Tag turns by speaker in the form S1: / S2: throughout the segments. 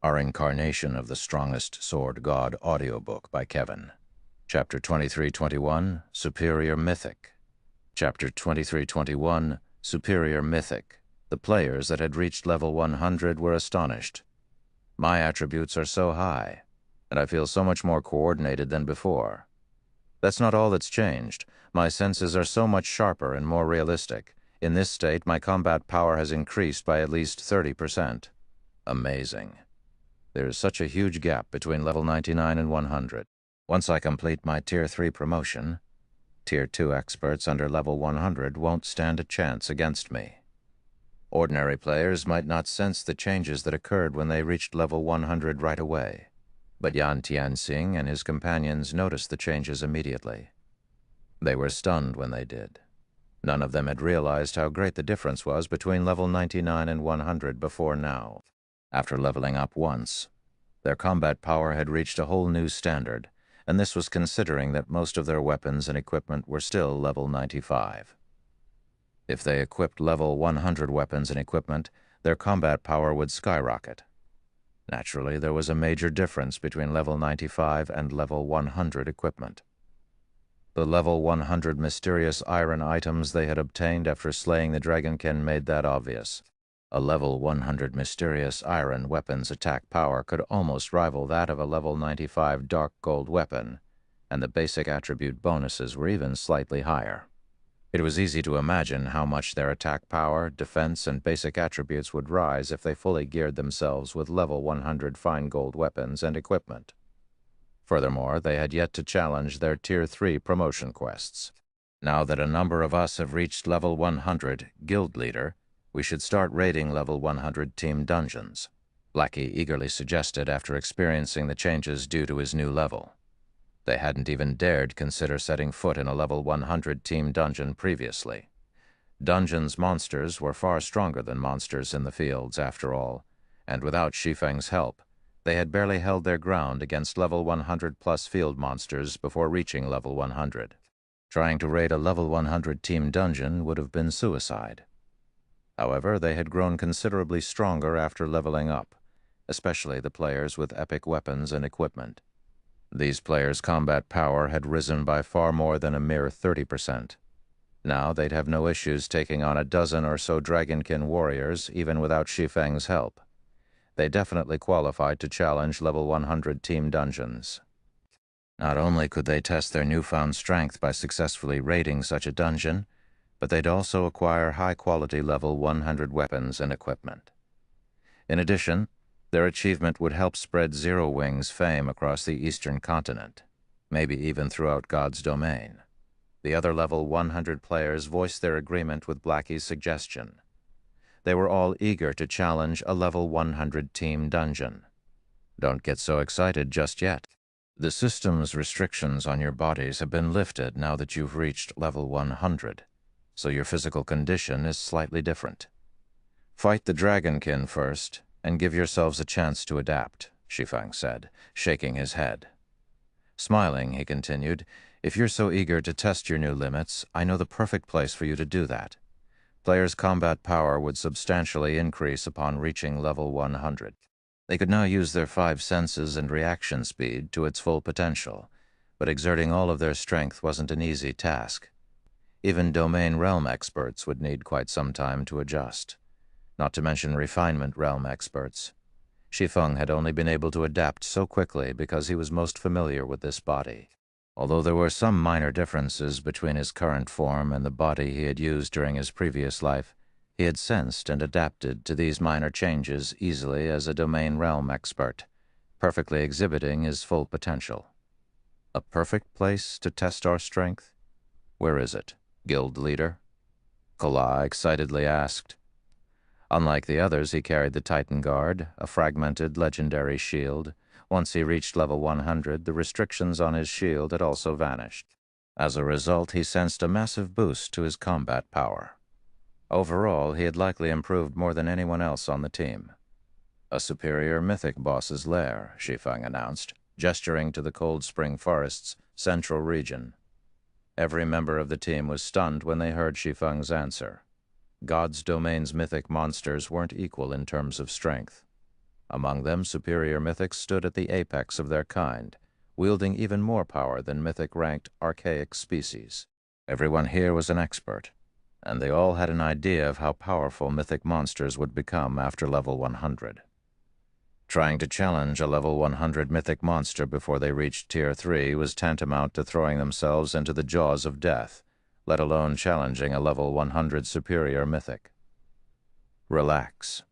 S1: Our Incarnation of the Strongest Sword God audiobook by Kevin. Chapter 2321, Superior Mythic. Chapter 2321, Superior Mythic. The players that had reached level 100 were astonished. My attributes are so high, and I feel so much more coordinated than before. That's not all that's changed. My senses are so much sharper and more realistic. In this state, my combat power has increased by at least 30%. Amazing. There is such a huge gap between level 99 and 100. Once I complete my Tier 3 promotion, Tier 2 experts under level 100 won't stand a chance against me. Ordinary players might not sense the changes that occurred when they reached level 100 right away, but Yan Tianxing and his companions noticed the changes immediately. They were stunned when they did. None of them had realized how great the difference was between level 99 and 100 before now. After leveling up once, their combat power had reached a whole new standard, and this was considering that most of their weapons and equipment were still level 95. If they equipped level 100 weapons and equipment, their combat power would skyrocket. Naturally, there was a major difference between level 95 and level 100 equipment. The level 100 mysterious iron items they had obtained after slaying the Dragonkin made that obvious. A level 100 mysterious iron weapon's attack power could almost rival that of a level 95 dark gold weapon, and the basic attribute bonuses were even slightly higher. It was easy to imagine how much their attack power, defense, and basic attributes would rise if they fully geared themselves with level 100 fine gold weapons and equipment. Furthermore, they had yet to challenge their Tier 3 promotion quests. Now that a number of us have reached level 100, Guild Leader, we should start raiding level 100 team dungeons, Blackie eagerly suggested after experiencing the changes due to his new level. They hadn't even dared consider setting foot in a level 100 team dungeon previously. Dungeons' monsters were far stronger than monsters in the fields, after all, and without Shi Feng's help, they had barely held their ground against level 100-plus field monsters before reaching level 100. Trying to raid a level 100 team dungeon would have been suicide. However, they had grown considerably stronger after leveling up, especially the players with epic weapons and equipment. These players' combat power had risen by far more than a mere 30%. Now they'd have no issues taking on a dozen or so Dragonkin warriors, even without Shi Feng's help. They definitely qualified to challenge level 100 team dungeons. Not only could they test their newfound strength by successfully raiding such a dungeon, but they'd also acquire high-quality level 100 weapons and equipment. In addition, their achievement would help spread Zero Wing's fame across the eastern continent, maybe even throughout God's domain. The other level 100 players voiced their agreement with Blackie's suggestion. They were all eager to challenge a level 100 team dungeon. Don't get so excited just yet. The system's restrictions on your bodies have been lifted now that you've reached level 100. So your physical condition is slightly different. Fight the Dragonkin first, and give yourselves a chance to adapt, Shi Feng said, shaking his head. Smiling, he continued, if you're so eager to test your new limits, I know the perfect place for you to do that. Players' combat power would substantially increase upon reaching level 100. They could now use their 5 senses and reaction speed to its full potential, but exerting all of their strength wasn't an easy task. Even domain realm experts would need quite some time to adjust, not to mention refinement realm experts. Shi Feng had only been able to adapt so quickly because he was most familiar with this body. Although there were some minor differences between his current form and the body he had used during his previous life, he had sensed and adapted to these minor changes easily as a domain realm expert, perfectly exhibiting his full potential. A perfect place to test our strength? Where is it, Guild Leader? Kala excitedly asked. Unlike the others, he carried the Titan Guard, a fragmented legendary shield. Once he reached level 100, the restrictions on his shield had also vanished. As a result, he sensed a massive boost to his combat power. Overall, he had likely improved more than anyone else on the team. A superior mythic boss's lair, Shi Feng announced, gesturing to the Cold Spring Forest's central region. Every member of the team was stunned when they heard Shi Feng's answer. God's domain's mythic monsters weren't equal in terms of strength. Among them, superior mythics stood at the apex of their kind, wielding even more power than mythic-ranked archaic species. Everyone here was an expert, and they all had an idea of how powerful mythic monsters would become after level 100. Trying to challenge a level 100 mythic monster before they reached Tier 3 was tantamount to throwing themselves into the jaws of death, let alone challenging a level 100 superior mythic. Relax.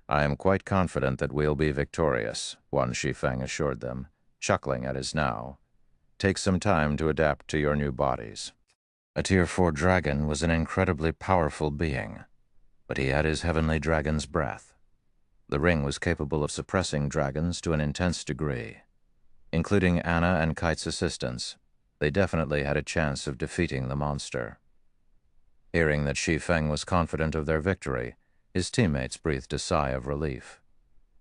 S1: I am quite confident that we'll be victorious, one Shi Feng assured them, chuckling at his now. Take some time to adapt to your new bodies. A Tier 4 dragon was an incredibly powerful being, but he had his heavenly dragon's breath. The ring was capable of suppressing dragons to an intense degree. Including Anna and Kite's assistance, they definitely had a chance of defeating the monster. Hearing that Shi Feng was confident of their victory, his teammates breathed a sigh of relief.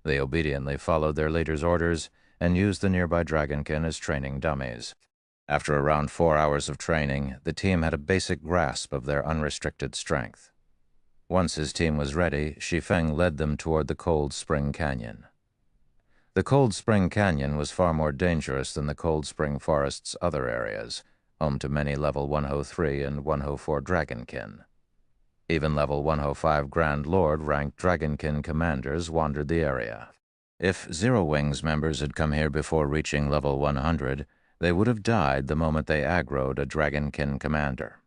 S1: They obediently followed their leader's orders and used the nearby dragonkin as training dummies. After around 4 hours of training, the team had a basic grasp of their unrestricted strength. Once his team was ready, Shi Feng led them toward the Cold Spring Canyon. The Cold Spring Canyon was far more dangerous than the Cold Spring Forest's other areas, home to many level 103 and 104 dragonkin. Even level 105 Grand Lord-ranked dragonkin commanders wandered the area. If Zero Wings members had come here before reaching level 100, they would have died the moment they aggroed a dragonkin commander.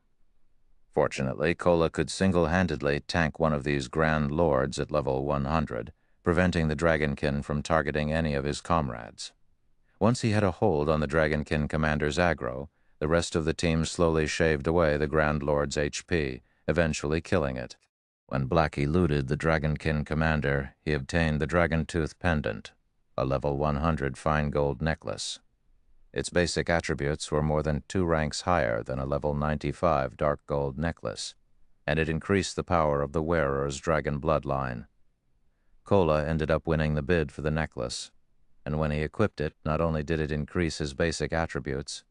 S1: Fortunately, Kola could single-handedly tank one of these Grand Lords at level 100, preventing the dragonkin from targeting any of his comrades. Once he had a hold on the dragonkin commander's aggro, the rest of the team slowly shaved away the Grand Lord's HP, eventually killing it. When Blackie looted the dragonkin commander, he obtained the Dragon Tooth Pendant, a level 100 fine gold necklace. Its basic attributes were more than 2 ranks higher than a level 95 dark gold necklace, and it increased the power of the wearer's dragon bloodline. Kola ended up winning the bid for the necklace, and when he equipped it, not only did it increase his basic attributes,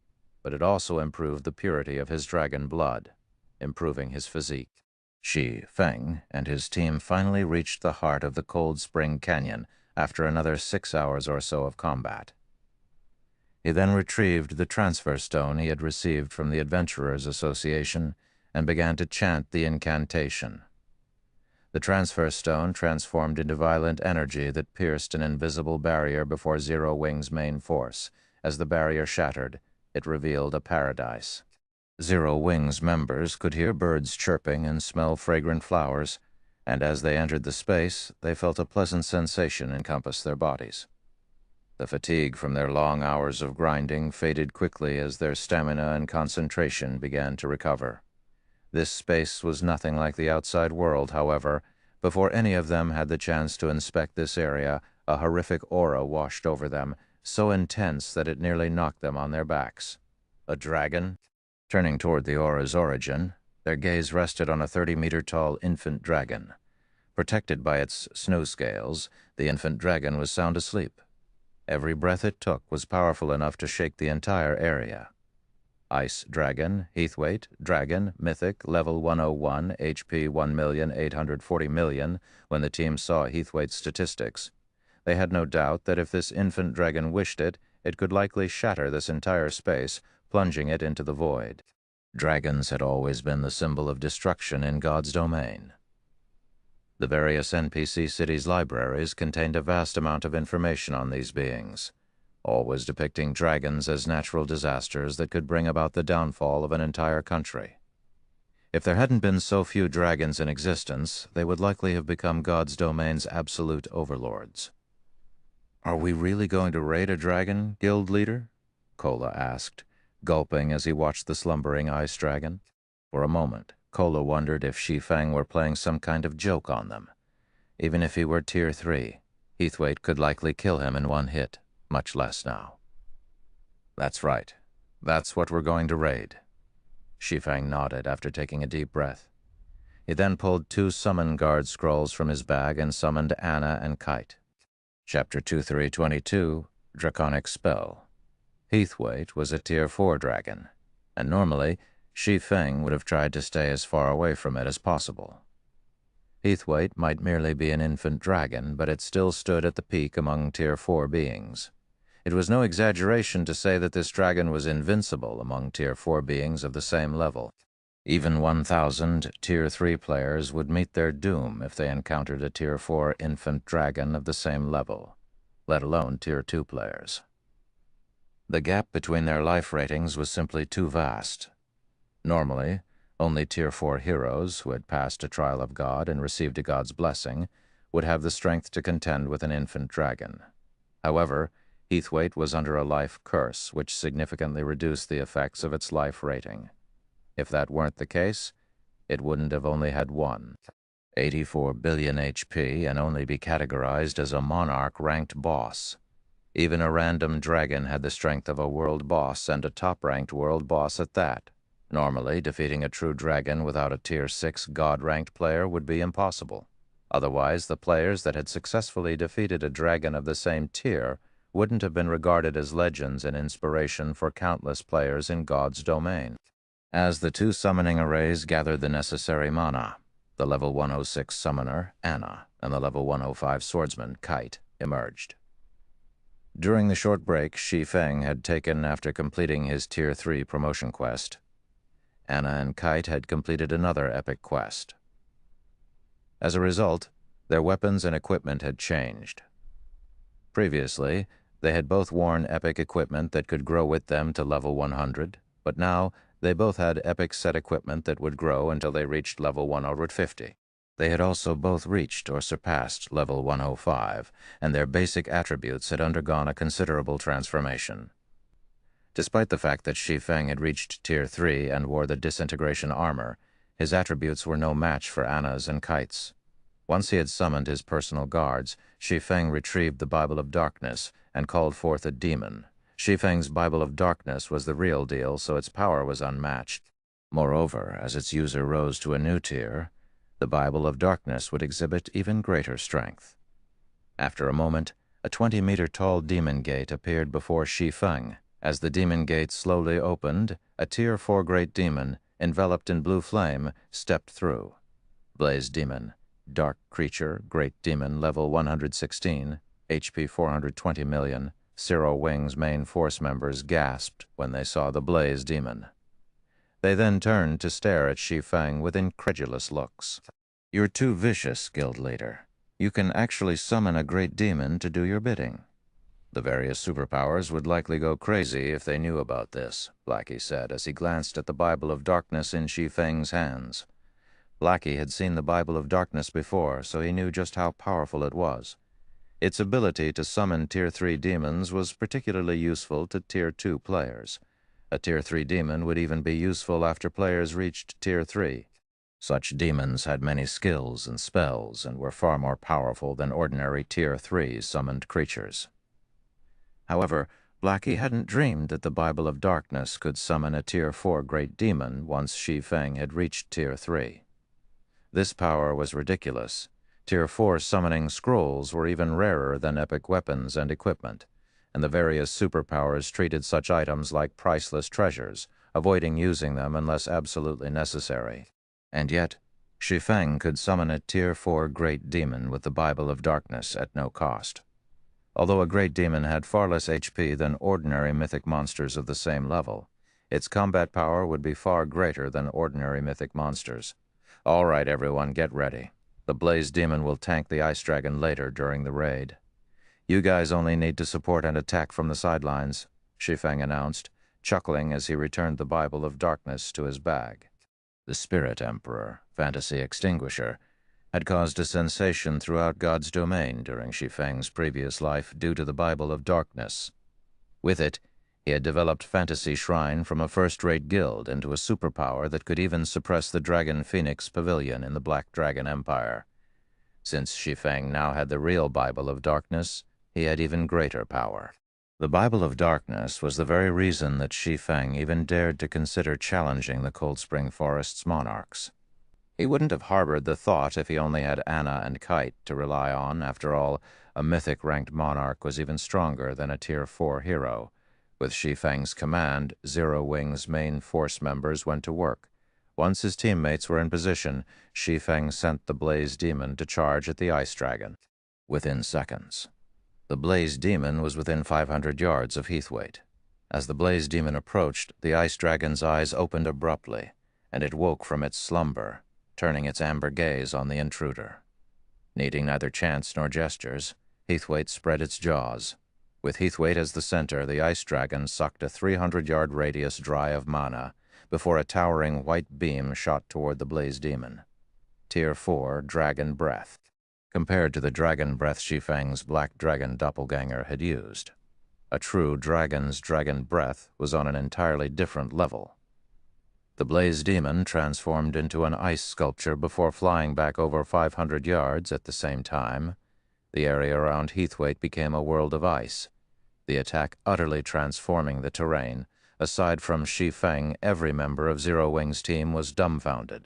S1: but it also improved the purity of his dragon blood, improving his physique. Shi Feng and his team finally reached the heart of the Cold Spring Canyon after another 6 hours or so of combat. He then retrieved the transfer stone he had received from the Adventurers Association and began to chant the incantation. The transfer stone transformed into violent energy that pierced an invisible barrier before Zero Wing's main force. As the barrier shattered, it revealed a paradise. Zero Wing's members could hear birds chirping and smell fragrant flowers, and as they entered the space, they felt a pleasant sensation encompass their bodies. The fatigue from their long hours of grinding faded quickly as their stamina and concentration began to recover. This space was nothing like the outside world, however. Before any of them had the chance to inspect this area, a horrific aura washed over them, so intense that it nearly knocked them on their backs. A dragon? Turning toward the aura's origin, their gaze rested on a 30-meter-tall infant dragon. Protected by its snow scales, the infant dragon was sound asleep. Every breath it took was powerful enough to shake the entire area. Ice Dragon, Heathweight, Dragon, Mythic, Level 101, HP 1,840,000,000. When the team saw Heathweight's statistics, they had no doubt that if this infant dragon wished it, it could likely shatter this entire space, plunging it into the void. Dragons had always been the symbol of destruction in God's domain. The various NPC cities' libraries contained a vast amount of information on these beings, always depicting dragons as natural disasters that could bring about the downfall of an entire country. If there hadn't been so few dragons in existence, they would likely have become God's domain's absolute overlords. "Are we really going to raid a dragon, guild leader?" Kola asked, gulping as he watched the slumbering ice dragon. For a moment, Kola wondered if Shi Feng were playing some kind of joke on them. Even if he were Tier 3, Heathweight could likely kill him in one hit, much less now. "That's right. That's what we're going to raid." Shi Feng nodded after taking a deep breath. He then pulled 2 summon guard scrolls from his bag and summoned Anna and Kite. Chapter 2322, Draconic Spell. Heathweight was a Tier 4 dragon, and normally, Shi Feng would have tried to stay as far away from it as possible. Heathwaite might merely be an infant dragon, but it still stood at the peak among Tier 4 beings. It was no exaggeration to say that this dragon was invincible among Tier 4 beings of the same level. Even 1,000 Tier 3 players would meet their doom if they encountered a Tier 4 infant dragon of the same level, let alone Tier 2 players. The gap between their life ratings was simply too vast. Normally, only Tier 4 heroes who had passed a trial of God and received a God's blessing would have the strength to contend with an infant dragon. However, Heathwaite was under a life curse, which significantly reduced the effects of its life rating. If that weren't the case, it wouldn't have only had one, 84 billion HP, and only be categorized as a monarch-ranked boss. Even a random dragon had the strength of a world boss, and a top-ranked world boss at that. Normally, defeating a true dragon without a Tier 6 God-ranked player would be impossible. Otherwise, the players that had successfully defeated a dragon of the same tier wouldn't have been regarded as legends and inspiration for countless players in God's domain. As the two summoning arrays gathered the necessary mana, the level 106 summoner, Anna, and the level 105 swordsman, Kite, emerged. During the short break Shi Feng had taken after completing his Tier 3 promotion quest, Anna and Kite had completed another epic quest. As a result, their weapons and equipment had changed. Previously, they had both worn epic equipment that could grow with them to level 100, but now they both had epic set equipment that would grow until they reached level 150. They had also both reached or surpassed level 105, and their basic attributes had undergone a considerable transformation. Despite the fact that Shi Feng had reached Tier 3 and wore the disintegration armor, his attributes were no match for Anna's and Kite's. Once he had summoned his personal guards, Shi Feng retrieved the Bible of Darkness and called forth a demon. Shi Feng's Bible of Darkness was the real deal, so its power was unmatched. Moreover, as its user rose to a new tier, the Bible of Darkness would exhibit even greater strength. After a moment, a 20-meter-tall demon gate appeared before Shi Feng. As the demon gate slowly opened, a Tier 4 great demon, enveloped in blue flame, stepped through. Blaze Demon, Dark Creature, Great Demon, level 116, HP 420 million, Zero Wings main force members gasped when they saw the Blaze Demon. They then turned to stare at Shi Feng with incredulous looks. "You're too vicious, guild leader. You can actually summon a great demon to do your bidding." "The various superpowers would likely go crazy if they knew about this," Blackie said as he glanced at the Bible of Darkness in Shi Feng's hands. Blackie had seen the Bible of Darkness before, so he knew just how powerful it was. Its ability to summon Tier 3 demons was particularly useful to Tier 2 players. A Tier 3 demon would even be useful after players reached Tier 3. Such demons had many skills and spells and were far more powerful than ordinary Tier 3 summoned creatures. However, Blackie hadn't dreamed that the Bible of Darkness could summon a Tier 4 great demon once Shi Feng had reached Tier 3. This power was ridiculous. Tier 4 summoning scrolls were even rarer than epic weapons and equipment, and the various superpowers treated such items like priceless treasures, avoiding using them unless absolutely necessary. And yet, Shi Feng could summon a Tier 4 great demon with the Bible of Darkness at no cost. Although a great demon had far less HP than ordinary mythic monsters of the same level, its combat power would be far greater than ordinary mythic monsters. "All right, everyone, get ready. The Blaze Demon will tank the Ice Dragon later during the raid. You guys only need to support and attack from the sidelines," Shi Feng announced, chuckling as he returned the Bible of Darkness to his bag. The Spirit Emperor, Fantasy Extinguisher, had caused a sensation throughout God's domain during Shi Feng's previous life due to the Bible of Darkness. With it, he had developed Fantasy Shrine from a first-rate guild into a superpower that could even suppress the Dragon Phoenix Pavilion in the Black Dragon Empire. Since Shi Feng now had the real Bible of Darkness, he had even greater power. The Bible of Darkness was the very reason that Shi Feng even dared to consider challenging the Cold Spring Forest's monarchs. He wouldn't have harbored the thought if he only had Anna and Kite to rely on. After all, a mythic-ranked monarch was even stronger than a Tier 4 hero. With Shi Feng's command, Zero Wing's main force members went to work, Once his teammates were in position, Shi Feng sent the Blaze Demon to charge at the Ice Dragon. Within seconds, the Blaze Demon was within 500 yards of Heathwaite. As the Blaze Demon approached, the Ice Dragon's eyes opened abruptly, and it woke from its slumber, turning its amber gaze on the intruder. Needing neither chance nor gestures, Heathwaite spread its jaws. With Heathwaite as the center, the Ice Dragon sucked a 300-yard radius dry of mana before a towering white beam shot toward the Blaze Demon. Tier 4 Dragon Breath, compared to the Dragon Breath Shi Feng's Black Dragon doppelganger had used. A true dragon's Dragon Breath was on an entirely different level. The Blaze Demon transformed into an ice sculpture before flying back over 500 yards at the same time. The area around Heathwaite became a world of ice, the attack utterly transforming the terrain. Aside from Shi Feng, every member of Zero Wing's team was dumbfounded.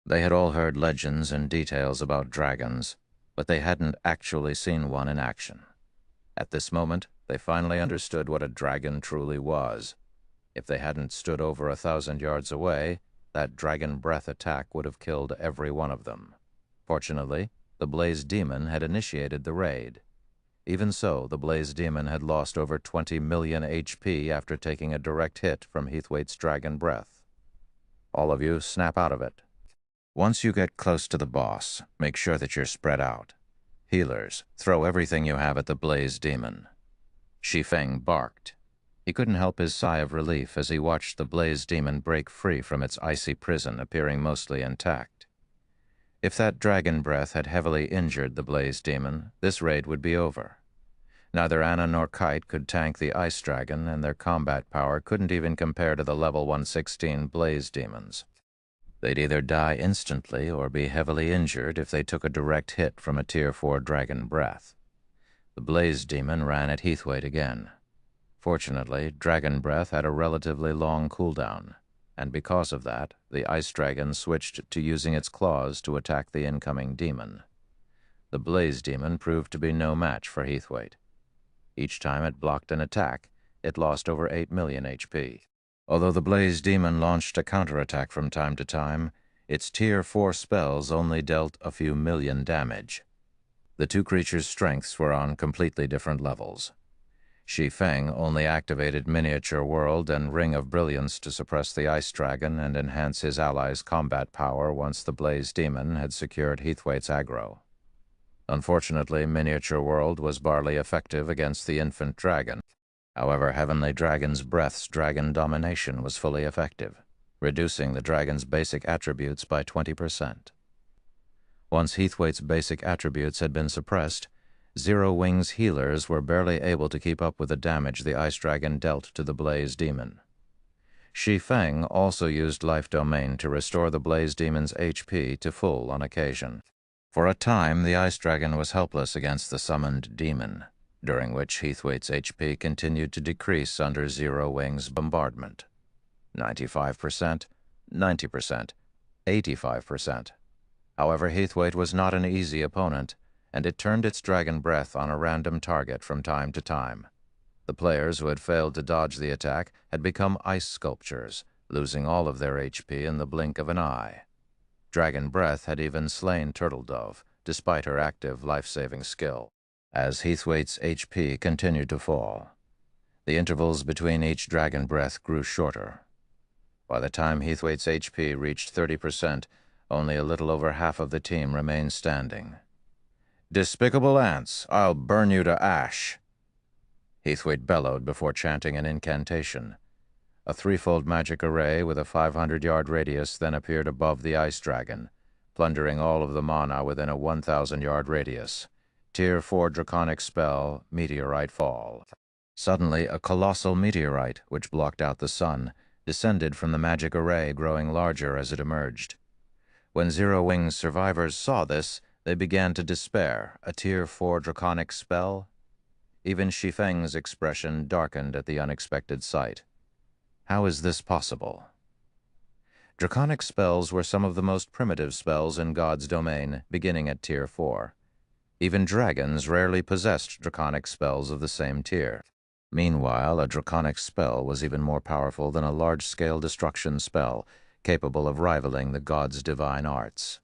S1: They had all heard legends and details about dragons, but they hadn't actually seen one in action. At this moment, they finally understood what a dragon truly was. If they hadn't stood over 1,000 yards away, that Dragon Breath attack would have killed every one of them. Fortunately, the Blaze Demon had initiated the raid. Even so, the Blaze Demon had lost over 20 million HP after taking a direct hit from Heathwaite's Dragon Breath. All of you, snap out of it. Once you get close to the boss, make sure that you're spread out. Healers, throw everything you have at the Blaze Demon. Shi Feng barked. He couldn't help his sigh of relief as he watched the Blaze Demon break free from its icy prison, appearing mostly intact. If that Dragon Breath had heavily injured the Blaze Demon, this raid would be over. Neither Anna nor Kite could tank the Ice Dragon, and their combat power couldn't even compare to the level 116 Blaze Demons. They'd either die instantly or be heavily injured if they took a direct hit from a Tier 4 Dragon Breath. The Blaze Demon ran at Heathwaite again. Fortunately, Dragon Breath had a relatively long cooldown, and because of that, the Ice Dragon switched to using its claws to attack the incoming demon. The Blaze Demon proved to be no match for Heathwaite. Each time it blocked an attack, it lost over 8 million HP. Although the Blaze Demon launched a counterattack from time to time, its Tier 4 spells only dealt a few million damage. The two creatures' strengths were on completely different levels. Shi Feng only activated Miniature World and Ring of Brilliance to suppress the Ice Dragon and enhance his allies' combat power once the Blaze Demon had secured Heathwaite's aggro. Unfortunately, Miniature World was barely effective against the Infant Dragon. However, Heavenly Dragon's Breath's Dragon Domination was fully effective, reducing the dragon's basic attributes by 20%. Once Heathwaite's basic attributes had been suppressed, Zero Wing's healers were barely able to keep up with the damage the Ice Dragon dealt to the Blaze Demon. Shi Feng also used Life Domain to restore the Blaze Demon's HP to full on occasion. For a time, the Ice Dragon was helpless against the summoned demon, during which Heathwaite's HP continued to decrease under Zero Wing's bombardment. 95%, 90%, 85%. However, Heathwaite was not an easy opponent, and it turned its Dragon Breath on a random target from time to time. The players who had failed to dodge the attack had become ice sculptures, losing all of their HP in the blink of an eye. Dragon Breath had even slain Turtle Dove, despite her active life-saving skill. As Heathwaite's HP continued to fall, the intervals between each Dragon Breath grew shorter. By the time Heathwaite's HP reached 30%, only a little over half of the team remained standing. "Despicable ants, I'll burn you to ash!" Heathwaite bellowed before chanting an incantation. A threefold magic array with a 500-yard radius then appeared above the Ice Dragon, plundering all of the mana within a 1,000-yard radius. Tier 4 Draconic Spell, Meteorite Fall. Suddenly, a colossal meteorite, which blocked out the sun, descended from the magic array, growing larger as it emerged. When Zero Wing's survivors saw this, they began to despair. A Tier 4 Draconic Spell? Even Shi Feng's expression darkened at the unexpected sight. How is this possible? Draconic spells were some of the most primitive spells in God's domain, beginning at Tier 4. Even dragons rarely possessed draconic spells of the same tier. Meanwhile, a draconic spell was even more powerful than a large-scale destruction spell, capable of rivaling the god's divine arts.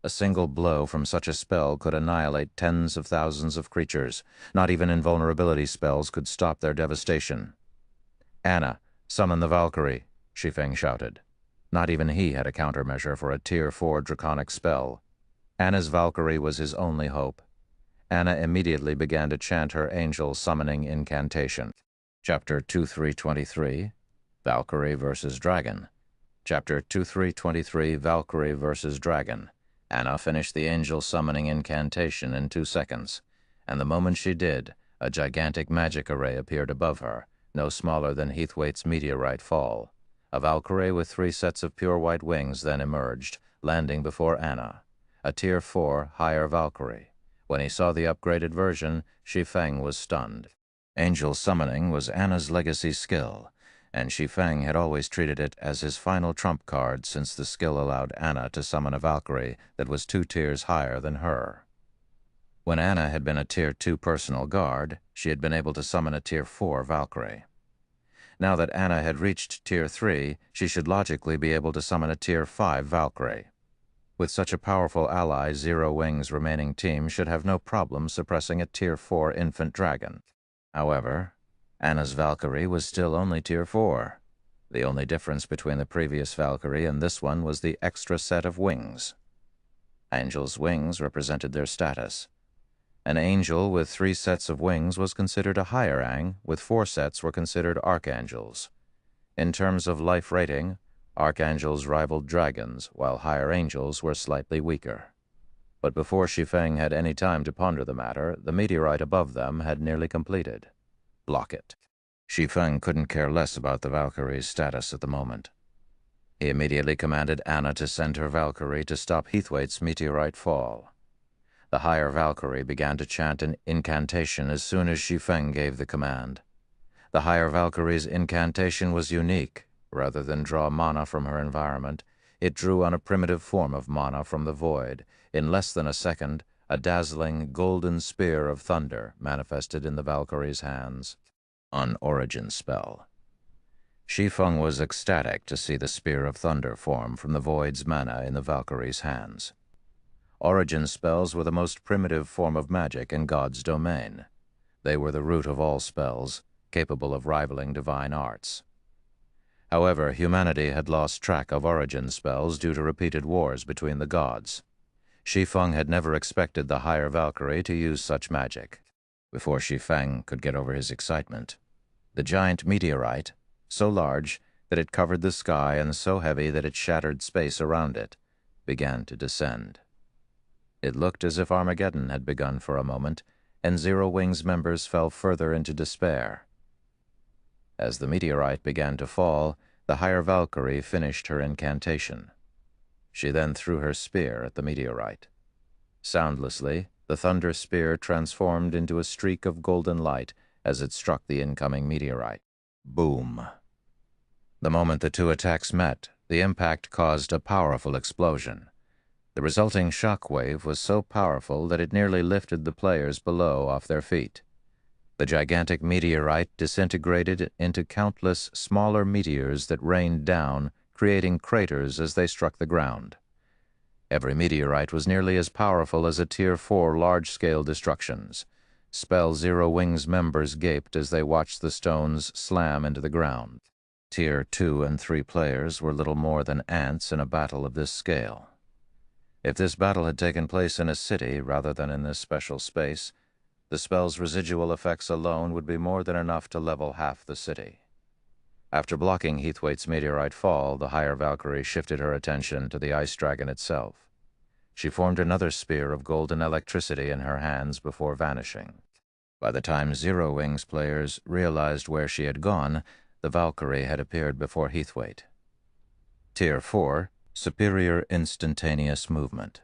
S1: A single blow from such a spell could annihilate tens of thousands of creatures. Not even invulnerability spells could stop their devastation. "Anna, summon the Valkyrie," Shi Feng shouted. Not even he had a countermeasure for a Tier 4 draconic spell. Anna's Valkyrie was his only hope. Anna immediately began to chant her angel summoning incantation. Chapter 2323, Valkyrie vs. Dragon. Chapter 2323, Valkyrie vs. Dragon. Anna finished the angel summoning incantation in 2 seconds, and the moment she did, a gigantic magic array appeared above her, no smaller than Heathwaite's meteorite fall. A Valkyrie with 3 sets of pure white wings then emerged, landing before Anna, a Tier 4 higher Valkyrie. When he saw the upgraded version, Shi Feng was stunned. Angel summoning was Anna's legacy skill, and Shi Feng had always treated it as his final trump card since the skill allowed Anna to summon a Valkyrie that was 2 tiers higher than her. When Anna had been a Tier 2 personal guard, she had been able to summon a Tier 4 Valkyrie. Now that Anna had reached Tier 3, she should logically be able to summon a Tier 5 Valkyrie. With such a powerful ally, Zero Wing's remaining team should have no problem suppressing a Tier 4 infant dragon. However, Anna's Valkyrie was still only Tier 4. The only difference between the previous Valkyrie and this one was the extra set of wings. Angels' wings represented their status. An angel with 3 sets of wings was considered a higher ang, with 4 sets were considered archangels. In terms of life rating, archangels rivaled dragons, while higher angels were slightly weaker. But before Shi Feng had any time to ponder the matter, the meteorite above them had nearly completed. Block it. Shi Feng couldn't care less about the Valkyrie's status at the moment. He immediately commanded Anna to send her Valkyrie to stop Heathwaite's meteorite fall. The higher Valkyrie began to chant an incantation as soon as Shi Feng gave the command. The higher Valkyrie's incantation was unique. Rather than draw mana from her environment, it drew on a primitive form of mana from the void. In less than a second, a dazzling golden spear of thunder manifested in the Valkyrie's hands. An origin spell. Shi Feng was ecstatic to see the spear of thunder form from the void's mana in the Valkyrie's hands. Origin spells were the most primitive form of magic in God's domain. They were the root of all spells, capable of rivaling divine arts. However, humanity had lost track of origin spells due to repeated wars between the gods. Shi Feng had never expected the higher Valkyrie to use such magic. Before Shi Feng could get over his excitement, the giant meteorite, so large that it covered the sky and so heavy that it shattered space around it, began to descend. It looked as if Armageddon had begun for a moment, and Zero Wing's members fell further into despair. As the meteorite began to fall, the higher Valkyrie finished her incantation. She then threw her spear at the meteorite. Soundlessly, the thunder spear transformed into a streak of golden light as it struck the incoming meteorite. Boom! The moment the 2 attacks met, the impact caused a powerful explosion. The resulting shock wave was so powerful that it nearly lifted the players below off their feet. The gigantic meteorite disintegrated into countless smaller meteors that rained down, creating craters as they struck the ground. Every meteorite was nearly as powerful as a Tier 4 large-scale destructions. Spell Zero Wing's members gaped as they watched the stones slam into the ground. Tier 2 and 3 players were little more than ants in a battle of this scale. If this battle had taken place in a city rather than in this special space, the spell's residual effects alone would be more than enough to level half the city. After blocking Heathwaite's meteorite fall, the higher Valkyrie shifted her attention to the ice dragon itself. She formed another spear of golden electricity in her hands before vanishing. By the time Zero Wing's players realized where she had gone, the Valkyrie had appeared before Heathwaite. Tier 4, Superior Instantaneous Movement.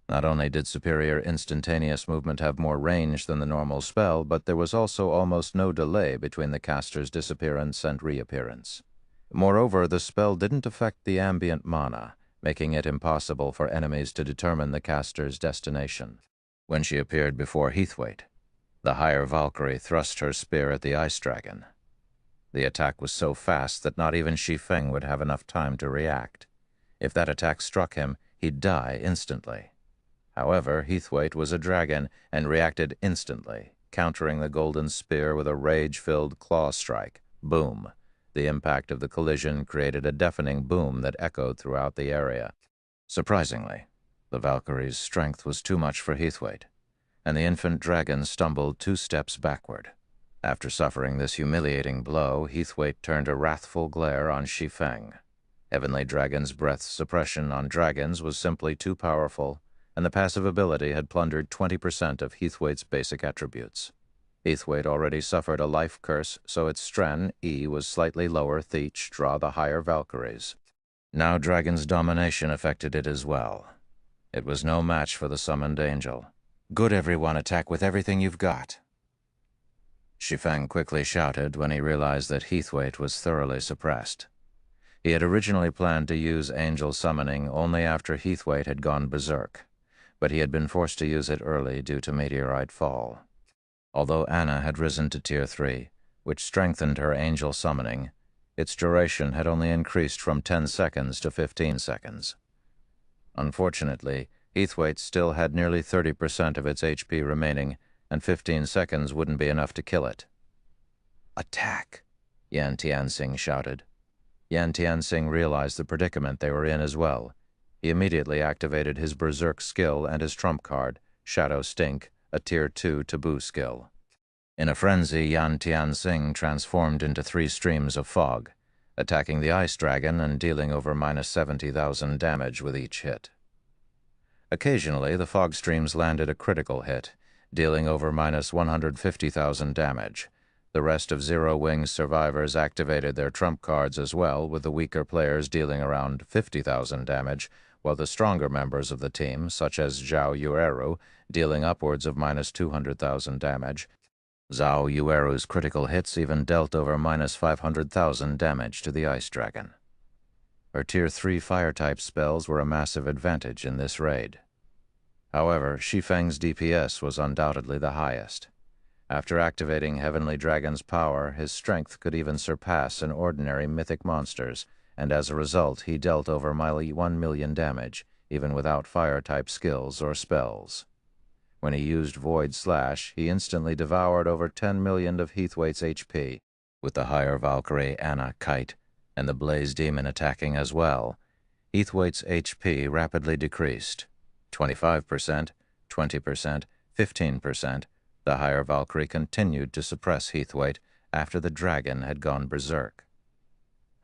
S1: Not only did Superior Instantaneous Movement have more range than the normal spell, but there was also almost no delay between the caster's disappearance and reappearance. Moreover, the spell didn't affect the ambient mana, making it impossible for enemies to determine the caster's destination. When she appeared before Heathwaite, the higher Valkyrie thrust her spear at the ice dragon. The attack was so fast that not even Shi Feng would have enough time to react. If that attack struck him, he'd die instantly. However, Heathwaite was a dragon and reacted instantly, countering the golden spear with a rage-filled claw strike. Boom! The impact of the collision created a deafening boom that echoed throughout the area. Surprisingly, the Valkyrie's strength was too much for Heathwaite, and the infant dragon stumbled 2 steps backward. After suffering this humiliating blow, Heathwaite turned a wrathful glare on Shi Feng. Heavenly Dragon's breath suppression on dragons was simply too powerful, and the passive ability had plundered 20% of Heathwaite's basic attributes. Heathwaite already suffered a life curse, so its Stren, E, was slightly lower. Theach draw the higher Valkyries. Now Dragon's domination affected it as well. It was no match for the summoned angel. "Good, everyone, attack with everything you've got." Shi Feng quickly shouted when he realized that Heathwaite was thoroughly suppressed. He had originally planned to use angel summoning only after Heathwaite had gone berserk, but he had been forced to use it early due to meteorite fall. Although Anna had risen to Tier 3, which strengthened her angel summoning, its duration had only increased from 10 seconds to 15 seconds. Unfortunately, Heathwaite still had nearly 30% of its HP remaining, and 15 seconds wouldn't be enough to kill it. "Attack!" Yan Tianxing shouted. Yan Tianxing realized the predicament they were in as well. He immediately activated his berserk skill and his trump card, Shadow Stink, a Tier 2 taboo skill. In a frenzy, Yan Tianxing transformed into 3 streams of fog, attacking the ice dragon and dealing over -70,000 damage with each hit. Occasionally, the fog streams landed a critical hit, dealing over -150,000 damage. The rest of Zero Wing's survivors activated their trump cards as well, with the weaker players dealing around 50,000 damage, while the stronger members of the team, such as Zhao Yueru, dealing upwards of -200,000 damage. Zhao Yueru's critical hits even dealt over -500,000 damage to the ice dragon. Her Tier 3 fire-type spells were a massive advantage in this raid. However, Shi Feng's DPS was undoubtedly the highest. After activating Heavenly Dragon's power, his strength could even surpass an ordinary mythic monster's, and as a result he dealt over 1 million damage, even without fire-type skills or spells. When he used Void Slash, he instantly devoured over 10 million of Heathwaite's HP, with the higher Valkyrie, Anna, Kite, and the Blaze Demon attacking as well. Heathwaite's HP rapidly decreased. 25%, 20%, 15%. The higher Valkyrie continued to suppress Heathwaite after the dragon had gone berserk.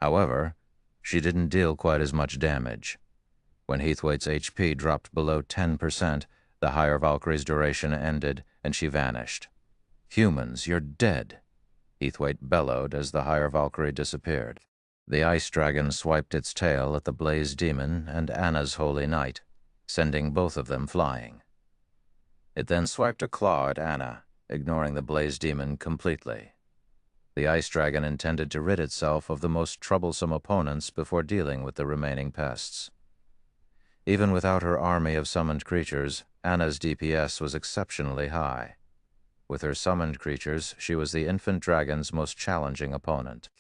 S1: However, she didn't deal quite as much damage. When Heathwaite's HP dropped below 10%, the higher Valkyrie's duration ended and she vanished. "Humans, you're dead!" Heathwaite bellowed as the higher Valkyrie disappeared. The ice dragon swiped its tail at the Blaze Demon and Anna's Holy Knight, sending both of them flying. It then swiped a claw at Anna, ignoring the Blaze Demon completely. The ice dragon intended to rid itself of the most troublesome opponents before dealing with the remaining pests. Even without her army of summoned creatures, Anna's DPS was exceptionally high. With her summoned creatures, she was the infant dragon's most challenging opponent.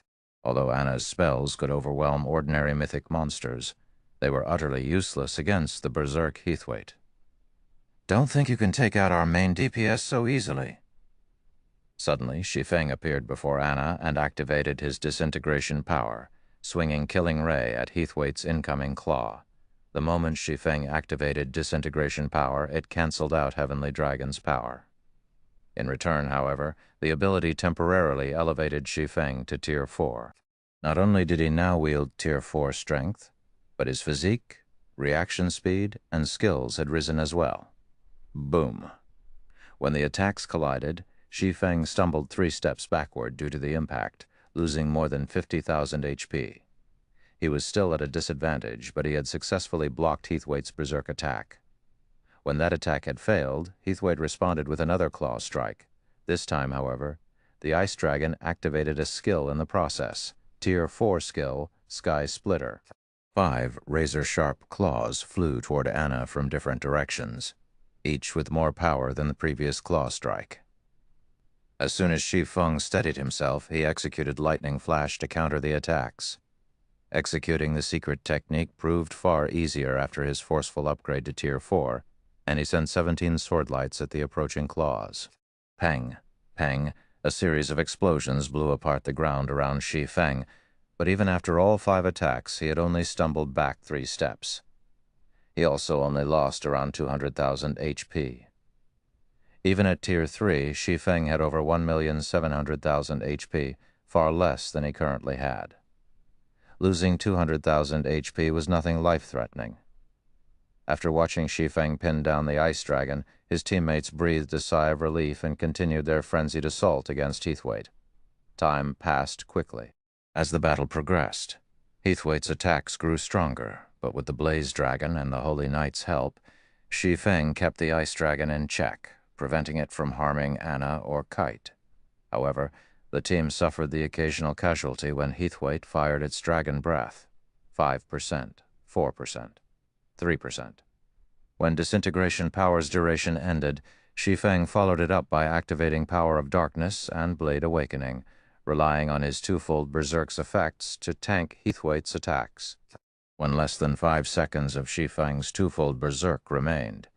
S1: Although Anna's spells could overwhelm ordinary mythic monsters, they were utterly useless against the berserk Heathwaite. "Don't think you can take out our main DPS so easily." Suddenly, Shi Feng appeared before Anna and activated his disintegration power, swinging Killing Ray at Heathwaite's incoming claw. The moment Shi Feng activated disintegration power, it cancelled out Heavenly Dragon's power. In return, however, the ability temporarily elevated Shi Feng to Tier 4. Not only did he now wield Tier 4 strength, but his physique, reaction speed, and skills had risen as well. Boom. When the attacks collided, Shi Feng stumbled 3 steps backward due to the impact, losing more than 50,000 HP. He was still at a disadvantage, but he had successfully blocked Heathwaite's berserk attack. When that attack had failed, Heathwaite responded with another claw strike. This time, however, the ice dragon activated a skill in the process, Tier 4 skill, Sky Splitter. 5 razor-sharp claws flew toward Anna from different directions, each with more power than the previous claw strike. As soon as Shi Feng steadied himself, he executed Lightning Flash to counter the attacks. Executing the secret technique proved far easier after his forceful upgrade to Tier 4, and he sent 17 sword lights at the approaching claws. Pang, pang, a series of explosions blew apart the ground around Shi Feng, but even after all 5 attacks, he had only stumbled back 3 steps. He also only lost around 200,000 HP. Even at Tier 3, Shi Feng had over 1,700,000 HP, far less than he currently had. Losing 200,000 HP was nothing life-threatening. After watching Shi Feng pin down the ice dragon, his teammates breathed a sigh of relief and continued their frenzied assault against Heathwaite. Time passed quickly. As the battle progressed, Heathwaite's attacks grew stronger, but with the Blaze Dragon and the Holy Knight's help, Shi Feng kept the ice dragon in check, preventing it from harming Anna or Kite. However, the team suffered the occasional casualty when Heathwaite fired its dragon breath. 5%, 4%, 3%. When Disintegration Power's duration ended, Shi Feng followed it up by activating Power of Darkness and Blade Awakening, relying on his twofold Berserk's effects to tank Heathwaite's attacks. When less than 5 seconds of Shi Feng's twofold Berserk remained,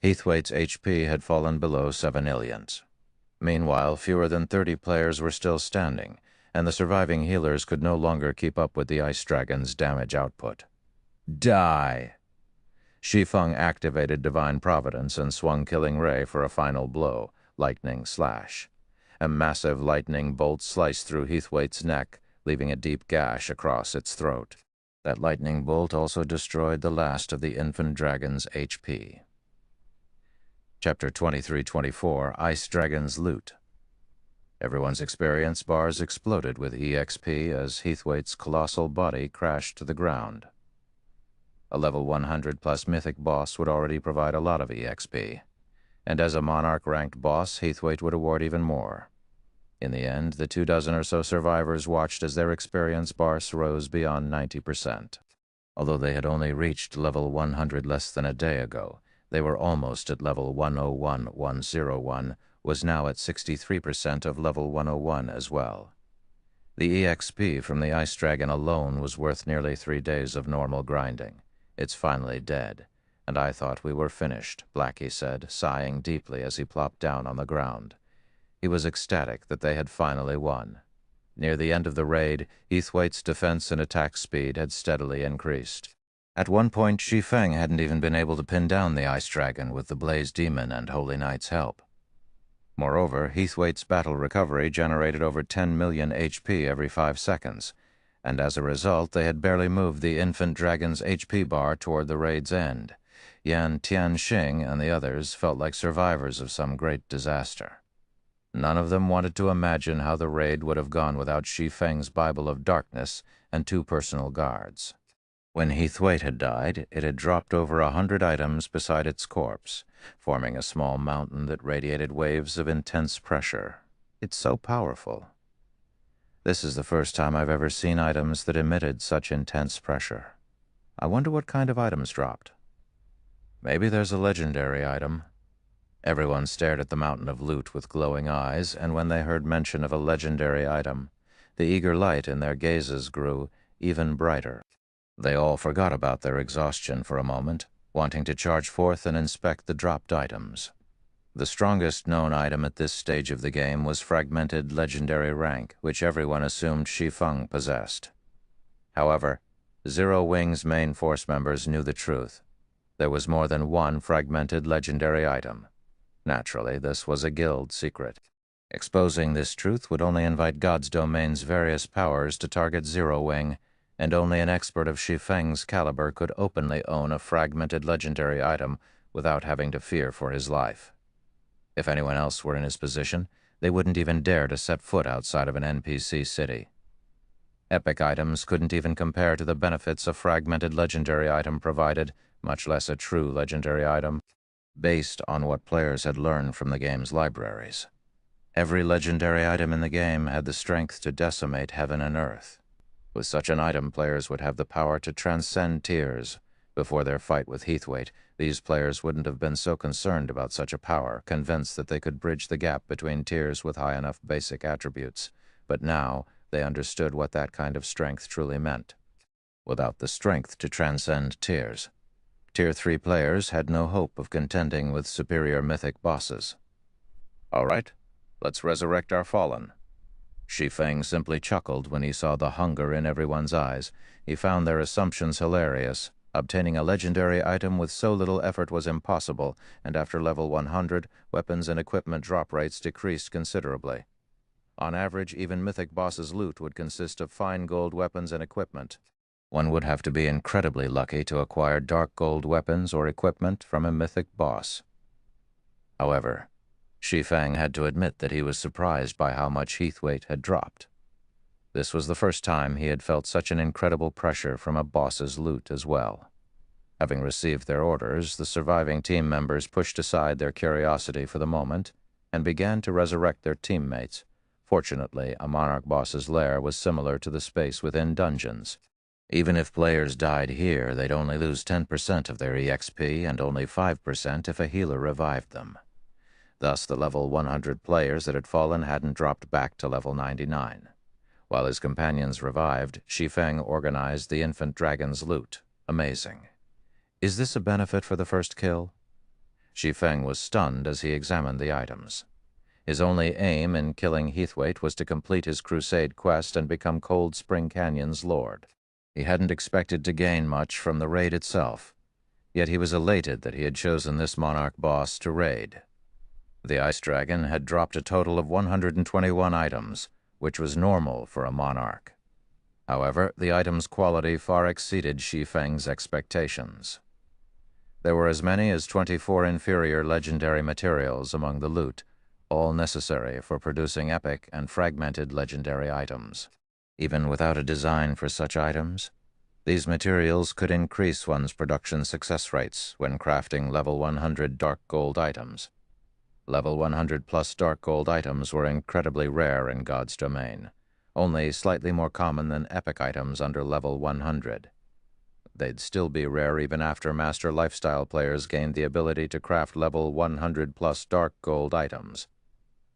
S1: Heathwaite's HP had fallen below 7 illions. Meanwhile, fewer than 30 players were still standing, and the surviving healers could no longer keep up with the Ice Dragon's damage output. Die! Shi Feng activated Divine Providence and swung Killing Ray for a final blow, Lightning Slash. A massive lightning bolt sliced through Heathwaite's neck, leaving a deep gash across its throat. That lightning bolt also destroyed the last of the infant dragon's HP. Chapter 23-24, Ice Dragon's Loot. Everyone's experience bars exploded with EXP as Heathwaite's colossal body crashed to the ground. A level 100+ mythic boss would already provide a lot of EXP, and as a Monarch-ranked boss, Heathwaite would award even more. In the end, the 24 or so survivors watched as their experience bars rose beyond 90%. Although they had only reached level 100 less than a day ago, they were almost at level 101 was now at 63% of level 101 as well. The EXP from the Ice Dragon alone was worth nearly 3 days of normal grinding. It's finally dead, and I thought we were finished, Blackie said, sighing deeply as he plopped down on the ground. He was ecstatic that they had finally won. Near the end of the raid, Heathwaite's defense and attack speed had steadily increased. At one point, Shi Feng hadn't even been able to pin down the Ice Dragon with the Blaze Demon and Holy Knight's help. Moreover, Heathwaite's battle recovery generated over 10 million HP every 5 seconds, and as a result, they had barely moved the infant dragon's HP bar toward the raid's end. Yan Tianxing and the others felt like survivors of some great disaster. None of them wanted to imagine how the raid would have gone without Shi Feng's Bible of Darkness and 2 personal guards. When Heathwaite had died, it had dropped over 100 items beside its corpse, forming a small mountain that radiated waves of intense pressure. It's so powerful. This is the first time I've ever seen items that emitted such intense pressure. I wonder what kind of items dropped. Maybe there's a legendary item. Everyone stared at the mountain of loot with glowing eyes, and when they heard mention of a legendary item, the eager light in their gazes grew even brighter. They all forgot about their exhaustion for a moment, wanting to charge forth and inspect the dropped items. The strongest known item at this stage of the game was Fragmented Legendary Rank, which everyone assumed Shi Feng possessed. However, Zero Wing's main force members knew the truth. There was more than one Fragmented Legendary item. Naturally, this was a guild secret. Exposing this truth would only invite God's Domain's various powers to target Zero Wing, and only an expert of Shi Feng's caliber could openly own a fragmented legendary item without having to fear for his life. If anyone else were in his position, they wouldn't even dare to set foot outside of an NPC city. Epic items couldn't even compare to the benefits a fragmented legendary item provided, much less a true legendary item, based on what players had learned from the game's libraries. Every legendary item in the game had the strength to decimate heaven and earth. With such an item, players would have the power to transcend tiers, Before their fight with Heathwaite, these players wouldn't have been so concerned about such a power, convinced that they could bridge the gap between tiers with high enough basic attributes. But now they understood what that kind of strength truly meant. Without the strength to transcend tiers, Tier 3 players had no hope of contending with superior mythic bosses. "All right, let's resurrect our fallen." Shi Feng simply chuckled when he saw the hunger in everyone's eyes. He found their assumptions hilarious. Obtaining a legendary item with so little effort was impossible, and after level 100, weapons and equipment drop rates decreased considerably. On average, even mythic bosses' loot would consist of fine gold weapons and equipment. One would have to be incredibly lucky to acquire dark gold weapons or equipment from a mythic boss. However, Shi Feng had to admit that he was surprised by how much Heathwaite had dropped. This was the first time he had felt such an incredible pressure from a boss's loot as well. Having received their orders, the surviving team members pushed aside their curiosity for the moment and began to resurrect their teammates. Fortunately, a monarch boss's lair was similar to the space within dungeons. Even if players died here, they'd only lose 10% of their EXP and only 5% if a healer revived them. Thus, the level 100 players that had fallen hadn't dropped back to level 99. While his companions revived, Shi Feng organized the infant dragon's loot. Amazing. Is this a benefit for the first kill? Shi Feng was stunned as he examined the items. His only aim in killing Heathwaite was to complete his crusade quest and become Cold Spring Canyon's lord. He hadn't expected to gain much from the raid itself, yet he was elated that he had chosen this monarch boss to raid. The ice dragon had dropped a total of 121 items, which was normal for a monarch. However, the items' quality far exceeded Shi Feng's expectations. There were as many as 24 inferior legendary materials among the loot, all necessary for producing epic and fragmented legendary items. Even without a design for such items, these materials could increase one's production success rates when crafting level 100 dark gold items. Level 100 plus dark gold items were incredibly rare in God's domain, only slightly more common than epic items under level 100. They'd still be rare even after Master Lifestyle players gained the ability to craft level 100 plus dark gold items.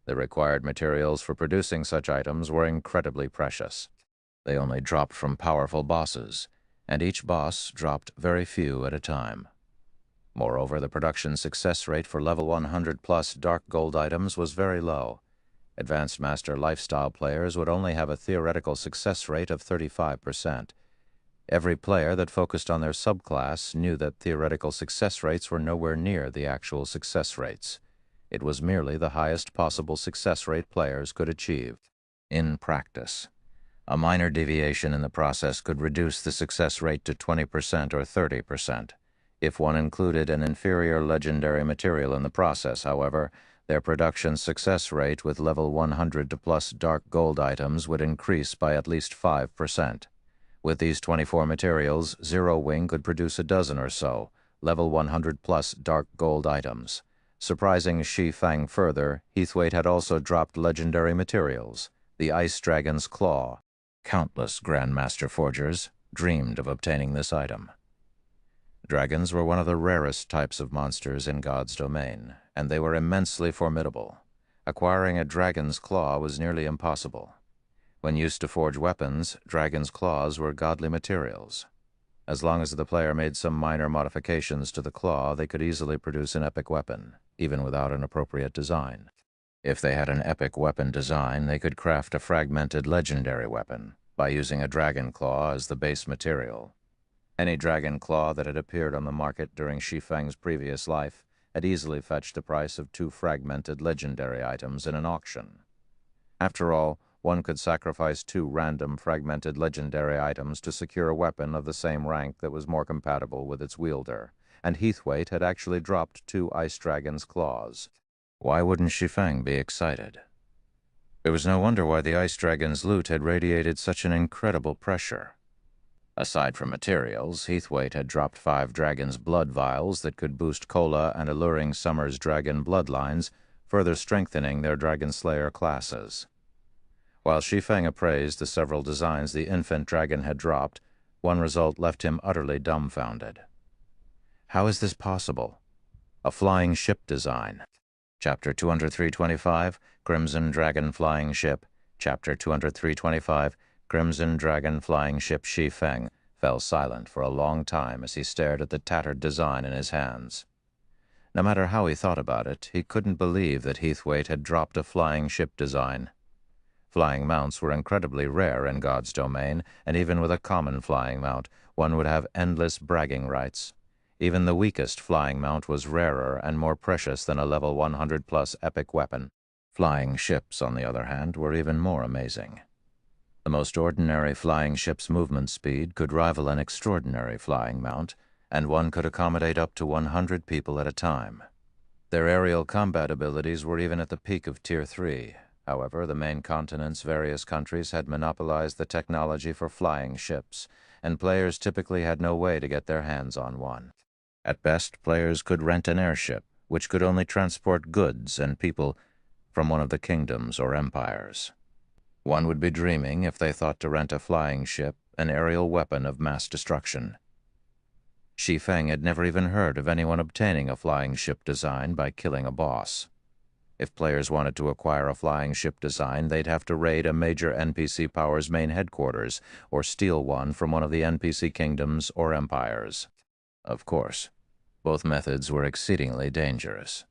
S1: The required materials for producing such items were incredibly precious. They only dropped from powerful bosses, and each boss dropped very few at a time. Moreover, the production success rate for level 100 plus dark gold items was very low. Advanced Master Lifestyle players would only have a theoretical success rate of 35%. Every player that focused on their subclass knew that theoretical success rates were nowhere near the actual success rates. It was merely the highest possible success rate players could achieve. In practice, a minor deviation in the process could reduce the success rate to 20% or 30%. If one included an inferior legendary material in the process, however, their production success rate with level 100 plus dark gold items would increase by at least 5%. With these 24 materials, Zero Wing could produce a dozen or so, level 100 plus dark gold items. Surprising Shi Feng further, Heathwaite had also dropped legendary materials, the Ice Dragon's Claw. Countless Grandmaster Forgers dreamed of obtaining this item. Dragons were one of the rarest types of monsters in God's domain, and they were immensely formidable. Acquiring a dragon's claw was nearly impossible. When used to forge weapons, dragon's claws were godly materials. As long as the player made some minor modifications to the claw, they could easily produce an epic weapon, even without an appropriate design. If they had an epic weapon design, they could craft a fragmented legendary weapon by using a dragon claw as the base material. Any dragon claw that had appeared on the market during Shi Feng's previous life had easily fetched the price of 2 fragmented legendary items in an auction. After all, one could sacrifice 2 random fragmented legendary items to secure a weapon of the same rank that was more compatible with its wielder, and Heathwaite had actually dropped 2 Ice Dragon's claws. Why wouldn't Shi Feng be excited? It was no wonder why the Ice Dragon's loot had radiated such an incredible pressure. Aside from materials, Heathwaite had dropped 5 Dragon's Blood vials that could boost Cola and alluring Summer's Dragon bloodlines, further strengthening their Dragon Slayer classes. While Shi Feng appraised the several designs the infant dragon had dropped, one result left him utterly dumbfounded. How is this possible? A flying ship design. Chapter 203.25, Crimson Dragon Flying Ship. Chapter 203.25, Crimson Dragon Flying Ship. Shi Feng fell silent for a long time as he stared at the tattered design in his hands. No matter how he thought about it, he couldn't believe that Heathwaite had dropped a flying ship design. Flying mounts were incredibly rare in God's domain, and even with a common flying mount, one would have endless bragging rights. Even the weakest flying mount was rarer and more precious than a level 100+ epic weapon. Flying ships, on the other hand, were even more amazing. The most ordinary flying ship's movement speed could rival an extraordinary flying mount, and one could accommodate up to 100 people at a time. Their aerial combat abilities were even at the peak of Tier 3. However, the main continent's various countries had monopolized the technology for flying ships, and players typically had no way to get their hands on one. At best, players could rent an airship, which could only transport goods and people from one of the kingdoms or empires. One would be dreaming if they thought to rent a flying ship, an aerial weapon of mass destruction. Shi Feng had never even heard of anyone obtaining a flying ship design by killing a boss. If players wanted to acquire a flying ship design, they'd have to raid a major NPC power's main headquarters or steal one from one of the NPC kingdoms or empires. Of course, both methods were exceedingly dangerous.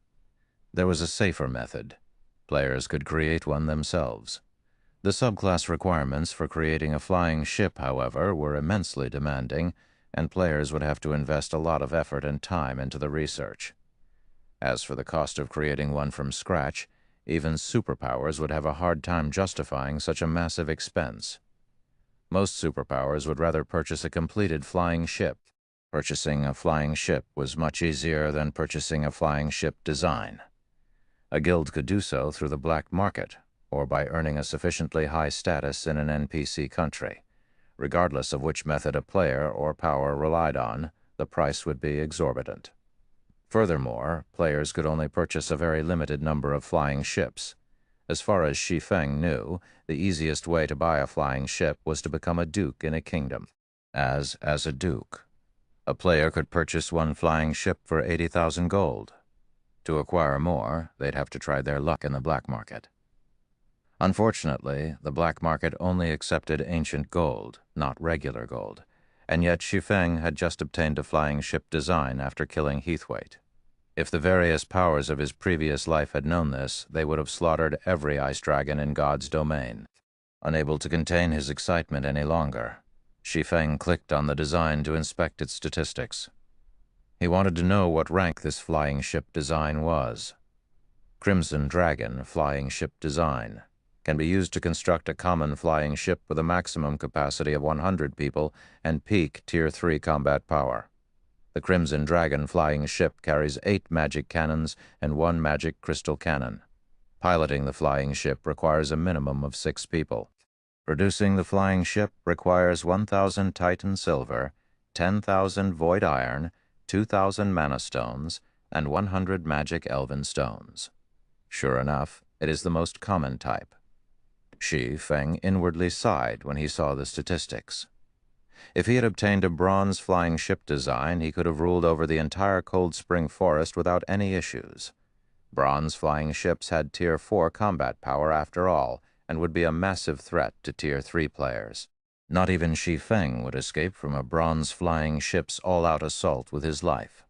S1: There was a safer method. Players could create one themselves. The subclass requirements for creating a flying ship, however, were immensely demanding, and players would have to invest a lot of effort and time into the research. As for the cost of creating one from scratch, even superpowers would have a hard time justifying such a massive expense. Most superpowers would rather purchase a completed flying ship. Purchasing a flying ship was much easier than purchasing a flying ship design. A guild could do so through the black market, or by earning a sufficiently high status in an NPC country. Regardless of which method a player or power relied on, the price would be exorbitant. Furthermore, players could only purchase a very limited number of flying ships. As far as Shi Feng knew, the easiest way to buy a flying ship was to become a duke in a kingdom. As a duke, a player could purchase one flying ship for 80,000 gold. To acquire more, they'd have to try their luck in the black market. Unfortunately, the black market only accepted ancient gold, not regular gold, and yet Shi Feng had just obtained a flying ship design after killing Heathwaite. If the various powers of his previous life had known this, they would have slaughtered every ice dragon in God's domain. Unable to contain his excitement any longer, Shi Feng clicked on the design to inspect its statistics. He wanted to know what rank this flying ship design was. Crimson Dragon Flying Ship Design can be used to construct a common flying ship with a maximum capacity of 100 people and peak Tier 3 combat power. The Crimson Dragon flying ship carries 8 magic cannons and 1 magic crystal cannon. Piloting the flying ship requires a minimum of 6 people. Producing the flying ship requires 1,000 Titan silver, 10,000 void iron, 2,000 mana stones, and 100 magic elven stones. Sure enough, it is the most common type. Shi Feng inwardly sighed when he saw the statistics. If he had obtained a bronze flying ship design, he could have ruled over the entire Cold Spring Forest without any issues. Bronze flying ships had Tier 4 combat power after all, and would be a massive threat to Tier 3 players. Not even Shi Feng would escape from a bronze flying ship's all-out assault with his life.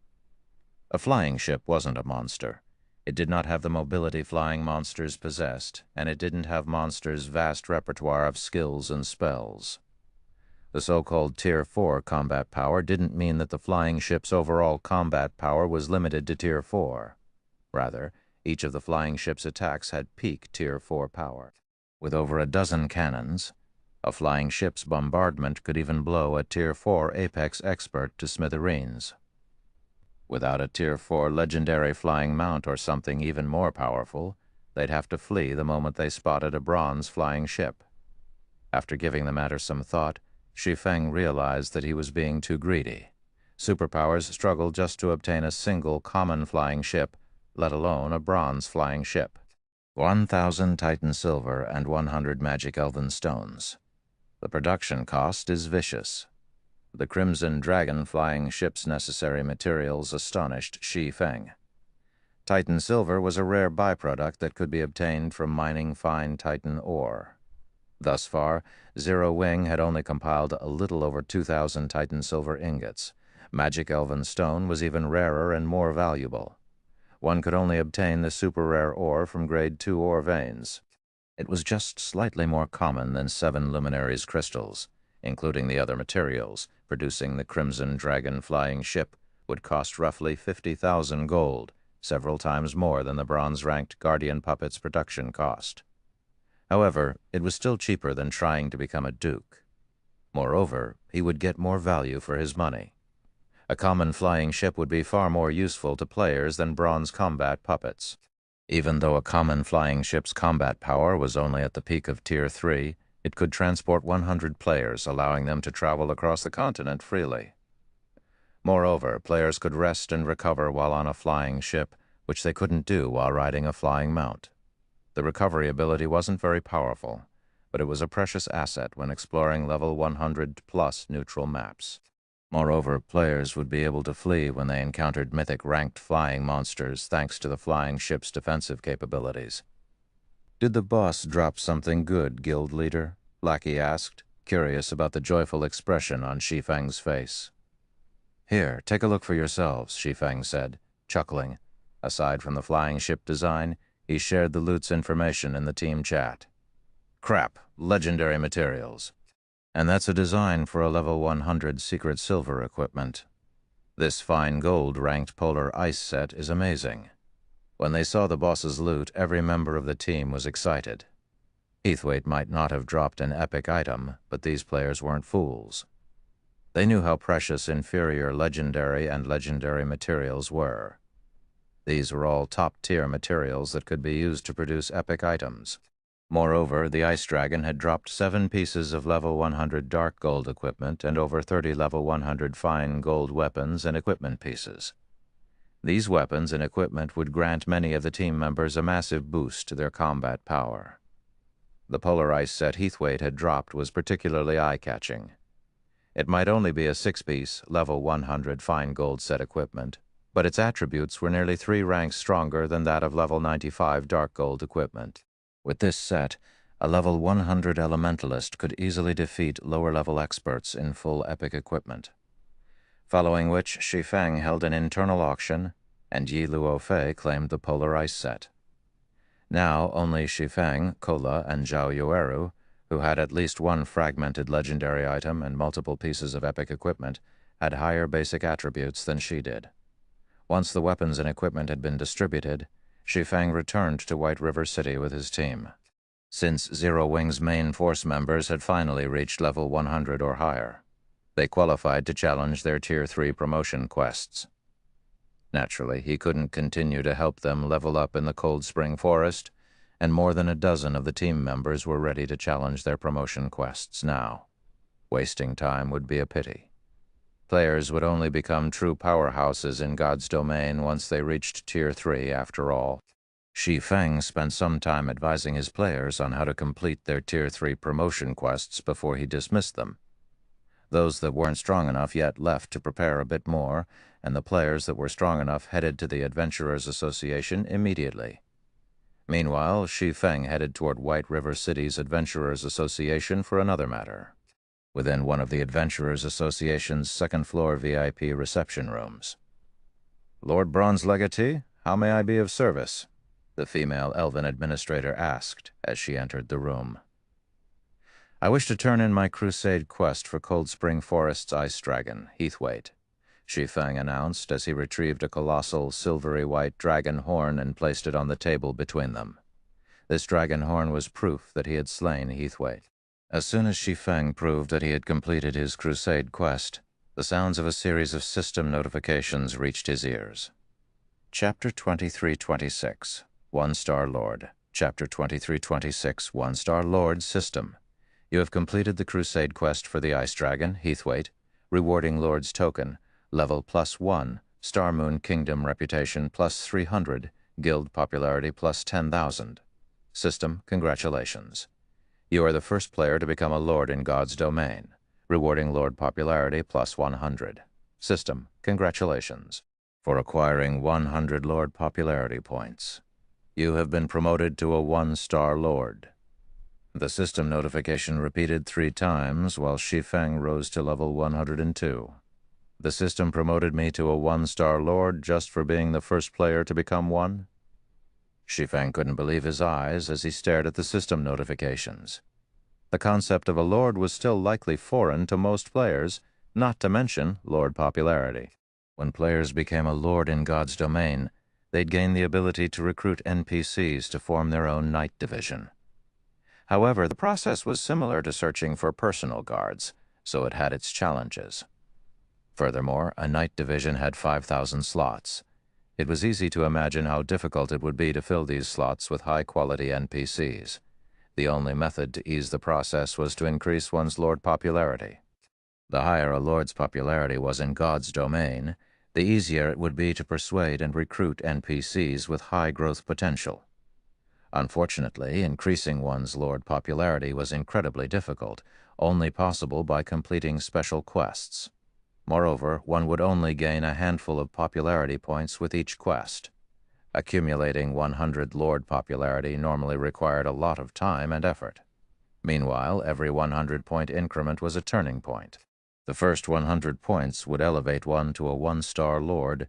S1: A flying ship wasn't a monster. It did not have the mobility flying monsters possessed, and it didn't have monsters' vast repertoire of skills and spells. The so-called Tier 4 combat power didn't mean that the flying ship's overall combat power was limited to Tier 4. Rather, each of the flying ship's attacks had peak Tier 4 power. With over a dozen cannons, a flying ship's bombardment could even blow a Tier 4 Apex expert to smithereens. Without a Tier 4 legendary flying mount or something even more powerful, they'd have to flee the moment they spotted a bronze flying ship. After giving the matter some thought, Shi Feng realized that he was being too greedy. Superpowers struggled just to obtain a single common flying ship, let alone a bronze flying ship. 1,000 Titan silver and 100 magic elven stones. The production cost is vicious. The Crimson Dragon flying ship's necessary materials astonished Shi Feng. Titan silver was a rare byproduct that could be obtained from mining fine Titan ore. Thus far, Zero Wing had only compiled a little over 2,000 Titan silver ingots. Magic Elven Stone was even rarer and more valuable. One could only obtain the super-rare ore from Grade 2 ore veins. It was just slightly more common than 7 Luminaries crystals, including the other materials. Producing the Crimson Dragon flying ship would cost roughly 50,000 gold, several times more than the bronze-ranked Guardian Puppet's production cost. However, it was still cheaper than trying to become a duke. Moreover, he would get more value for his money. A common flying ship would be far more useful to players than bronze combat puppets. Even though a common flying ship's combat power was only at the peak of Tier 3, it could transport 100 players, allowing them to travel across the continent freely. Moreover, players could rest and recover while on a flying ship, which they couldn't do while riding a flying mount. The recovery ability wasn't very powerful, but it was a precious asset when exploring level 100-plus neutral maps. Moreover, players would be able to flee when they encountered mythic-ranked flying monsters thanks to the flying ship's defensive capabilities. "Did the boss drop something good, guild leader?" Lackey asked, curious about the joyful expression on Shi Feng's face. "Here, take a look for yourselves," Shi Feng said, chuckling. Aside from the flying ship design, he shared the loot's information in the team chat. "Crap, legendary materials. And that's a design for a level 100 secret silver equipment. This fine gold-ranked polar ice set is amazing." When they saw the boss's loot, every member of the team was excited. Heathwaite might not have dropped an epic item, but these players weren't fools. They knew how precious inferior legendary and legendary materials were. These were all top-tier materials that could be used to produce epic items. Moreover, the Ice Dragon had dropped 7 pieces of level 100 dark gold equipment and over 30 level 100 fine gold weapons and equipment pieces. These weapons and equipment would grant many of the team members a massive boost to their combat power. The polar ice set Heathwaite had dropped was particularly eye-catching. It might only be a 6-piece, level 100 fine gold set equipment, but its attributes were nearly 3 ranks stronger than that of level 95 dark gold equipment. With this set, a level 100 elementalist could easily defeat lower-level experts in full epic equipment. Following which, Shi Feng held an internal auction, and Yi Luofei claimed the polar ice set. Now, only Shi Feng, Kola, and Zhao Yueru, who had at least one fragmented legendary item and multiple pieces of epic equipment, had higher basic attributes than she did. Once the weapons and equipment had been distributed, Shi Feng returned to White River City with his team. Since Zero Wing's main force members had finally reached level 100 or higher, they qualified to challenge their Tier 3 promotion quests. Naturally, he couldn't continue to help them level up in the Cold Spring Forest, and more than a dozen of the team members were ready to challenge their promotion quests now. Wasting time would be a pity. Players would only become true powerhouses in God's domain once they reached Tier 3 after all. Shi Feng spent some time advising his players on how to complete their Tier 3 promotion quests before he dismissed them. Those that weren't strong enough yet left to prepare a bit more, and the players that were strong enough headed to the Adventurers Association immediately. Meanwhile, Shi Feng headed toward White River City's Adventurers Association for another matter, within one of the Adventurers Association's second-floor VIP reception rooms. "Lord Bronze Legatee, how may I be of service?" the female elven administrator asked as she entered the room. "I wish to turn in my crusade quest for Cold Spring Forest's Ice Dragon, Heathwaite," Shi Feng announced as he retrieved a colossal silvery-white dragon horn and placed it on the table between them. This dragon horn was proof that he had slain Heathwaite. As soon as Shi Feng proved that he had completed his crusade quest, the sounds of a series of system notifications reached his ears. Chapter 2326, One-Star Lord. Chapter 2326, One-Star Lord System. You have completed the crusade quest for the Ice Dragon, Heathwaite, rewarding Lord's token, level +1, Star Moon Kingdom reputation +300, guild popularity +10,000. System, congratulations. You are the first player to become a lord in God's domain. rewarding Lord popularity plus 100. System, congratulations. For acquiring 100 Lord popularity points, you have been promoted to a 1-star Lord. The system notification repeated 3 times while Shi Feng rose to level 102. The system promoted me to a 1-star Lord just for being the first player to become one? Shi Feng couldn't believe his eyes as he stared at the system notifications. The concept of a Lord was still likely foreign to most players, not to mention Lord popularity. When players became a Lord in God's domain, they'd gain the ability to recruit NPCs to form their own Knight division. However, the process was similar to searching for personal guards, so it had its challenges. Furthermore, a Knight division had 5,000 slots. It was easy to imagine how difficult it would be to fill these slots with high-quality NPCs. The only method to ease the process was to increase one's Lord popularity. The higher a Lord's popularity was in God's domain, the easier it would be to persuade and recruit NPCs with high growth potential. Unfortunately, increasing one's Lord popularity was incredibly difficult, only possible by completing special quests. Moreover, one would only gain a handful of popularity points with each quest. Accumulating 100 Lord popularity normally required a lot of time and effort. Meanwhile, every 100-point increment was a turning point. The first 100 points would elevate one to a 1-star Lord,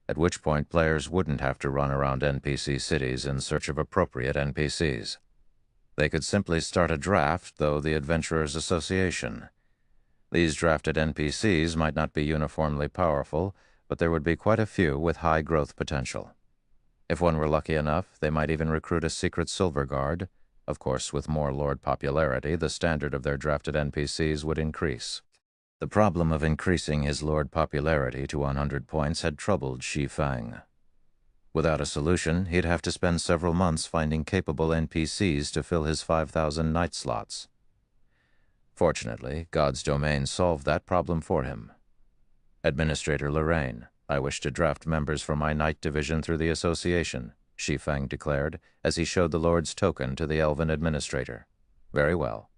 S1: at which point players wouldn't have to run around NPC cities in search of appropriate NPCs. They could simply start a draft, though the Adventurers Association. These drafted NPCs might not be uniformly powerful, but there would be quite a few with high growth potential. If one were lucky enough, they might even recruit a secret silver guard. Of course, with more Lord popularity, the standard of their drafted NPCs would increase. The problem of increasing his Lord popularity to 100 points had troubled Shi Feng. Without a solution, he'd have to spend several months finding capable NPCs to fill his 5,000 Knight slots. Fortunately, God's domain solved that problem for him. Administrator Lorraine, I wish to draft members for my Knight division through the association, Shi Feng declared as he showed the Lord's token to the Elven administrator. Very well.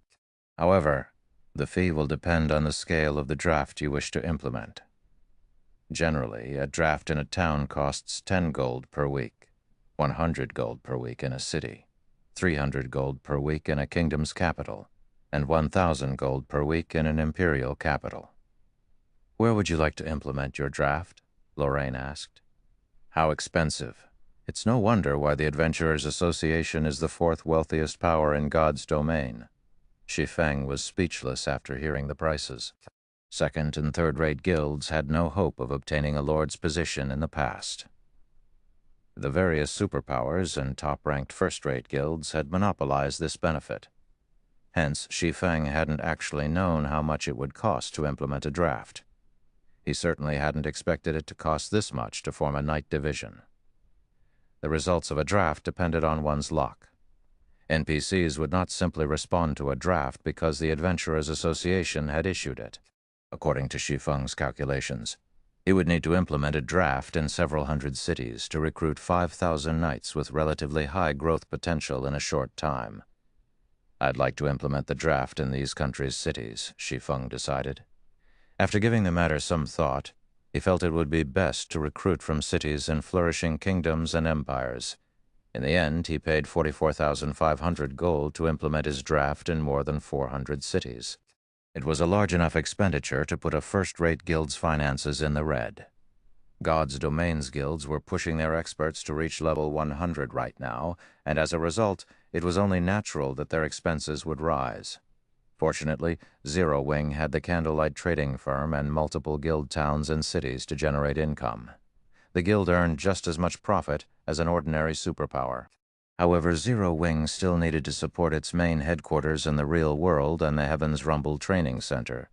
S1: However, the fee will depend on the scale of the draft you wish to implement. Generally, a draft in a town costs 10 gold per week, 100 gold per week in a city, 300 gold per week in a kingdom's capital, and 1,000 gold per week in an imperial capital. Where would you like to implement your draft? Lorraine asked. How expensive. It's no wonder why the Adventurers Association is the 4th wealthiest power in God's domain. Shi Feng was speechless after hearing the prices. Second- and third-rate guilds had no hope of obtaining a lord's position in the past. The various superpowers and top-ranked first-rate guilds had monopolized this benefit. Hence, Shi Feng hadn't actually known how much it would cost to implement a draft. He certainly hadn't expected it to cost this much to form a Knight division. The results of a draft depended on one's luck. NPCs would not simply respond to a draft because the Adventurers Association had issued it. According to Shi Feng's calculations, he would need to implement a draft in several hundred cities to recruit 5,000 knights with relatively high growth potential in a short time. I'd like to implement the draft in these countries' cities, Shi Feng decided. After giving the matter some thought, he felt it would be best to recruit from cities in flourishing kingdoms and empires. In the end, he paid 44,500 gold to implement his draft in more than 400 cities. It was a large enough expenditure to put a first-rate guild's finances in the red. God's domains guilds were pushing their experts to reach level 100 right now, and as a result, it was only natural that their expenses would rise. Fortunately, Zero Wing had the Candlelight Trading Firm and multiple guild towns and cities to generate income. The guild earned just as much profit as an ordinary superpower. However, Zero Wing still needed to support its main headquarters in the real world and the Heavens Rumble Training Center.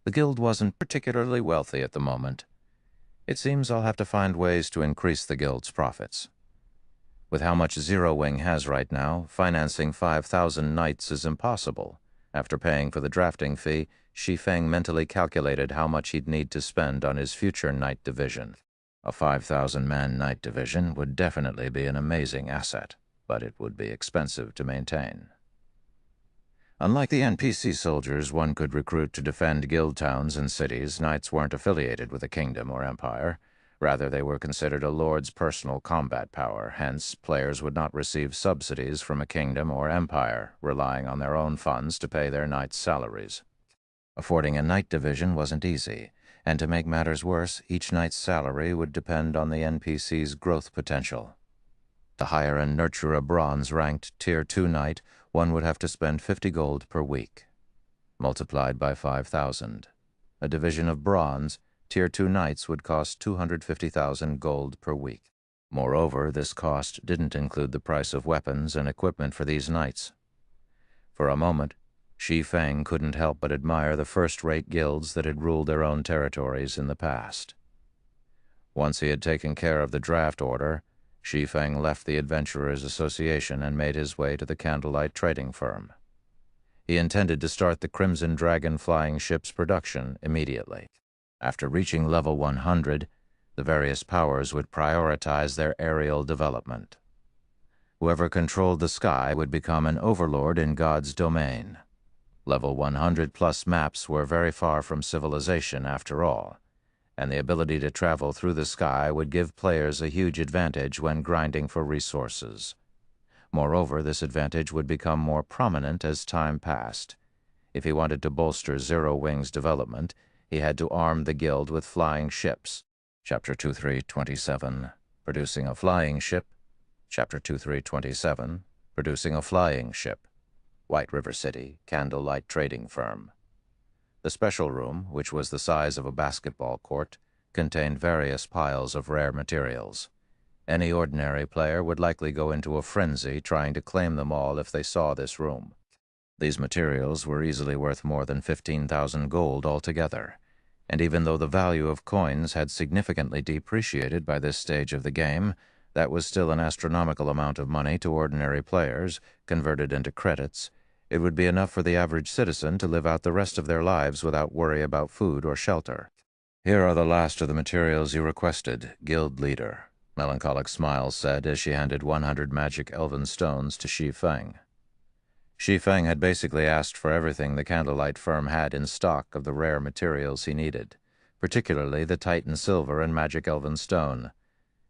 S1: The guild wasn't particularly wealthy at the moment. It seems I'll have to find ways to increase the guild's profits. With how much Zero Wing has right now, financing 5,000 knights is impossible. After paying for the drafting fee, Shi Feng mentally calculated how much he'd need to spend on his future knight division. A 5,000-man knight division would definitely be an amazing asset, but it would be expensive to maintain. Unlike the NPC soldiers one could recruit to defend guild towns and cities, knights weren't affiliated with a kingdom or empire. Rather, they were considered a lord's personal combat power. Hence, players would not receive subsidies from a kingdom or empire, relying on their own funds to pay their knights' salaries. Affording a knight division wasn't easy, and to make matters worse, each knight's salary would depend on the NPC's growth potential. To hire and nurture a bronze-ranked Tier 2 knight, one would have to spend 50 gold per week, multiplied by 5,000. A division of bronze, Tier 2 knights would cost 250,000 gold per week. Moreover, this cost didn't include the price of weapons and equipment for these knights. For a moment, Shi Feng couldn't help but admire the first-rate guilds that had ruled their own territories in the past. Once he had taken care of the draft order, Shi Feng left the Adventurers Association and made his way to the Candlelight Trading Firm. He intended to start the Crimson Dragon flying ship's production immediately. After reaching level 100, the various powers would prioritize their aerial development. Whoever controlled the sky would become an overlord in God's domain. Level 100-plus maps were very far from civilization after all, and the ability to travel through the sky would give players a huge advantage when grinding for resources. Moreover, this advantage would become more prominent as time passed. If he wanted to bolster Zero Wing's development, he had to arm the guild with flying ships. Chapter 2327, Producing a Flying Ship. Chapter 2327, Producing a Flying Ship. White River City, Candlelight Trading Firm. The special room, which was the size of a basketball court, contained various piles of rare materials. Any ordinary player would likely go into a frenzy trying to claim them all if they saw this room. These materials were easily worth more than 15,000 gold altogether, and even though the value of coins had significantly depreciated by this stage of the game, that was still an astronomical amount of money to ordinary players, converted into credits. It would be enough for the average citizen to live out the rest of their lives without worry about food or shelter. Here are the last of the materials you requested, Guild Leader, Melancholic Smile said as she handed 100 magic elven stones to Shi Feng. Shi Feng had basically asked for everything the Candlelight firm had in stock of the rare materials he needed, particularly the Titan Silver and Magic Elven Stone.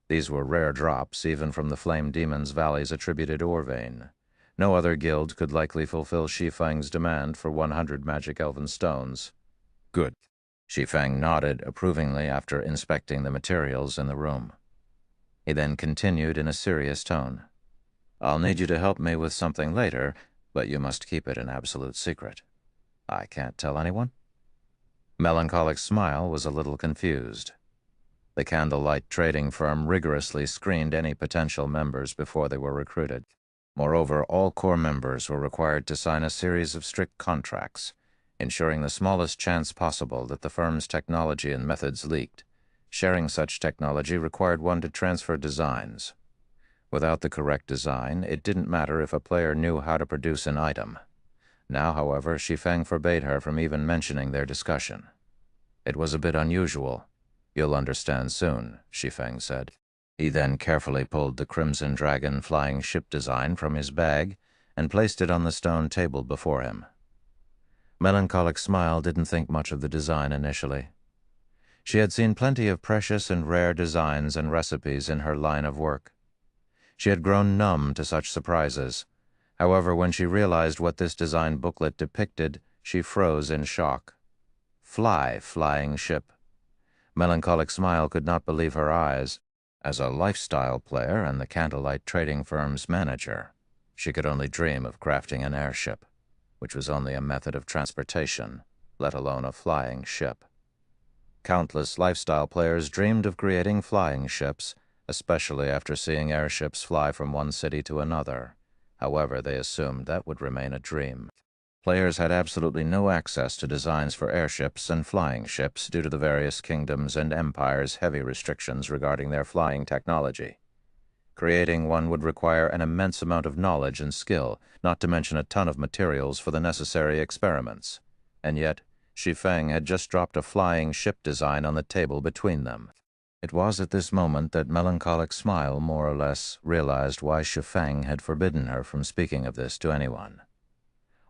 S1: These were rare drops, even from the Flame Demon's Valley's attributed ore vein. No other guild could likely fulfill Shi Feng's demand for 100 magic elven stones. Good. Shi Feng nodded approvingly after inspecting the materials in the room. He then continued in a serious tone. I'll need you to help me with something later, but you must keep it an absolute secret. I can't tell anyone? Melancholic Smile was a little confused. The Candlelight Trading Firm rigorously screened any potential members before they were recruited. Moreover, all core members were required to sign a series of strict contracts, ensuring the smallest chance possible that the firm's technology and methods leaked. Sharing such technology required one to transfer designs. Without the correct design, it didn't matter if a player knew how to produce an item. Now, however, Shi Feng forbade her from even mentioning their discussion. It was a bit unusual. You'll understand soon, Shi Feng said. He then carefully pulled the Crimson Dragon flying ship design from his bag and placed it on the stone table before him. Melancholic Smile didn't think much of the design initially. She had seen plenty of precious and rare designs and recipes in her line of work. She had grown numb to such surprises. However, when she realized what this design booklet depicted, she froze in shock. Flying ship. Melancholic Smile could not believe her eyes. As a lifestyle player and the Candlelight Trading Firm's manager, she could only dream of crafting an airship, which was only a method of transportation, let alone a flying ship. Countless lifestyle players dreamed of creating flying ships, especially after seeing airships fly from one city to another. However, they assumed that would remain a dream. Players had absolutely no access to designs for airships and flying ships due to the various kingdoms and empires' heavy restrictions regarding their flying technology. Creating one would require an immense amount of knowledge and skill, not to mention a ton of materials for the necessary experiments. And yet, Shi Feng had just dropped a flying ship design on the table between them. It was at this moment that Melancholic Smile more or less realized why Shi Feng had forbidden her from speaking of this to anyone.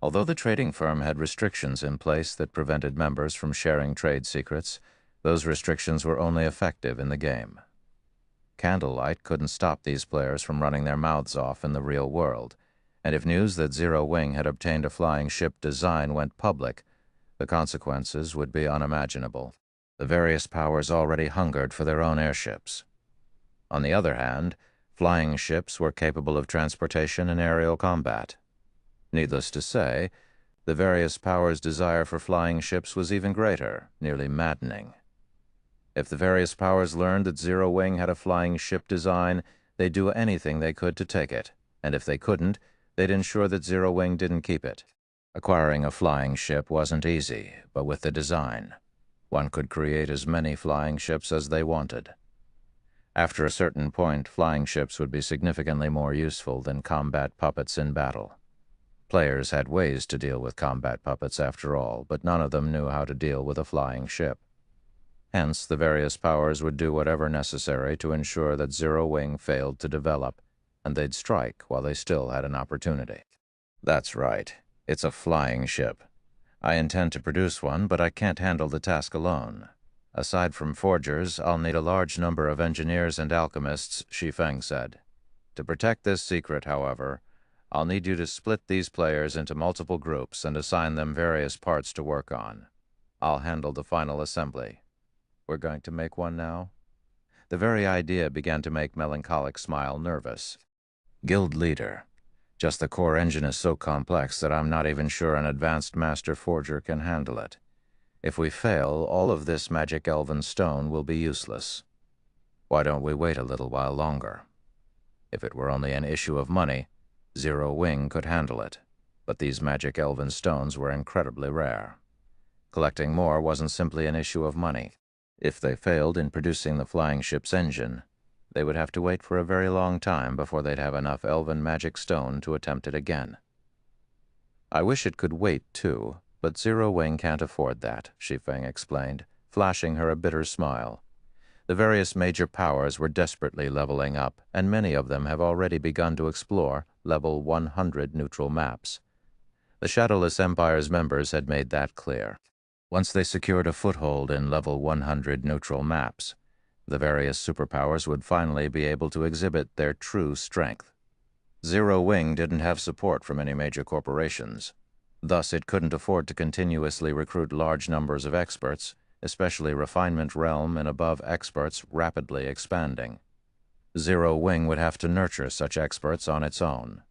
S1: Although the trading firm had restrictions in place that prevented members from sharing trade secrets, those restrictions were only effective in the game. Candlelight couldn't stop these players from running their mouths off in the real world, and if news that Zero Wing had obtained a flying ship design went public, the consequences would be unimaginable. The various powers already hungered for their own airships. On the other hand, flying ships were capable of transportation and aerial combat. Needless to say, the various powers' desire for flying ships was even greater, nearly maddening. If the various powers learned that Zero Wing had a flying ship design, they'd do anything they could to take it, and if they couldn't, they'd ensure that Zero Wing didn't keep it. Acquiring a flying ship wasn't easy, but with the design, one could create as many flying ships as they wanted. After a certain point, flying ships would be significantly more useful than combat puppets in battle. Players had ways to deal with combat puppets after all, but none of them knew how to deal with a flying ship. Hence, the various powers would do whatever necessary to ensure that Zero Wing failed to develop, and they'd strike while they still had an opportunity. That's right. It's a flying ship. I intend to produce one, but I can't handle the task alone. Aside from forgers, I'll need a large number of engineers and alchemists, Shi Feng said. To protect this secret, however, I'll need you to split these players into multiple groups and assign them various parts to work on. I'll handle the final assembly. We're going to make one now? The very idea began to make Melancholic smile nervous. Guild leader. Just the core engine is so complex that I'm not even sure an advanced master forger can handle it. If we fail, all of this magic elven stone will be useless. Why don't we wait a little while longer? If it were only an issue of money, Zero Wing could handle it, but these magic elven stones were incredibly rare. Collecting more wasn't simply an issue of money. If they failed in producing the flying ship's engine, they would have to wait for a very long time before they'd have enough elven magic stone to attempt it again. I wish it could wait, too, but Zero Wing can't afford that, Shi Feng explained, flashing her a bitter smile. The various major powers were desperately leveling up, and many of them have already begun to explore level 100 neutral maps. The Shadowless Empire's members had made that clear. Once they secured a foothold in level 100 neutral maps, the various superpowers would finally be able to exhibit their true strength. Zero Wing didn't have support from any major corporations. Thus, it couldn't afford to continuously recruit large numbers of experts, especially refinement realm and above experts rapidly expanding. Zero Wing would have to nurture such experts on its own.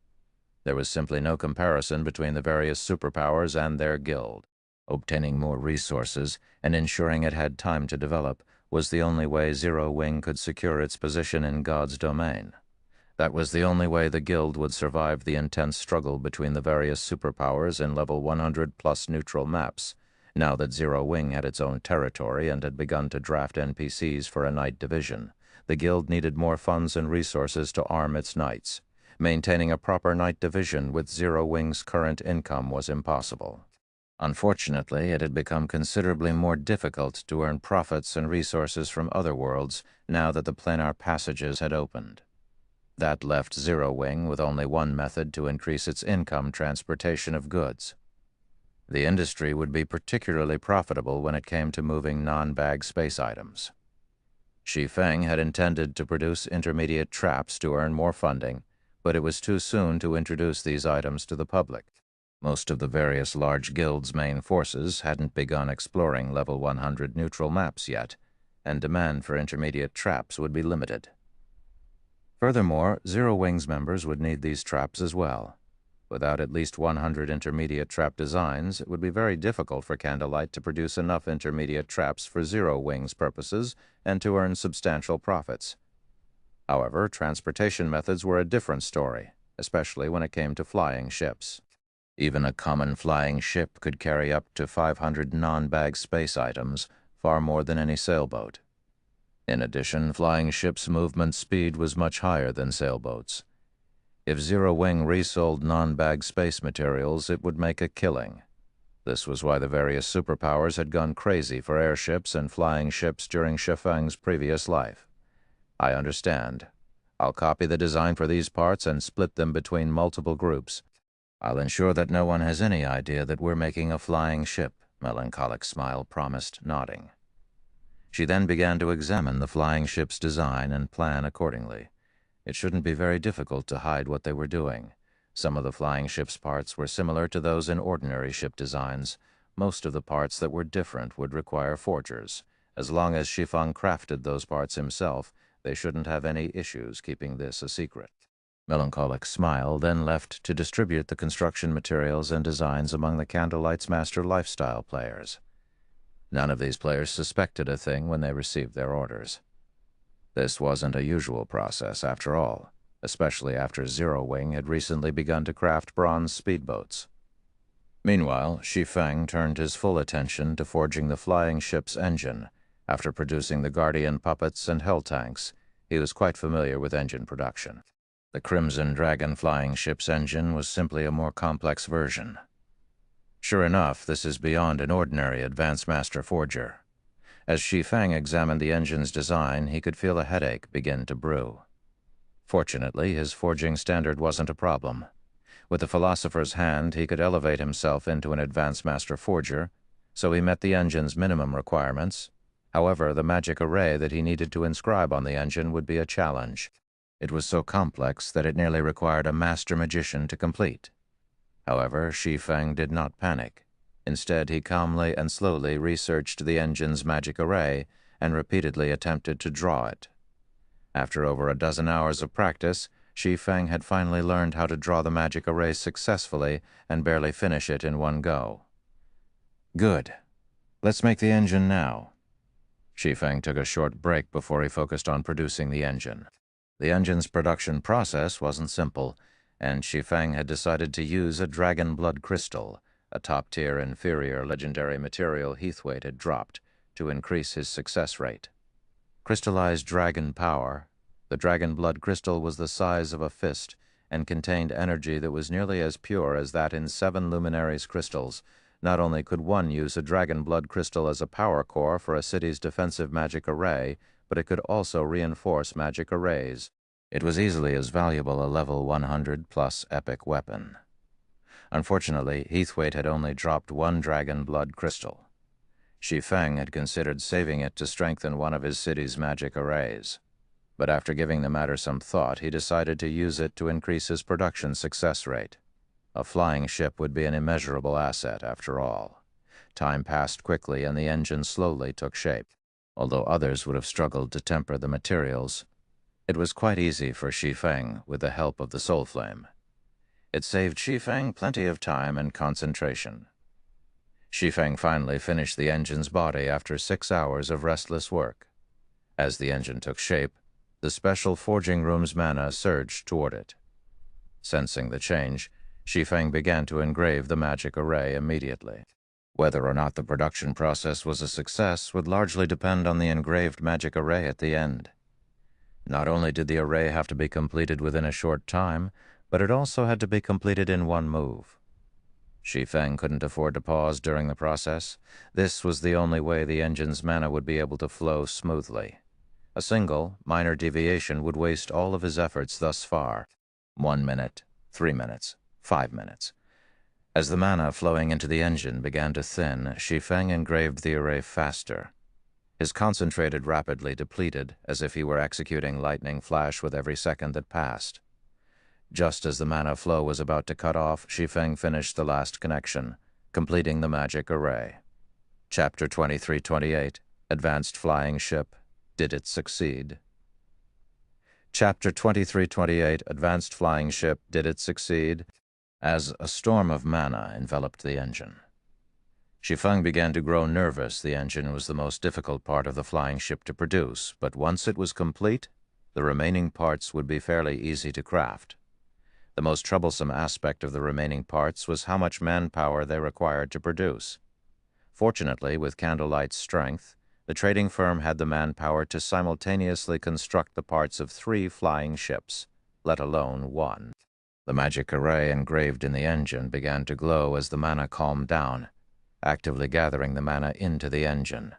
S1: There was simply no comparison between the various superpowers and their guild. Obtaining more resources and ensuring it had time to develop was the only way Zero Wing could secure its position in God's domain. That was the only way the guild would survive the intense struggle between the various superpowers in level 100+ neutral maps. Now that Zero Wing had its own territory and had begun to draft NPCs for a knight division, the guild needed more funds and resources to arm its knights. Maintaining a proper knight division with Zero Wing's current income was impossible. Unfortunately, it had become considerably more difficult to earn profits and resources from other worlds now that the planar passages had opened. That left Zero Wing with only one method to increase its income: transportation of goods. The industry would be particularly profitable when it came to moving non-bag space items. Shi Feng had intended to produce intermediate traps to earn more funding, but it was too soon to introduce these items to the public. Most of the various large guilds' main forces hadn't begun exploring level 100 neutral maps yet, and demand for intermediate traps would be limited. Furthermore, Zero Wing's members would need these traps as well. Without at least 100 intermediate trap designs, it would be very difficult for Candlelight to produce enough intermediate traps for Zero Wing's purposes and to earn substantial profits. However, transportation methods were a different story, especially when it came to flying ships. Even a common flying ship could carry up to 500 non-bag space items, far more than any sailboat. In addition, flying ships' movement speed was much higher than sailboats. If Zero Wing resold non-bag space materials, it would make a killing. This was why the various superpowers had gone crazy for airships and flying ships during Shi Feng's previous life. I understand. I'll copy the design for these parts and split them between multiple groups. "I'll ensure that no one has any idea that we're making a flying ship," Melancholic Smile promised, nodding. She then began to examine the flying ship's design and plan accordingly. It shouldn't be very difficult to hide what they were doing. Some of the flying ship's parts were similar to those in ordinary ship designs. Most of the parts that were different would require forgers. As long as Shi Feng crafted those parts himself, they shouldn't have any issues keeping this a secret. Melancholic Smile then left to distribute the construction materials and designs among the Candlelight's Master Lifestyle players. None of these players suspected a thing when they received their orders. This wasn't a usual process, after all, especially after Zero Wing had recently begun to craft bronze speedboats. Meanwhile, Shi Feng turned his full attention to forging the flying ship's engine. After producing the Guardian puppets and Hell tanks, he was quite familiar with engine production. The Crimson Dragon flying ship's engine was simply a more complex version. Sure enough, this is beyond an ordinary advanced master forger. As Shi Feng examined the engine's design, he could feel a headache begin to brew. Fortunately, his forging standard wasn't a problem. With the philosopher's hand, he could elevate himself into an advanced master forger, so he met the engine's minimum requirements. However, the magic array that he needed to inscribe on the engine would be a challenge. It was so complex that it nearly required a master magician to complete. However, Shi Feng did not panic. Instead, he calmly and slowly researched the engine's magic array and repeatedly attempted to draw it. After over a dozen hours of practice, Shi Feng had finally learned how to draw the magic array successfully and barely finish it in one go. "Good. Let's make the engine now." Shi Feng took a short break before he focused on producing the engine. The engine's production process wasn't simple, and Shi Feng had decided to use a dragon blood crystal, a top-tier inferior legendary material Heathwaite had dropped, to increase his success rate. Crystallized dragon power. The dragon blood crystal was the size of a fist and contained energy that was nearly as pure as that in 7 luminaries crystals. Not only could one use a dragon blood crystal as a power core for a city's defensive magic array, but it could also reinforce magic arrays. It was easily as valuable a level 100+ epic weapon. Unfortunately, Heathwaite had only dropped 1 dragon blood crystal. Shi Feng had considered saving it to strengthen one of his city's magic arrays. But after giving the matter some thought, he decided to use it to increase his production success rate. A flying ship would be an immeasurable asset, after all. Time passed quickly, and the engine slowly took shape. Although others would have struggled to temper the materials, it was quite easy for Shi Feng with the help of the Soul Flame. It saved Shi Feng plenty of time and concentration. Shi Feng finally finished the engine's body after 6 hours of restless work. As the engine took shape, the special forging room's mana surged toward it. Sensing the change, Shi Feng began to engrave the magic array immediately. Whether or not the production process was a success would largely depend on the engraved magic array at the end. Not only did the array have to be completed within a short time, but it also had to be completed in one move. Shi Feng couldn't afford to pause during the process. This was the only way the engine's mana would be able to flow smoothly. A single, minor deviation would waste all of his efforts thus far. 1 minute, 3 minutes, 5 minutes. As the mana flowing into the engine began to thin, Shi Feng engraved the array faster. His concentrated rapidly depleted, as if he were executing lightning flash with every second that passed. Just as the mana flow was about to cut off, Shi Feng finished the last connection, completing the magic array. Chapter 2328, Advanced Flying Ship. Did it succeed? Chapter 2328, Advanced Flying Ship. Did it succeed? As a storm of mana enveloped the engine. Shi Feng began to grow nervous. The engine was the most difficult part of the flying ship to produce, but once it was complete, the remaining parts would be fairly easy to craft. The most troublesome aspect of the remaining parts was how much manpower they required to produce. Fortunately, with Candlelight's strength, the trading firm had the manpower to simultaneously construct the parts of 3 flying ships, let alone 1. The magic array engraved in the engine began to glow as the mana calmed down, actively gathering the mana into the engine.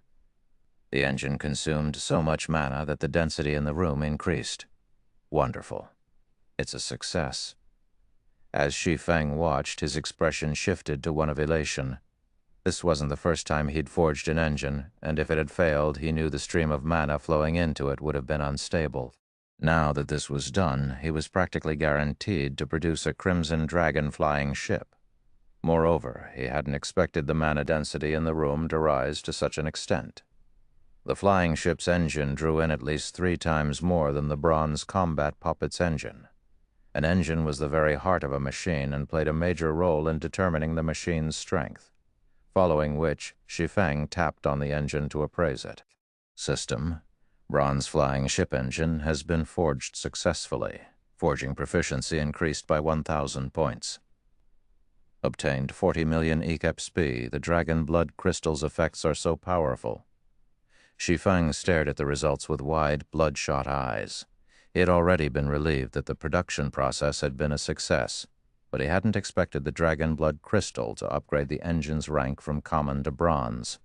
S1: The engine consumed so much mana that the density in the room increased. Wonderful. It's a success. As Shi Feng watched, his expression shifted to one of elation. This wasn't the first time he'd forged an engine, and if it had failed, he knew the stream of mana flowing into it would have been unstable. Now that this was done, he was practically guaranteed to produce a Crimson Dragon flying ship. Moreover, he hadn't expected the mana density in the room to rise to such an extent. The flying ship's engine drew in at least 3 times more than the bronze combat puppet's engine. An engine was the very heart of a machine and played a major role in determining the machine's strength, following which Shi Feng tapped on the engine to appraise it. System: Bronze flying ship engine has been forged successfully. Forging proficiency increased by 1,000 points. Obtained 40 million EKEPSP. The dragon blood crystal's effects are so powerful. Shi Feng stared at the results with wide, bloodshot eyes. He had already been relieved that the production process had been a success, but he hadn't expected the dragon blood crystal to upgrade the engine's rank from common to bronze.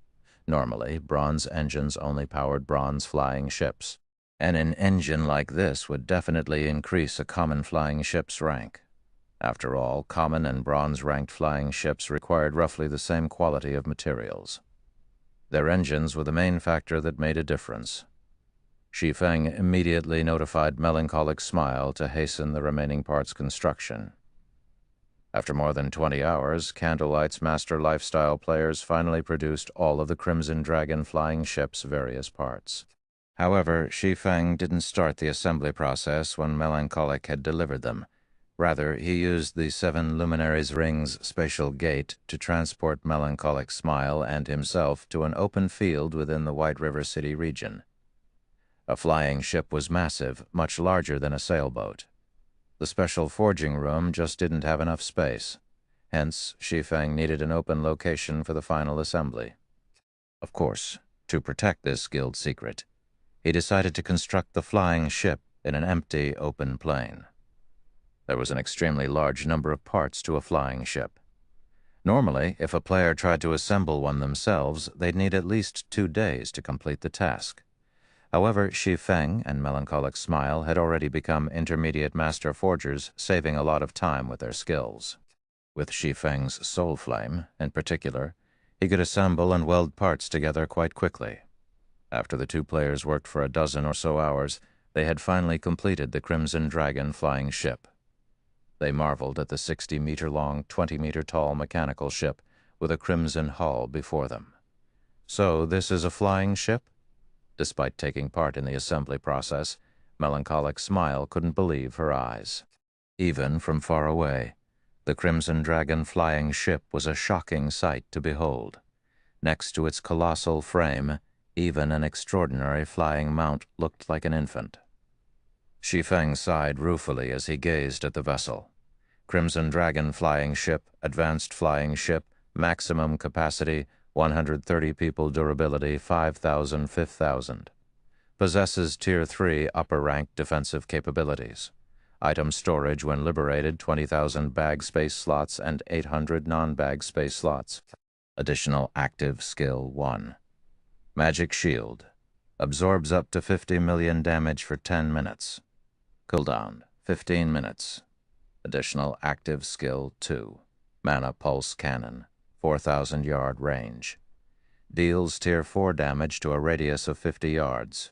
S1: Normally, bronze engines only powered bronze flying ships, and an engine like this would definitely increase a common flying ship's rank. After all, common and bronze-ranked flying ships required roughly the same quality of materials. Their engines were the main factor that made a difference. Shi Feng immediately notified Melancholic Smile to hasten the remaining parts' construction. After more than 20 hours, Candlelight's master lifestyle players finally produced all of the Crimson Dragon flying ship's various parts. However, Shi Feng didn't start the assembly process when Melancholic had delivered them. Rather, he used the 7 Luminaries Ring's spatial gate to transport Melancholic Smile and himself to an open field within the White River City region. A flying ship was massive, much larger than a sailboat. The special forging room just didn't have enough space. Hence, Shi Feng needed an open location for the final assembly. Of course, to protect this guild secret, he decided to construct the flying ship in an empty, open plain. There was an extremely large number of parts to a flying ship. Normally, if a player tried to assemble one themselves, they'd need at least 2 days to complete the task. However, Shi Feng and Melancholic Smile had already become intermediate master forgers, saving a lot of time with their skills. With Shi Feng's soul flame, in particular, he could assemble and weld parts together quite quickly. After the 2 players worked for a dozen or so hours, they had finally completed the Crimson Dragon flying ship. They marveled at the 60-meter-long, 20-meter-tall mechanical ship with a crimson hull before them. So this is a flying ship? Despite taking part in the assembly process, Melancholic Smile couldn't believe her eyes. Even from far away, the Crimson Dragon flying ship was a shocking sight to behold. Next to its colossal frame, even an extraordinary flying mount looked like an infant. Shi Feng sighed ruefully as he gazed at the vessel. Crimson Dragon flying ship, advanced flying ship, maximum capacity, 130 people durability, 5,000, 5,000. Possesses Tier 3 upper rank defensive capabilities. Item storage when liberated, 20,000 bag space slots and 800 non-bag space slots. Additional active skill 1. Magic Shield. Absorbs up to 50 million damage for 10 minutes. Cooldown, 15 minutes. Additional active skill 2. Mana Pulse Cannon. 4,000-yard range. Deals Tier 4 damage to a radius of 50 yards.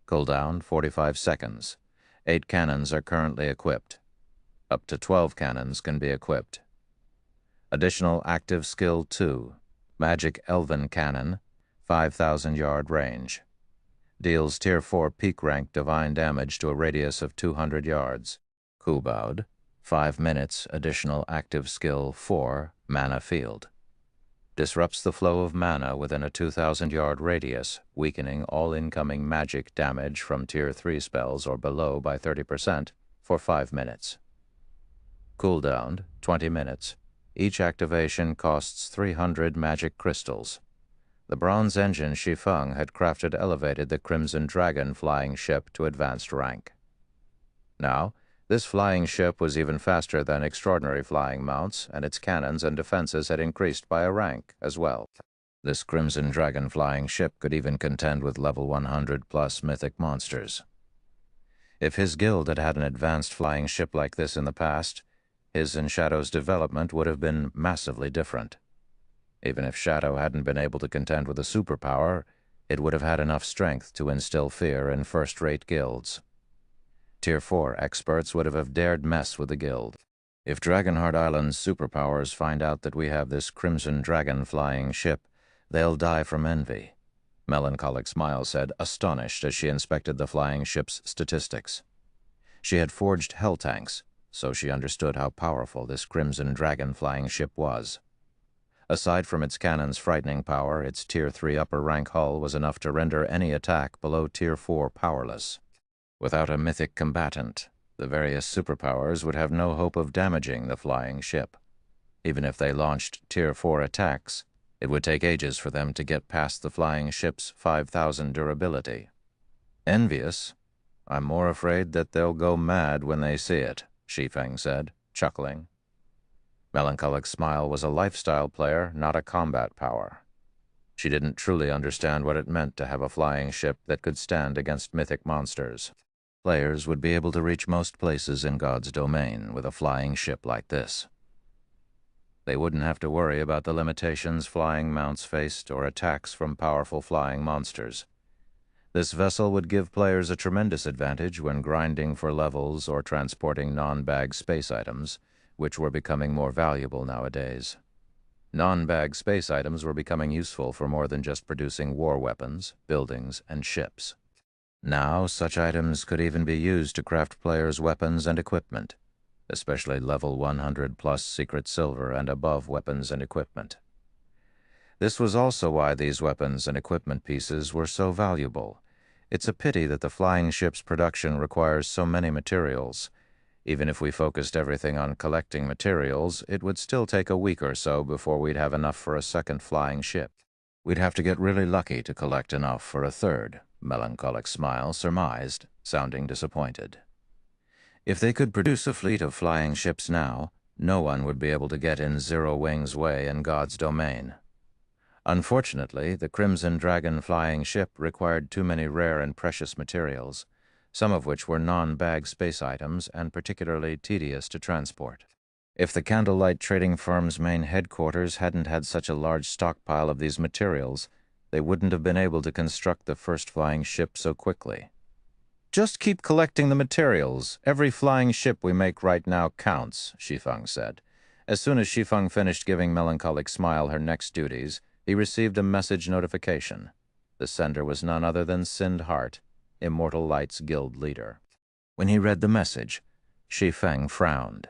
S1: Cooldown, 45 seconds. 8 cannons are currently equipped. Up to 12 cannons can be equipped. Additional active skill 2. Magic Elven Cannon. 5,000-yard range. Deals Tier 4 peak rank divine damage to a radius of 200 yards. Kubaud. 5 minutes. Additional active skill 4. Mana Field. Disrupts the flow of mana within a 2,000-yard radius, weakening all incoming magic damage from Tier 3 spells or below by 30% for 5 minutes. Cooldown, 20 minutes. Each activation costs 300 magic crystals. The bronze engine Shi Feng had crafted elevated the Crimson Dragon flying ship to advanced rank. Now, this flying ship was even faster than extraordinary flying mounts, and its cannons and defenses had increased by a rank as well. This Crimson Dragon flying ship could even contend with level 100+ mythic monsters. If his guild had had an advanced flying ship like this in the past, his and Shadow's development would have been massively different. Even if Shadow hadn't been able to contend with a superpower, it would have had enough strength to instill fear in first-rate guilds. Tier 4 experts would have dared mess with the guild. If Dragonheart Island's superpowers find out that we have this Crimson Dragon flying ship, they'll die from envy, Melancholic Smile said, astonished as she inspected the flying ship's statistics. She had forged hell tanks, so she understood how powerful this Crimson Dragon flying ship was. Aside from its cannon's frightening power, its Tier 3 upper-rank hull was enough to render any attack below Tier 4 powerless. Without a mythic combatant, the various superpowers would have no hope of damaging the flying ship. Even if they launched Tier 4 attacks, it would take ages for them to get past the flying ship's 5,000 durability. Envious? I'm more afraid that they'll go mad when they see it, Shi Feng said, chuckling. Melancholic Smile was a lifestyle player, not a combat power. She didn't truly understand what it meant to have a flying ship that could stand against mythic monsters. Players would be able to reach most places in God's domain with a flying ship like this. They wouldn't have to worry about the limitations flying mounts faced or attacks from powerful flying monsters. This vessel would give players a tremendous advantage when grinding for levels or transporting non-bag space items, which were becoming more valuable nowadays. Non-bag space items were becoming useful for more than just producing war weapons, buildings, and ships. Now, such items could even be used to craft players' weapons and equipment, especially level 100+ secret silver and above weapons and equipment. This was also why these weapons and equipment pieces were so valuable. It's a pity that the flying ship's production requires so many materials. Even if we focused everything on collecting materials, it would still take a week or so before we'd have enough for a second flying ship. We'd have to get really lucky to collect enough for a third, Melancholic Smile surmised, sounding disappointed. If they could produce a fleet of flying ships now, no one would be able to get in Zero Wing's way in God's domain. Unfortunately, the Crimson Dragon flying ship required too many rare and precious materials, some of which were non-bag space items and particularly tedious to transport. If the Candlelight Trading Firm's main headquarters hadn't had such a large stockpile of these materials, they wouldn't have been able to construct the first flying ship so quickly. Just keep collecting the materials. Every flying ship we make right now counts, Shi Feng said. As soon as Shi Feng finished giving Melancholic Smile her next duties, he received a message notification. The sender was none other than Sind Hart, Immortal Light's guild leader. When he read the message, Shi Feng frowned.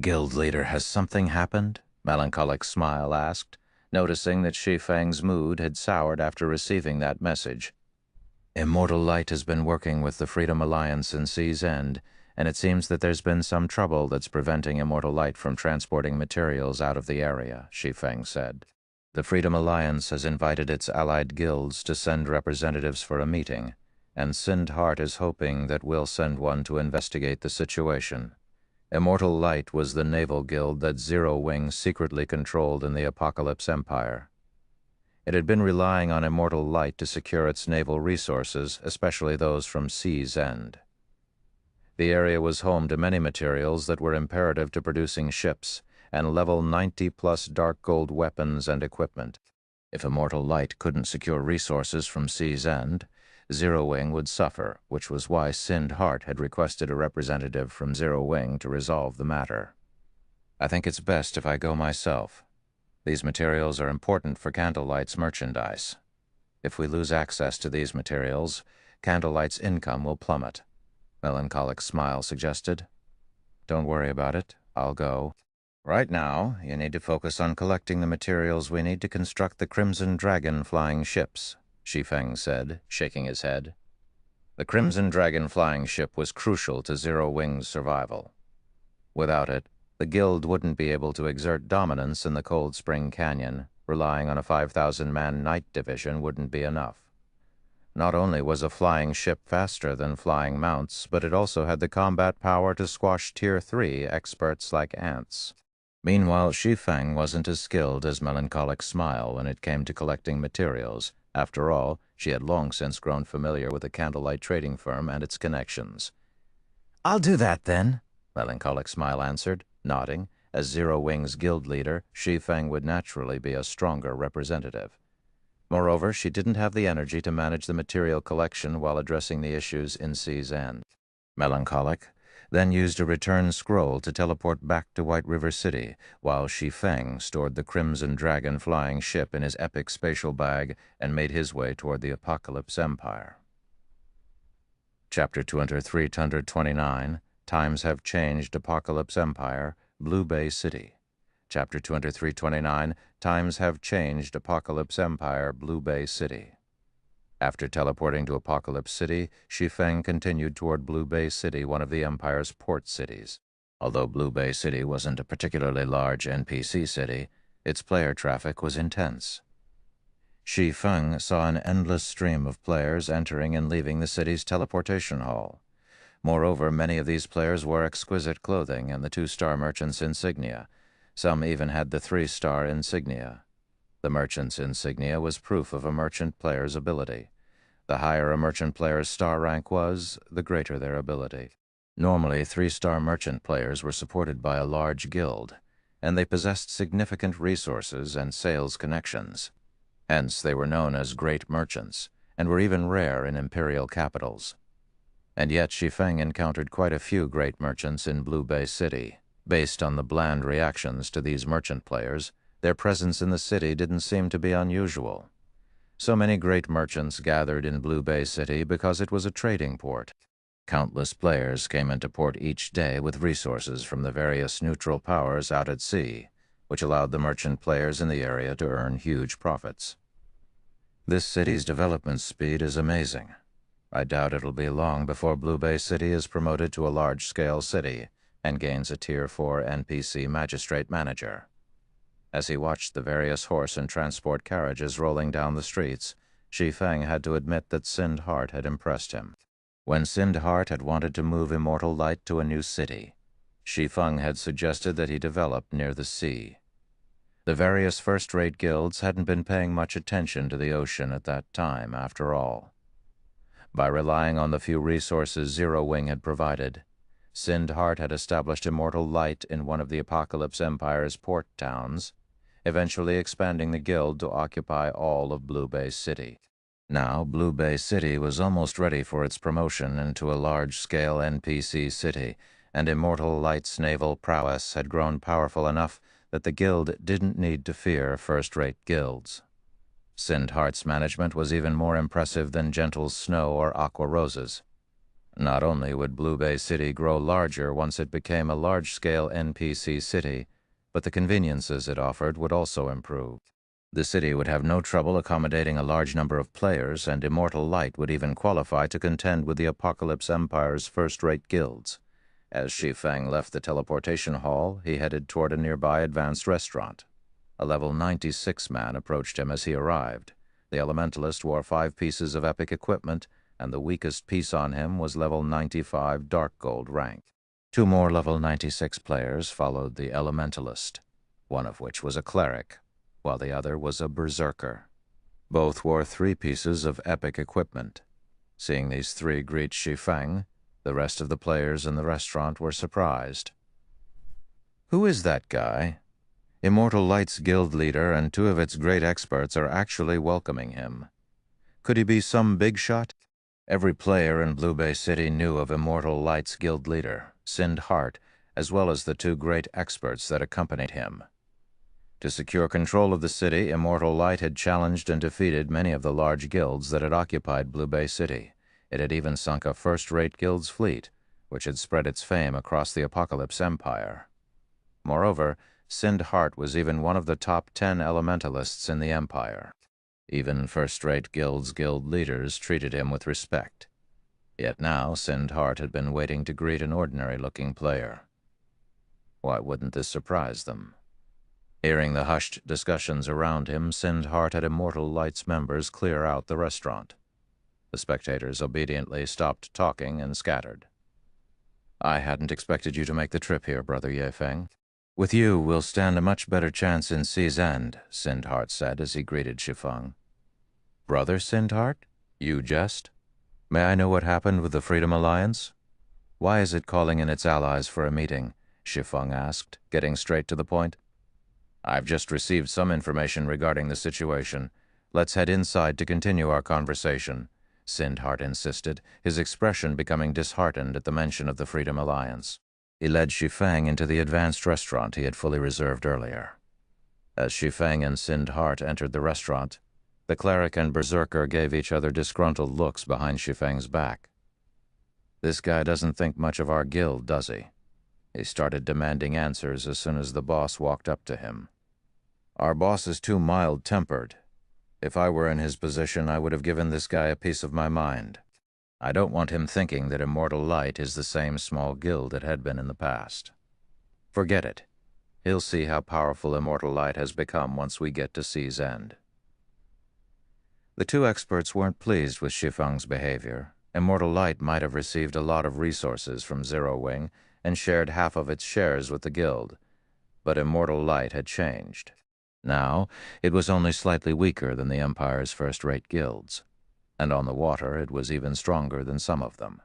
S1: Guild leader, has something happened? Melancholic Smile asked, noticing that Shi Feng's mood had soured after receiving that message. Immortal Light has been working with the Freedom Alliance in Sea's End, and it seems that there's been some trouble that's preventing Immortal Light from transporting materials out of the area, Shi Feng said. The Freedom Alliance has invited its allied guilds to send representatives for a meeting, and Sind Hart is hoping that we'll send one to investigate the situation. Immortal Light was the naval guild that Zero Wing secretly controlled in the Apocalypse Empire. It had been relying on Immortal Light to secure its naval resources, especially those from Sea's End. The area was home to many materials that were imperative to producing ships, and level 90+ dark gold weapons and equipment. If Immortal Light couldn't secure resources from Sea's End, Zero Wing would suffer, which was why Sind Hart had requested a representative from Zero Wing to resolve the matter. I think it's best if I go myself. These materials are important for Candlelight's merchandise. If we lose access to these materials, Candlelight's income will plummet, Melancholic Smile suggested. Don't worry about it. I'll go. Right now, you need to focus on collecting the materials we need to construct the Crimson Dragon flying ships, Shi Feng said, shaking his head. The Crimson Dragon flying ship was crucial to Zero Wing's survival. Without it, the guild wouldn't be able to exert dominance in the Cold Spring Canyon. Relying on a 5,000-man night division wouldn't be enough. Not only was a flying ship faster than flying mounts, but it also had the combat power to squash Tier 3 experts like ants. Meanwhile, Shi Feng wasn't as skilled as Melancholic Smile when it came to collecting materials. After all, she had long since grown familiar with the Candlelight Trading Firm and its connections. I'll do that, then. Melancholic Smile answered, nodding. As Zero Wing's guild leader, Shi Feng would naturally be a stronger representative. Moreover, she didn't have the energy to manage the material collection while addressing the issues in Sea's End. Melancholic then used a return scroll to teleport back to White River City, while Shi Feng stored the Crimson Dragon flying ship in his epic spatial bag and made his way toward the Apocalypse Empire. Chapter 203-229, Times Have Changed, Apocalypse Empire, Blue Bay City. Chapter 203-29, Times Have Changed, Apocalypse Empire, Blue Bay City. After teleporting to Apocalypse City, Shi Feng continued toward Blue Bay City, one of the Empire's port cities. Although Blue Bay City wasn't a particularly large NPC city, its player traffic was intense. Shi Feng saw an endless stream of players entering and leaving the city's teleportation hall. Moreover, many of these players wore exquisite clothing and the 2-star merchant's insignia. Some even had the 3-star insignia. The merchant's insignia was proof of a merchant player's ability. The higher a merchant player's star rank was, the greater their ability. Normally, 3-star merchant players were supported by a large guild, and they possessed significant resources and sales connections. Hence, they were known as great merchants, and were even rare in imperial capitals. And yet, Shi Feng encountered quite a few great merchants in Blue Bay City. Based on the bland reactions to these merchant players, their presence in the city didn't seem to be unusual. So many great merchants gathered in Blue Bay City because it was a trading port. Countless players came into port each day with resources from the various neutral powers out at sea, which allowed the merchant players in the area to earn huge profits. This city's development speed is amazing. I doubt it'll be long before Blue Bay City is promoted to a large-scale city and gains a Tier 4 NPC magistrate manager. As he watched the various horse and transport carriages rolling down the streets, Shi Feng had to admit that Sindhart had impressed him. When Sindhart had wanted to move Immortal Light to a new city, Shi Feng had suggested that he develop near the sea. The various first-rate guilds hadn't been paying much attention to the ocean at that time, after all. By relying on the few resources Zero Wing had provided, Sindhart had established Immortal Light in one of the Apocalypse Empire's port towns, eventually expanding the guild to occupy all of Blue Bay City. Now, Blue Bay City was almost ready for its promotion into a large-scale NPC city, and Immortal Light's naval prowess had grown powerful enough that the guild didn't need to fear first-rate guilds. Sindhart's management was even more impressive than Gentle Snow or Aqua Rose's. Not only would Blue Bay City grow larger once it became a large-scale NPC city, but the conveniences it offered would also improve. The city would have no trouble accommodating a large number of players, and Immortal Light would even qualify to contend with the Apocalypse Empire's first-rate guilds. As Shi Feng left the teleportation hall, he headed toward a nearby advanced restaurant. A level 96 man approached him as he arrived. The elementalist wore 5 pieces of epic equipment, and the weakest piece on him was level 95 dark gold rank. 2 more level 96 players followed the elementalist, one of which was a cleric, while the other was a berserker. Both wore 3 pieces of epic equipment. Seeing these 3 greet Shi Feng, the rest of the players in the restaurant were surprised. "Who is that guy? Immortal Light's guild leader and 2 of its great experts are actually welcoming him. Could he be some big shot?" Every player in Blue Bay City knew of Immortal Light's guild leader, Sindhart, as well as the 2 great experts that accompanied him. To secure control of the city, Immortal Light had challenged and defeated many of the large guilds that had occupied Blue Bay City. It had even sunk a first-rate guild's fleet, which had spread its fame across the Apocalypse Empire. Moreover, Sindhart was even one of the top 10 elementalists in the Empire. Even first-rate guild leaders treated him with respect. Yet now Sindhart had been waiting to greet an ordinary-looking player. Why wouldn't this surprise them? Hearing the hushed discussions around him, Sindhart had Immortal Light's members clear out the restaurant. The spectators obediently stopped talking and scattered. "I hadn't expected you to make the trip here, Brother Ye Feng. With you, we'll stand a much better chance in Sea's End," Sindhart said as he greeted Shi Feng. "Brother Sindhart? You jest? May I know what happened with the Freedom Alliance?" Why is it calling in its allies for a meeting? Shi Feng asked, getting straight to the point. I've just received some information regarding the situation. Let's head inside to continue our conversation, Sindhart insisted, his expression becoming disheartened at the mention of the Freedom Alliance. He led Shi Feng into the advanced restaurant he had fully reserved earlier. As Shi Feng and Sindhart entered the restaurant, the cleric and berserker gave each other disgruntled looks behind Shi Feng's back. This guy doesn't think much of our guild, does he? He started demanding answers as soon as the boss walked up to him. Our boss is too mild-tempered. If I were in his position, I would have given this guy a piece of my mind. I don't want him thinking that Immortal Light is the same small guild it had been in the past. Forget it. He'll see how powerful Immortal Light has become once we get to Sea's End. The two experts weren't pleased with Shi Feng's behavior. Immortal Light might have received a lot of resources from Zero Wing and shared half of its shares with the guild, but Immortal Light had changed. Now, it was only slightly weaker than the Empire's first-rate guilds, and on the water it was even stronger than some of them.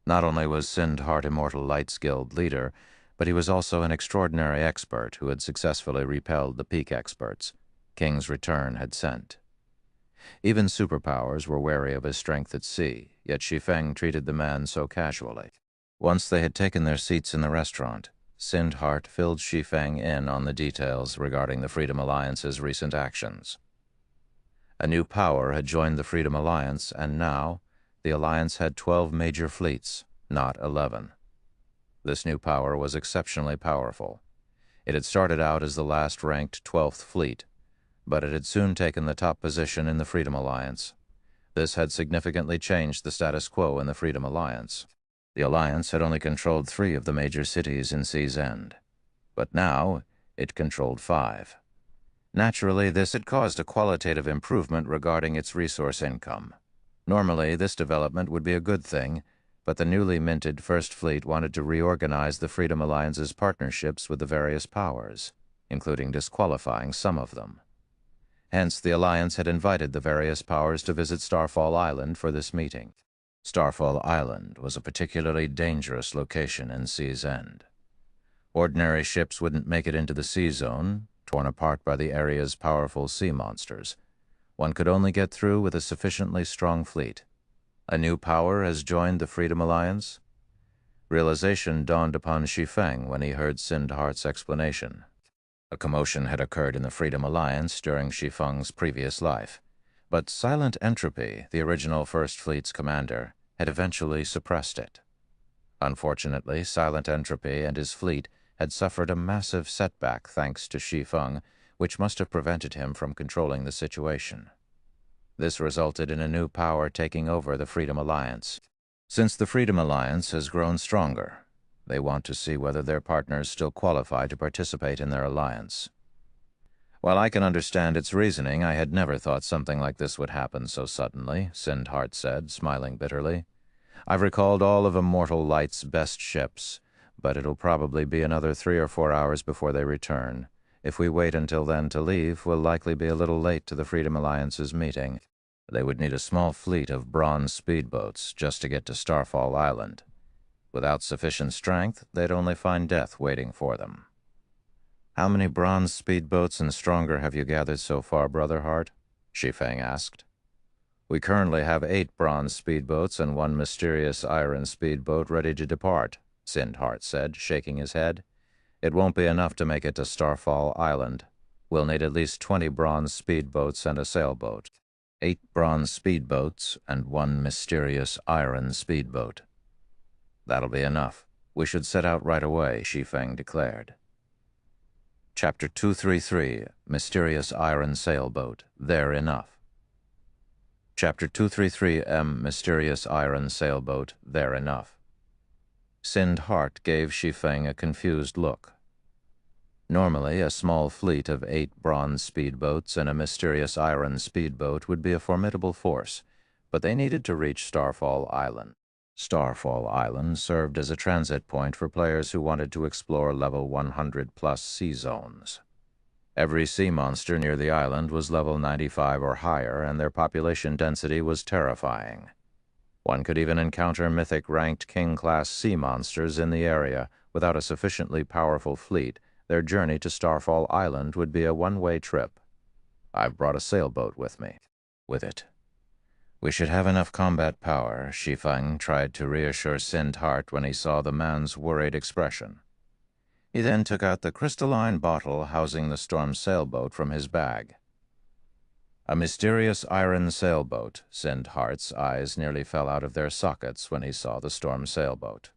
S1: Not only was Sindhart Immortal Light's guild leader, but he was also an extraordinary expert who had successfully repelled the peak experts King's Return had sent. Even superpowers were wary of his strength at sea, yet Shi Feng treated the man so casually. Once they had taken their seats in the restaurant, Sindhart filled Shi Feng in on the details regarding the Freedom Alliance's recent actions. A new power had joined the Freedom Alliance, and now the Alliance had 12 major fleets, not 11. This new power was exceptionally powerful. It had started out as the last-ranked 12th fleet, but it had soon taken the top position in the Freedom Alliance. This had significantly changed the status quo in the Freedom Alliance. The Alliance had only controlled 3 of the major cities in Sea's End, but now it controlled 5. Naturally, this had caused a qualitative improvement regarding its resource income. Normally, this development would be a good thing, but the newly minted First Fleet wanted to reorganize the Freedom Alliance's partnerships with the various powers, including disqualifying some of them. Hence, the Alliance had invited the various powers to visit Starfall Island for this meeting. Starfall Island was a particularly dangerous location in Sea's End. Ordinary ships wouldn't make it into the sea zone, torn apart by the area's powerful sea monsters. One could only get through with a sufficiently strong fleet. A new power has joined the Freedom Alliance? Realization dawned upon Shi Feng when he heard Sindhart's explanation. A commotion had occurred in the Freedom Alliance during Shi Feng's previous life, but Silent Entropy, the original First Fleet's commander, had eventually suppressed it. Unfortunately, Silent Entropy and his fleet had suffered a massive setback thanks to Shi Feng, which must have prevented him from controlling the situation. This resulted in a new power taking over the Freedom Alliance. Since the Freedom Alliance has grown stronger, they want to see whether their partners still qualify to participate in their alliance. While I can understand its reasoning, I had never thought something like this would happen so suddenly, Sindhart said, smiling bitterly. I've recalled all of Immortal Light's best ships, but it'll probably be another 3 or 4 hours before they return. If we wait until then to leave, we'll likely be a little late to the Freedom Alliance's meeting. They would need a small fleet of bronze speedboats just to get to Starfall Island. Without sufficient strength, they'd only find death waiting for them. How many bronze speedboats and stronger have you gathered so far, Brother Hart? Shi Feng asked. We currently have 8 bronze speedboats and 1 mysterious iron speedboat ready to depart, Sindhart said, shaking his head. It won't be enough to make it to Starfall Island. We'll need at least 20 bronze speedboats and a sailboat. 8 bronze speedboats and 1 mysterious iron speedboat. That'll be enough. We should set out right away, Shi Feng declared. Chapter 233, Mysterious Iron Sailboat, They're Enough. Chapter 233M, Mysterious Iron Sailboat, They're Enough. Sindhart gave Shi Feng a confused look. Normally, a small fleet of 8 bronze speedboats and a mysterious iron speedboat would be a formidable force, but they needed to reach Starfall Island. Starfall Island served as a transit point for players who wanted to explore level 100+ sea zones. Every sea monster near the island was level 95 or higher, and their population density was terrifying. One could even encounter mythic-ranked king-class sea monsters in the area. Without a sufficiently powerful fleet, their journey to Starfall Island would be a one-way trip. I've brought a sailboat with me. With it. We should have enough combat power, Shi Feng tried to reassure Sind Hart when he saw the man's worried expression. He then took out the crystalline bottle housing the storm sailboat from his bag. A mysterious iron sailboat. Sind Hart's eyes nearly fell out of their sockets when he saw the storm sailboat.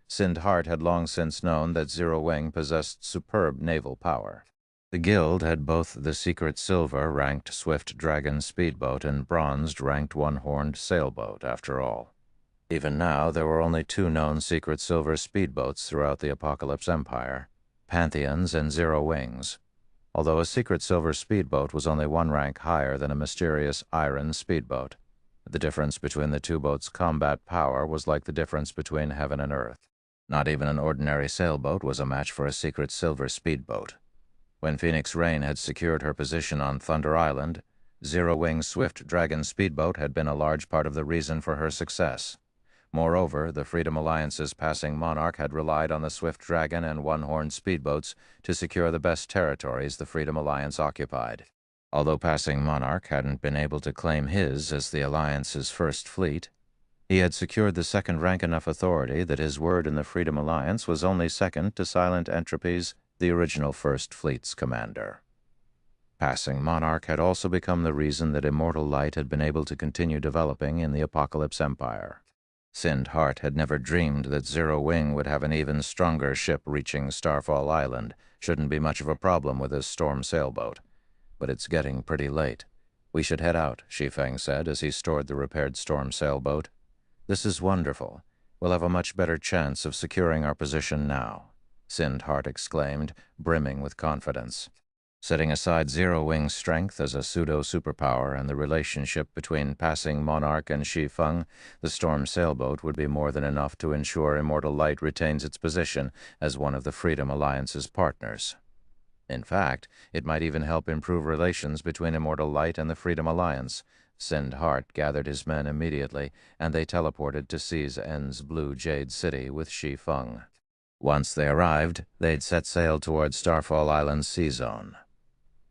S1: Sind Hart had long since known that Zero Wing possessed superb naval power. The Guild had both the secret silver-ranked Swift Dragon speedboat and bronzed ranked one-horned sailboat, after all. Even now, there were only two known secret silver speedboats throughout the Apocalypse Empire, Pantheons and Zero Wings, although a secret silver speedboat was only one rank higher than a mysterious iron speedboat. The difference between the two boats' combat power was like the difference between heaven and earth. Not even an ordinary sailboat was a match for a secret silver speedboat. When Phoenix Rain had secured her position on Thunder Island, Zero Wing's Swift Dragon speedboat had been a large part of the reason for her success. Moreover, the Freedom Alliance's passing monarch had relied on the Swift Dragon and one-horned speedboats to secure the best territories the Freedom Alliance occupied. Although passing monarch hadn't been able to claim his as the Alliance's first fleet, he had secured the second rank enough authority that his word in the Freedom Alliance was only second to Silent Entropy's, the original First Fleet's commander. Passing monarch had also become the reason that Immortal Light had been able to continue developing in the Apocalypse Empire. Sind Hart had never dreamed that Zero Wing would have an even stronger ship reaching Starfall Island. Shouldn't be much of a problem with his storm sailboat. But it's getting pretty late. We should head out, Shi Feng said as he stored the repaired storm sailboat. This is wonderful. We'll have a much better chance of securing our position now, Sind Hart exclaimed, brimming with confidence. Setting aside Zero Wing's strength as a pseudo-superpower and the relationship between passing monarch and Shi Feng, the storm sailboat would be more than enough to ensure Immortal Light retains its position as one of the Freedom Alliance's partners. In fact, it might even help improve relations between Immortal Light and the Freedom Alliance. Sind Hart gathered his men immediately, and they teleported to Sea's End's Blue Jade City with Shi Feng. Once they arrived, they'd set sail toward Starfall Island's sea zone.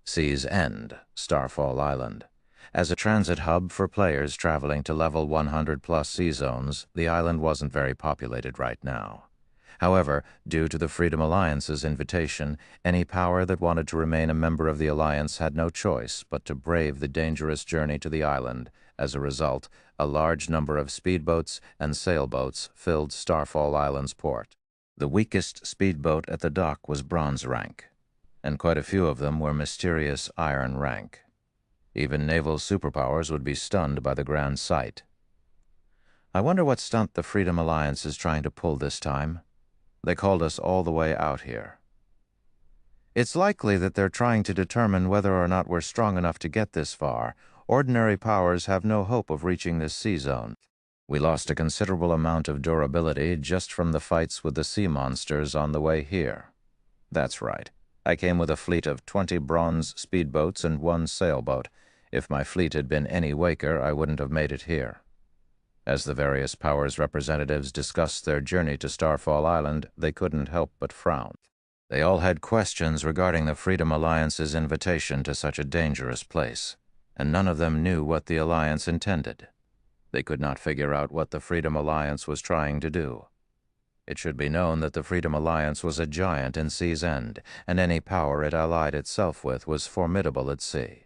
S1: Sea's End, Starfall Island. As a transit hub for players traveling to level 100-plus sea zones, the island wasn't very populated right now. However, due to the Freedom Alliance's invitation, any power that wanted to remain a member of the Alliance had no choice but to brave the dangerous journey to the island. As a result, a large number of speedboats and sailboats filled Starfall Island's port. The weakest speedboat at the dock was bronze rank, and quite a few of them were mysterious iron rank. Even naval superpowers would be stunned by the grand sight. I wonder what stunt the Freedom Alliance is trying to pull this time. They called us all the way out here. It's likely that they're trying to determine whether or not we're strong enough to get this far. Ordinary powers have no hope of reaching this sea zone. We lost a considerable amount of durability just from the fights with the sea monsters on the way here. That's right. I came with a fleet of 20 bronze speedboats and one sailboat. If my fleet had been any weaker, I wouldn't have made it here. As the various powers' representatives discussed their journey to Starfall Island, they couldn't help but frown. They all had questions regarding the Freedom Alliance's invitation to such a dangerous place, and none of them knew what the Alliance intended. They could not figure out what the Freedom Alliance was trying to do. It should be known that the Freedom Alliance was a giant in Sea's End, and any power it allied itself with was formidable at sea.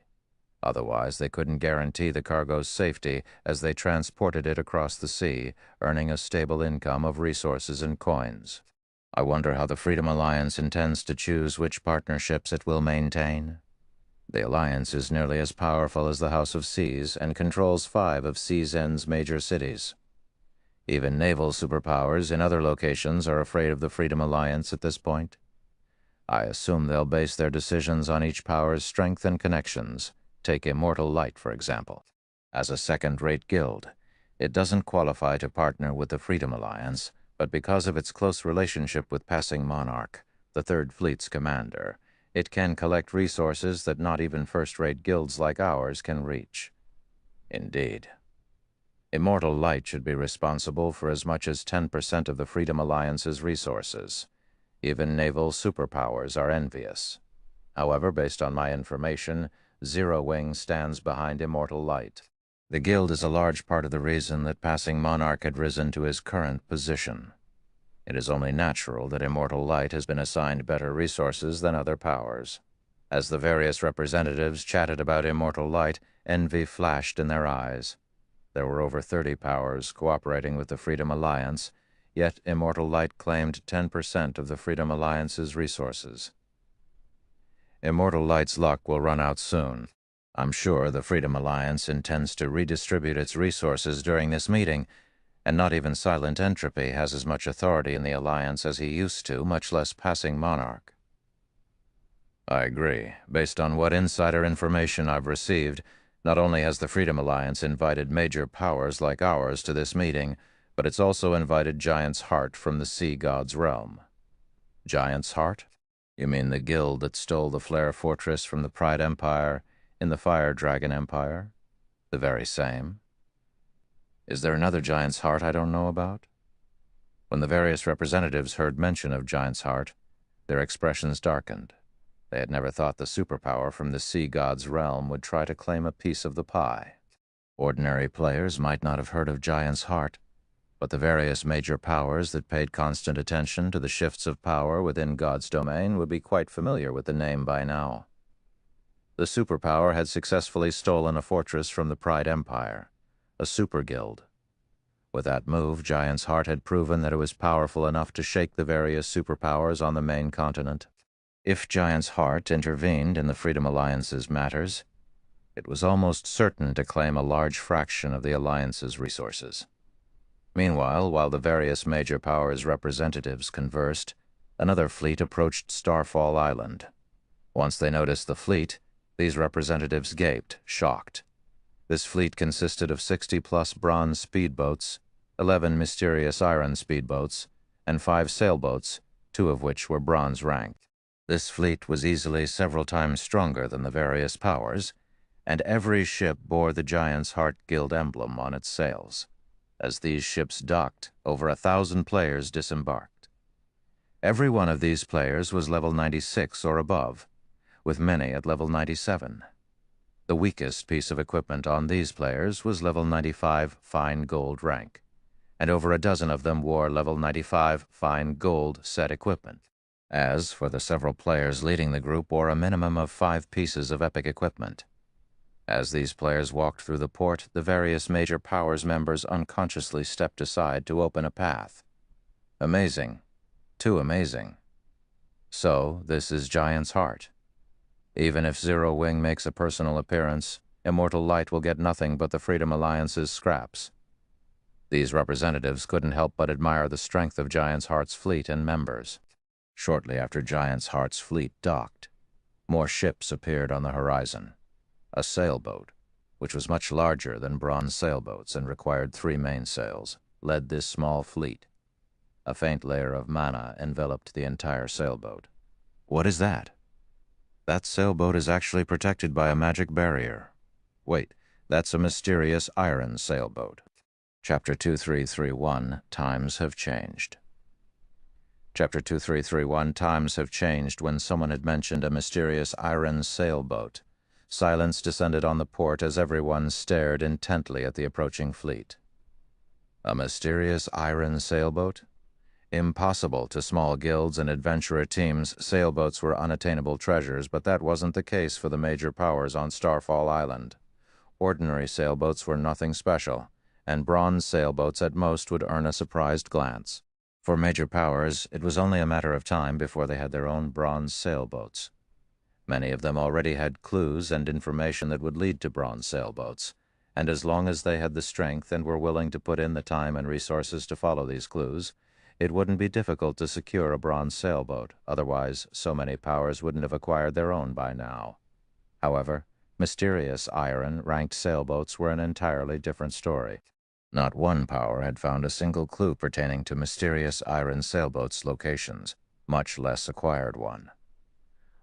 S1: Otherwise, they couldn't guarantee the cargo's safety as they transported it across the sea, earning a stable income of resources and coins. I wonder how the Freedom Alliance intends to choose which partnerships it will maintain. The Alliance is nearly as powerful as the House of Seas and controls 5 of Sea's End's major cities. Even naval superpowers in other locations are afraid of the Freedom Alliance at this point. I assume they'll base their decisions on each power's strength and connections. Take Immortal Light, for example. As a second-rate guild, it doesn't qualify to partner with the Freedom Alliance, but because of its close relationship with Passing Monarch, the Third Fleet's commander, it can collect resources that not even first-rate guilds like ours can reach. Indeed. Immortal Light should be responsible for as much as 10% of the Freedom Alliance's resources. Even naval superpowers are envious. However, based on my information, Zero Wing stands behind Immortal Light. The Guild is a large part of the reason that Passing Monarch had risen to his current position. It is only natural that Immortal Light has been assigned better resources than other powers. As the various representatives chatted about Immortal Light, envy flashed in their eyes. There were over 30 powers cooperating with the Freedom Alliance, yet Immortal Light claimed 10% of the Freedom Alliance's resources. Immortal Light's luck will run out soon. I'm sure the Freedom Alliance intends to redistribute its resources during this meeting, and not even Silent Entropy has as much authority in the Alliance as he used to, much less Passing Monarch. I agree. Based on what insider information I've received, not only has the Freedom Alliance invited major powers like ours to this meeting, but it's also invited Giant's Heart from the Sea God's realm. Giant's Heart? You mean the guild that stole the Flare Fortress from the Pride Empire in the Fire Dragon Empire? The very same. Is there another Giant's Heart I don't know about? When the various representatives heard mention of Giant's Heart, their expressions darkened. They had never thought the superpower from the Sea God's realm would try to claim a piece of the pie. Ordinary players might not have heard of Giant's Heart, but the various major powers that paid constant attention to the shifts of power within God's domain would be quite familiar with the name by now. The superpower had successfully stolen a fortress from the Pride Empire, a super guild. With that move, Giant's Heart had proven that it was powerful enough to shake the various superpowers on the main continent. If Giant's Heart intervened in the Freedom Alliance's matters, it was almost certain to claim a large fraction of the Alliance's resources. Meanwhile, while the various major powers' representatives conversed, another fleet approached Starfall Island. Once they noticed the fleet, these representatives gaped, shocked. This fleet consisted of 60-plus bronze speedboats, 11 mysterious iron speedboats, and 5 sailboats, 2 of which were bronze-ranked. This fleet was easily several times stronger than the various powers, and every ship bore the Giant's Heart Guild emblem on its sails. As these ships docked, over 1,000 players disembarked. Every one of these players was level 96 or above, with many at level 97. The weakest piece of equipment on these players was level 95 fine gold rank, and over a dozen of them wore level 95 fine gold set equipment. As for the several players leading the group wore a minimum of 5 pieces of epic equipment. As these players walked through the port, the various major powers members unconsciously stepped aside to open a path. Amazing. Too amazing. So, this is Giant's Heart. Even if Zero Wing makes a personal appearance, Immortal Light will get nothing but the Freedom Alliance's scraps. These representatives couldn't help but admire the strength of Giant's Heart's fleet and members. Shortly after Giant's Heart's fleet docked, more ships appeared on the horizon. A sailboat, which was much larger than bronze sailboats and required 3 mainsails, led this small fleet. A faint layer of mana enveloped the entire sailboat. What is that? That sailboat is actually protected by a magic barrier. Wait, that's a mysterious iron sailboat. Chapter 2331, Times Have Changed. Chapter 2331, Times Have Changed when someone had mentioned a mysterious iron sailboat. Silence descended on the port as everyone stared intently at the approaching fleet. A mysterious iron sailboat? Impossible to small guilds and adventurer teams, sailboats were unattainable treasures, but that wasn't the case for the major powers on Starfall Island. Ordinary sailboats were nothing special, and bronze sailboats at most would earn a surprised glance. For major powers, it was only a matter of time before they had their own bronze sailboats. Many of them already had clues and information that would lead to bronze sailboats, and as long as they had the strength and were willing to put in the time and resources to follow these clues, it wouldn't be difficult to secure a bronze sailboat, otherwise so many powers wouldn't have acquired their own by now. However, mysterious iron-ranked sailboats were an entirely different story. Not one power had found a single clue pertaining to mysterious iron sailboats' locations, much less acquired one.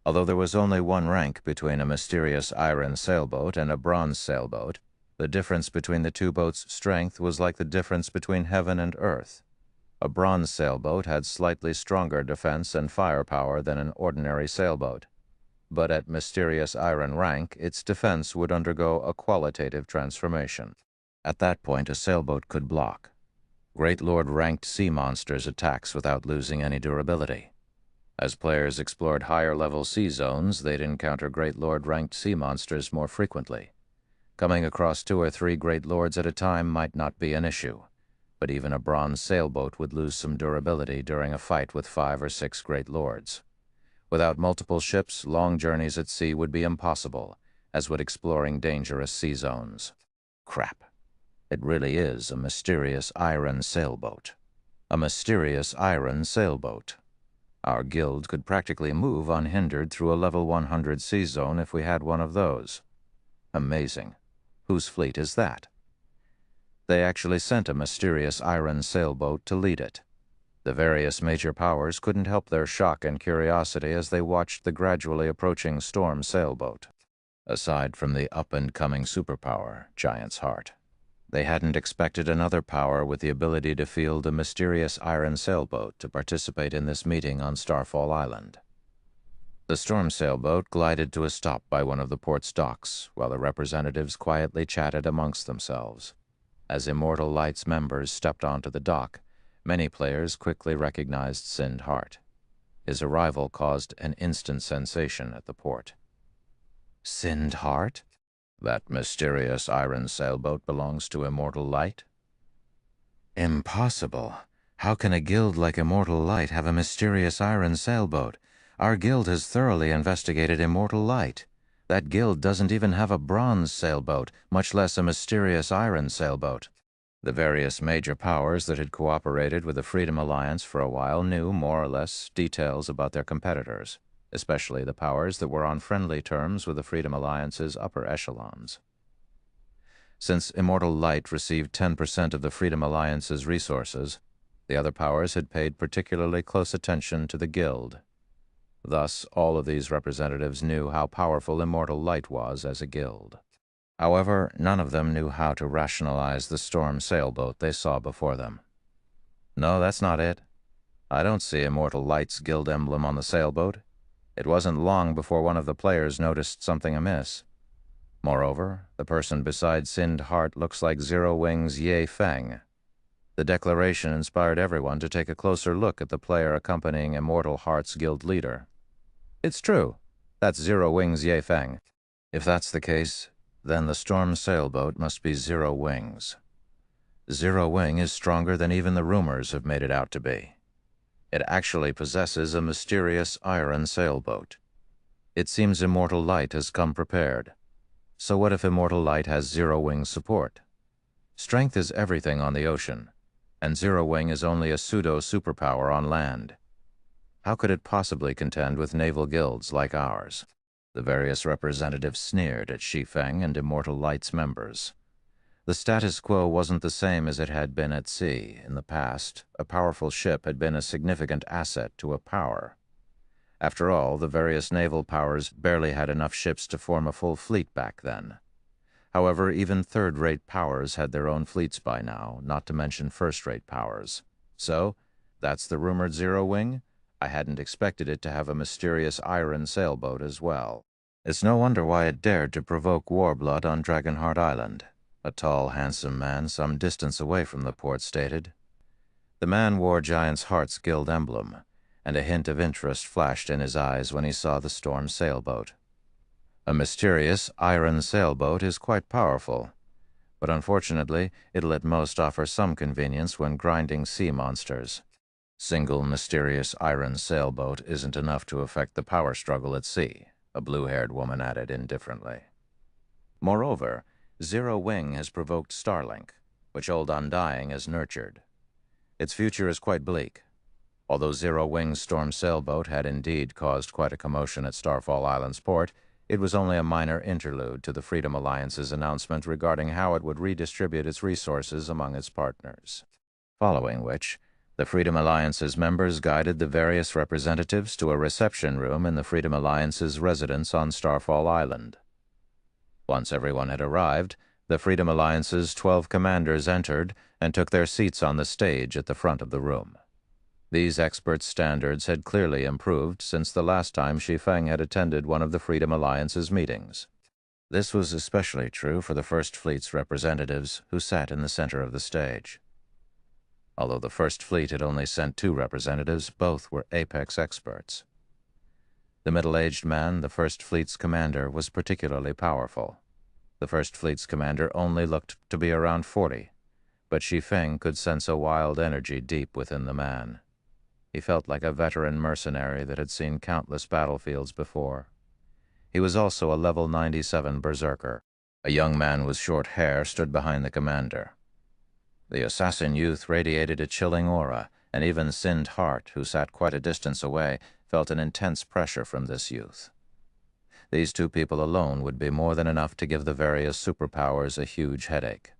S1: Although there was only one rank between a mysterious iron sailboat and a bronze sailboat, The difference between the two boats' strength was like the difference between heaven and earth. A bronze sailboat had slightly stronger defense and firepower than an ordinary sailboat, but at mysterious iron rank, its defense would undergo a qualitative transformation. At that point, a sailboat could block Great Lord ranked sea monsters' attacks without losing any durability. As players explored higher-level sea zones, they'd encounter Great Lord ranked sea monsters more frequently. Coming across 2 or 3 Great Lords at a time might not be an issue, but even a bronze sailboat would lose some durability during a fight with 5 or 6 Great Lords. Without multiple ships, long journeys at sea would be impossible, as would exploring dangerous sea zones. Crap. It really is a mysterious iron sailboat. A mysterious iron sailboat. Our guild could practically move unhindered through a level 100 sea zone if we had one of those. Amazing. Whose fleet is that? They actually sent a mysterious iron sailboat to lead it. The various major powers couldn't help their shock and curiosity as they watched the gradually approaching storm sailboat. Aside from the up-and-coming superpower, Giant's Heart, they hadn't expected another power with the ability to field a mysterious iron sailboat to participate in this meeting on Starfall Island. The storm sailboat glided to a stop by one of the port's docks, while the representatives quietly chatted amongst themselves. As Immortal Light's members stepped onto the dock, many players quickly recognized Sind Hart. His arrival caused an instant sensation at the port. Sind Hart? That mysterious iron sailboat belongs to Immortal Light? Impossible. How can a guild like Immortal Light have a mysterious iron sailboat? Our guild has thoroughly investigated Immortal Light. That guild doesn't even have a bronze sailboat, much less a mysterious iron sailboat. The various major powers that had cooperated with the Freedom Alliance for a while knew, more or less, details about their competitors, especially the powers that were on friendly terms with the Freedom Alliance's upper echelons. Since Immortal Light received 10% of the Freedom Alliance's resources, the other powers had paid particularly close attention to the Guild. Thus, all of these representatives knew how powerful Immortal Light was as a guild. However, none of them knew how to rationalize the storm sailboat they saw before them. No, that's not it. I don't see Immortal Light's guild emblem on the sailboat. It wasn't long before one of the players noticed something amiss. Moreover, the person beside Sind Hart looks like Zero Wing's Shi Feng. The declaration inspired everyone to take a closer look at the player accompanying Immortal Heart's guild leader. It's true. That's Zero Wing's Shi Feng. If that's the case, then the storm sailboat must be Zero Wing's. Zero Wing is stronger than even the rumors have made it out to be. It actually possesses a mysterious iron sailboat. It seems Immortal Light has come prepared. So what if Immortal Light has Zero Wing's support? Strength is everything on the ocean, and Zero Wing is only a pseudo-superpower on land. How could it possibly contend with naval guilds like ours? The various representatives sneered at Shi Feng and Immortal Light's members. The status quo wasn't the same as it had been at sea. In the past, a powerful ship had been a significant asset to a power. After all, the various naval powers barely had enough ships to form a full fleet back then. However, even third-rate powers had their own fleets by now, not to mention first-rate powers. So, that's the rumored Zero Wing? I hadn't expected it to have a mysterious iron sailboat as well. It's no wonder why it dared to provoke warblood on Dragonheart Island, a tall, handsome man some distance away from the port stated. The man wore Giant's Heart's guild emblem, and a hint of interest flashed in his eyes when he saw the storm sailboat. A mysterious iron sailboat is quite powerful, but unfortunately it'll at most offer some convenience when grinding sea monsters. Single mysterious iron sailboat isn't enough to affect the power struggle at sea, a blue-haired woman added indifferently. Moreover, Zero Wing has provoked Starlink, which Old Undying has nurtured. Its future is quite bleak. Although Zero Wing's storm sailboat had indeed caused quite a commotion at Starfall Island's port, it was only a minor interlude to the Freedom Alliance's announcement regarding how it would redistribute its resources among its partners. Following which, the Freedom Alliance's members guided the various representatives to a reception room in the Freedom Alliance's residence on Starfall Island. Once everyone had arrived, The Freedom Alliance's 12 commanders entered and took their seats on the stage at the front of the room. These experts' standards had clearly improved since the last time Shi Feng had attended one of the Freedom Alliance's meetings. This was especially true for the First Fleet's representatives who sat in the center of the stage. Although the First Fleet had only sent 2 representatives, both were apex experts. The middle-aged man, the First Fleet's commander, was particularly powerful. The First Fleet's commander only looked to be around 40, but Shi Feng could sense a wild energy deep within the man. He felt like a veteran mercenary that had seen countless battlefields before. He was also a level 97 berserker. A young man with short hair stood behind the commander. The assassin youth radiated a chilling aura, and even Sind Hart, who sat quite a distance away, felt an intense pressure from this youth. These 2 people alone would be more than enough to give the various superpowers a huge headache.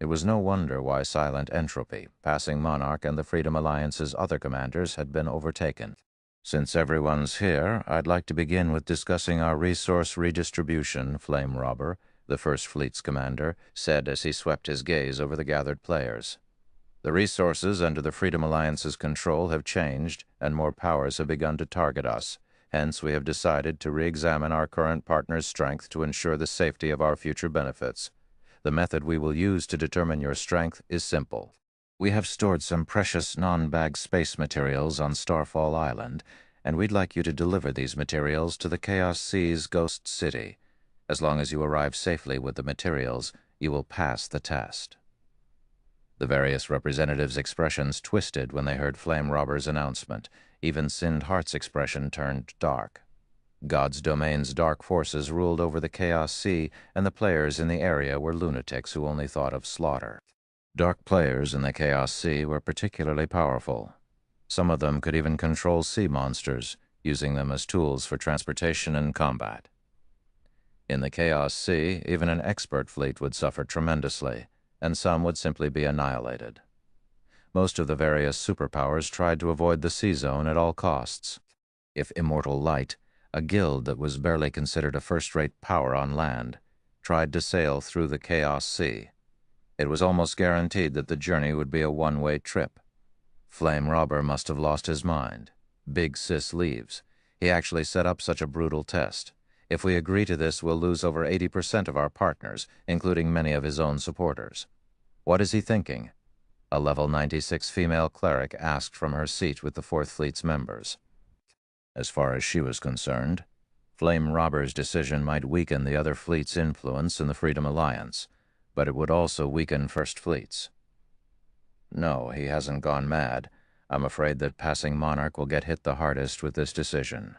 S1: It was no wonder why Silent Entropy, Passing Monarch, and the Freedom Alliance's other commanders had been overtaken. Since everyone's here, I'd like to begin with discussing our resource redistribution, Flame Robber, the First Fleet's commander, said as he swept his gaze over the gathered players. The resources under the Freedom Alliance's control have changed, and more powers have begun to target us. Hence, we have decided to re-examine our current partner's strength to ensure the safety of our future benefits. The method we will use to determine your strength is simple. We have stored some precious non-bag space materials on Starfall Island, and we'd like you to deliver these materials to the Chaos Sea's Ghost City. As long as you arrive safely with the materials, you will pass the test. The various representatives' expressions twisted when they heard Flame Robber's announcement. Even Sind Hart's expression turned dark. God's domain's dark forces ruled over the Chaos Sea, and the players in the area were lunatics who only thought of slaughter. Dark players in the Chaos Sea were particularly powerful. Some of them could even control sea monsters, using them as tools for transportation and combat. In the Chaos Sea, even an expert fleet would suffer tremendously, and some would simply be annihilated. Most of the various superpowers tried to avoid the sea zone at all costs. If Immortal Light, a guild that was barely considered a first-rate power on land, tried to sail through the Chaos Sea, it was almost guaranteed that the journey would be a one-way trip. Flame Robber must have lost his mind. Big Sis leaves. He actually set up such a brutal test. If we agree to this, we'll lose over 80% of our partners, including many of his own supporters. What is he thinking? A level 96 female cleric asked from her seat with the Fourth Fleet's members. As far as she was concerned, Flame Robber's decision might weaken the other fleet's influence in the Freedom Alliance, but it would also weaken First Fleet's. No, he hasn't gone mad. I'm afraid that Passing Monarch will get hit the hardest with this decision.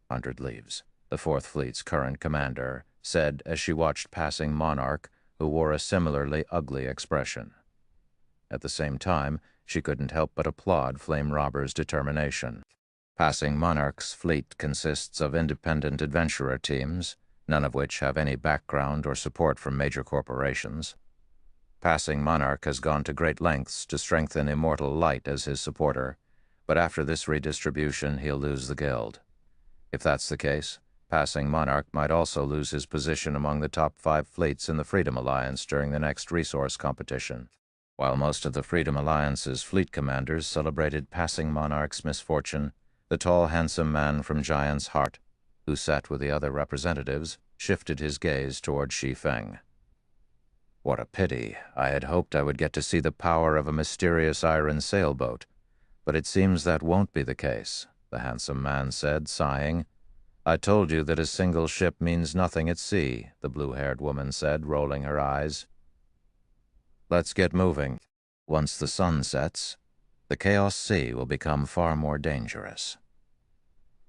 S1: 100 leaves. The Fourth Fleet's current commander said as she watched Passing Monarch, who wore a similarly ugly expression. At the same time, she couldn't help but applaud Flame Robber's determination. Passing Monarch's fleet consists of independent adventurer teams, none of which have any background or support from major corporations. Passing Monarch has gone to great lengths to strengthen Immortal Light as his supporter, but after this redistribution he'll lose the guild. If that's the case, Passing Monarch might also lose his position among the top 5 fleets in the Freedom Alliance during the next resource competition. While most of the Freedom Alliance's fleet commanders celebrated Passing Monarch's misfortune, the tall, handsome man from Giant's Heart, who sat with the other representatives, shifted his gaze toward Shi Feng. What a pity. I had hoped I would get to see the power of a mysterious iron sailboat, but it seems that won't be the case, the handsome man said, sighing. I told you that a single ship means nothing at sea, the blue-haired woman said, rolling her eyes. Let's get moving. Once the sun sets, the Chaos Sea will become far more dangerous.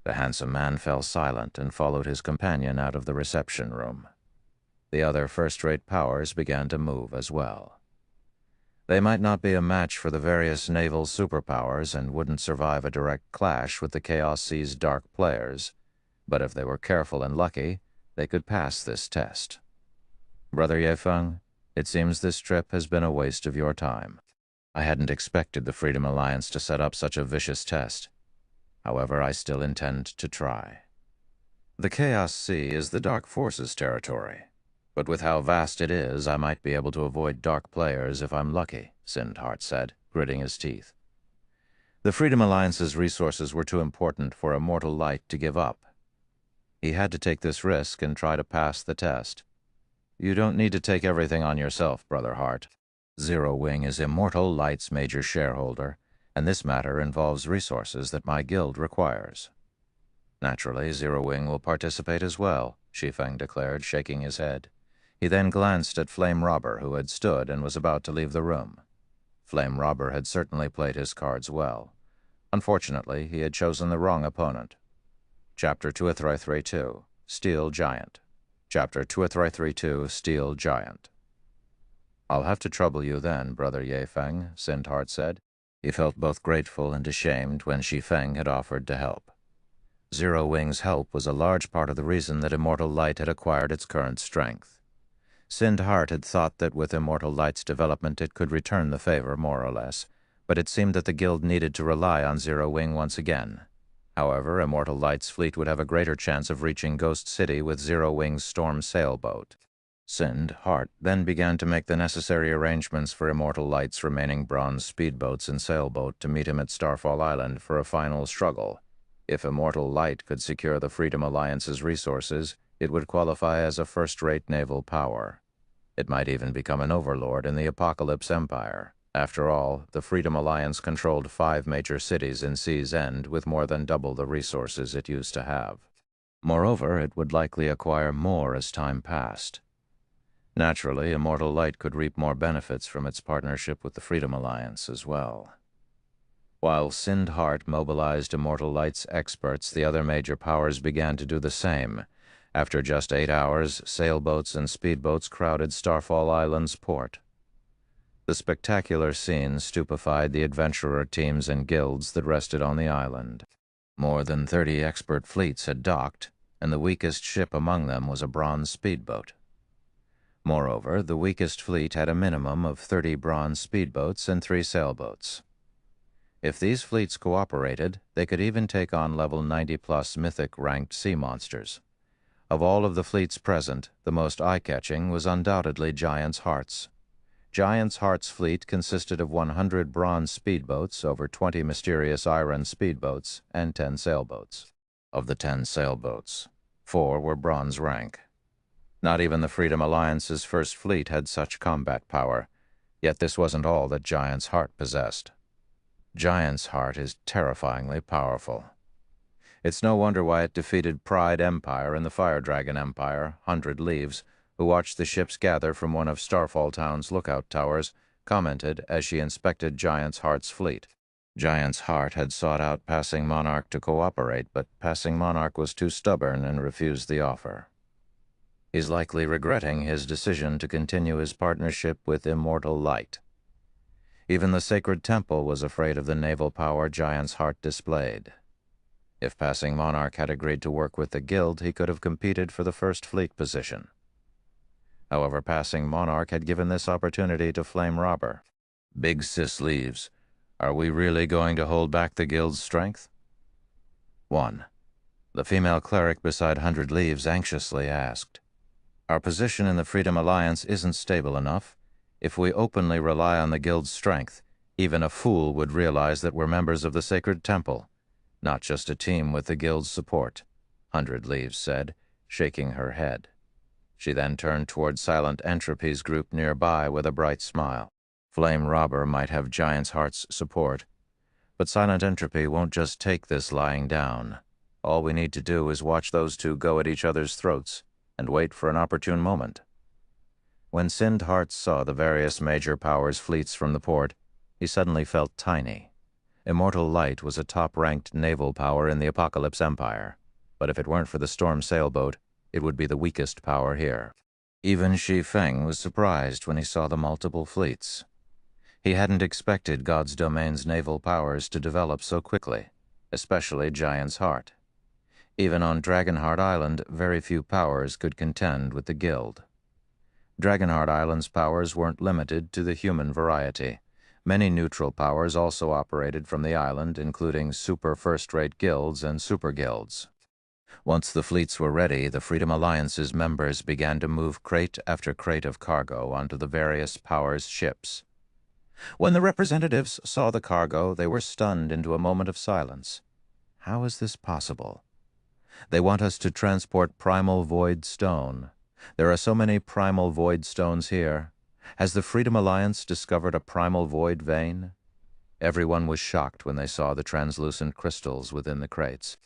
S1: The handsome man fell silent and followed his companion out of the reception room. The other first-rate powers began to move as well. They might not be a match for the various naval superpowers and wouldn't survive a direct clash with the Chaos Sea's dark players, but if they were careful and lucky, they could pass this test. Brother Ye Feng, it seems this trip has been a waste of your time. I hadn't expected the Freedom Alliance to set up such a vicious test. However, I still intend to try. The Chaos Sea is the Dark Forces territory. But with how vast it is, I might be able to avoid dark players if I'm lucky, Sindhart said, gritting his teeth. The Freedom Alliance's resources were too important for Immortal Light to give up. He had to take this risk and try to pass the test. You don't need to take everything on yourself, Brother Hart. Zero Wing is Immortal Light's major shareholder, and this matter involves resources that my guild requires. Naturally, Zero Wing will participate as well, Shi Feng declared, shaking his head. He then glanced at Flame Robber, who had stood and was about to leave the room. Flame Robber had certainly played his cards well. Unfortunately, he had chosen the wrong opponent. Chapter 2332, Steel Giant. Chapter 2332, Steel Giant. I'll have to trouble you then, Brother Ye Feng, Sindhart said. He felt both grateful and ashamed when Shi Feng had offered to help. Zero Wing's help was a large part of the reason that Immortal Light had acquired its current strength. Sindhart had thought that with Immortal Light's development it could return the favor, more or less, but it seemed that the guild needed to rely on Zero Wing once again. However, Immortal Light's fleet would have a greater chance of reaching Ghost City with Zero Wing's storm sailboat. Sindhart then began to make the necessary arrangements for Immortal Light's remaining bronze speedboats and sailboat to meet him at Starfall Island for a final struggle. If Immortal Light could secure the Freedom Alliance's resources, it would qualify as a first-rate naval power. It might even become an overlord in the Apocalypse Empire. After all, the Freedom Alliance controlled 5 major cities in Sea's End with more than double the resources it used to have. Moreover, it would likely acquire more as time passed. Naturally, Immortal Light could reap more benefits from its partnership with the Freedom Alliance as well. While Sindhart mobilized Immortal Light's experts, the other major powers began to do the same. After just 8 hours, sailboats and speedboats crowded Starfall Island's port. The spectacular scene stupefied the adventurer teams and guilds that rested on the island. More than 30 expert fleets had docked, and the weakest ship among them was a bronze speedboat. Moreover, the weakest fleet had a minimum of 30 bronze speedboats and 3 sailboats. If these fleets cooperated, they could even take on level 90-plus mythic-ranked sea monsters. Of all of the fleets present, the most eye-catching was undoubtedly Giant's Heart's. Giant's Heart's fleet consisted of 100 bronze speedboats, over 20 mysterious iron speedboats, and 10 sailboats. Of the 10 sailboats, 4 were bronze rank. Not even the Freedom Alliance's first fleet had such combat power, yet this wasn't all that Giant's Heart possessed. Giant's Heart is terrifyingly powerful. It's no wonder why it defeated Pride Empire and the Fire Dragon Empire, 100 Leaves, who watched the ships gather from one of Starfall Town's lookout towers, commented as she inspected Giant's Heart's fleet. Giant's Heart had sought out Passing Monarch to cooperate, but Passing Monarch was too stubborn and refused the offer. He's likely regretting his decision to continue his partnership with Immortal Light. Even the Sacred Temple was afraid of the naval power Giant's Heart displayed. If Passing Monarch had agreed to work with the guild, he could have competed for the first fleet position. However, Passing Monarch had given this opportunity to Flame Robber. Big Sis Leaves, are we really going to hold back the guild's strength? 1. The female cleric beside 100 Leaves anxiously asked. Our position in the Freedom Alliance isn't stable enough. If we openly rely on the guild's strength, even a fool would realize that we're members of the Sacred Temple, not just a team with the guild's support, 100 Leaves said, shaking her head. She then turned toward Silent Entropy's group nearby with a bright smile. Flame Robber might have Giant's Heart's support, but Silent Entropy won't just take this lying down. All we need to do is watch those two go at each other's throats and wait for an opportune moment. When Sindhart saw the various major powers' fleets from the port, he suddenly felt tiny. Immortal Light was a top-ranked naval power in the Apocalypse Empire, but if it weren't for the storm sailboat, it would be the weakest power here. Even Shi Feng was surprised when he saw the multiple fleets. He hadn't expected God's Domain's naval powers to develop so quickly, especially Giant's Heart. Even on Dragonheart Island, very few powers could contend with the guild. Dragonheart Island's powers weren't limited to the human variety. Many neutral powers also operated from the island, including super first-rate guilds and super guilds. Once the fleets were ready, the Freedom Alliance's members began to move crate after crate of cargo onto the various powers' ships. When the representatives saw the cargo, they were stunned into a moment of silence. How is this possible? They want us to transport primal void stone. There are so many primal void stones here. Has the Freedom Alliance discovered a primal void vein? Everyone was shocked when they saw the translucent crystals within the crates.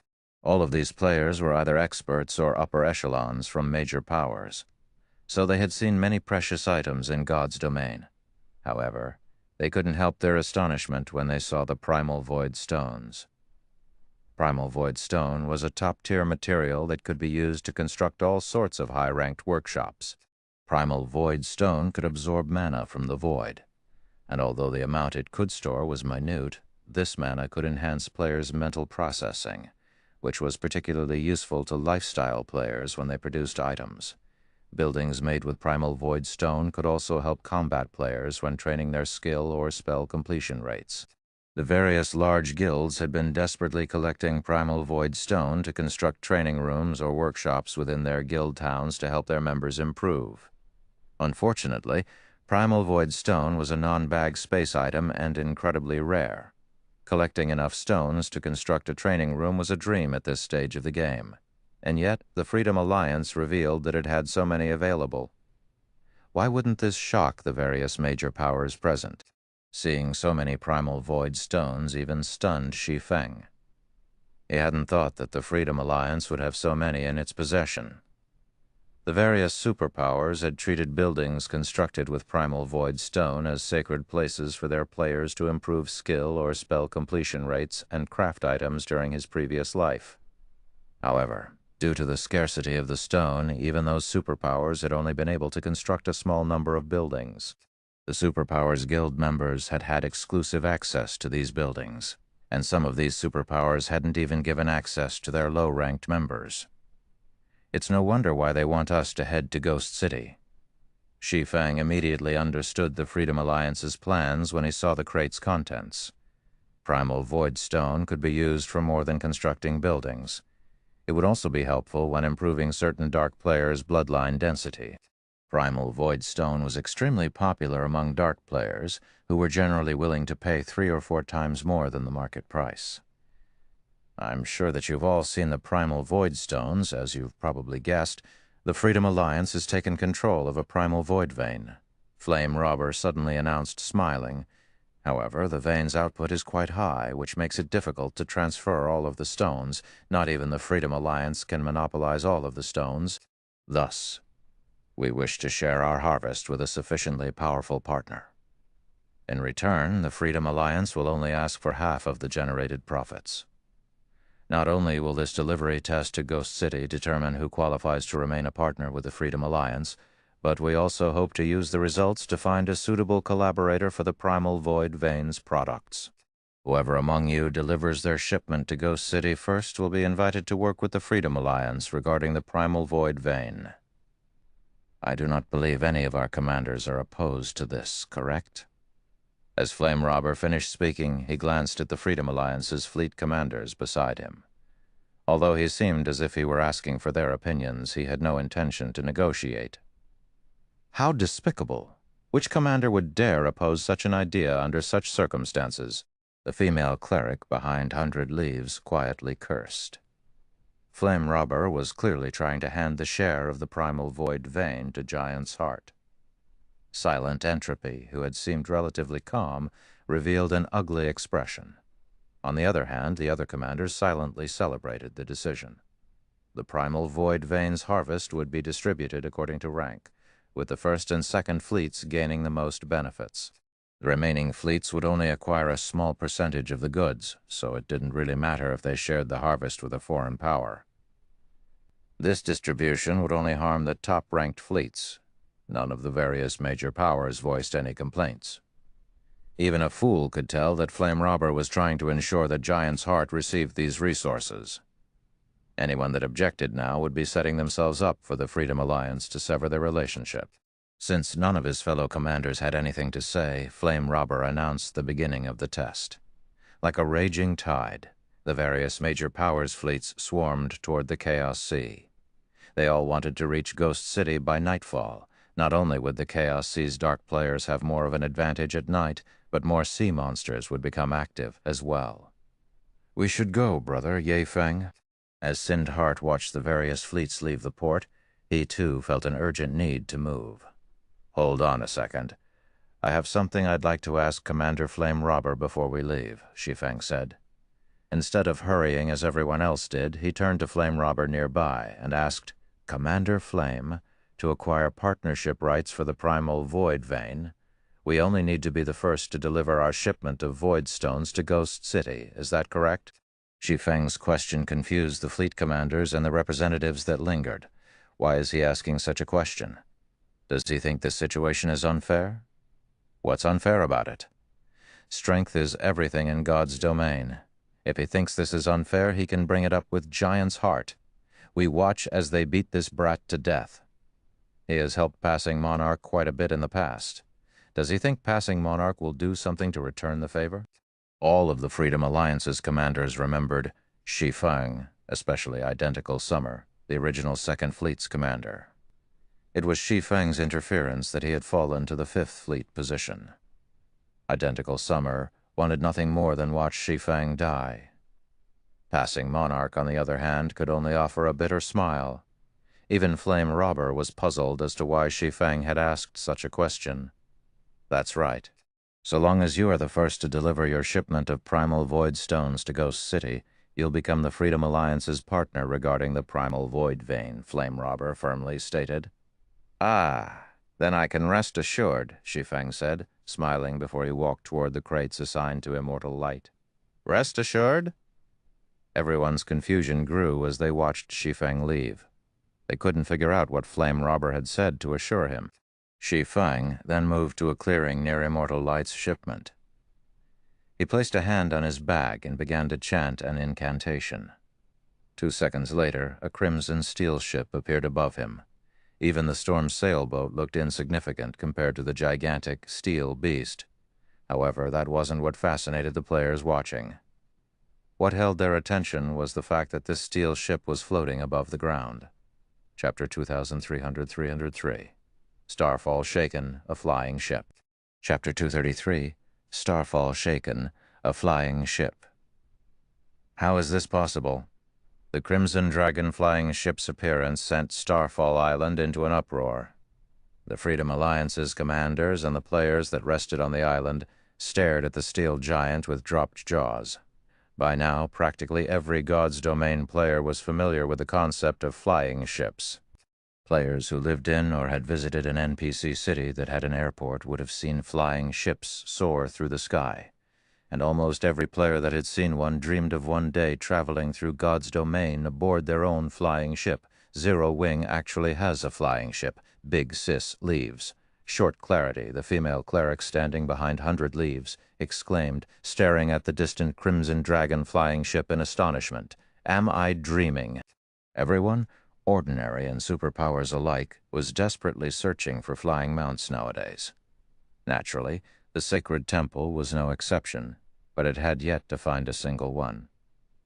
S1: All of these players were either experts or upper echelons from major powers, so they had seen many precious items in God's domain. However, they couldn't help their astonishment when they saw the primal void stones. Primal void stone was a top-tier material that could be used to construct all sorts of high-ranked workshops. Primal void stone could absorb mana from the void, and although the amount it could store was minute, this mana could enhance players' mental processing, which was particularly useful to lifestyle players when they produced items. Buildings made with primal void stone could also help combat players when training their skill or spell completion rates. The various large guilds had been desperately collecting primal void stone to construct training rooms or workshops within their guild towns to help their members improve. Unfortunately, primal void stone was a non-bag space item and incredibly rare. Collecting enough stones to construct a training room was a dream at this stage of the game, and yet the Freedom Alliance revealed that it had so many available. Why wouldn't this shock the various major powers present? Seeing so many primal void stones even stunned Shi Feng. He hadn't thought that the Freedom Alliance would have so many in its possession. The various superpowers had treated buildings constructed with primal void stone as sacred places for their players to improve skill or spell completion rates and craft items during his previous life. However, due to the scarcity of the stone, even those superpowers had only been able to construct a small number of buildings. The Superpowers Guild members had had exclusive access to these buildings, and some of these superpowers hadn't even given access to their low-ranked members. It's no wonder why they want us to head to Ghost City. Shi Feng immediately understood the Freedom Alliance's plans when he saw the crate's contents. Primal void stone could be used for more than constructing buildings. It would also be helpful when improving certain dark players' bloodline density. Primal void stone was extremely popular among dark players, who were generally willing to pay 3 or 4 times more than the market price. I'm sure that you've all seen the primal void stones. As you've probably guessed, the Freedom Alliance has taken control of a primal void vein. Flame Robber suddenly announced, smiling. However, the vein's output is quite high, which makes it difficult to transfer all of the stones. Not even the Freedom Alliance can monopolize all of the stones. Thus, we wish to share our harvest with a sufficiently powerful partner. In return, the Freedom Alliance will only ask for half of the generated profits. Not only will this delivery test to Ghost City determine who qualifies to remain a partner with the Freedom Alliance, but we also hope to use the results to find a suitable collaborator for the Primal Void Vein's products. Whoever among you delivers their shipment to Ghost City first will be invited to work with the Freedom Alliance regarding the Primal Void Vein. I do not believe any of our commanders are opposed to this, correct? As Flame Robber finished speaking, he glanced at the Freedom Alliance's fleet commanders beside him. Although he seemed as if he were asking for their opinions, he had no intention to negotiate. How despicable! Which commander would dare oppose such an idea under such circumstances? The female cleric behind 100 Leaves quietly cursed. Flame Robber was clearly trying to hand the share of the Primal Void Vein to Giant's Heart. Silent Entropy, who had seemed relatively calm, revealed an ugly expression. On the other hand, the other commanders silently celebrated the decision. The Primal Void Vein's harvest would be distributed according to rank, with the first and second fleets gaining the most benefits. The remaining fleets would only acquire a small percentage of the goods, so it didn't really matter if they shared the harvest with a foreign power. This distribution would only harm the top-ranked fleets. None of the various major powers voiced any complaints. Even a fool could tell that Flame Robber was trying to ensure that Giant's Heart received these resources. Anyone that objected now would be setting themselves up for the Freedom Alliance to sever their relationship. Since none of his fellow commanders had anything to say, Flame Robber announced the beginning of the test. Like a raging tide, The various major powers' fleets swarmed toward the Chaos Sea. They all wanted to reach Ghost City by nightfall. Not only would the Chaos Sea's dark players have more of an advantage at night, but more sea monsters would become active as well. "We should go, brother Shi Feng." As Sindhart watched the various fleets leave the port, he too felt an urgent need to move. "Hold on a second. I have something I'd like to ask Commander Flame Robber before we leave," Shi Feng said. Instead of hurrying as everyone else did, he turned to Flame Robber nearby and asked, "Commander Flame, to acquire partnership rights for the primal void vein, we only need to be the first to deliver our shipment of void stones to Ghost City. Is that correct?" Shi Feng's question confused the fleet commanders and the representatives that lingered. Why is he asking such a question? Does he think this situation is unfair? What's unfair about it? Strength is everything in God's domain. If he thinks this is unfair, he can bring it up with Giant's heart. We watch as they beat this brat to death. He has helped Passing Monarch quite a bit in the past. Does he think Passing Monarch will do something to return the favor? All of the Freedom Alliance's commanders remembered Shi Feng, especially Identical Summer, the original Second Fleet's commander. It was Shi Feng's interference that he had fallen to the Fifth Fleet position. Identical Summer wanted nothing more than watch Shi Feng die. Passing Monarch, on the other hand, could only offer a bitter smile. Even Flame Robber was puzzled as to why Shi Feng had asked such a question. "That's right. So long as you are the first to deliver your shipment of primal void stones to Ghost City, you'll become the Freedom Alliance's partner regarding the primal void vein," Flame Robber firmly stated. "Ah, then I can rest assured," Shi Feng said, smiling before he walked toward the crates assigned to Immortal Light. "Rest assured?" Everyone's confusion grew as they watched Shi Feng leave. They couldn't figure out what Flame Robber had said to assure him. Shi Feng then moved to a clearing near Immortal Light's shipment. He placed a hand on his bag and began to chant an incantation. 2 seconds later, a crimson steel ship appeared above him. Even the Storm's sailboat looked insignificant compared to the gigantic steel beast. However, that wasn't what fascinated the players watching. What held their attention was the fact that this steel ship was floating above the ground. Chapter 2300-303. Starfall Shaken, a Flying Ship. Chapter 233. Starfall Shaken, a Flying Ship. How is this possible? The Crimson Dragon flying ship's appearance sent Starfall Island into an uproar. The Freedom Alliance's commanders and the players that rested on the island stared at the steel giant with dropped jaws. By now, practically every God's Domain player was familiar with the concept of flying ships. Players who lived in or had visited an NPC city that had an airport would have seen flying ships soar through the sky. And almost every player that had seen one dreamed of one day traveling through God's Domain aboard their own flying ship. Zero Wing actually has a flying ship. Big Sis leaves. Short Clarity, the female cleric standing behind 100 Leaves, exclaimed, staring at the distant Crimson Dragon flying ship in astonishment. "Am I dreaming?" Everyone, ordinary and superpowers alike, was desperately searching for flying mounts nowadays. Naturally, the Sacred Temple was no exception, but it had yet to find a single one.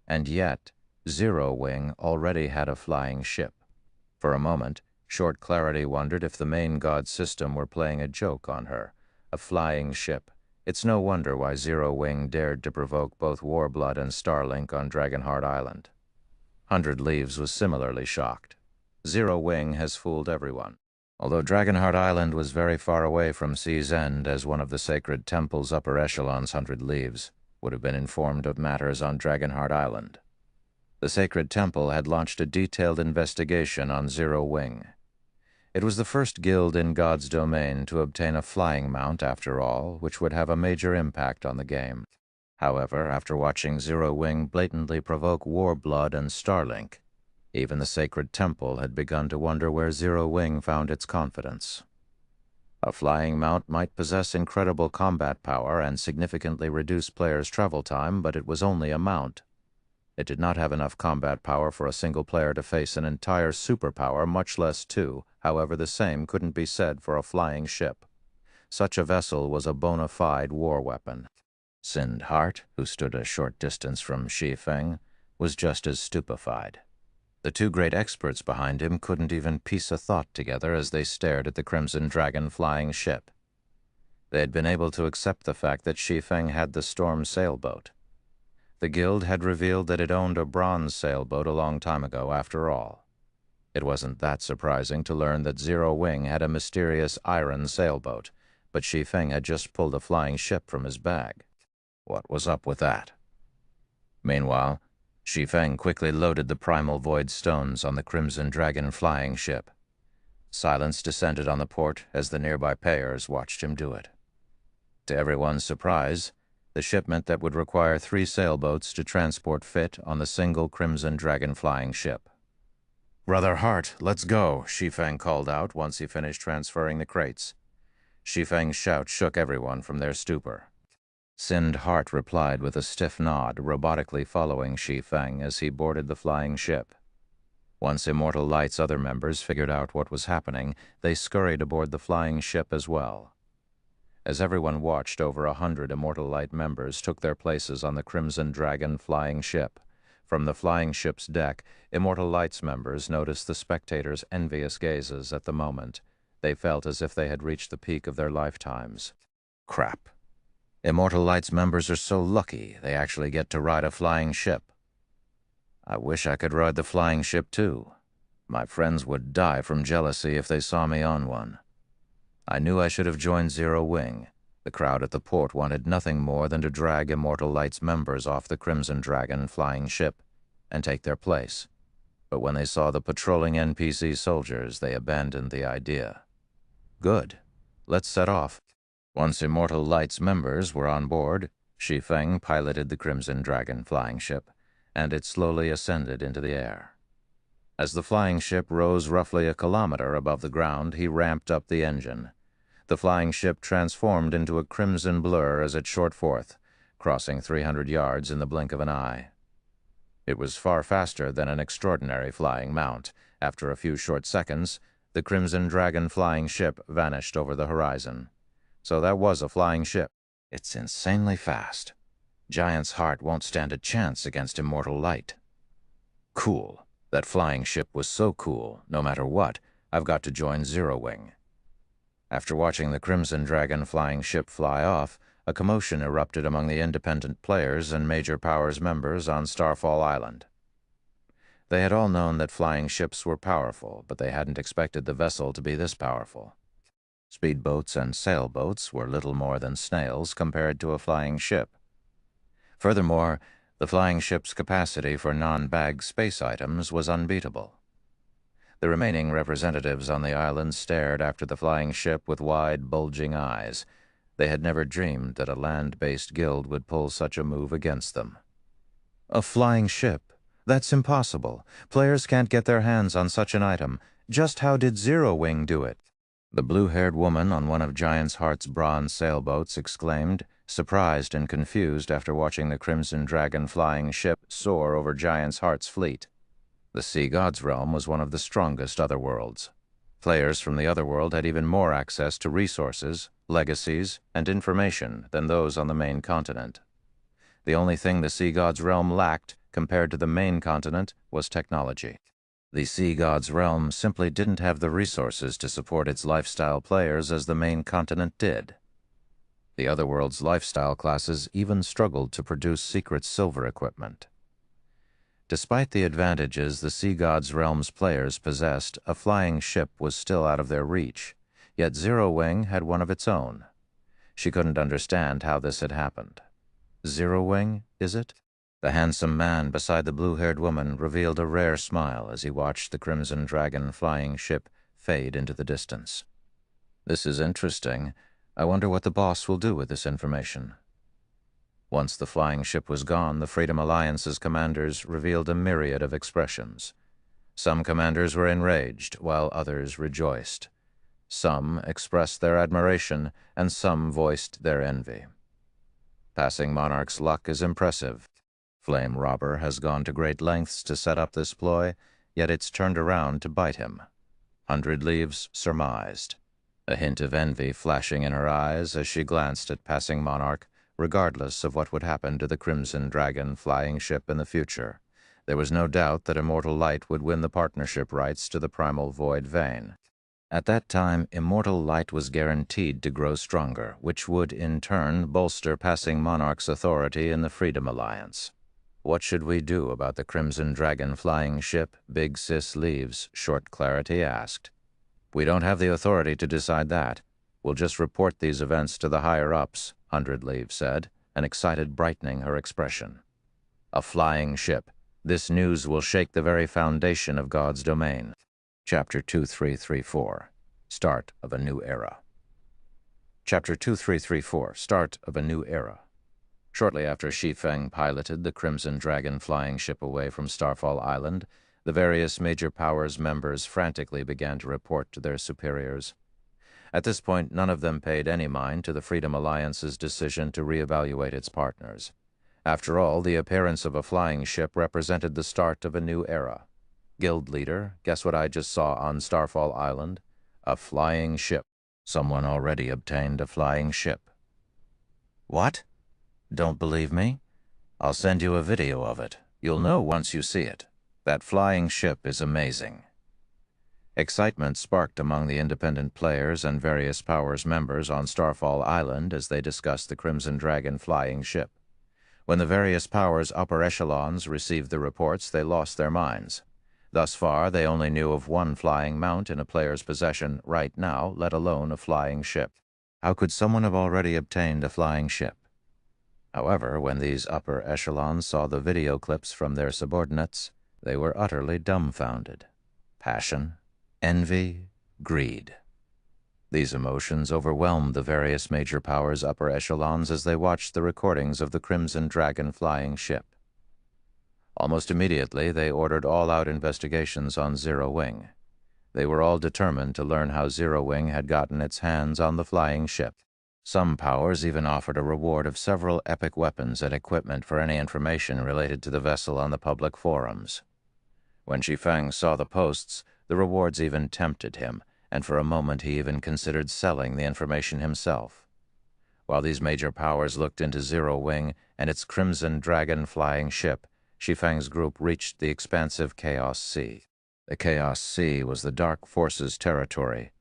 S1: And yet, Zero Wing already had a flying ship. For a moment, Short Clarity wondered if the main god system were playing a joke on her. A flying ship. It's no wonder why Zero Wing dared to provoke both Warblood and Starlink on Dragonheart Island. 100 Leaves was similarly shocked. Zero Wing has fooled everyone. Although Dragonheart Island was very far away from Sea's End, as one of the Sacred Temple's upper echelons, 100 Leaves would have been informed of matters on Dragonheart Island. The Sacred Temple had launched a detailed investigation on Zero Wing. It was the first guild in God's Domain to obtain a flying mount, after all, which would have a major impact on the game. However, after watching Zero Wing blatantly provoke Warblood and Starlink, even the Sacred Temple had begun to wonder where Zero Wing found its confidence. A flying mount might possess incredible combat power and significantly reduce players' travel time, but it was only a mount. It did not have enough combat power for a single player to face an entire superpower, much less two. However, the same couldn't be said for a flying ship. Such a vessel was a bona fide war weapon. Sind Hart, who stood a short distance from Shi Feng, was just as stupefied. The two great experts behind him couldn't even piece a thought together as they stared at the Crimson Dragon flying ship. They had been able to accept the fact that Shi Feng had the Storm sailboat. The Guild had revealed that it owned a bronze sailboat a long time ago, after all. It wasn't that surprising to learn that Zero Wing had a mysterious iron sailboat, but Shi Feng had just pulled a flying ship from his bag. What was up with that? Meanwhile, Shi Feng quickly loaded the primal void stones on the Crimson Dragon flying ship. Silence descended on the port as the nearby payers watched him do it. To everyone's surprise, the shipment that would require 3 sailboats to transport fit on the single Crimson Dragon flying ship. "Brother Hart, let's go," Shi Feng called out once he finished transferring the crates. Shi Feng's shout shook everyone from their stupor. Sind Hart replied with a stiff nod, robotically following Shi Feng as he boarded the flying ship. Once Immortal Light's other members figured out what was happening, they scurried aboard the flying ship as well. As everyone watched, over 100 Immortal Light members took their places on the Crimson Dragon flying ship. From the flying ship's deck, Immortal Light's members noticed the spectators' envious gazes at the moment. They felt as if they had reached the peak of their lifetimes. Crap. Immortal Light's members are so lucky they actually get to ride a flying ship. I wish I could ride the flying ship too. My friends would die from jealousy if they saw me on one. I knew I should have joined Zero Wing. The crowd at the port wanted nothing more than to drag Immortal Light's members off the Crimson Dragon flying ship and take their place. But when they saw the patrolling NPC soldiers, they abandoned the idea. Good. Let's set off. Once Immortal Light's members were on board, Shi Feng piloted the Crimson Dragon flying ship, and it slowly ascended into the air. As the flying ship rose roughly a kilometer above the ground, he ramped up the engine. The flying ship transformed into a crimson blur as it shot forth, crossing 300 yards in the blink of an eye. It was far faster than an extraordinary flying mount. After a few short seconds, the Crimson Dragon flying ship vanished over the horizon. So that was a flying ship. It's insanely fast. Giant's Heart won't stand a chance against Immortal Light. Cool. That flying ship was so cool. No matter what, I've got to join Zero Wing. After watching the Crimson Dragon flying ship fly off, a commotion erupted among the independent players and Major Powers members on Starfall Island. They had all known that flying ships were powerful, but they hadn't expected the vessel to be this powerful. Speedboats and sailboats were little more than snails compared to a flying ship. Furthermore, the flying ship's capacity for non-bag space items was unbeatable. The remaining representatives on the island stared after the flying ship with wide, bulging eyes. They had never dreamed that a land-based guild would pull such a move against them. A flying ship? That's impossible. Players can't get their hands on such an item. Just how did Zero Wing do it? The blue-haired woman on one of Giant's Heart's bronze sailboats exclaimed, surprised and confused after watching the Crimson Dragon flying ship soar over Giant's Heart's fleet. The Sea God's realm was one of the strongest otherworlds. Players from the otherworld had even more access to resources, legacies, and information than those on the main continent. The only thing the Sea God's realm lacked, compared to the main continent, was technology. The Sea God's realm simply didn't have the resources to support its lifestyle players as the main continent did. The otherworld's lifestyle classes even struggled to produce secret silver equipment. Despite the advantages the Sea God's realm's players possessed, a flying ship was still out of their reach, yet Zero Wing had one of its own. She couldn't understand how this had happened. Zero Wing, is it? The handsome man beside the blue-haired woman revealed a rare smile as he watched the Crimson Dragon flying ship fade into the distance. This is interesting. I wonder what the boss will do with this information. Once the flying ship was gone, the Freedom Alliance's commanders revealed a myriad of expressions. Some commanders were enraged, while others rejoiced. Some expressed their admiration, and some voiced their envy. Passing Monarch's luck is impressive. Flame Robber has gone to great lengths to set up this ploy, yet it's turned around to bite him. 100 Leaves surmised. A hint of envy flashing in her eyes as she glanced at Passing Monarch, regardless of what would happen to the Crimson Dragon flying ship in the future. There was no doubt that Immortal Light would win the partnership rights to the Primal Void vein. At that time, Immortal Light was guaranteed to grow stronger, which would, in turn, bolster Passing Monarch's authority in the Freedom Alliance. "What should we do about the Crimson Dragon flying ship?" Big Sis Leaves, Short Clarity, asked. "We don't have the authority to decide that. We'll just report these events to the higher-ups," 100 Leaves said, an excited brightening her expression. "A flying ship. This news will shake the very foundation of God's domain." Chapter 2334, Start of a New Era. Chapter 2334, Start of a New Era. Shortly after Shi Feng piloted the Crimson Dragon flying ship away from Starfall Island, the various major powers members frantically began to report to their superiors. At this point, none of them paid any mind to the Freedom Alliance's decision to reevaluate its partners. After all, the appearance of a flying ship represented the start of a new era. Guild leader, guess what I just saw on Starfall Island? A flying ship. Someone already obtained a flying ship. What? Don't believe me? I'll send you a video of it. You'll know once you see it. That flying ship is amazing. Excitement sparked among the independent players and various powers members on Starfall Island as they discussed the Crimson Dragon flying ship. When the various powers' upper echelons received the reports, they lost their minds. Thus far, they only knew of one flying mount in a player's possession right now, let alone a flying ship. How could someone have already obtained a flying ship? However, when these upper echelons saw the video clips from their subordinates, they were utterly dumbfounded. Passion, envy, greed. These emotions overwhelmed the various major powers' upper echelons as they watched the recordings of the Crimson Dragon flying ship. Almost immediately, they ordered all-out investigations on Zero Wing. They were all determined to learn how Zero Wing had gotten its hands on the flying ship. Some powers even offered a reward of several epic weapons and equipment for any information related to the vessel on the public forums. When Shi Feng saw the posts, the rewards even tempted him, and for a moment he even considered selling the information himself. While these major powers looked into Zero Wing and its Crimson Dragon flying ship, Shi Feng's group reached the expansive Chaos Sea. The Chaos Sea was the Dark Forces' territory,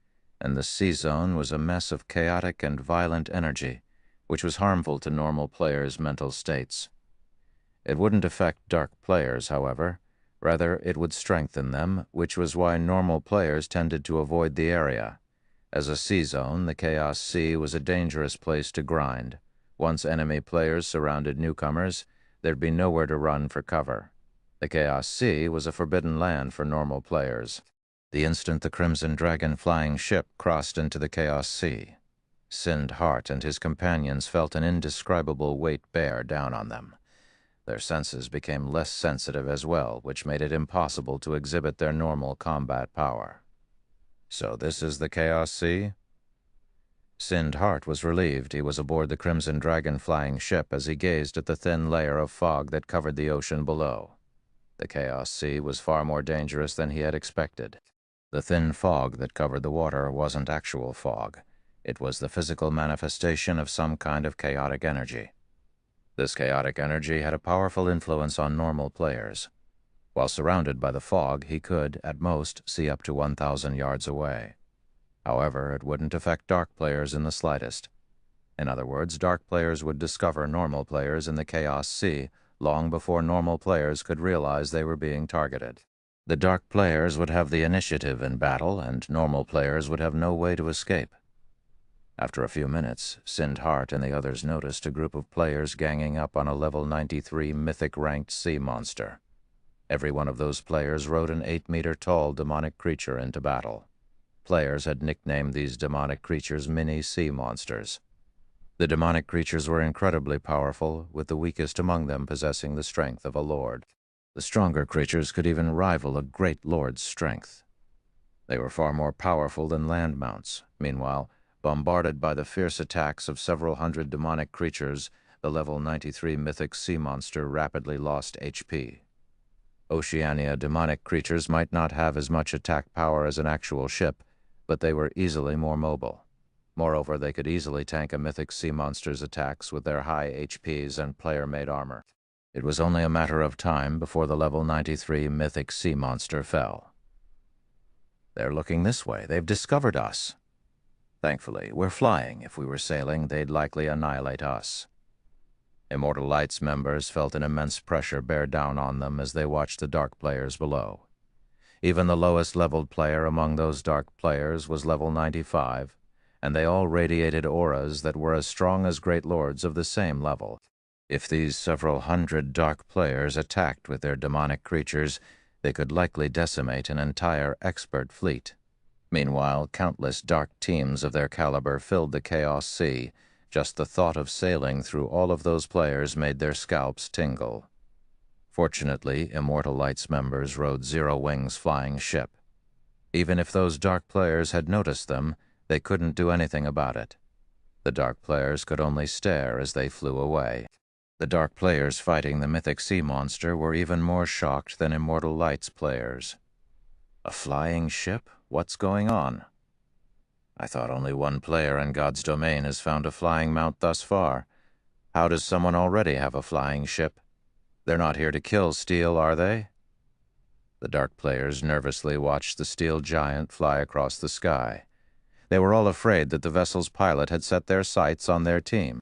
S1: and the Sea Zone was a mess of chaotic and violent energy, which was harmful to normal players' mental states. It wouldn't affect dark players, however. Rather, it would strengthen them, which was why normal players tended to avoid the area. As a Sea Zone, the Chaos Sea was a dangerous place to grind. Once enemy players surrounded newcomers, there'd be nowhere to run for cover. The Chaos Sea was a forbidden land for normal players. The instant the Crimson Dragon flying ship crossed into the Chaos Sea, Sind Hart and his companions felt an indescribable weight bear down on them. Their senses became less sensitive as well, which made it impossible to exhibit their normal combat power. So this is the Chaos Sea? Sind Hart was relieved he was aboard the Crimson Dragon flying ship as he gazed at the thin layer of fog that covered the ocean below. The Chaos Sea was far more dangerous than he had expected. The thin fog that covered the water wasn't actual fog. It was the physical manifestation of some kind of chaotic energy. This chaotic energy had a powerful influence on normal players. While surrounded by the fog, he could, at most, see up to 1,000 yards away. However, it wouldn't affect dark players in the slightest. In other words, dark players would discover normal players in the Chaos Sea long before normal players could realize they were being targeted. The dark players would have the initiative in battle, and normal players would have no way to escape. After a few minutes, Sind Hart and the others noticed a group of players ganging up on a level 93 mythic-ranked sea monster. Every one of those players rode an 8-meter-tall demonic creature into battle. Players had nicknamed these demonic creatures mini-sea monsters. The demonic creatures were incredibly powerful, with the weakest among them possessing the strength of a lord. The stronger creatures could even rival a great lord's strength. They were far more powerful than land mounts. Meanwhile, bombarded by the fierce attacks of several hundred demonic creatures, the level 93 mythic sea monster rapidly lost HP. Oceania demonic creatures might not have as much attack power as an actual ship, but they were easily more mobile. Moreover, they could easily tank a mythic sea monster's attacks with their high HPs and player-made armor. It was only a matter of time before the level 93 mythic sea monster fell. They're looking this way. They've discovered us. Thankfully, we're flying. If we were sailing, they'd likely annihilate us. Immortal Light's members felt an immense pressure bear down on them as they watched the dark players below. Even the lowest leveled player among those dark players was level 95, and they all radiated auras that were as strong as great lords of the same level. If these several hundred dark players attacked with their demonic creatures, they could likely decimate an entire expert fleet. Meanwhile, countless dark teams of their caliber filled the Chaos Sea. Just the thought of sailing through all of those players made their scalps tingle. Fortunately, Immortal Light's members rode Zero Wing's flying ship. Even if those dark players had noticed them, they couldn't do anything about it. The dark players could only stare as they flew away. The dark players fighting the mythic sea monster were even more shocked than Immortal Light's players. A flying ship? What's going on? I thought only one player in God's domain has found a flying mount thus far. How does someone already have a flying ship? They're not here to kill Steel, are they? The dark players nervously watched the steel giant fly across the sky. They were all afraid that the vessel's pilot had set their sights on their team.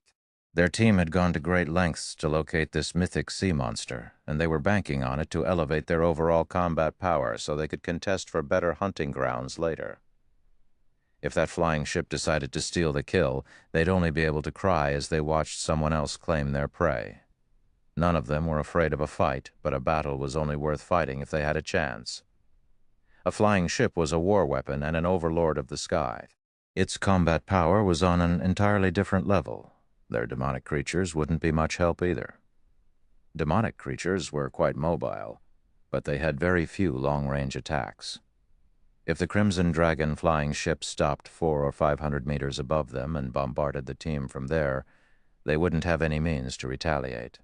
S1: Their team had gone to great lengths to locate this mythic sea monster, and they were banking on it to elevate their overall combat power so they could contest for better hunting grounds later. If that flying ship decided to steal the kill, they'd only be able to cry as they watched someone else claim their prey. None of them were afraid of a fight, but a battle was only worth fighting if they had a chance. A flying ship was a war weapon and an overlord of the sky. Its combat power was on an entirely different level. Their demonic creatures wouldn't be much help either. Demonic creatures were quite mobile, but they had very few long-range attacks. If the Crimson Dragon flying ship stopped 400 or 500 meters above them and bombarded the team from there, they wouldn't have any means to retaliate.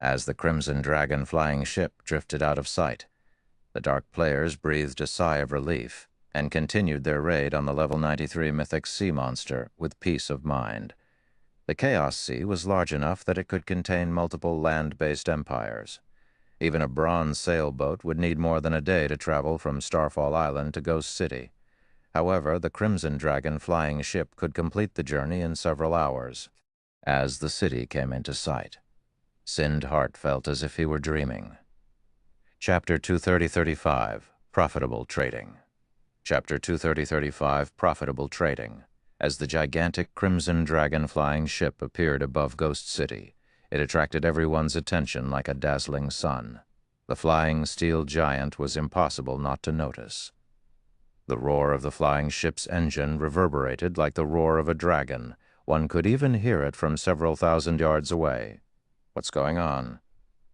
S1: As the Crimson Dragon flying ship drifted out of sight, the dark players breathed a sigh of relief and continued their raid on the level 93 mythic sea monster with peace of mind. The Chaos Sea was large enough that it could contain multiple land-based empires. Even a bronze sailboat would need more than a day to travel from Starfall Island to Ghost City. However, the Crimson Dragon flying ship could complete the journey in several hours. As the city came into sight, Sindhart felt as if he were dreaming. Chapter 230-35, Profitable Trading. Chapter 230-35, Profitable Trading. As the gigantic Crimson Dragon flying ship appeared above Ghost City, it attracted everyone's attention like a dazzling sun. The flying steel giant was impossible not to notice. The roar of the flying ship's engine reverberated like the roar of a dragon. One could even hear it from several thousand yards away. What's going on?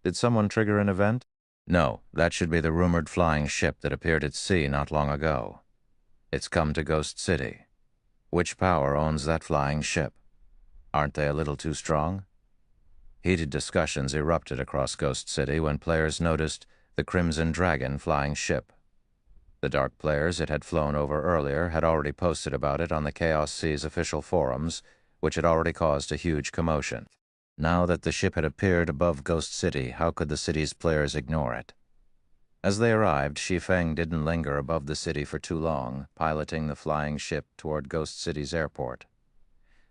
S1: Did someone trigger an event? No, that should be the rumored flying ship that appeared at sea not long ago. It's come to Ghost City. Which power owns that flying ship? Aren't they a little too strong? Heated discussions erupted across Ghost City when players noticed the Crimson Dragon flying ship. The dark players it had flown over earlier had already posted about it on the Chaos Sea's official forums, which had already caused a huge commotion. Now that the ship had appeared above Ghost City, how could the city's players ignore it? As they arrived, Shi Feng didn't linger above the city for too long, piloting the flying ship toward Ghost City's airport.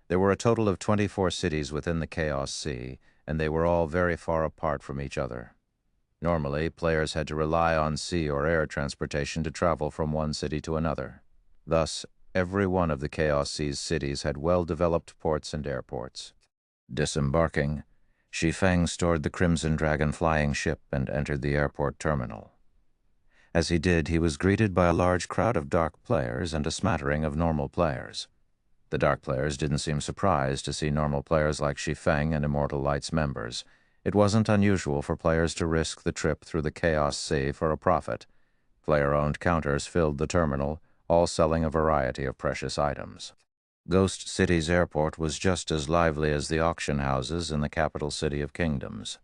S1: There were a total of 24 cities within the Chaos Sea, and they were all very far apart from each other. Normally, players had to rely on sea or air transportation to travel from one city to another. Thus, every one of the Chaos Sea's cities had well-developed ports and airports. Disembarking, Shi Feng stored the Crimson Dragon flying ship and entered the airport terminal. As he did, he was greeted by a large crowd of dark players and a smattering of normal players. The dark players didn't seem surprised to see normal players like Shi Feng and Immortal Light's members. It wasn't unusual for players to risk the trip through the Chaos Sea for a profit. Player-owned counters filled the terminal, all selling a variety of precious items. Ghost City's airport was just as lively as the auction houses in the capital city of kingdoms.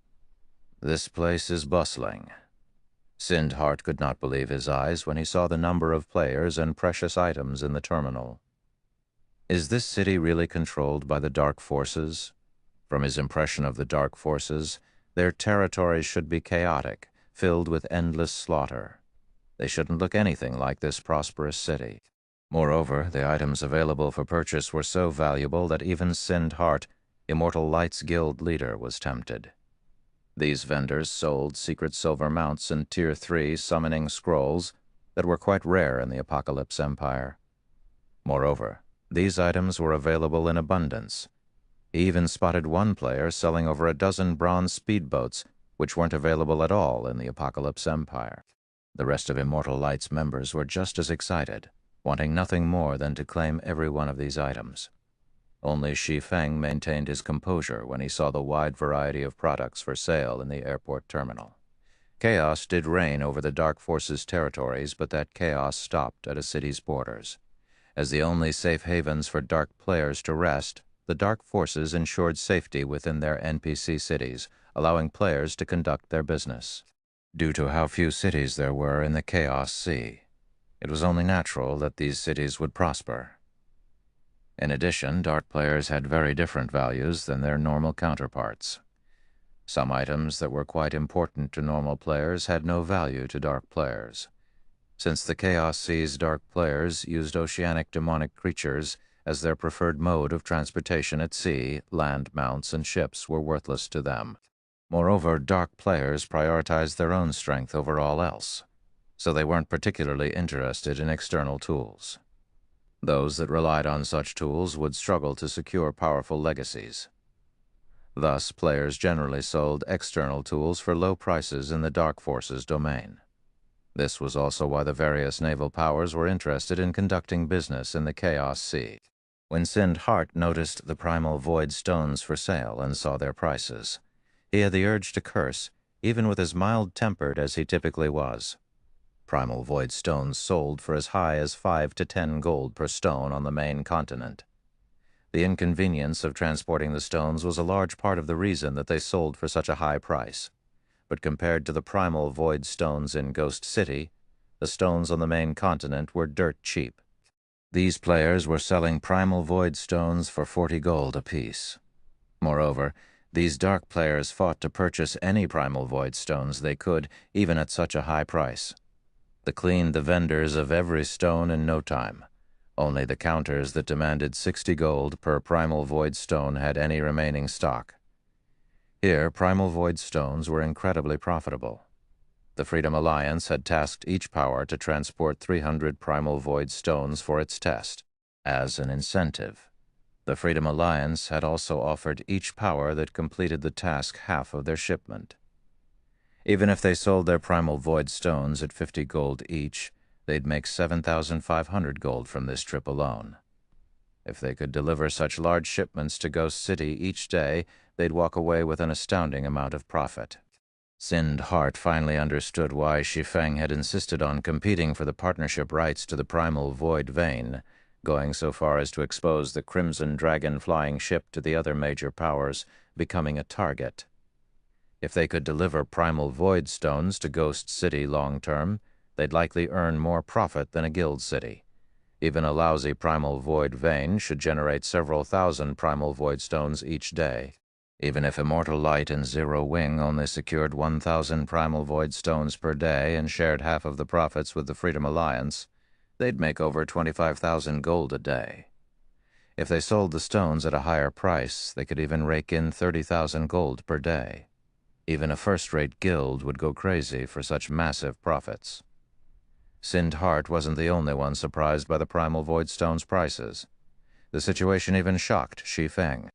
S1: This place is bustling. Sindhart could not believe his eyes when he saw the number of players and precious items in the terminal. Is this city really controlled by the dark forces? From his impression of the dark forces, their territories should be chaotic, filled with endless slaughter. They shouldn't look anything like this prosperous city. Moreover, the items available for purchase were so valuable that even Sinned Heart, Immortal Light's guild leader, was tempted. These vendors sold secret silver mounts and Tier 3 summoning scrolls that were quite rare in the Apocalypse Empire. Moreover, these items were available in abundance. He even spotted one player selling over a dozen bronze speedboats which weren't available at all in the Apocalypse Empire. The rest of Immortal Light's members were just as excited, wanting nothing more than to claim every one of these items. Only Shi Feng maintained his composure when he saw the wide variety of products for sale in the airport terminal. Chaos did reign over the Dark Forces' territories, but that chaos stopped at a city's borders. As the only safe havens for dark players to rest, the Dark Forces ensured safety within their NPC cities, allowing players to conduct their business. Due to how few cities there were in the Chaos Sea, it was only natural that these cities would prosper. In addition, dark players had very different values than their normal counterparts. Some items that were quite important to normal players had no value to dark players. Since the Chaos Sea's dark players used oceanic demonic creatures as their preferred mode of transportation at sea, land mounts and ships were worthless to them. Moreover, dark players prioritized their own strength over all else, so they weren't particularly interested in external tools. Those that relied on such tools would struggle to secure powerful legacies. Thus, players generally sold external tools for low prices in the Dark Forces domain. This was also why the various naval powers were interested in conducting business in the Chaos Sea. When Sinned Heart noticed the primal void stones for sale and saw their prices, he had the urge to curse, even with as mild-tempered as he typically was. Primal void stones sold for as high as 5 to 10 gold per stone on the main continent. The inconvenience of transporting the stones was a large part of the reason that they sold for such a high price. But compared to the primal void stones in Ghost City, the stones on the main continent were dirt cheap. These players were selling primal void stones for 40 gold apiece. Moreover, these dark players fought to purchase any primal void stones they could, even at such a high price. They cleaned the vendors of every stone in no time. Only the counters that demanded 60 gold per primal void stone had any remaining stock. Here, primal void stones were incredibly profitable. The Freedom Alliance had tasked each power to transport 300 primal void stones for its test. As an incentive, the Freedom Alliance had also offered each power that completed the task half of their shipment. Even if they sold their primal void stones at 50 gold each, they'd make 7,500 gold from this trip alone. If they could deliver such large shipments to Ghost City each day, they'd walk away with an astounding amount of profit. Sinned Heart finally understood why Shi Feng had insisted on competing for the partnership rights to the primal void vein, going so far as to expose the Crimson Dragon flying ship to the other major powers, becoming a target. If they could deliver primal void stones to Ghost City long-term, they'd likely earn more profit than a guild city. Even a lousy primal void vein should generate several thousand primal void stones each day. Even if Immortal Light and Zero Wing only secured 1,000 primal void stones per day and shared half of the profits with the Freedom Alliance, they'd make over 25,000 gold a day. If they sold the stones at a higher price, they could even rake in 30,000 gold per day. Even a first-rate guild would go crazy for such massive profits. Sinned Heart wasn't the only one surprised by the primal void stones' prices. The situation even shocked Shi Feng.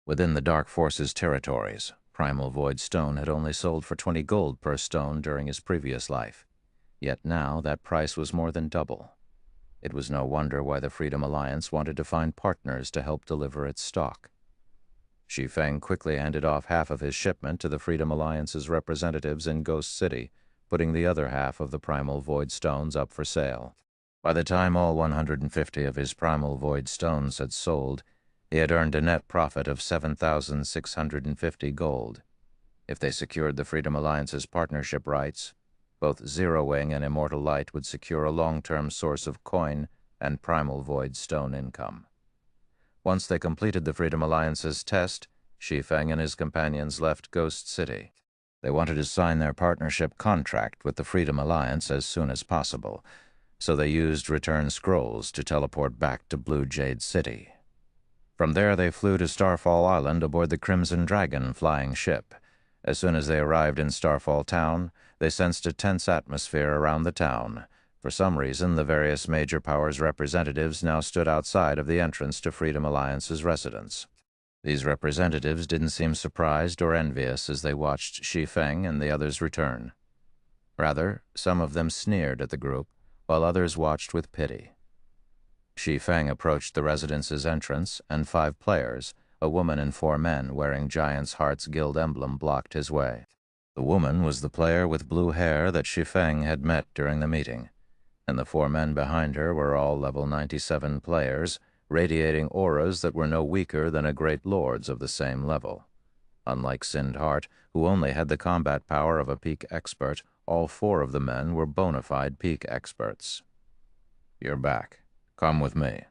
S1: Within the Dark Forces territories, primal void stone had only sold for 20 gold per stone during his previous life. Yet now that price was more than double. It was no wonder why the Freedom Alliance wanted to find partners to help deliver its stock. Shi Feng quickly handed off half of his shipment to the Freedom Alliance's representatives in Ghost City, putting the other half of the primal void stones up for sale. By the time all 150 of his primal void stones had sold, he had earned a net profit of 7,650 gold. If they secured the Freedom Alliance's partnership rights, both Zero Wing and Immortal Light would secure a long-term source of coin and primal void stone income. Once they completed the Freedom Alliance's test, Shi Feng and his companions left Ghost City. They wanted to sign their partnership contract with the Freedom Alliance as soon as possible, so they used return scrolls to teleport back to Blue Jade City. From there they flew to Starfall Island aboard the Crimson Dragon flying ship. As soon as they arrived in Starfall Town, they sensed a tense atmosphere around the town. For some reason, the various major powers' representatives now stood outside of the entrance to Freedom Alliance's residence. These representatives didn't seem surprised or envious as they watched Shi Feng and the others return. Rather, some of them sneered at the group, while others watched with pity. Shi Feng approached the residence's entrance, and 5 players, a woman and 4 men wearing Giant's Heart's guild emblem, blocked his way. The woman was the player with blue hair that Shi Feng had met during the meeting, and the 4 men behind her were all level 97 players, radiating auras that were no weaker than a great lord's of the same level. Unlike Sindhart, who only had the combat power of a peak expert, all 4 of the men were bona fide peak experts. "You're back. Come with me.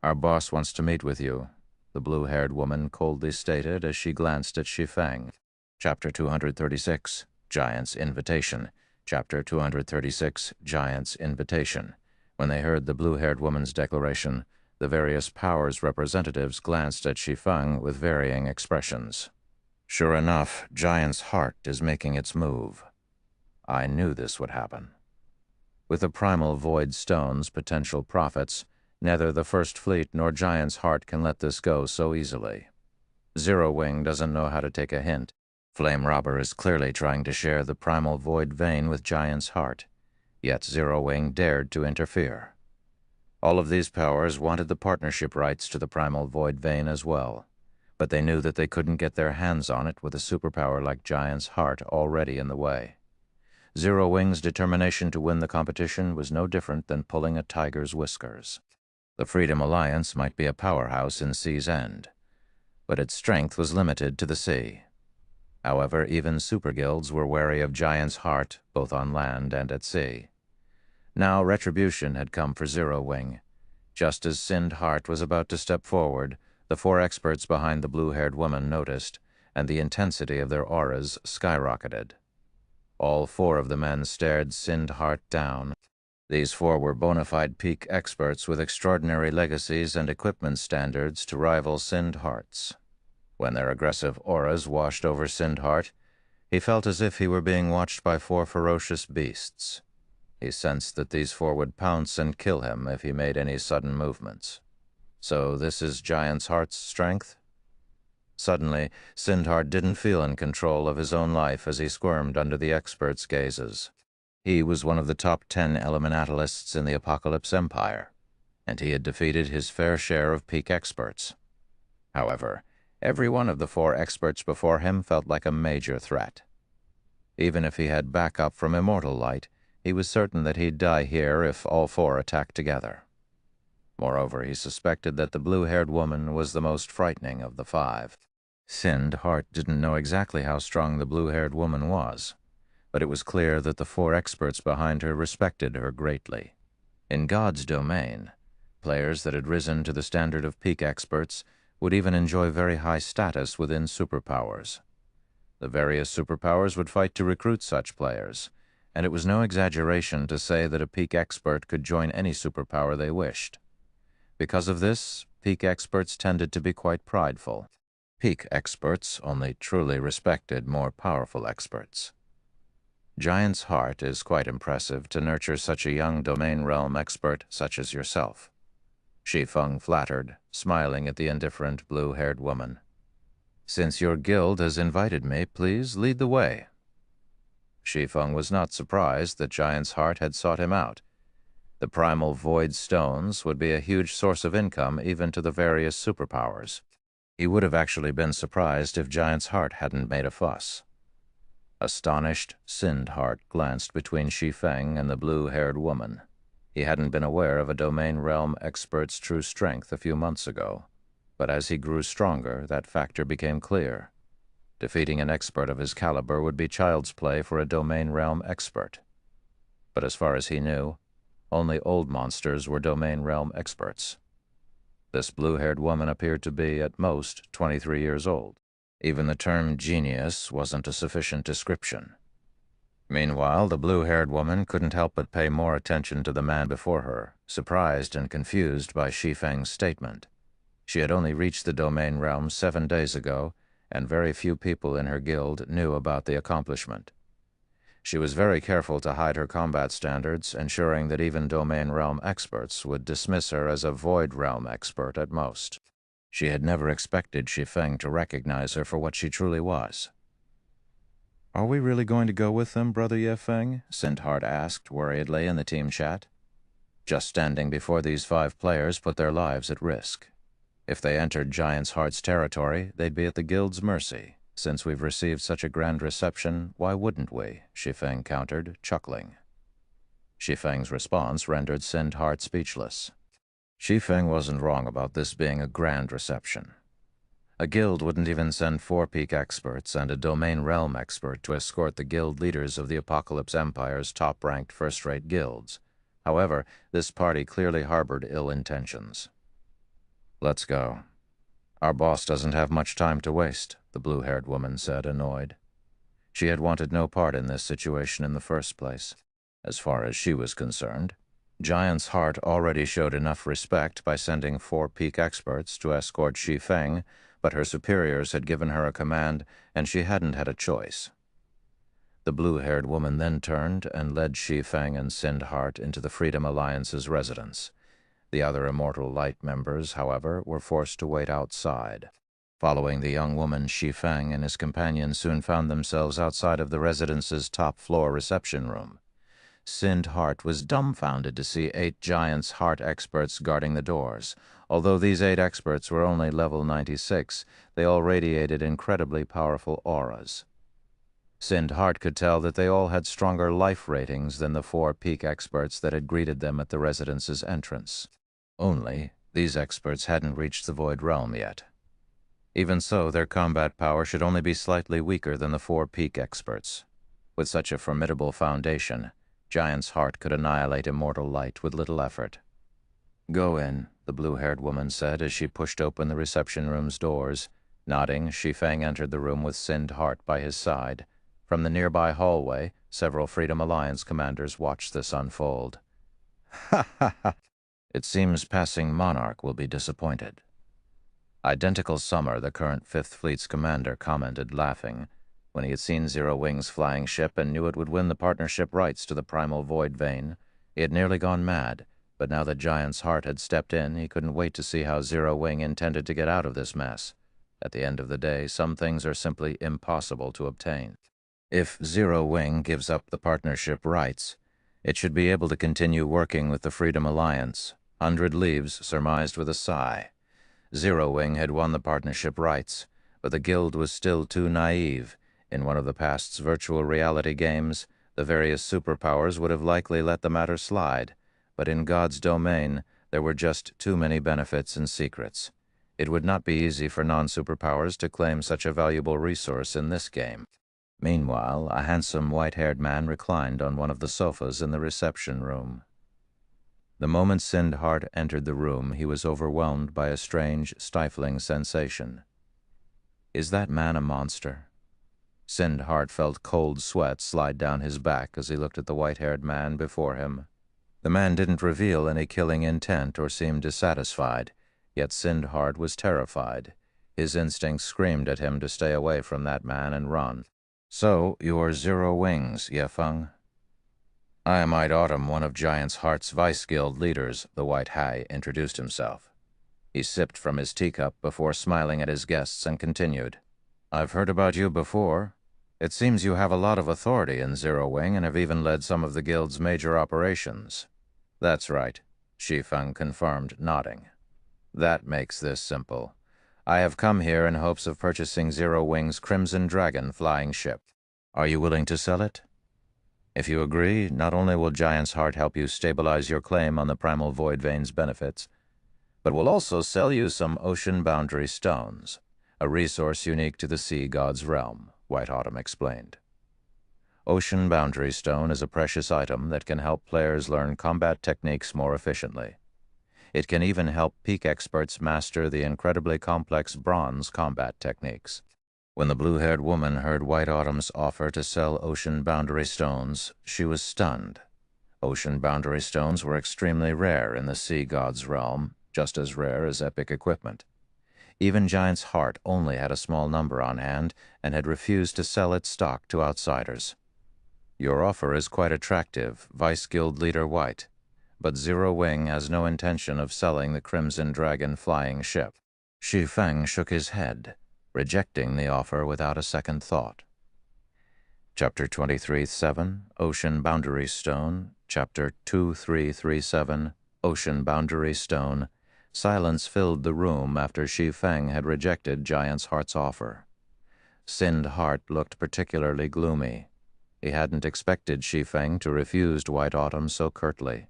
S1: Our boss wants to meet with you," the blue-haired woman coldly stated as she glanced at Shi Feng. Chapter 236, Giant's Invitation. Chapter 236, Giant's Invitation. When they heard the blue-haired woman's declaration, the various powers' representatives glanced at Shi Feng with varying expressions. Sure enough, Giant's Heart is making its move. I knew this would happen. With the primal void stones potential profits, neither the First Fleet nor Giant's Heart can let this go so easily. Zero Wing doesn't know how to take a hint. Flame Robber is clearly trying to share the primal void vein with Giant's Heart, yet Zero Wing dared to interfere. All of these powers wanted the partnership rights to the primal void vein as well, but they knew that they couldn't get their hands on it with a superpower like Giant's Heart already in the way. Zero Wing's determination to win the competition was no different than pulling a tiger's whiskers. The Freedom Alliance might be a powerhouse in Sea's End, but its strength was limited to the sea. However, even super guilds were wary of Giant's Heart, both on land and at sea. Now retribution had come for Zero Wing. Just as Sindhart was about to step forward, the 4 experts behind the blue-haired woman noticed, and the intensity of their auras skyrocketed. All 4 of the men stared Sindhart down. These 4 were bona fide peak experts with extraordinary legacies and equipment standards to rival Sindhart's. When their aggressive auras washed over Sindhart, he felt as if he were being watched by 4 ferocious beasts. He sensed that these 4 would pounce and kill him if he made any sudden movements. So this is Giant's Heart's strength? Suddenly, Sindhart didn't feel in control of his own life as he squirmed under the experts' gazes. He was one of the top 10 elementalists in the Apocalypse Empire, and he had defeated his fair share of peak experts. However, every one of the 4 experts before him felt like a major threat. Even if he had backup from Immortal Light, he was certain that he'd die here if all 4 attacked together. Moreover, he suspected that the blue-haired woman was the most frightening of the 5. Sindhart didn't know exactly how strong the blue-haired woman was, but it was clear that the 4 experts behind her respected her greatly. In God's domain, players that had risen to the standard of peak experts would even enjoy very high status within superpowers. The various superpowers would fight to recruit such players, and it was no exaggeration to say that a peak expert could join any superpower they wished. Because of this, peak experts tended to be quite prideful. Peak experts only truly respected more powerful experts. Giant's Heart is quite impressive to nurture such a young domain realm expert such as yourself. Shi Feng flattered, smiling at the indifferent blue-haired woman. "Since your guild has invited me, please lead the way." Shi Feng was not surprised that Giant's Heart had sought him out. The primal void stones would be a huge source of income even to the various superpowers. He would have actually been surprised if Giant's Heart hadn't made a fuss. Astonished, Sindhart glanced between Shi Feng and the blue-haired woman. He hadn't been aware of a domain realm expert's true strength a few months ago, but as he grew stronger, that factor became clear. Defeating an expert of his caliber would be child's play for a domain realm expert. But as far as he knew, only old monsters were domain realm experts. This blue-haired woman appeared to be, at most, 23 years old. Even the term genius wasn't a sufficient description. Meanwhile, the blue-haired woman couldn't help but pay more attention to the man before her, surprised and confused by Shi Feng's statement. She had only reached the domain realm 7 days ago, and very few people in her guild knew about the accomplishment. She was very careful to hide her combat standards, ensuring that even domain realm experts would dismiss her as a void realm expert at most. She had never expected Shi Feng to recognize her for what she truly was. "Are we really going to go with them, Brother Ye Feng?" Sindhart asked worriedly in the team chat. Just standing before these 5 players put their lives at risk. If they entered Giant's Heart's territory, they'd be at the guild's mercy. "Since we've received such a grand reception, why wouldn't we?" Shi Feng countered, chuckling. Shi Feng's response rendered Sindhart speechless. Shi Feng wasn't wrong about this being a grand reception. A guild wouldn't even send 4 peak experts and a domain realm expert to escort the guild leaders of the Apocalypse Empire's top-ranked first-rate guilds. However, this party clearly harbored ill intentions. "Let's go. Our boss doesn't have much time to waste," the blue-haired woman said, annoyed. She had wanted no part in this situation in the first place. As far as she was concerned, Giant's Heart already showed enough respect by sending 4 peak experts to escort Shi Feng, but her superiors had given her a command, and she hadn't had a choice. The blue-haired woman then turned and led Shi Feng and Sindhart into the Freedom Alliance's residence. The other Immortal Light members, however, were forced to wait outside. Following the young woman, Shi Feng and his companion soon found themselves outside of the residence's top-floor reception room. Sindhart was dumbfounded to see 8 Giant's Heart experts guarding the doors. Although these 8 experts were only level 96, they all radiated incredibly powerful auras. Sindhart could tell that they all had stronger life ratings than the 4 peak experts that had greeted them at the residence's entrance. Only, these experts hadn't reached the Void Realm yet. Even so, their combat power should only be slightly weaker than the 4 peak experts. With such a formidable foundation, Giant's Heart could annihilate Immortal Light with little effort. "Go in," the blue-haired woman said as she pushed open the reception room's doors. Nodding, Shi Feng entered the room with Sindhart by his side. From the nearby hallway, several Freedom Alliance commanders watched this unfold. "Ha ha ha! It seems Passing Monarch will be disappointed." Identical Summer, the current 5th Fleet's commander, commented, laughing. When he had seen Zero Wing's flying ship and knew it would win the partnership rights to the Primal Void Vein, he had nearly gone mad, but now that Giant's Heart had stepped in, he couldn't wait to see how Zero Wing intended to get out of this mess. At the end of the day, some things are simply impossible to obtain. If Zero Wing gives up the partnership rights, it should be able to continue working with the Freedom Alliance. 100 Leaves surmised with a sigh. Zero Wing had won the partnership rights, but the guild was still too naive. In one of the past's virtual reality games, the various superpowers would have likely let the matter slide, but in God's domain, there were just too many benefits and secrets. It would not be easy for non-superpowers to claim such a valuable resource in this game. Meanwhile, a handsome white-haired man reclined on one of the sofas in the reception room. The moment Sindhart entered the room, he was overwhelmed by a strange, stifling sensation. Is that man a monster? Sindhart felt cold sweat slide down his back as he looked at the white-haired man before him. The man didn't reveal any killing intent or seem dissatisfied, yet Sindhart was terrified. His instincts screamed at him to stay away from that man and run. "So, you're Zero Wings, Ye Feng?" "I am Ide Autumn, one of Giant's Heart's Vice Guild leaders," the White Hai introduced himself. He sipped from his teacup before smiling at his guests and continued. "I've heard about you before. It seems you have a lot of authority in Zero Wing and have even led some of the guild's major operations." "That's right," Shi Feng confirmed, nodding. "That makes this simple. I have come here in hopes of purchasing Zero Wing's Crimson Dragon flying ship. Are you willing to sell it? If you agree, not only will Giant's Heart help you stabilize your claim on the Primal Void Vein's benefits, but will also sell you some ocean boundary stones, a resource unique to the Sea God's realm," White Autumn explained. Ocean boundary stone is a precious item that can help players learn combat techniques more efficiently. It can even help peak experts master the incredibly complex bronze combat techniques. When the blue-haired woman heard White Autumn's offer to sell ocean boundary stones, she was stunned. Ocean boundary stones were extremely rare in the sea god's realm, just as rare as epic equipment. Even Giant's Heart only had a small number on hand and had refused to sell its stock to outsiders. Your offer is quite attractive, Vice Guild Leader White, but Zero Wing has no intention of selling the Crimson Dragon flying ship. Shi Feng shook his head, rejecting the offer without a second thought. Chapter 23.7, Ocean Boundary Stone. Chapter 2337, Ocean Boundary Stone. Silence filled the room after Shi Feng had rejected Giant's Heart's offer. Sind Heart looked particularly gloomy. He hadn't expected Shi Feng to refuse White Autumn so curtly.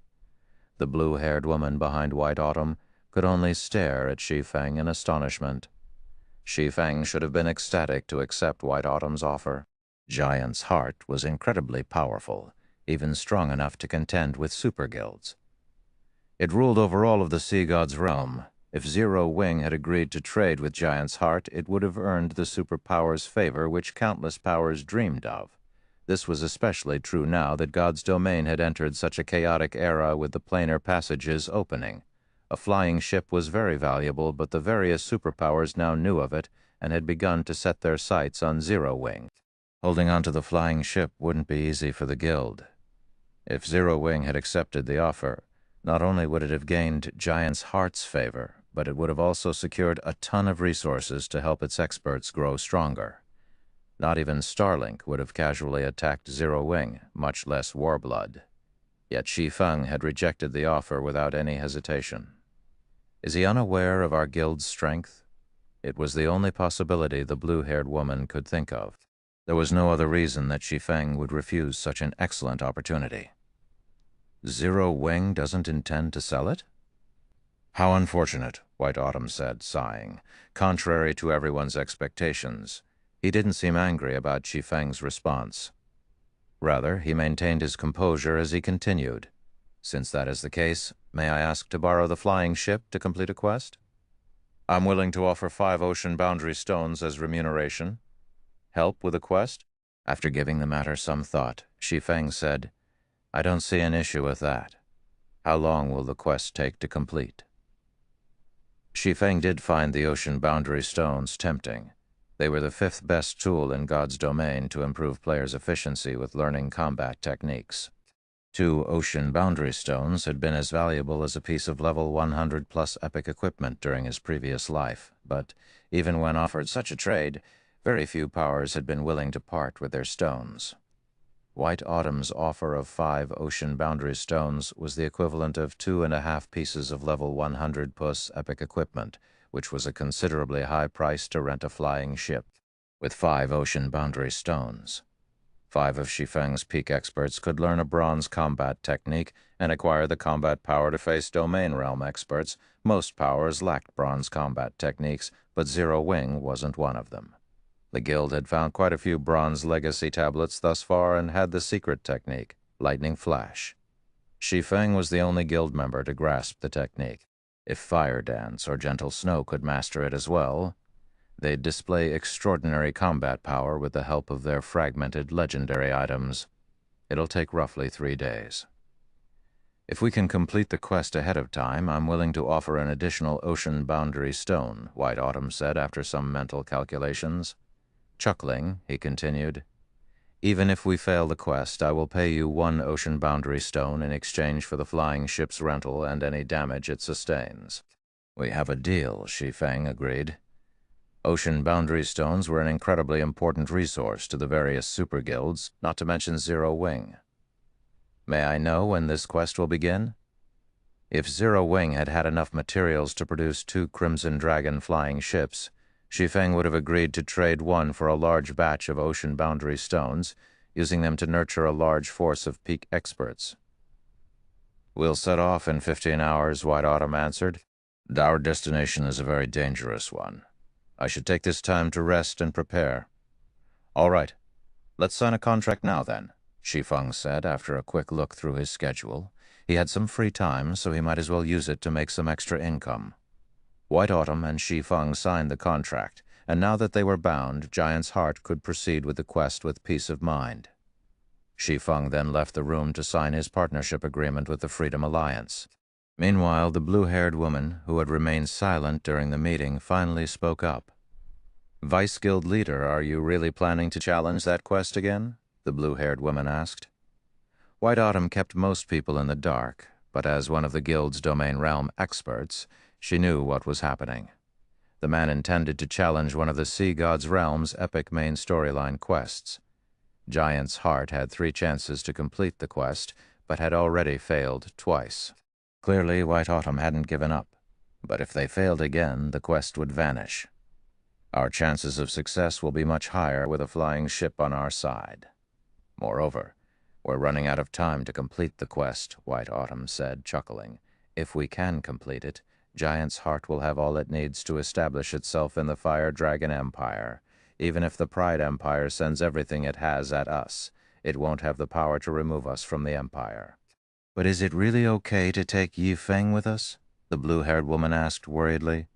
S1: The blue-haired woman behind White Autumn could only stare at Shi Feng in astonishment. Shi Feng should have been ecstatic to accept White Autumn's offer. Giant's Heart was incredibly powerful, even strong enough to contend with super guilds. It ruled over all of the sea god's realm. If Zero Wing had agreed to trade with Giant's Heart, it would have earned the superpower's favor which countless powers dreamed of. This was especially true now that God's domain had entered such a chaotic era with the planar passages opening. A flying ship was very valuable, but the various superpowers now knew of it and had begun to set their sights on Zero Wing. Holding on to the flying ship wouldn't be easy for the guild. If Zero Wing had accepted the offer, not only would it have gained Giant's Heart's favor, but it would have also secured a ton of resources to help its experts grow stronger. Not even Starlink would have casually attacked Zero Wing, much less Warblood. Yet Shi Feng had rejected the offer without any hesitation. Is he unaware of our guild's strength? It was the only possibility the blue-haired woman could think of. There was no other reason that Shi Feng would refuse such an excellent opportunity. Zero Wing doesn't intend to sell it? How unfortunate, White Autumn said, sighing. Contrary to everyone's expectations, he didn't seem angry about Shi Feng's response. Rather, he maintained his composure as he continued. Since that is the case, may I ask to borrow the flying ship to complete a quest? I'm willing to offer 5 ocean boundary stones as remuneration. Help with a quest? After giving the matter some thought, Shi Feng said, I don't see an issue with that. How long will the quest take to complete? Shi Feng did find the ocean boundary stones tempting. They were the 5th best tool in God's domain to improve players' efficiency with learning combat techniques. 2 ocean boundary stones had been as valuable as a piece of level 100 plus epic equipment during his previous life, but even when offered such a trade, very few powers had been willing to part with their stones. White Autumn's offer of 5 ocean boundary stones was the equivalent of 2.5 pieces of level 100 plus epic equipment, which was a considerably high price to rent a flying ship. With 5 ocean boundary stones, 5 of Shi Feng's peak experts could learn a bronze combat technique and acquire the combat power to face domain realm experts. Most powers lacked bronze combat techniques, but Zero Wing wasn't one of them. The guild had found quite a few bronze legacy tablets thus far and had the secret technique, Lightning Flash. Shi Feng was the only guild member to grasp the technique. If Fire Dance or Gentle Snow could master it as well, they'd display extraordinary combat power with the help of their fragmented legendary items. It'll take roughly 3 days. If we can complete the quest ahead of time, I'm willing to offer an additional ocean boundary stone, White Autumn said after some mental calculations. Chuckling, he continued, even if we fail the quest, I will pay you 1 ocean boundary stone in exchange for the flying ship's rental and any damage it sustains. We have a deal, Shi Feng agreed. Ocean boundary stones were an incredibly important resource to the various super guilds, not to mention Zero Wing. May I know when this quest will begin? If Zero Wing had had enough materials to produce 2 Crimson Dragon flying ships, Shi Feng would have agreed to trade 1 for a large batch of ocean boundary stones, using them to nurture a large force of peak experts. We'll set off in 15 hours, White Autumn answered. Our destination is a very dangerous one. I should take this time to rest and prepare. All right, let's sign a contract now then, Shi Feng said after a quick look through his schedule. He had some free time, so he might as well use it to make some extra income. White Autumn and Shi Feng signed the contract, and now that they were bound, Giant's Heart could proceed with the quest with peace of mind. Shi Feng then left the room to sign his partnership agreement with the Freedom Alliance. Meanwhile, the blue-haired woman, who had remained silent during the meeting, finally spoke up. "Vice Guild leader, are you really planning to challenge that quest again?" the blue-haired woman asked. White Autumn kept most people in the dark, but as one of the Guild's domain realm experts, she knew what was happening. The man intended to challenge one of the Sea God's realm's epic main storyline quests. Giant's Heart had 3 chances to complete the quest, but had already failed twice. Clearly, White Autumn hadn't given up, but if they failed again, the quest would vanish. "Our chances of success will be much higher with a flying ship on our side. Moreover, we're running out of time to complete the quest," White Autumn said, chuckling. "If we can complete it, Giant's Heart will have all it needs to establish itself in the Fire Dragon Empire. Even if the Pride Empire sends everything it has at us, it won't have the power to remove us from the Empire." "But is it really okay to take Shi Feng with us?" the blue-haired woman asked worriedly.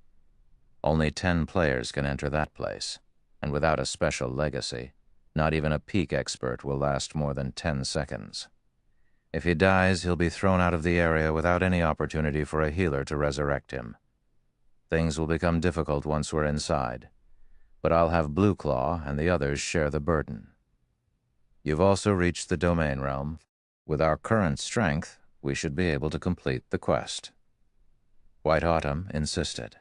S1: "Only 10 players can enter that place, and without a special legacy, not even a peak expert will last more than 10 seconds. If he dies, he'll be thrown out of the area without any opportunity for a healer to resurrect him. Things will become difficult once we're inside, but I'll have Blue Claw and the others share the burden. You've also reached the domain realm. With our current strength, we should be able to complete the quest." White Autumn insisted.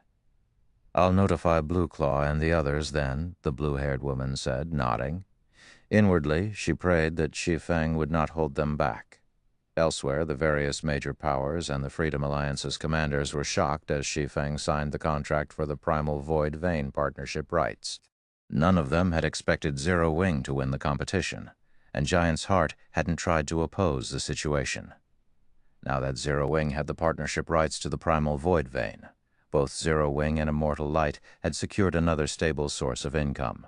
S1: "I'll notify Blue Claw and the others then," the blue-haired woman said, nodding. Inwardly, she prayed that Shi Feng would not hold them back. Elsewhere, the various major powers and the Freedom Alliance's commanders were shocked as Shi Feng signed the contract for the Primal Void Vein partnership rights. None of them had expected Zero Wing to win the competition, and Giant's Heart hadn't tried to oppose the situation. Now that Zero Wing had the partnership rights to the Primal Void Vein, both Zero Wing and Immortal Light had secured another stable source of income.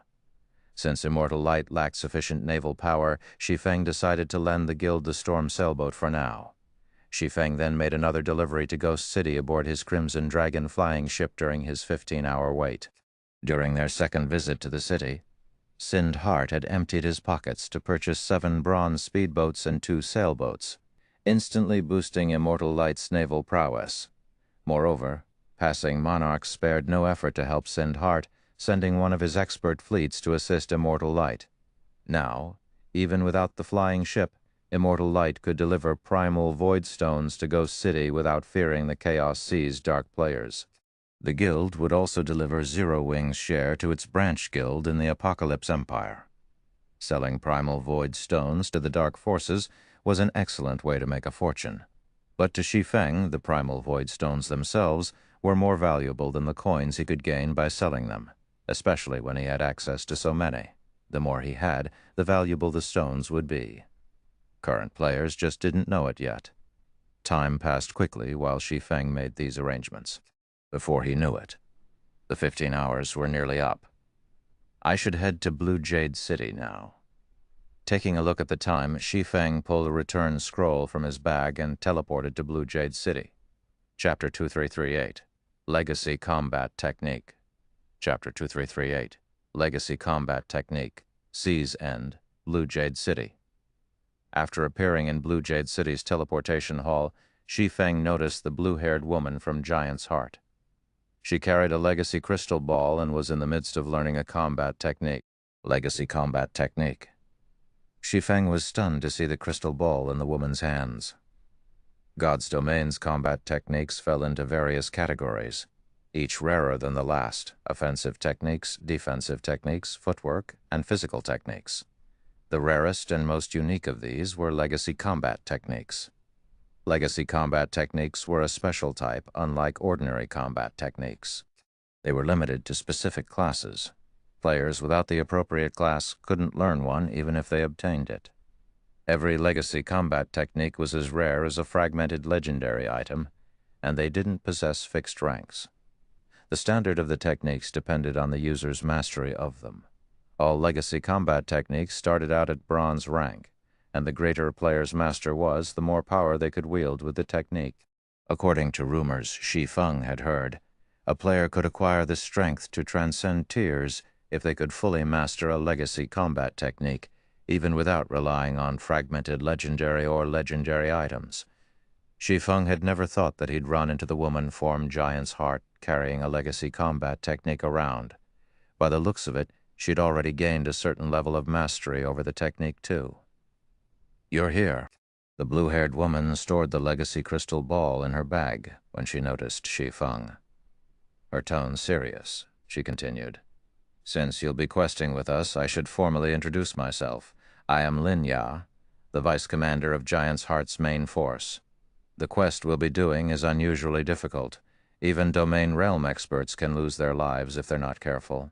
S1: Since Immortal Light lacked sufficient naval power, Shi Feng decided to lend the Guild the Storm sailboat for now. Shi Feng then made another delivery to Ghost City aboard his Crimson Dragon flying ship during his 15-hour wait. During their second visit to the city, Sind Heart had emptied his pockets to purchase 7 bronze speedboats and 2 sailboats, instantly boosting Immortal Light's naval prowess. Moreover, Passing Monarch spared no effort to help Sind Heart, sending one of his expert fleets to assist Immortal Light. Now, even without the flying ship, Immortal Light could deliver primal void stones to Ghost City without fearing the Chaos Sea's dark players. The Guild would also deliver Zero Wing's share to its branch guild in the Apocalypse Empire. Selling primal void stones to the dark forces was an excellent way to make a fortune. But to Shi Feng, the primal void stones themselves were more valuable than the coins he could gain by selling them, especially when he had access to so many. The more he had, the valuable the stones would be. Current players just didn't know it yet. Time passed quickly while Shi Feng made these arrangements. Before he knew it, the 15 hours were nearly up. I should head to Blue Jade City now. Taking a look at the time, Shi Feng pulled a return scroll from his bag and teleported to Blue Jade City. Chapter 2338, Legacy Combat Technique. Chapter 2338, Legacy Combat Technique, Sea's End, Blue Jade City. After appearing in Blue Jade City's teleportation hall, Shi Feng noticed the blue-haired woman from Giant's Heart. She carried a legacy crystal ball and was in the midst of learning a combat technique. Legacy Combat Technique. Shi Feng was stunned to see the crystal ball in the woman's hands. God's Domain's combat techniques fell into various categories, each rarer than the last: offensive techniques, defensive techniques, footwork, and physical techniques. The rarest and most unique of these were legacy combat techniques. Legacy combat techniques were a special type, unlike ordinary combat techniques. They were limited to specific classes. Players without the appropriate class couldn't learn one even if they obtained it. Every legacy combat technique was as rare as a fragmented legendary item, and they didn't possess fixed ranks. The standard of the techniques depended on the user's mastery of them. All legacy combat techniques started out at bronze rank, and the greater a player's master was, the more power they could wield with the technique. According to rumors Shi Feng had heard, a player could acquire the strength to transcend tiers if they could fully master a legacy combat technique, even without relying on fragmented legendary or legendary items. Shi Feng had never thought that he'd run into the woman-formed giant's heart carrying a legacy combat technique around. By the looks of it, she'd already gained a certain level of mastery over the technique too. "You're here." The blue-haired woman stored the legacy crystal ball in her bag when she noticed Shi Feng. Her tone serious, she continued. "Since you'll be questing with us, I should formally introduce myself. I am Lin Ya, the Vice Commander of Giant's Heart's main force. The quest we'll be doing is unusually difficult. Even domain realm experts can lose their lives if they're not careful.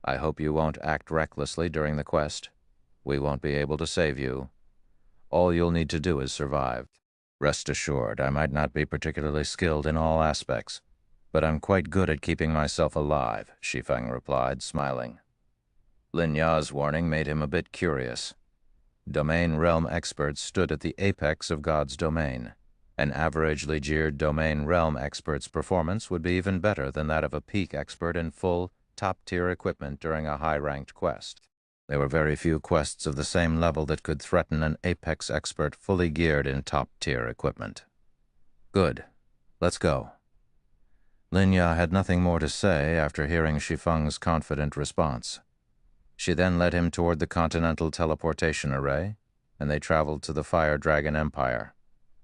S1: I hope you won't act recklessly during the quest. We won't be able to save you. All you'll need to do is survive. Rest assured, I might not be particularly skilled in all aspects, but I'm quite good at keeping myself alive," Shi Feng replied, smiling. Lin Ya's warning made him a bit curious. Domain realm experts stood at the apex of God's domain. An averagely geared domain realm expert's performance would be even better than that of a peak expert in full, top-tier equipment during a high-ranked quest. There were very few quests of the same level that could threaten an apex expert fully geared in top-tier equipment. "Good. Let's go." Lin Ya had nothing more to say after hearing Shi Feng's confident response. She then led him toward the Continental Teleportation Array, and they traveled to the Fire Dragon Empire.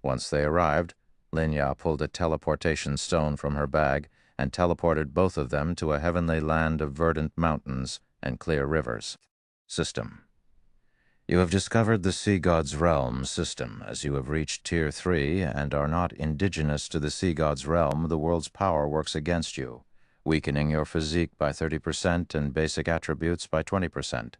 S1: Once they arrived, Lin Ya pulled a teleportation stone from her bag and teleported both of them to a heavenly land of verdant mountains and clear rivers. System. You have discovered the Sea God's Realm system. As you have reached Tier 3 and are not indigenous to the Sea God's Realm, the world's power works against you, weakening your physique by 30% and basic attributes by 20%.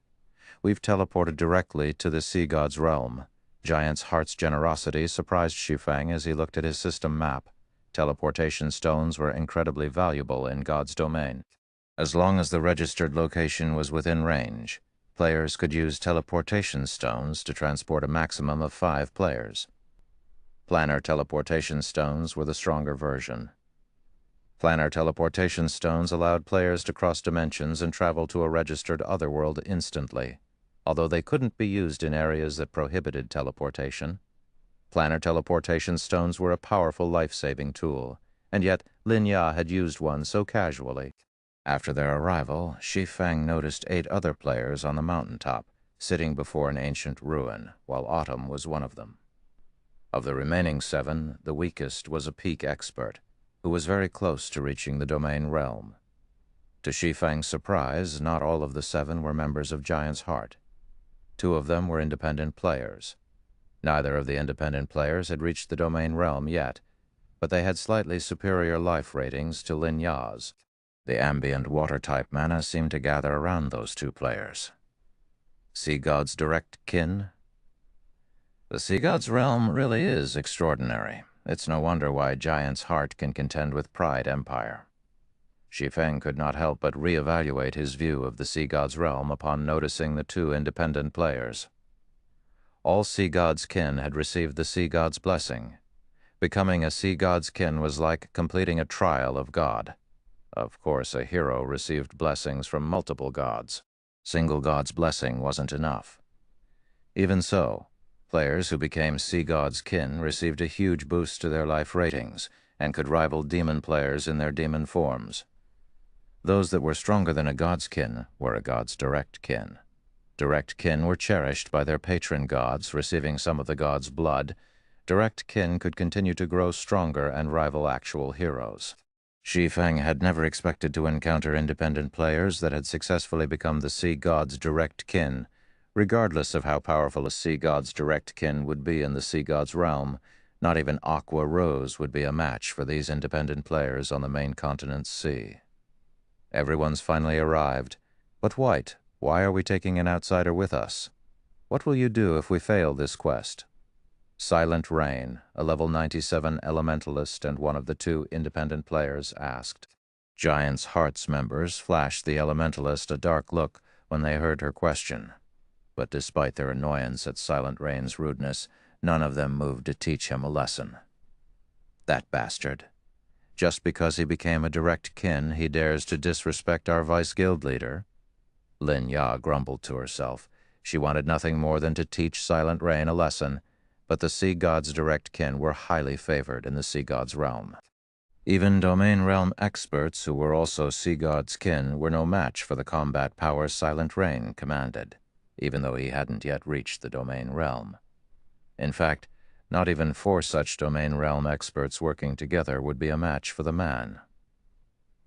S1: We've teleported directly to the Sea God's Realm. Giant's Heart's generosity surprised Shi Feng as he looked at his system map. Teleportation stones were incredibly valuable in God's domain. As long as the registered location was within range, players could use teleportation stones to transport a maximum of 5 players. Planar teleportation stones were the stronger version. Planar teleportation stones allowed players to cross dimensions and travel to a registered otherworld instantly, although they couldn't be used in areas that prohibited teleportation. Planar teleportation stones were a powerful life-saving tool, and yet Lin Ya had used one so casually. After their arrival, Shi Feng noticed 8 other players on the mountaintop, sitting before an ancient ruin, while Autumn was one of them. Of the remaining 7, the weakest was a peak expert, who was very close to reaching the domain realm. To Shi Feng's surprise, not all of the 7 were members of Giant's Heart. 2 of them were independent players. Neither of the independent players had reached the domain realm yet, but they had slightly superior life ratings to Lin Ya's. The ambient water-type mana seemed to gather around those 2 players. Sea God's direct kin? The Sea God's realm really is extraordinary. It's no wonder why Giant's Heart can contend with Pride Empire. Shi Feng could not help but reevaluate his view of the Sea God's realm upon noticing the 2 independent players. All Sea God's kin had received the Sea God's blessing. Becoming a Sea God's kin was like completing a trial of God. Of course, a hero received blessings from multiple gods. Single God's blessing wasn't enough. Even so, players who became Sea God's kin received a huge boost to their life ratings and could rival demon players in their demon forms. Those that were stronger than a god's kin were a god's direct kin. Direct kin were cherished by their patron gods, receiving some of the god's blood. Direct kin could continue to grow stronger and rival actual heroes. Shi Feng had never expected to encounter independent players that had successfully become the Sea God's direct kin. Regardless of how powerful a Sea God's direct kin would be in the Sea God's realm, not even Aqua Rose would be a match for these independent players on the main continent's sea. Everyone's finally arrived. But White, why are we taking an outsider with us? What will you do if we fail this quest? Silent Rain, a level 97 elementalist and one of the 2 independent players, asked. Giant's Heart's members flashed the elementalist a dark look when they heard her question. but despite their annoyance at Silent Rain's rudeness, none of them moved to teach him a lesson. That bastard. Just because he became a direct kin, he dares to disrespect our vice-guild leader? Lin Ya grumbled to herself. She wanted nothing more than to teach Silent Rain a lesson, but the Sea God's direct kin were highly favored in the Sea God's realm. Even domain realm experts, who were also Sea God's kin, were no match for the combat power Silent Rain commanded, even though he hadn't yet reached the domain realm. In fact, not even 4 such domain realm experts working together would be a match for the man.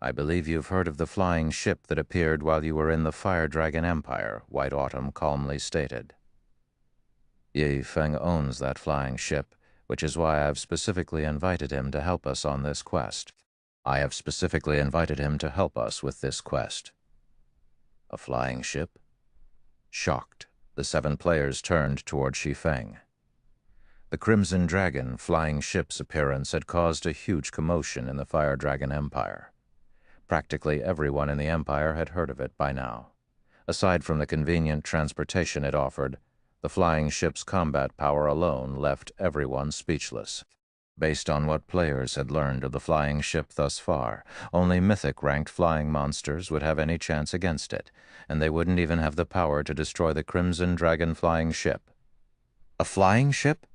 S1: I believe you've heard of the flying ship that appeared while you were in the Fire Dragon Empire, White Autumn calmly stated. Shi Feng owns that flying ship, which is why I've specifically invited him to help us on this quest. I have specifically invited him to help us with this quest. A flying ship? Shocked, the 7 players turned toward Shi Feng. The Crimson Dragon flying ship's appearance had caused a huge commotion in the Fire Dragon Empire. Practically everyone in the Empire had heard of it by now. Aside from the convenient transportation it offered, the flying ship's combat power alone left everyone speechless. Based on what players had learned of the flying ship thus far, only mythic-ranked flying monsters would have any chance against it, and they wouldn't even have the power to destroy the Crimson Dragon flying ship. A flying ship?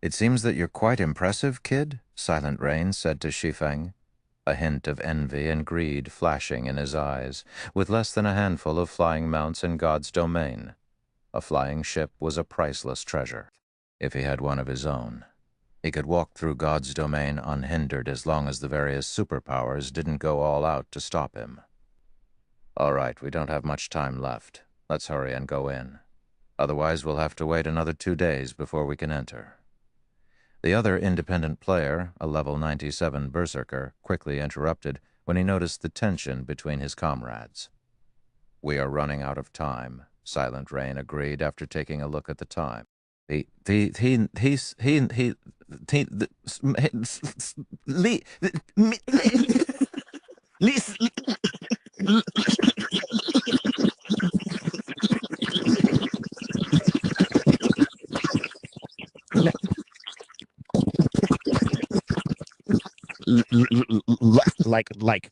S1: It seems that you're quite impressive, kid, Silent Rain said to Shi Feng, a hint of envy and greed flashing in his eyes, with less than a handful of flying mounts in God's domain. A flying ship was a priceless treasure. If he had one of his own, he could walk through God's domain unhindered as long as the various superpowers didn't go all out to stop him. All right, we don't have much time left. Let's hurry and go in. Otherwise, we'll have to wait another 2 days before we can enter. The other independent player, a level 97 berserker, quickly interrupted when he noticed the tension between his comrades. We are running out of time, Silent Rain agreed after taking a look at the time.
S2: like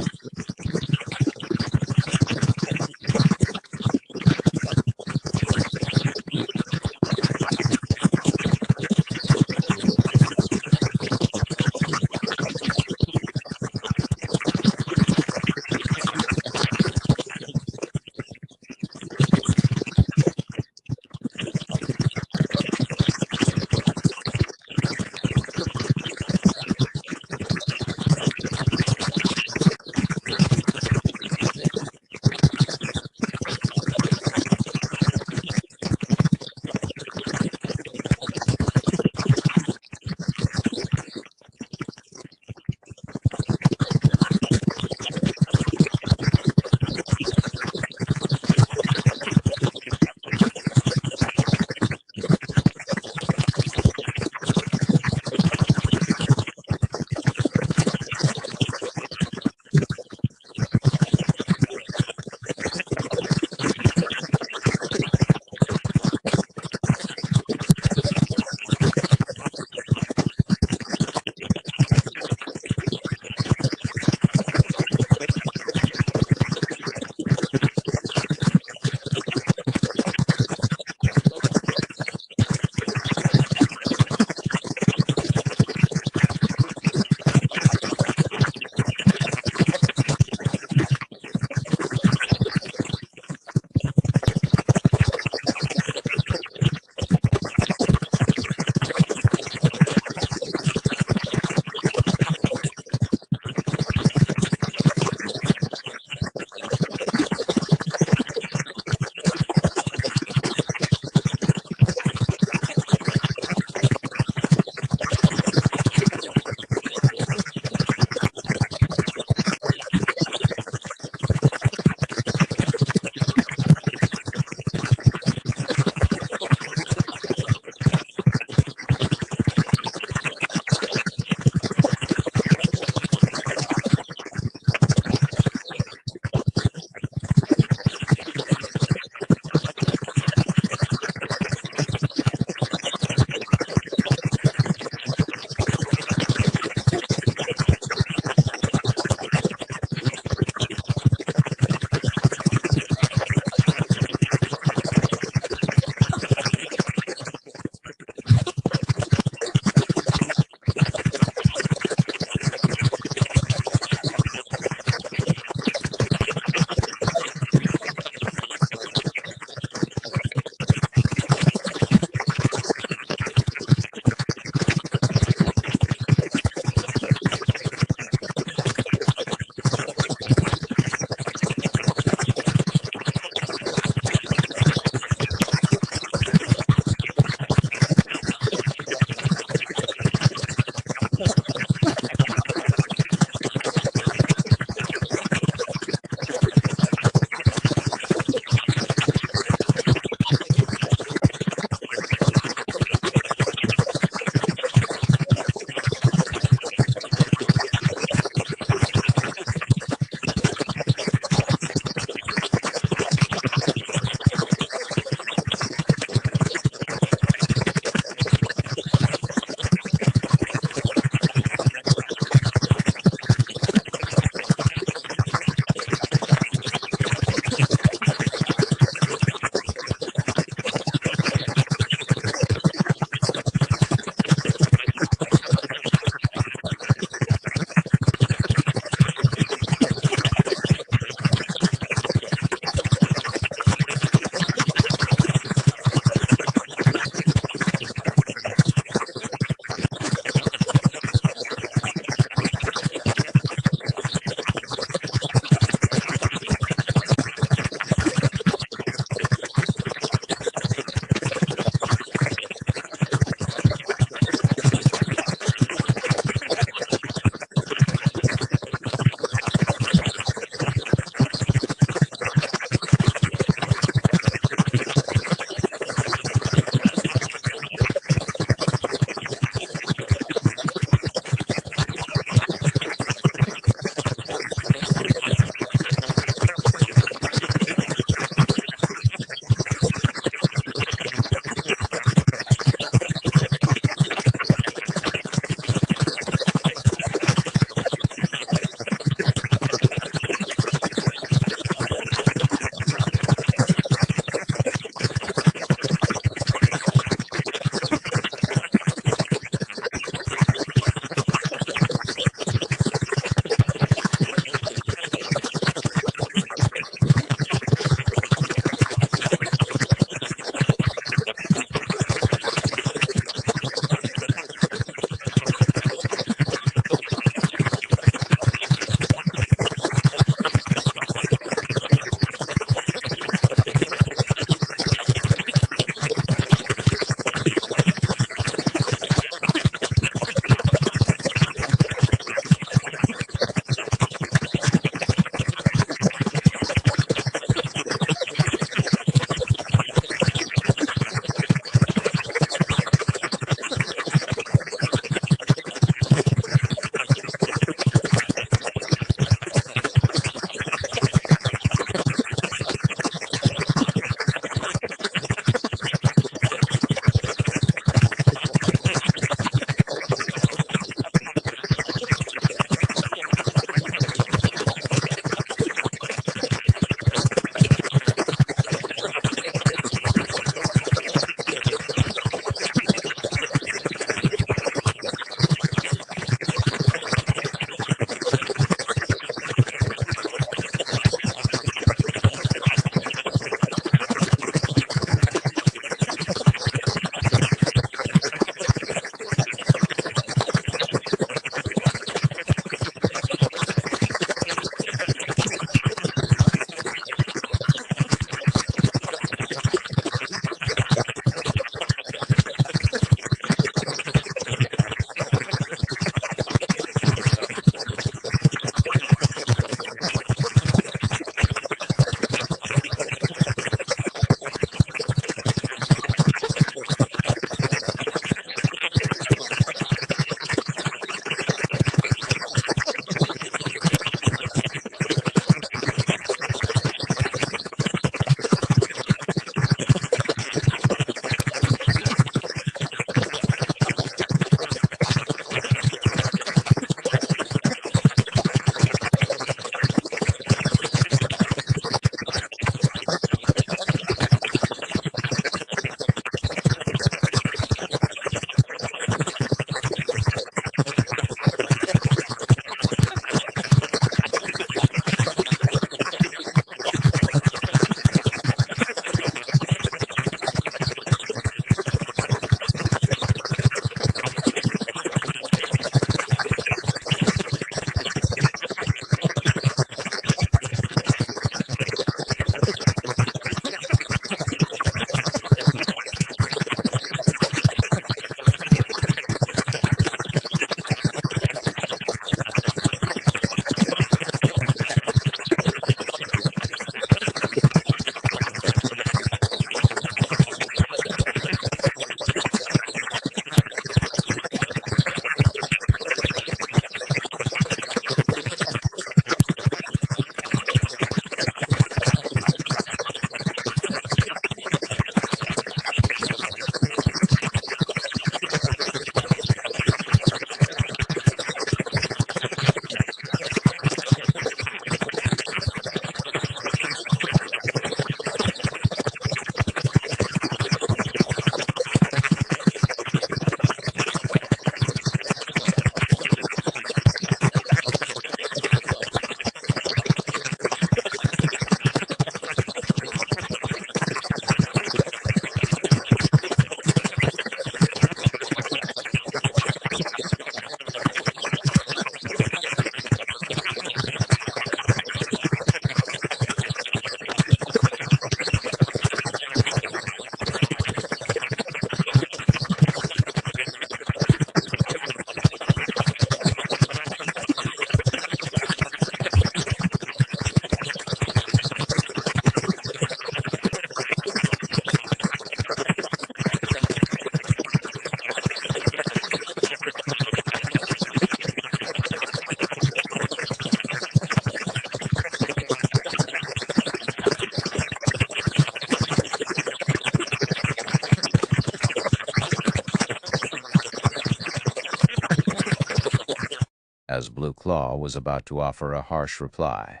S1: As Blue Claw was about to offer a harsh reply,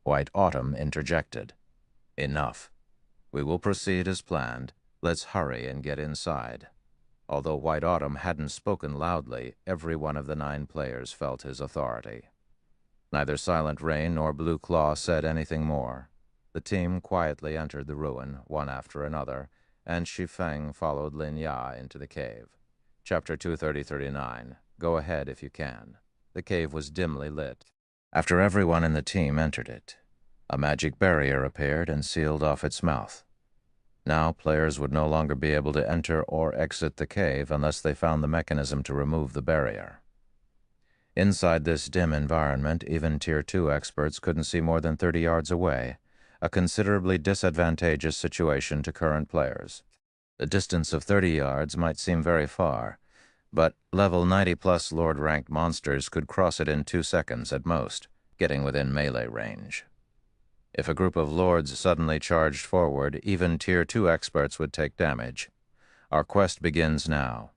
S1: White Autumn interjected. "Enough. We will proceed as planned. Let's hurry and get inside." Although White Autumn hadn't spoken loudly, every one of the 9 players felt his authority. Neither Silent Rain nor Blue Claw said anything more. The team quietly entered the ruin, one after another, and Shi Feng followed Lin Ya into the cave. Chapter 230-39. Go ahead if you can. The cave was dimly lit. After everyone in the team entered it, a magic barrier appeared and sealed off its mouth. Now players would no longer be able to enter or exit the cave unless they found the mechanism to remove the barrier. Inside this dim environment, even Tier 2 experts couldn't see more than 30 yards away, a considerably disadvantageous situation to current players. The distance of 30 yards might seem very far, but level 90-plus Lord-ranked monsters could cross it in 2 seconds at most, getting within melee range. If a group of Lords suddenly charged forward, even Tier 2 experts would take damage. Our quest begins now.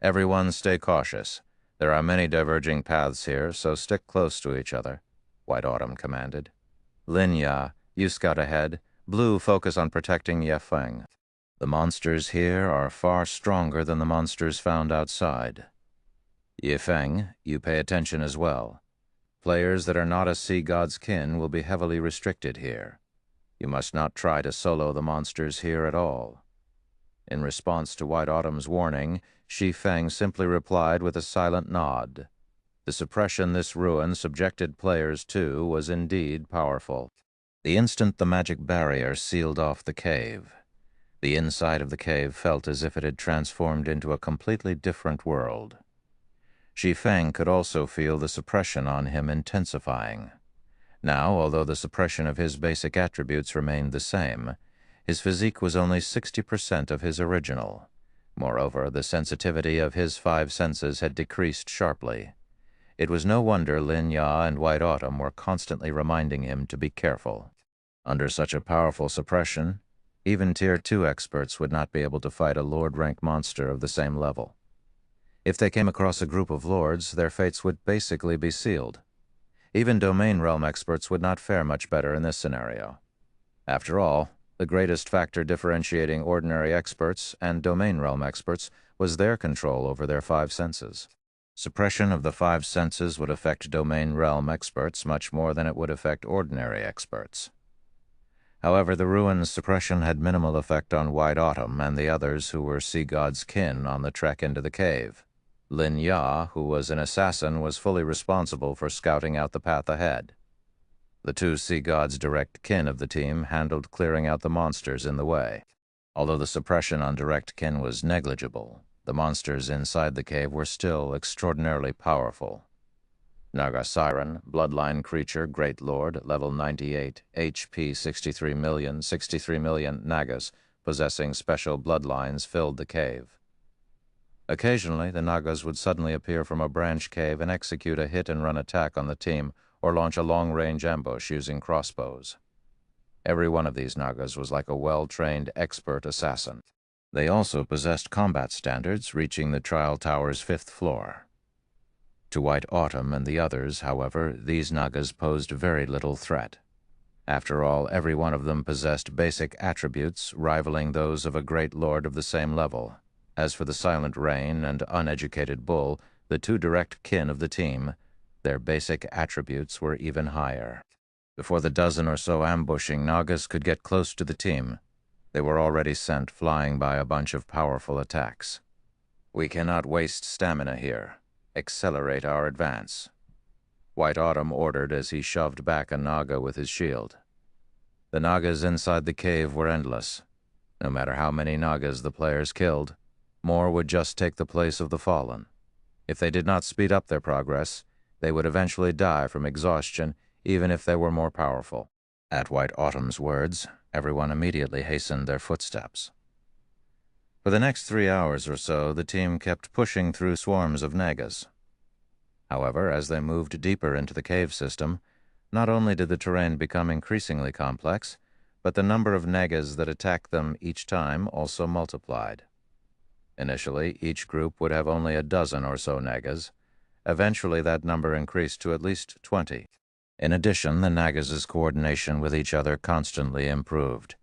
S1: Everyone stay cautious. There are many diverging paths here, so stick close to each other, White Autumn commanded. Lin Ya, you scout ahead. Blue, focus on protecting Ye Feng. The monsters here are far stronger than the monsters found outside. Ye Feng, you pay attention as well. Players that are not a sea god's kin will be heavily restricted here. You must not try to solo the monsters here at all. In response to White Autumn's warning, Shi Feng simply replied with a silent nod. The suppression this ruin subjected players to was indeed powerful. The instant the magic barrier sealed off the cave, the inside of the cave felt as if it had transformed into a completely different world. Shi Feng could also feel the suppression on him intensifying. Now, although the suppression of his basic attributes remained the same, his physique was only 60% of his original. Moreover, the sensitivity of his 5 senses had decreased sharply. It was no wonder Lin Ya and White Autumn were constantly reminding him to be careful. Under such a powerful suppression, even Tier 2 experts would not be able to fight a Lord-ranked monster of the same level. If they came across a group of Lords, their fates would basically be sealed. Even Domain Realm experts would not fare much better in this scenario. After all, the greatest factor differentiating ordinary experts and Domain Realm experts was their control over their 5 senses. Suppression of the 5 senses would affect Domain Realm experts much more than it would affect ordinary experts. However, the ruin's suppression had minimal effect on White Autumn and the others who were sea god's kin on the trek into the cave. Lin Ya, who was an assassin, was fully responsible for scouting out the path ahead. The 2 sea gods' direct kin of the team handled clearing out the monsters in the way. Although the suppression on direct kin was negligible, the monsters inside the cave were still extraordinarily powerful. Naga Siren, bloodline creature, Great Lord, level 98, HP 63 million Nagas, possessing special bloodlines filled the cave. Occasionally, the Nagas would suddenly appear from a branch cave and execute a hit-and-run attack on the team, or launch a long-range ambush using crossbows. Every one of these Nagas was like a well-trained expert assassin. They also possessed combat standards reaching the Trial Tower's 5th floor. To White Autumn and the others, however, these Nagas posed very little threat. After all, every one of them possessed basic attributes rivaling those of a great lord of the same level. As for the Silent Rain and Uneducated Bull, the 2 direct kin of the team, their basic attributes were even higher. Before the dozen or so ambushing Nagas could get close to the team, they were already sent flying by a bunch of powerful attacks. "We cannot waste stamina here. Accelerate our advance," White Autumn ordered as he shoved back a Naga with his shield. The Nagas inside the cave were endless. No matter how many Nagas the players killed, more would just take the place of the fallen. If they did not speed up their progress, they would eventually die from exhaustion, even if they were more powerful. At White Autumn's words, everyone immediately hastened their footsteps. For the next 3 hours or so, the team kept pushing through swarms of Nagas. However, as they moved deeper into the cave system, not only did the terrain become increasingly complex, but the number of Nagas that attacked them each time also multiplied. Initially, each group would have only a dozen or so Nagas, Eventually, that number increased to at least 20. In addition, the Nagas' coordination with each other constantly improved.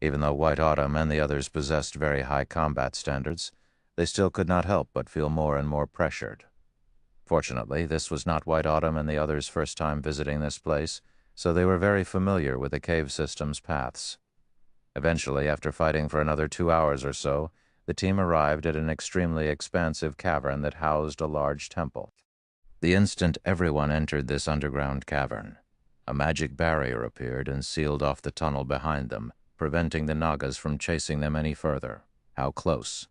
S1: Even though White Autumn and the others possessed very high combat standards, they still could not help but feel more and more pressured. Fortunately, this was not White Autumn and the others' first time visiting this place, so they were very familiar with the cave system's paths. Eventually, after fighting for another 2 hours or so, the team arrived at an extremely expansive cavern that housed a large temple. The instant everyone entered this underground cavern, a magic barrier appeared and sealed off the tunnel behind them, preventing the Nagas from chasing them any further. How close?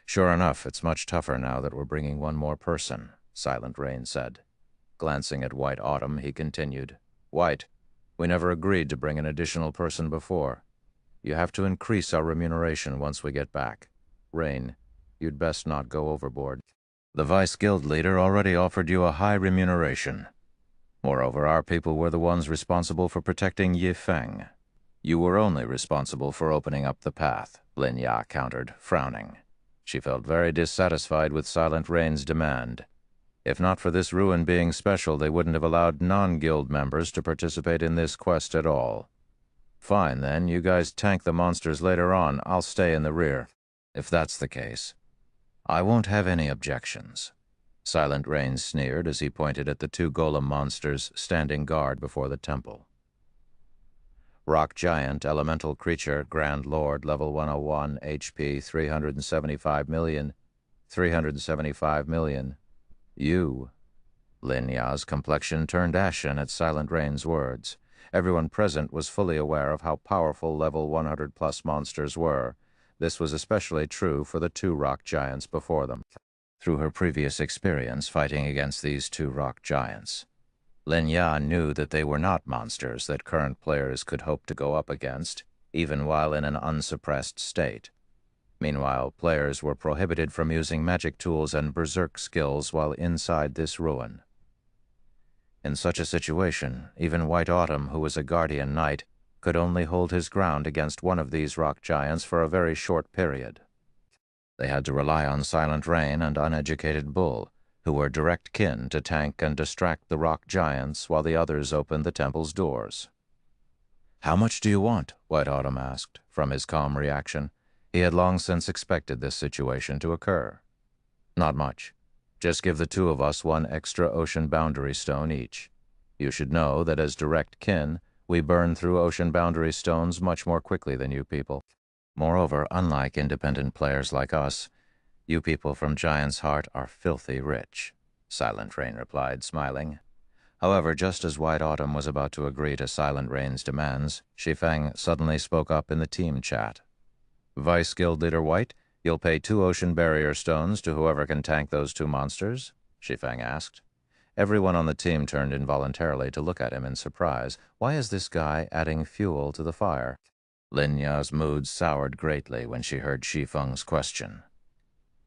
S1: Sure enough, it's much tougher now that we're bringing one more person, Silent Rain said. Glancing at White Autumn, he continued, White, we never agreed to bring an additional person before. You have to increase our remuneration once we get back. Rain, you'd best not go overboard. The Vice Guild leader already offered you a high remuneration. Moreover, our people were the ones responsible for protecting Shi Feng. You were only responsible for opening up the path, Lin Ya countered, frowning. She felt very dissatisfied with Silent Rain's demand. If not for this ruin being special, they wouldn't have allowed non-guild members to participate in this quest at all. Fine, then. You guys tank the monsters later on. I'll stay in the rear. If that's the case, I won't have any objections. Silent Rain sneered as he pointed at the 2 golem monsters standing guard before the temple. Rock Giant, Elemental Creature, Grand Lord, Level 101, HP 375 million. 375 million. You. Lin Ya's complexion turned ashen at Silent Rain's words. Everyone present was fully aware of how powerful level 100-plus monsters were. This was especially true for the 2 rock giants before them. Through her previous experience fighting against these 2 rock giants, Lin Ya knew that they were not monsters that current players could hope to go up against, even while in an unsuppressed state. Meanwhile, players were prohibited from using magic tools and berserk skills while inside this ruin. In such a situation, even White Autumn, who was a guardian knight, could only hold his ground against one of these rock giants for a very short period. They had to rely on Silent Rain and Uneducated Bull, who were direct kin, to tank and distract the rock giants while the others opened the temple's doors. How much do you want? White Autumn asked, from his calm reaction. He had long since expected this situation to occur. Not much. Just give the 2 of us 1 extra ocean boundary stone each. You should know that as direct kin, we burn through ocean boundary stones much more quickly than you people. Moreover, unlike independent players like us, you people from Giant's Heart are filthy rich, Silent Rain replied, smiling. However, just as White Autumn was about to agree to Silent Rain's demands, Shi Feng suddenly spoke up in the team chat. Vice Guild Leader White, you'll pay 2 ocean barrier stones to whoever can tank those 2 monsters? Shi Feng asked. Everyone on the team turned involuntarily to look at him in surprise. Why is this guy adding fuel to the fire? Lin Ya's mood soured greatly when she heard Shi Feng's question.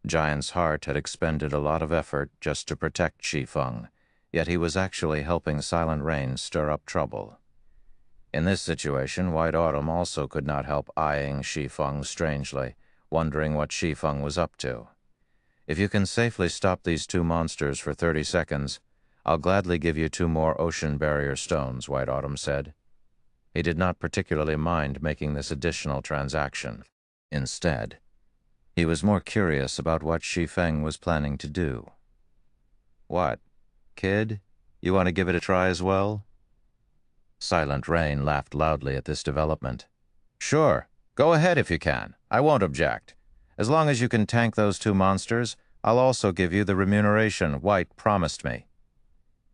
S1: Giant's Heart had expended a lot of effort just to protect Shi Feng, yet he was actually helping Silent Rain stir up trouble. In this situation, White Autumn also could not help eyeing Shi Feng strangely, wondering what Shi Feng was up to. If you can safely stop these 2 monsters for 30 seconds, I'll gladly give you 2 more ocean barrier stones, White Autumn said. He did not particularly mind making this additional transaction. Instead, he was more curious about what Shi Feng was planning to do. What, kid? You want to give it a try as well? Silent Rain laughed loudly at this development. Sure, go ahead if you can. I won't object. As long as you can tank those 2 monsters, I'll also give you the remuneration White promised me.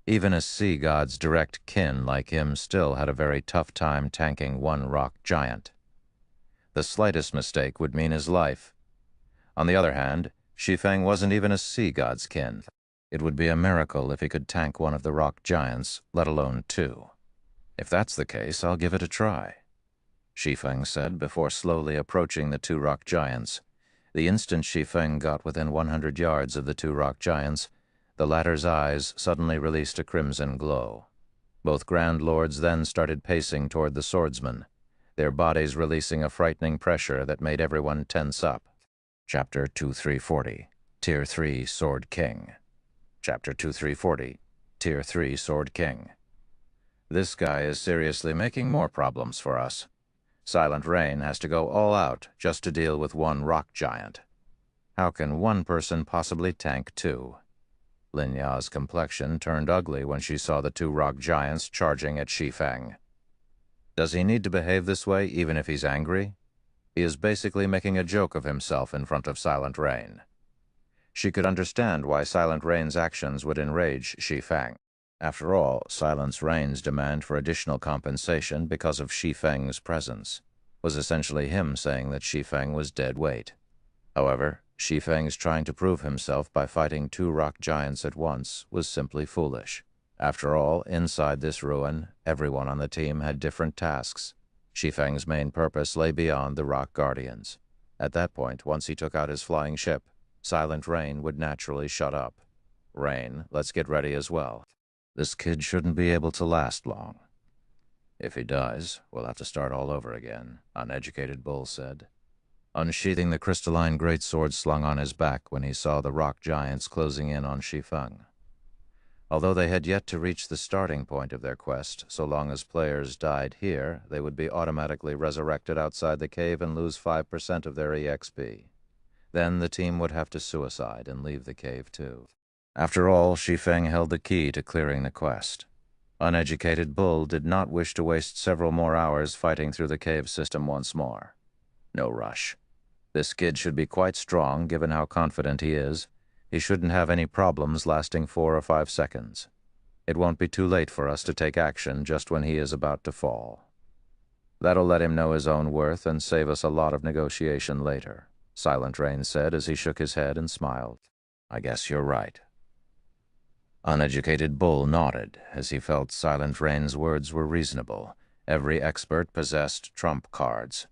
S1: Even a sea god's direct kin like him still had a very tough time tanking 1 rock giant. The slightest mistake would mean his life. On the other hand, Shi Feng wasn't even a sea god's kin. It would be a miracle if he could tank one of the rock giants, let alone 2. If that's the case, I'll give it a try, Shi Feng said before slowly approaching the 2 rock giants. The instant Shi Feng got within 100 yards of the 2 rock giants, the latter's eyes suddenly released a crimson glow. Both Grand Lords then started pacing toward the swordsman, their bodies releasing a frightening pressure that made everyone tense up. Chapter 2340, Tier 3 Sword King. Chapter 2340, Tier 3 Sword King. This guy is seriously making more problems for us. Silent Rain has to go all out just to deal with one rock giant. How can one person possibly tank two? Lin Ya's complexion turned ugly when she saw the two rock giants charging at Shi Feng. Does he need to behave this way even if he's angry? He is basically making a joke of himself in front of Silent Rain. She could understand why Silent Rain's actions would enrage Shi Feng. After all, Silent Rain's demand for additional compensation because of Shi Feng's presence was essentially him saying that Shi Feng was dead weight. However, Shi Feng's trying to prove himself by fighting two rock giants at once was simply foolish. After all, inside this ruin, everyone on the team had different tasks. Shi Feng's main purpose lay beyond the rock guardians. At that point, once he took out his flying ship, Silent Rain would naturally shut up. Rain, let's get ready as well. This kid shouldn't be able to last long. If he dies, we'll have to start all over again, Uneducated Bull said, unsheathing the crystalline greatsword slung on his back when he saw the rock giants closing in on Shi Feng. Although they had yet to reach the starting point of their quest, so long as players died here, they would be automatically resurrected outside the cave and lose 5% of their EXP. Then the team would have to suicide and leave the cave too. After all, Shi Feng held the key to clearing the quest. Uneducated Bull did not wish to waste several more hours fighting through the cave system once more. No rush. This kid should be quite strong, given how confident he is. He shouldn't have any problems lasting 4 or 5 seconds. It won't be too late for us to take action just when he is about to fall. That'll let him know his own worth and save us a lot of negotiation later, Silent Rain said as he shook his head and smiled. I guess you're right. Uneducated Bull nodded as he felt Silent Rain's words were reasonable. Every expert possessed trump cards.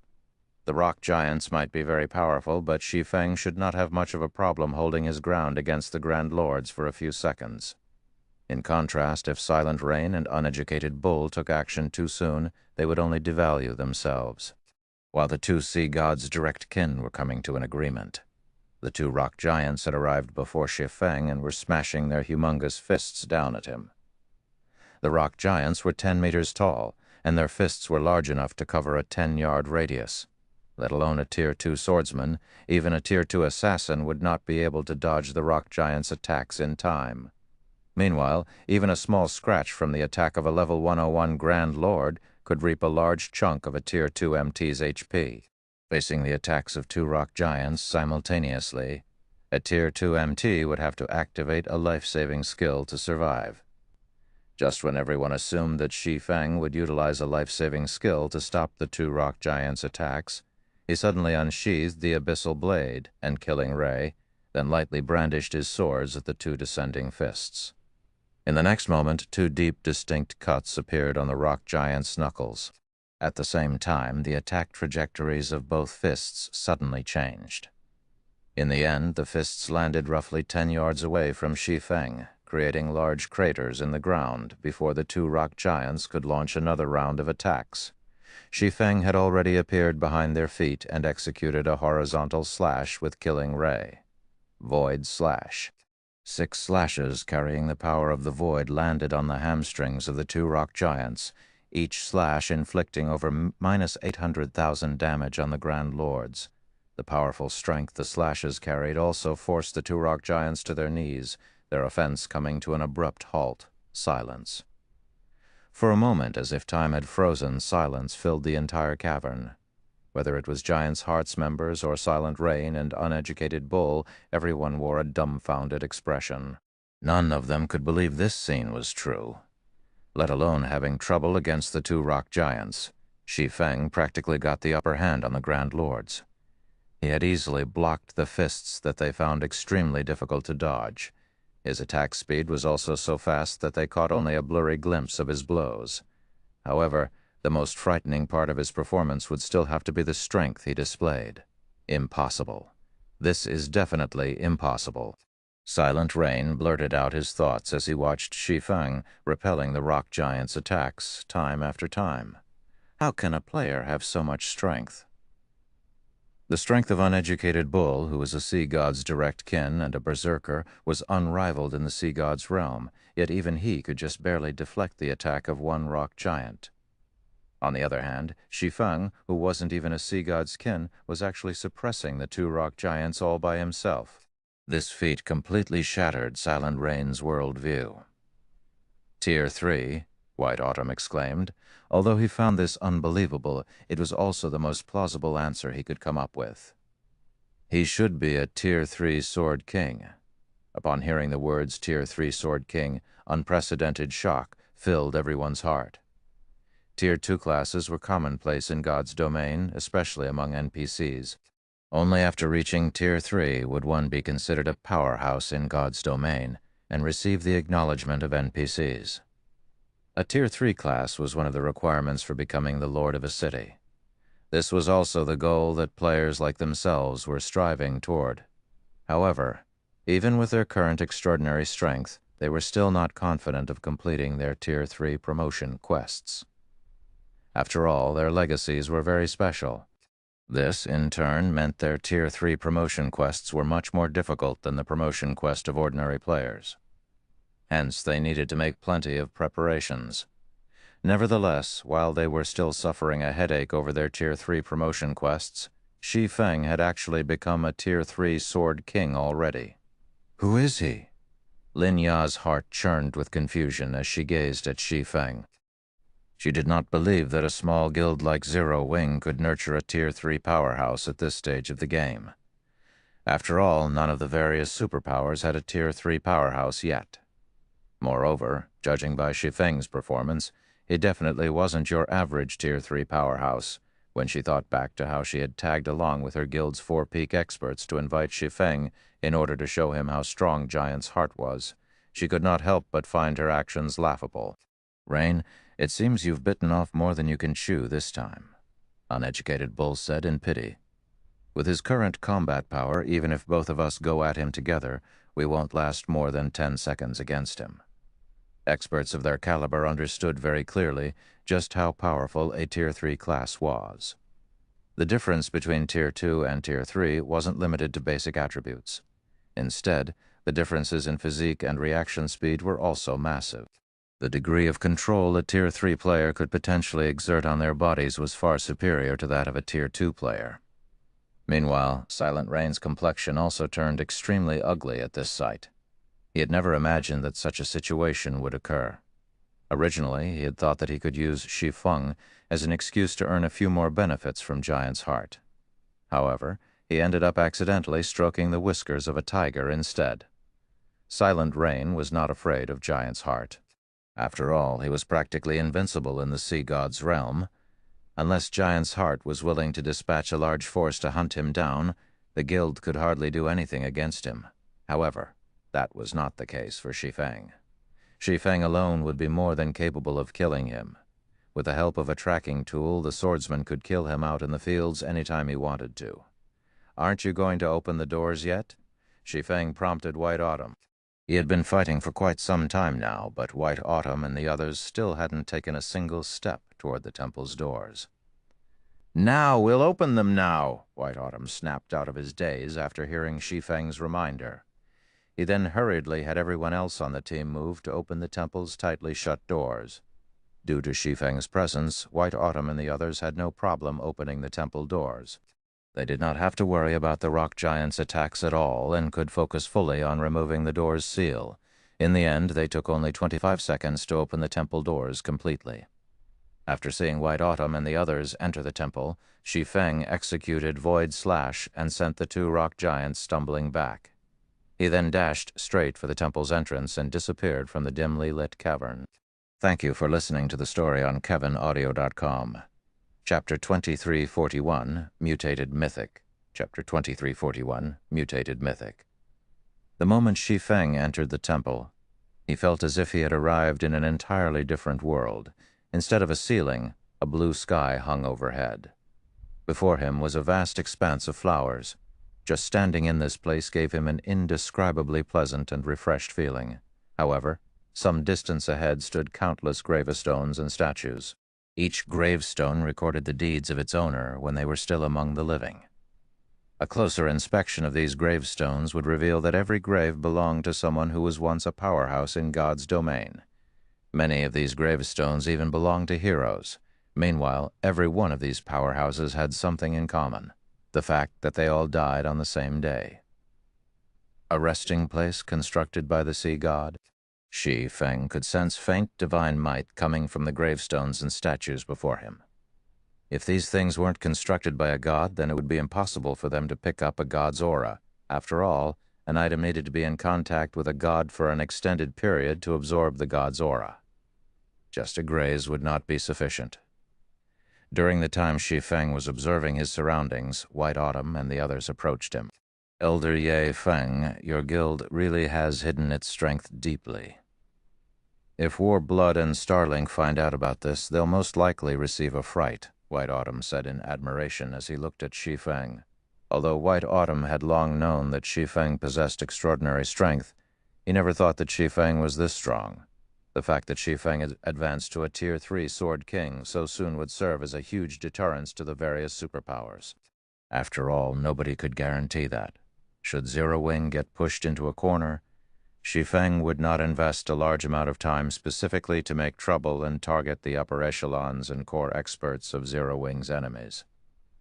S1: The rock giants might be very powerful, but Shi Feng should not have much of a problem holding his ground against the Grand Lords for a few seconds. In contrast, if Silent Rain and Uneducated Bull took action too soon, they would only devalue themselves. While the two sea gods' direct kin were coming to an agreement, the two rock giants had arrived before Shi Feng and were smashing their humongous fists down at him. The rock giants were 10 meters tall, and their fists were large enough to cover a 10-yard radius. Let alone a Tier 2 swordsman, even a Tier 2 assassin would not be able to dodge the rock giant's attacks in time. Meanwhile, even a small scratch from the attack of a level 101 Grand Lord could reap a large chunk of a Tier 2 MT's HP. Facing the attacks of two rock giants simultaneously, a Tier 2 MT would have to activate a life-saving skill to survive. Just when everyone assumed that Shi Feng would utilize a life-saving skill to stop the two rock giants' attacks, he suddenly unsheathed the abyssal blade and killing ray, then lightly brandished his swords at the two descending fists. In the next moment, 2 deep, distinct cuts appeared on the rock giant's knuckles. At the same time, the attack trajectories of both fists suddenly changed. In the end, the fists landed roughly 10 yards away from Shi Feng, creating large craters in the ground before the two rock giants could launch another round of attacks. Shi Feng had already appeared behind their feet and executed a horizontal slash with killing ray. Void slash. 6 slashes carrying the power of the void landed on the hamstrings of the two rock giants, each slash inflicting over minus 800,000 damage on the Grand Lords. The powerful strength the slashes carried also forced the two rock giants to their knees, their offense coming to an abrupt halt. Silence. For a moment, as if time had frozen, silence filled the entire cavern. Whether it was Giants' Hearts members or Silent Rain and Uneducated Bull, everyone wore a dumbfounded expression. None of them could believe this scene was true, let alone having trouble against the two rock giants. Shi Feng practically got the upper hand on the Grand Lords. He had easily blocked the fists that they found extremely difficult to dodge. His attack speed was also so fast that they caught only a blurry glimpse of his blows. However, the most frightening part of his performance would still have to be the strength he displayed. Impossible. This is definitely impossible. Silent Rain blurted out his thoughts as he watched Shi Feng repelling the rock giant's attacks time after time. How can a player have so much strength? The strength of uneducated Bull, who was a sea god's direct kin and a berserker, was unrivaled in the sea god's realm, yet even he could just barely deflect the attack of one rock giant. On the other hand, Shi Feng, who wasn't even a sea god's kin, was actually suppressing the two rock giants all by himself. This feat completely shattered Silent Rain's worldview. "Tier 3, White Autumn exclaimed. Although he found this unbelievable, it was also the most plausible answer he could come up with. He should be a Tier 3 Sword King. Upon hearing the words Tier 3 Sword King, unprecedented shock filled everyone's heart. Tier 2 classes were commonplace in God's domain, especially among NPCs. Only after reaching Tier 3 would one be considered a powerhouse in God's domain and receive the acknowledgement of NPCs. A Tier 3 class was one of the requirements for becoming the lord of a city. This was also the goal that players like themselves were striving toward. However, even with their current extraordinary strength, they were still not confident of completing their Tier 3 promotion quests. After all, their legacies were very special. This, in turn, meant their Tier 3 promotion quests were much more difficult than the promotion quest of ordinary players. Hence, they needed to make plenty of preparations. Nevertheless, while they were still suffering a headache over their Tier 3 promotion quests, Shi Feng had actually become a Tier 3 Sword King already. Who is he? Lin Ya's heart churned with confusion as she gazed at Shi Feng. She did not believe that a small guild like Zero Wing could nurture a Tier 3 powerhouse at this stage of the game. After all, none of the various superpowers had a Tier 3 powerhouse yet. Moreover, judging by Shi Feng's performance, he definitely wasn't your average Tier 3 powerhouse. When she thought back to how she had tagged along with her guild's 4 peak experts to invite Shi Feng in order to show him how strong Giant's heart was, she could not help but find her actions laughable. "Rain, it seems you've bitten off more than you can chew this time," Uneducated Bull said in pity. "With his current combat power, even if both of us go at him together, we won't last more than 10 seconds against him." Experts of their caliber understood very clearly just how powerful a Tier 3 class was. The difference between Tier 2 and Tier 3 wasn't limited to basic attributes. Instead, the differences in physique and reaction speed were also massive. The degree of control a Tier 3 player could potentially exert on their bodies was far superior to that of a Tier 2 player. Meanwhile, Silent Rain's complexion also turned extremely ugly at this sight. He had never imagined that such a situation would occur. Originally, he had thought that he could use Shi Feng as an excuse to earn a few more benefits from Giant's heart. However, he ended up accidentally stroking the whiskers of a tiger instead. Silent Rain was not afraid of Giant's heart. After all, he was practically invincible in the sea god's realm. Unless Giant's heart was willing to dispatch a large force to hunt him down, the guild could hardly do anything against him. However, that was not the case for Shi Feng. Shi Feng alone would be more than capable of killing him. With the help of a tracking tool, the swordsman could kill him out in the fields anytime he wanted to. "Aren't you going to open the doors yet?" Shi Feng prompted White Autumn. He had been fighting for quite some time now, but White Autumn and the others still hadn't taken a single step toward the temple's doors. "Now, we'll open them now," White Autumn snapped out of his daze after hearing Shi Feng's reminder. He then hurriedly had everyone else on the team move to open the temple's tightly shut doors. Due to Shi Feng's presence, White Autumn and the others had no problem opening the temple doors. They did not have to worry about the rock giant's attacks at all and could focus fully on removing the door's seal. In the end, they took only 25 seconds to open the temple doors completely. After seeing White Autumn and the others enter the temple, Shi Feng executed Void Slash and sent the 2 rock giants stumbling back. He then dashed straight for the temple's entrance and disappeared from the dimly lit cavern. Thank you for listening to the story on KevinAudio.com. Chapter 2341, Mutated Mythic. Chapter 2341, Mutated Mythic. The moment Shi Feng entered the temple, he felt as if he had arrived in an entirely different world. Instead of a ceiling, a blue sky hung overhead. Before him was a vast expanse of flowers. Just standing in this place gave him an indescribably pleasant and refreshed feeling. However, some distance ahead stood countless gravestones and statues. Each gravestone recorded the deeds of its owner when they were still among the living. A closer inspection of these gravestones would reveal that every grave belonged to someone who was once a powerhouse in God's domain. Many of these gravestones even belonged to heroes. Meanwhile, every one of these powerhouses had something in common: the fact that they all died on the same day. A resting place constructed by the sea god? Shi Feng could sense faint divine might coming from the gravestones and statues before him. If these things weren't constructed by a god, then it would be impossible for them to pick up a god's aura. After all, an item needed to be in contact with a god for an extended period to absorb the god's aura. Just a graze would not be sufficient. During the time Shi Feng was observing his surroundings, White Autumn and the others approached him. "Elder Ye Feng, your guild really has hidden its strength deeply. If Warblood and Starling find out about this, they'll most likely receive a fright," White Autumn said in admiration as he looked at Shi Feng. Although White Autumn had long known that Shi Feng possessed extraordinary strength, he never thought that Shi Feng was this strong. The fact that Shi Feng had advanced to a Tier 3 Sword King so soon would serve as a huge deterrence to the various superpowers. After all, nobody could guarantee that. Should Zero Wing get pushed into a corner, Shi Feng would not invest a large amount of time specifically to make trouble and target the upper echelons and core experts of Zero Wing's enemies.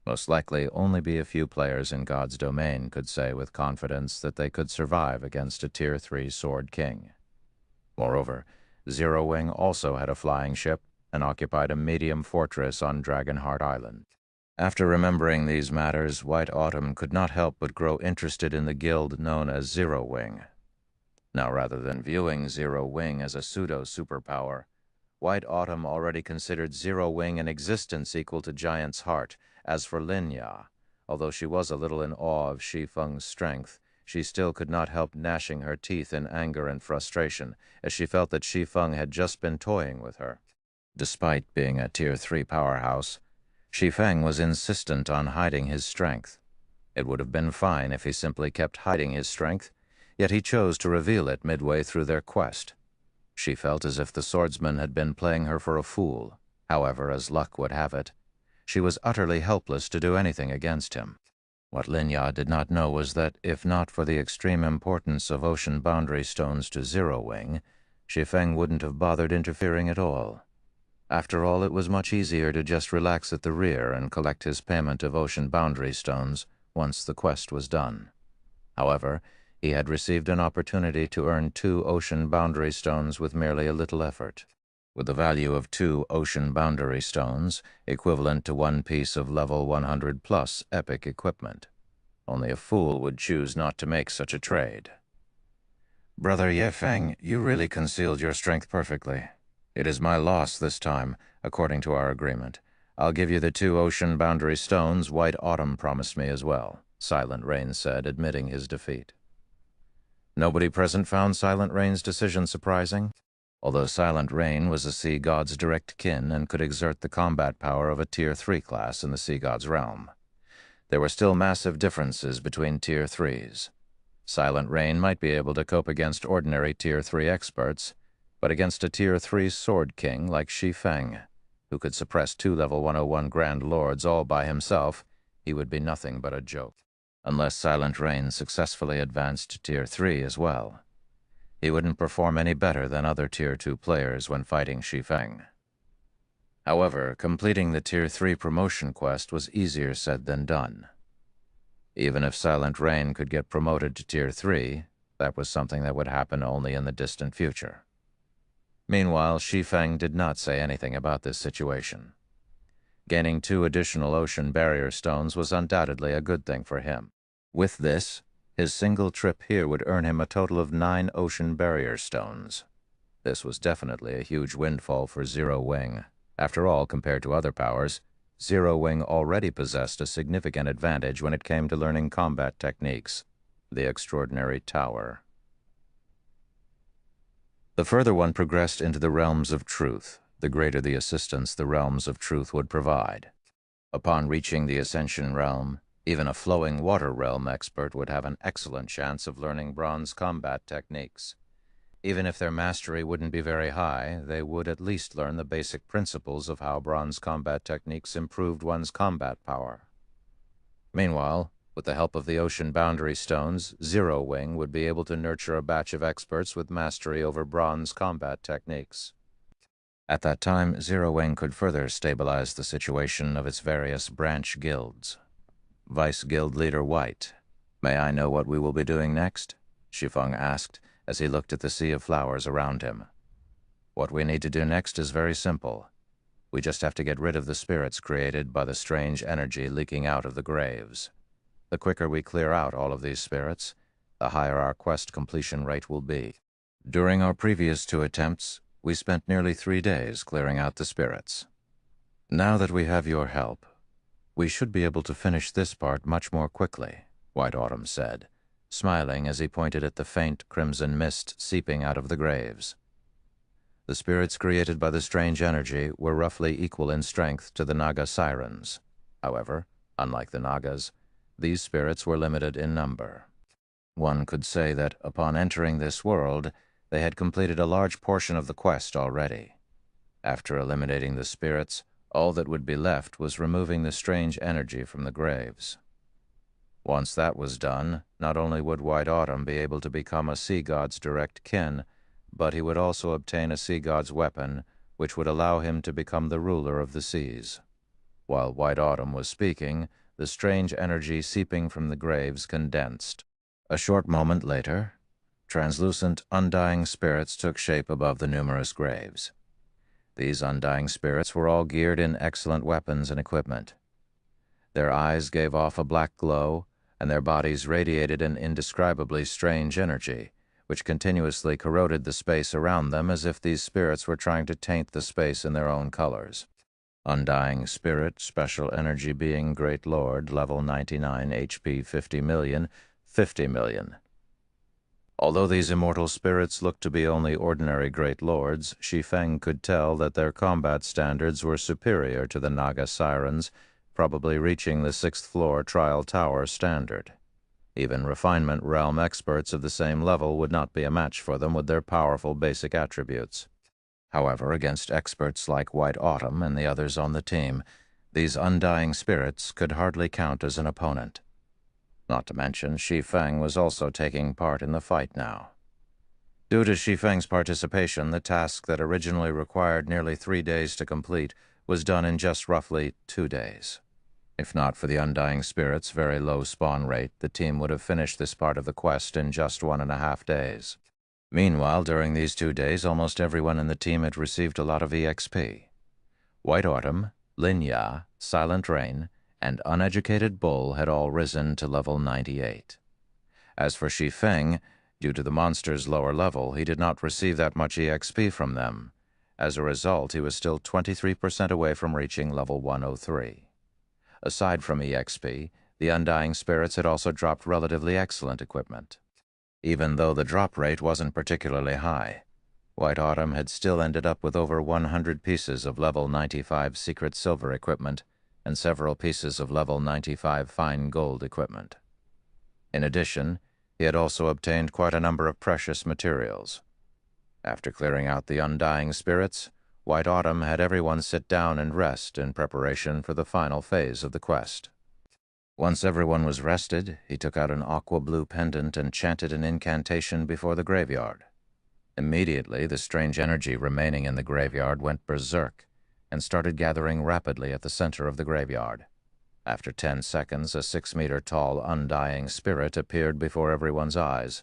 S1: Most likely, only be a few players in God's domain could say with confidence that they could survive against a Tier 3 Sword King. Moreover, Zero Wing also had a flying ship and occupied a medium fortress on Dragonheart Island. After remembering these matters, White Autumn could not help but grow interested in the guild known as Zero Wing. Now, rather than viewing Zero Wing as a pseudo-superpower, White Autumn already considered Zero Wing an existence equal to Giant's Heart. As for Lin Ya, although she was a little in awe of Shi Feng's strength, she still could not help gnashing her teeth in anger and frustration, as she felt that Shi Feng had just been toying with her. Despite being a Tier 3 powerhouse, Shi Feng was insistent on hiding his strength. It would have been fine if he simply kept hiding his strength, yet he chose to reveal it midway through their quest. She felt as if the swordsman had been playing her for a fool. However, as luck would have it, she was utterly helpless to do anything against him. What Lin Ya did not know was that, if not for the extreme importance of ocean boundary stones to Zero Wing, Shi Feng wouldn't have bothered interfering at all. After all, it was much easier to just relax at the rear and collect his payment of ocean boundary stones once the quest was done. However, he had received an opportunity to earn 2 ocean boundary stones with merely a little effort. With the value of 2 ocean boundary stones, equivalent to 1 piece of level 100 plus epic equipment. Only a fool would choose not to make such a trade. "Brother Ye Feng, you really concealed your strength perfectly. It is my loss this time, according to our agreement. I'll give you the 2 ocean boundary stones White Autumn promised me as well," Silent Rain said, admitting his defeat. Nobody present found Silent Rain's decision surprising. Although Silent Rain was a sea god's direct kin and could exert the combat power of a Tier 3 class in the sea god's realm, there were still massive differences between Tier 3s. Silent Rain might be able to cope against ordinary Tier 3 experts, but against a Tier 3 Sword King like Shi Feng, who could suppress 2 level 101 Grand Lords all by himself, he would be nothing but a joke. Unless Silent Rain successfully advanced to Tier 3 as well, he wouldn't perform any better than other Tier 2 players when fighting Shi Feng. However, completing the Tier 3 promotion quest was easier said than done. Even if Silent Rain could get promoted to Tier 3, that was something that would happen only in the distant future. Meanwhile, Shi Feng did not say anything about this situation. Gaining 2 additional ocean barrier stones was undoubtedly a good thing for him. With this, his single trip here would earn him a total of 9 ocean barrier stones. This was definitely a huge windfall for Zero Wing. After all, compared to other powers, Zero Wing already possessed a significant advantage when it came to learning combat techniques: the extraordinary tower. The further one progressed into the realms of truth, the greater the assistance the realms of truth would provide. Upon reaching the Ascension realm, even a flowing water realm expert would have an excellent chance of learning bronze combat techniques. Even if their mastery wouldn't be very high, they would at least learn the basic principles of how bronze combat techniques improved one's combat power. Meanwhile, With the help of the ocean boundary stones, Zero Wing would be able to nurture a batch of experts with mastery over bronze combat techniques. At that time, Zero Wing could further stabilize the situation of its various branch guilds. Vice Guild Leader White, "May I know what we will be doing next?" Shi Feng asked as he looked at the sea of flowers around him. "What we need to do next is very simple. We just have to get rid of the spirits created by the strange energy leaking out of the graves. The quicker we clear out all of these spirits, the higher our quest completion rate will be. During our previous 2 attempts, we spent nearly 3 days clearing out the spirits. Now that we have your help, we should be able to finish this part much more quickly," White Autumn said, smiling as he pointed at the faint crimson mist seeping out of the graves. The spirits created by the strange energy were roughly equal in strength to the Naga sirens. However, unlike the Nagas, these spirits were limited in number. One could say that upon entering this world, they had completed a large portion of the quest already. After eliminating the spirits, all that would be left was removing the strange energy from the graves. Once that was done, not only would White Autumn be able to become a sea god's direct kin, but he would also obtain a sea god's weapon, which would allow him to become the ruler of the seas. While White Autumn was speaking, the strange energy seeping from the graves condensed. A short moment later, translucent, undying spirits took shape above the numerous graves. These undying spirits were all geared in excellent weapons and equipment. Their eyes gave off a black glow, and their bodies radiated an indescribably strange energy, which continuously corroded the space around them as if these spirits were trying to taint the space in their own colors. Undying Spirit, Special Energy Being, Great Lord, Level 99, HP 50 million, 50 million. Although these immortal spirits looked to be only ordinary Great Lords, Shi Feng could tell that their combat standards were superior to the Naga Sirens, probably reaching the 6th floor Trial Tower standard. Even Refinement Realm experts of the same level would not be a match for them with their powerful basic attributes. However, against experts like White Autumn and the others on the team, these undying spirits could hardly count as an opponent. Not to mention, Shi Feng was also taking part in the fight now. Due to Shi Feng's participation, the task that originally required nearly 3 days to complete was done in just roughly 2 days. If not for the undying spirit's very low spawn rate, the team would have finished this part of the quest in just 1.5 days. Meanwhile, during these 2 days, almost everyone in the team had received a lot of EXP. White Autumn, Lin Ya, Silent Rain, and Uneducated Bull had all risen to level 98. As for Shi Feng, due to the monster's lower level, he did not receive that much EXP from them. As a result, he was still 23% away from reaching level 103. Aside from EXP, the Undying Spirits had also dropped relatively excellent equipment. Even though the drop rate wasn't particularly high, White Autumn had still ended up with over 100 pieces of level 95 secret silver equipment and several pieces of level 95 fine gold equipment. In addition, he had also obtained quite a number of precious materials. After clearing out the undying spirits, White Autumn had everyone sit down and rest in preparation for the final phase of the quest. Once everyone was rested, he took out an aqua-blue pendant and chanted an incantation before the graveyard. Immediately, the strange energy remaining in the graveyard went berserk and started gathering rapidly at the center of the graveyard. After 10 seconds, a 6-meter-tall undying spirit appeared before everyone's eyes,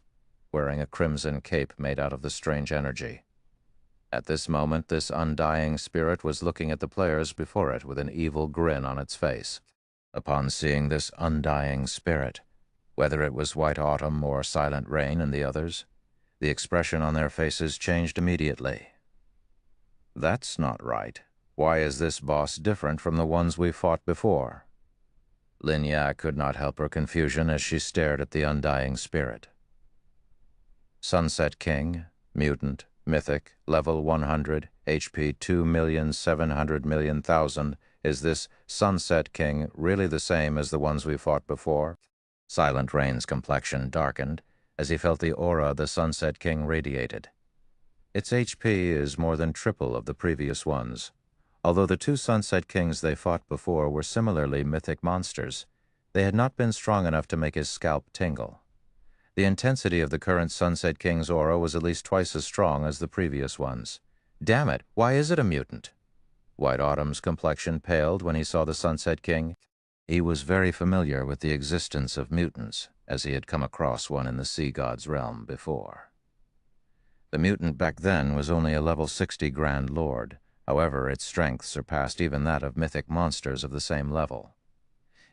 S1: wearing a crimson cape made out of the strange energy. At this moment, this undying spirit was looking at the players before it with an evil grin on its face. Upon seeing this undying spirit, whether it was White Autumn or Silent Rain and the others, the expression on their faces changed immediately. "That's not right. Why is this boss different from the ones we fought before?" Lin Ya could not help her confusion as she stared at the undying spirit. Sunset King, Mutant, Mythic, Level 100, HP 2,700,000,000. Is this Sunset King really the same as the ones we fought before? Silent Rain's complexion darkened as he felt the aura the Sunset King radiated. Its HP is more than triple of the previous ones. Although the 2 Sunset Kings they fought before were similarly mythic monsters, They had not been strong enough to make his scalp tingle. The intensity of the current Sunset King's aura was at least twice as strong as the previous ones. Damn it, why is it a mutant? White Autumn's complexion paled when he saw the Sunset King. He was very familiar with the existence of mutants, as he had come across one in the Sea God's realm before. The mutant back then was only a level 60 Grand Lord. However, its strength surpassed even that of mythic monsters of the same level.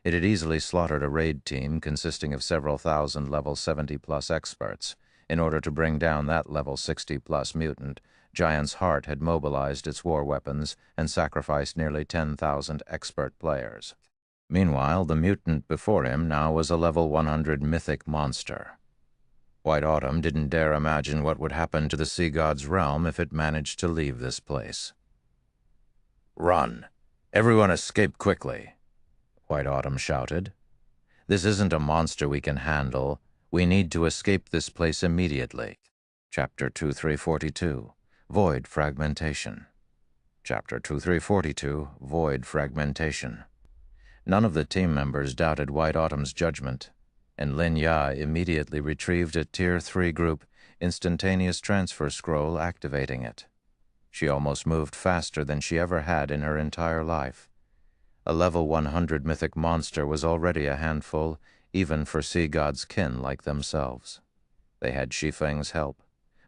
S1: It had easily slaughtered a raid team consisting of several thousand level 70-plus experts. In order to bring down that level 60-plus mutant, Giant's Heart had mobilized its war weapons and sacrificed nearly 10,000 expert players. Meanwhile, the mutant before him now was a level 100 mythic monster. White Autumn didn't dare imagine what would happen to the Sea God's realm if it managed to leave this place. "Run! Everyone escape quickly!" White Autumn shouted. "This isn't a monster we can handle. We need to escape this place immediately." Chapter 2342, Void Fragmentation. Chapter 2342, Void Fragmentation. None of the team members doubted White Autumn's judgment, and Lin Ya immediately retrieved a Tier 3 group instantaneous transfer scroll, activating it. She almost moved faster than she ever had in her entire life. A level 100 mythic monster was already a handful, even for Sea God's kin like themselves. They had Shi Feng's help,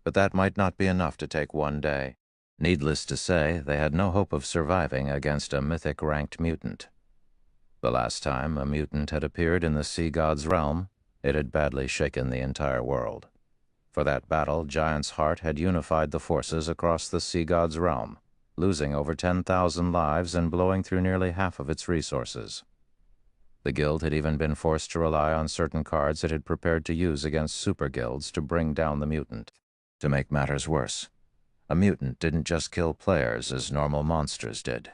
S1: but that might not be enough to take one day. Needless to say, they had no hope of surviving against a mythic-ranked mutant. The last time a mutant had appeared in the Sea God's realm, it had badly shaken the entire world. For that battle, Giant's Heart had unified the forces across the Sea God's realm, losing over 10,000 lives and blowing through nearly half of its resources. The guild had even been forced to rely on certain cards it had prepared to use against super guilds to bring down the mutant. To make matters worse, a mutant didn't just kill players as normal monsters did.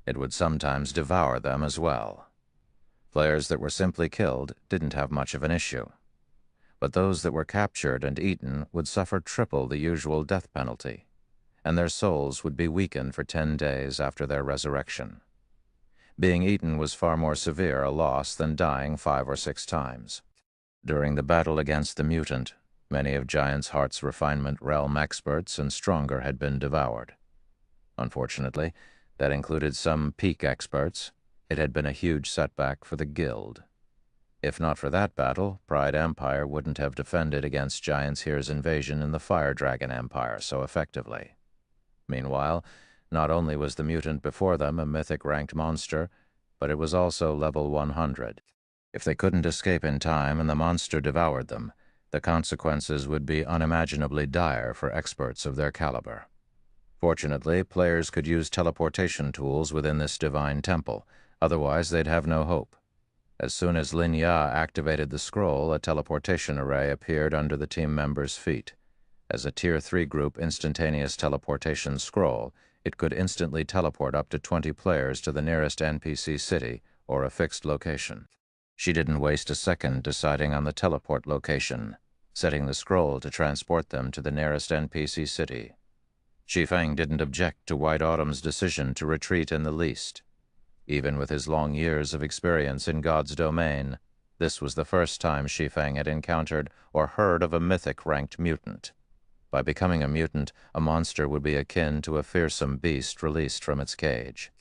S1: It would sometimes devour them as well. Players that were simply killed didn't have much of an issue, but those that were captured and eaten would suffer triple the usual death penalty, and their souls would be weakened for 10 days after their resurrection. Being eaten was far more severe a loss than dying 5 or 6 times. During the battle against the mutant, many of Giant's Heart's refinement realm experts and stronger had been devoured. Unfortunately, that included some peak experts. It had been a huge setback for the guild. If not for that battle, Pride Empire wouldn't have defended against Giant's Here's invasion in the Fire Dragon Empire so effectively. Meanwhile, not only was the mutant before them a mythic-ranked monster, but it was also level 100. If they couldn't escape in time and the monster devoured them, the consequences would be unimaginably dire for experts of their caliber. Fortunately, players could use teleportation tools within this divine temple, otherwise they'd have no hope. As soon as Lin Ya activated the scroll, a teleportation array appeared under the team members' feet. As a Tier 3 group instantaneous teleportation scroll, it could instantly teleport up to 20 players to the nearest NPC city or a fixed location. She didn't waste a second deciding on the teleport location, setting the scroll to transport them to the nearest NPC city. Shi Feng didn't object to White Autumn's decision to retreat in the least. Even with his long years of experience in God's domain, this was the first time Shi Feng had encountered or heard of a mythic-ranked mutant. By becoming a mutant, a monster would be akin to a fearsome beast released from its cage.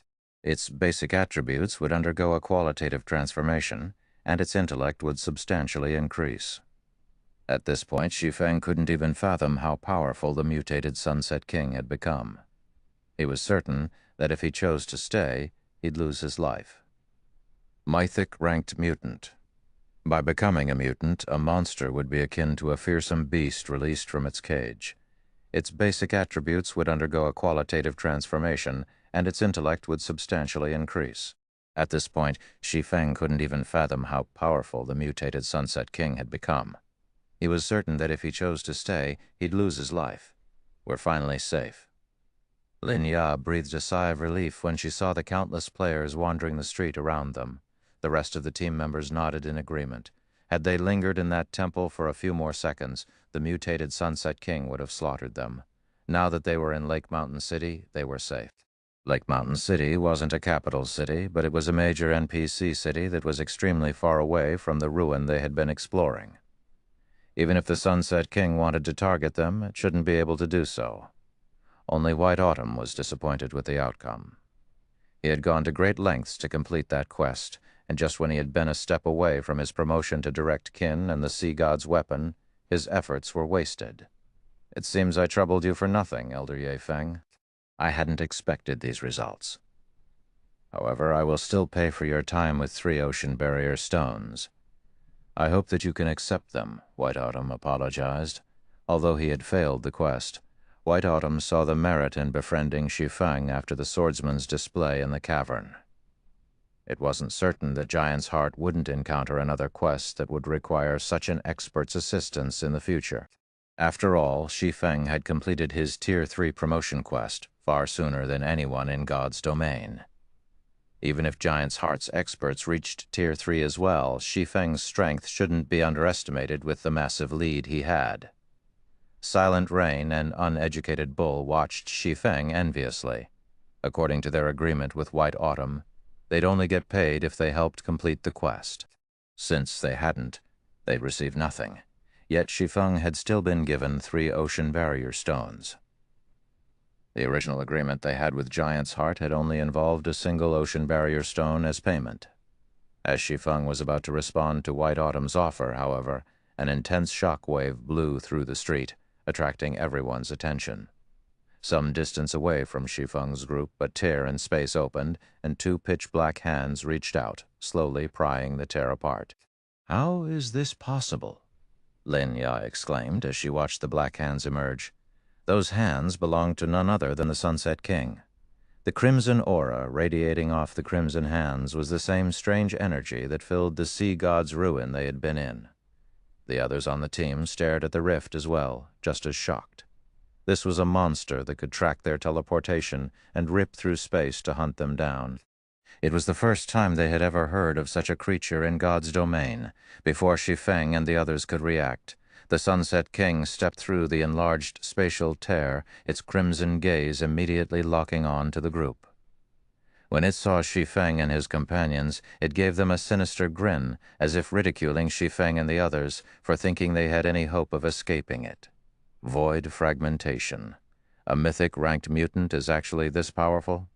S1: Its basic attributes would undergo a qualitative transformation, and its intellect would substantially increase. At this point, Shi Feng couldn't even fathom how powerful the mutated Sunset King had become. He was certain that if he chose to stay, he'd lose his life. Mythic-ranked mutant. By becoming a mutant, a monster would be akin to a fearsome beast released from its cage. Its basic attributes would undergo a qualitative transformation, and its intellect would substantially increase. At this point, Shi Feng couldn't even fathom how powerful the mutated Sunset King had become. He was certain that if he chose to stay, he'd lose his life. We're finally safe. Lin Ya breathed a sigh of relief when she saw the countless players wandering the street around them. The rest of the team members nodded in agreement. Had they lingered in that temple for a few more seconds, the mutated Sunset King would have slaughtered them. Now that they were in Lake Mountain City, they were safe. Lake Mountain City wasn't a capital city, but it was a major NPC city that was extremely far away from the ruin they had been exploring. Even if the Sunset King wanted to target them, it shouldn't be able to do so. Only White Autumn was disappointed with the outcome. He had gone to great lengths to complete that quest, and just when he had been a step away from his promotion to direct kin and the sea god's weapon, his efforts were wasted. "It seems I troubled you for nothing, Elder Ye Feng. I hadn't expected these results. However, I will still pay for your time with 3 ocean barrier stones. I hope that you can accept them," White Autumn apologized. Although he had failed the quest, White Autumn saw the merit in befriending Shi Feng after the swordsman's display in the cavern. It wasn't certain that Giant's Heart wouldn't encounter another quest that would require such an expert's assistance in the future. After all, Shi Feng had completed his Tier 3 promotion quest far sooner than anyone in God's domain. Even if Giant's Heart's experts reached Tier 3 as well, Shi Feng's strength shouldn't be underestimated with the massive lead he had. Silent Rain and Uneducated Bull watched Shi Feng enviously. According to their agreement with White Autumn, they'd only get paid if they helped complete the quest. Since they hadn't, they'd receive nothing. Yet Shi Feng had still been given 3 ocean barrier stones. The original agreement they had with Giant's Heart had only involved a single ocean barrier stone as payment. As Shi Feng was about to respond to White Autumn's offer, however, an intense shock wave blew through the street, attracting everyone's attention. Some distance away from Shi Feng's group, a tear in space opened, and 2 pitch-black hands reached out, slowly prying the tear apart. "How is this possible?" Lin Ya exclaimed as she watched the black hands emerge. Those hands belonged to none other than the Sunset King. The crimson aura radiating off the crimson hands was the same strange energy that filled the sea god's ruin they had been in. The others on the team stared at the rift as well, just as shocked. This was a monster that could track their teleportation and rip through space to hunt them down. It was the first time they had ever heard of such a creature in God's domain. Before Shi Feng and the others could react, the Sunset King stepped through the enlarged spatial tear, its crimson gaze immediately locking on to the group. When it saw Shi Feng and his companions, it gave them a sinister grin, as if ridiculing Shi Feng and the others for thinking they had any hope of escaping it. Void fragmentation. A mythic ranked mutant is actually this powerful?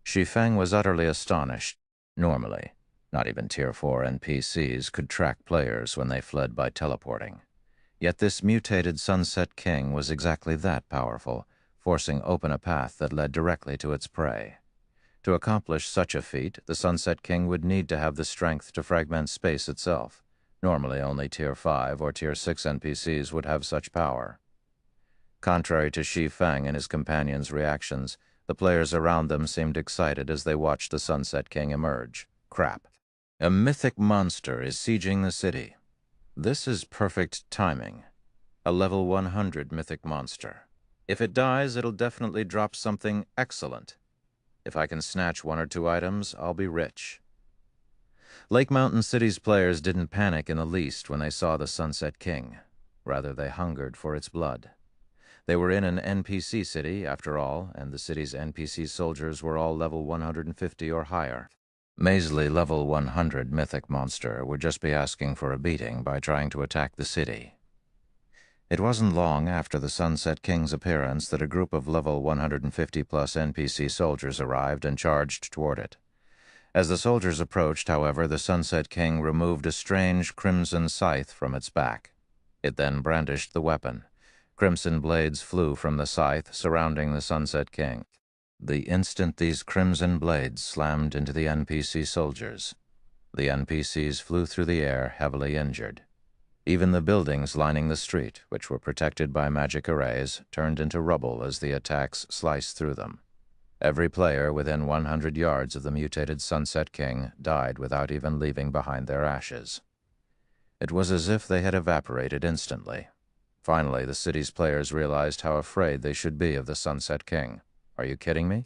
S1: Shi Feng was utterly astonished. Normally, not even Tier 4 NPCs could track players when they fled by teleporting. Yet this mutated Sunset King was exactly that powerful, forcing open a path that led directly to its prey. To accomplish such a feat, the Sunset King would need to have the strength to fragment space itself. Normally, only Tier 5 or Tier 6 NPCs would have such power. Contrary to Shi Feng and his companions' reactions, the players around them seemed excited as they watched the Sunset King emerge. Crap. A mythic monster is sieging the city. This is perfect timing. A level 100 mythic monster. If it dies, it'll definitely drop something excellent. If I can snatch 1 or 2 items, I'll be rich. Lake Mountain City's players didn't panic in the least when they saw the Sunset King. Rather, they hungered for its blood. They were in an NPC city, after all, and the city's NPC soldiers were all level 150 or higher. Measly level 100 mythic monster would just be asking for a beating by trying to attack the city. It wasn't long after the Sunset King's appearance that a group of level 150-plus NPC soldiers arrived and charged toward it. As the soldiers approached, however, the Sunset King removed a strange crimson scythe from its back. It then brandished the weapon. Crimson blades flew from the scythe, surrounding the Sunset King. The instant these crimson blades slammed into the NPC soldiers, the NPCs flew through the air heavily injured. Even the buildings lining the street, which were protected by magic arrays, turned into rubble as the attacks sliced through them. Every player within 100 yards of the mutated Sunset King died without even leaving behind their ashes. It was as if they had evaporated instantly. Finally, the city's players realized how afraid they should be of the Sunset King. Are you kidding me?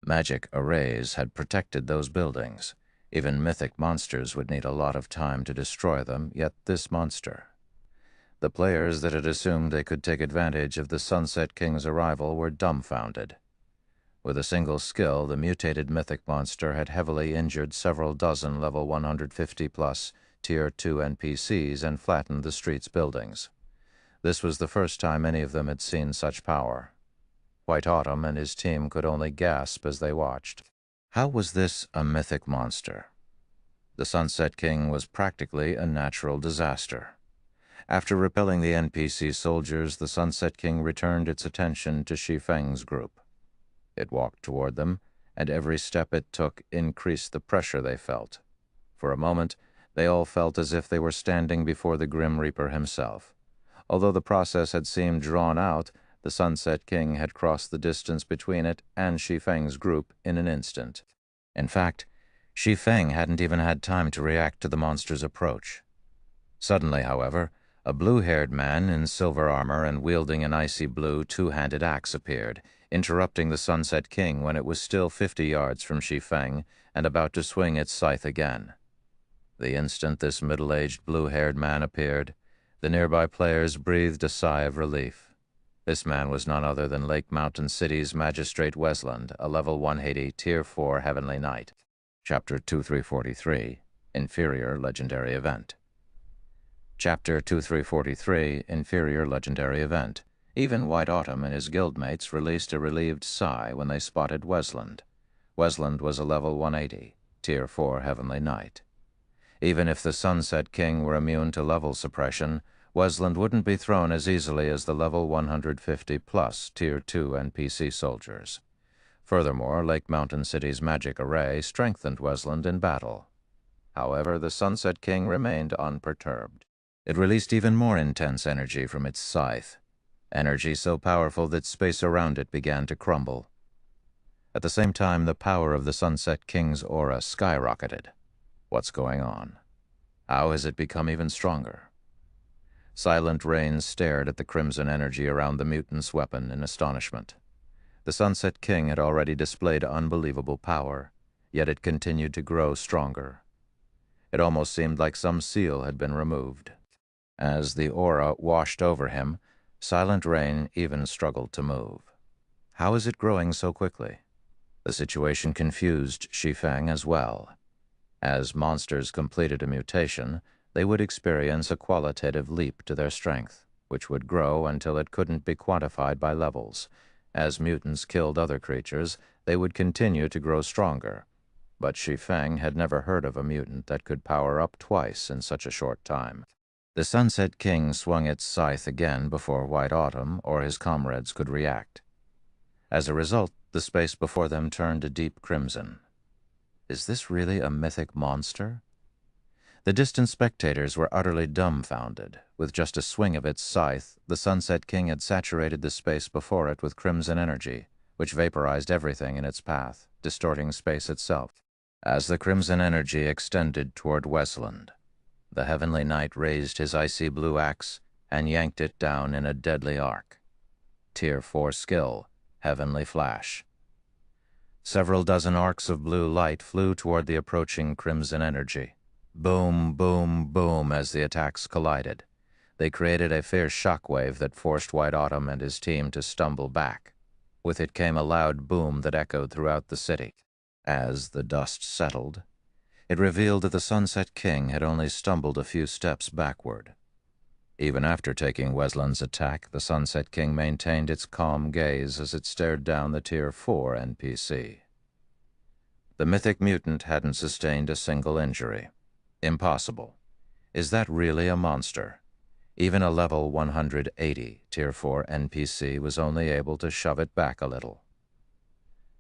S1: Magic arrays had protected those buildings. Even mythic monsters would need a lot of time to destroy them, yet this monster. The players that had assumed they could take advantage of the Sunset King's arrival were dumbfounded. With a single skill, the mutated mythic monster had heavily injured several dozen level 150-plus Tier 2 NPCs and flattened the street's buildings. This was the first time any of them had seen such power. White Autumn and his team could only gasp as they watched. How was this a mythic monster? The Sunset King was practically a natural disaster. After repelling the NPC soldiers, the Sunset King returned its attention to Shi Feng's group. It walked toward them, and every step it took increased the pressure they felt. For a moment, they all felt as if they were standing before the Grim Reaper himself. Although the process had seemed drawn out, the Sunset King had crossed the distance between it and Shi Feng's group in an instant. In fact, Shi Feng hadn't even had time to react to the monster's approach. Suddenly, however, a blue-haired man in silver armor and wielding an icy blue two-handed axe appeared, interrupting the Sunset King when it was still 50 yards from Shi Feng and about to swing its scythe again. The instant this middle-aged blue-haired man appeared, the nearby players breathed a sigh of relief. This man was none other than Lake Mountain City's Magistrate Wesland, a level 180 Tier 4 Heavenly Knight. Chapter 2343, Inferior Legendary Event. Chapter 2343, Inferior Legendary Event. Even White Autumn and his guildmates released a relieved sigh when they spotted Wesland. Wesland was a level 180, Tier 4 Heavenly Knight. Even if the Sunset King were immune to level suppression, Wesland wouldn't be thrown as easily as the level 150-plus Tier 2 NPC soldiers. Furthermore, Lake Mountain City's magic array strengthened Wesland in battle. However, the Sunset King remained unperturbed. It released even more intense energy from its scythe, energy so powerful that space around it began to crumble. At the same time, the power of the Sunset King's aura skyrocketed. What's going on? How has it become even stronger? Silent Rain stared at the crimson energy around the mutant's weapon in astonishment. The Sunset King had already displayed unbelievable power, yet it continued to grow stronger. It almost seemed like some seal had been removed. As the aura washed over him, Silent Rain even struggled to move. How is it growing so quickly? The situation confused Shi Feng as well. As monsters completed a mutation, they would experience a qualitative leap to their strength, which would grow until it couldn't be quantified by levels. As mutants killed other creatures, they would continue to grow stronger. But Shi Feng had never heard of a mutant that could power up twice in such a short time. The Sunset King swung its scythe again before White Autumn or his comrades could react. As a result, the space before them turned a deep crimson. Is this really a mythic monster? The distant spectators were utterly dumbfounded. With just a swing of its scythe, the Sunset King had saturated the space before it with crimson energy, which vaporized everything in its path, distorting space itself. As the crimson energy extended toward Westland, the Heavenly Knight raised his icy blue axe and yanked it down in a deadly arc. Tier 4 skill, Heavenly Flash. Several dozen arcs of blue light flew toward the approaching crimson energy. Boom, boom, boom as the attacks collided. They created a fierce shockwave that forced White Autumn and his team to stumble back. With it came a loud boom that echoed throughout the city. As the dust settled, it revealed that the Sunset King had only stumbled a few steps backward. Even after taking Wesland's attack, the Sunset King maintained its calm gaze as it stared down the Tier 4 NPC. The mythic mutant hadn't sustained a single injury. Impossible. Is that really a monster? Even a level 180 Tier 4 NPC was only able to shove it back a little.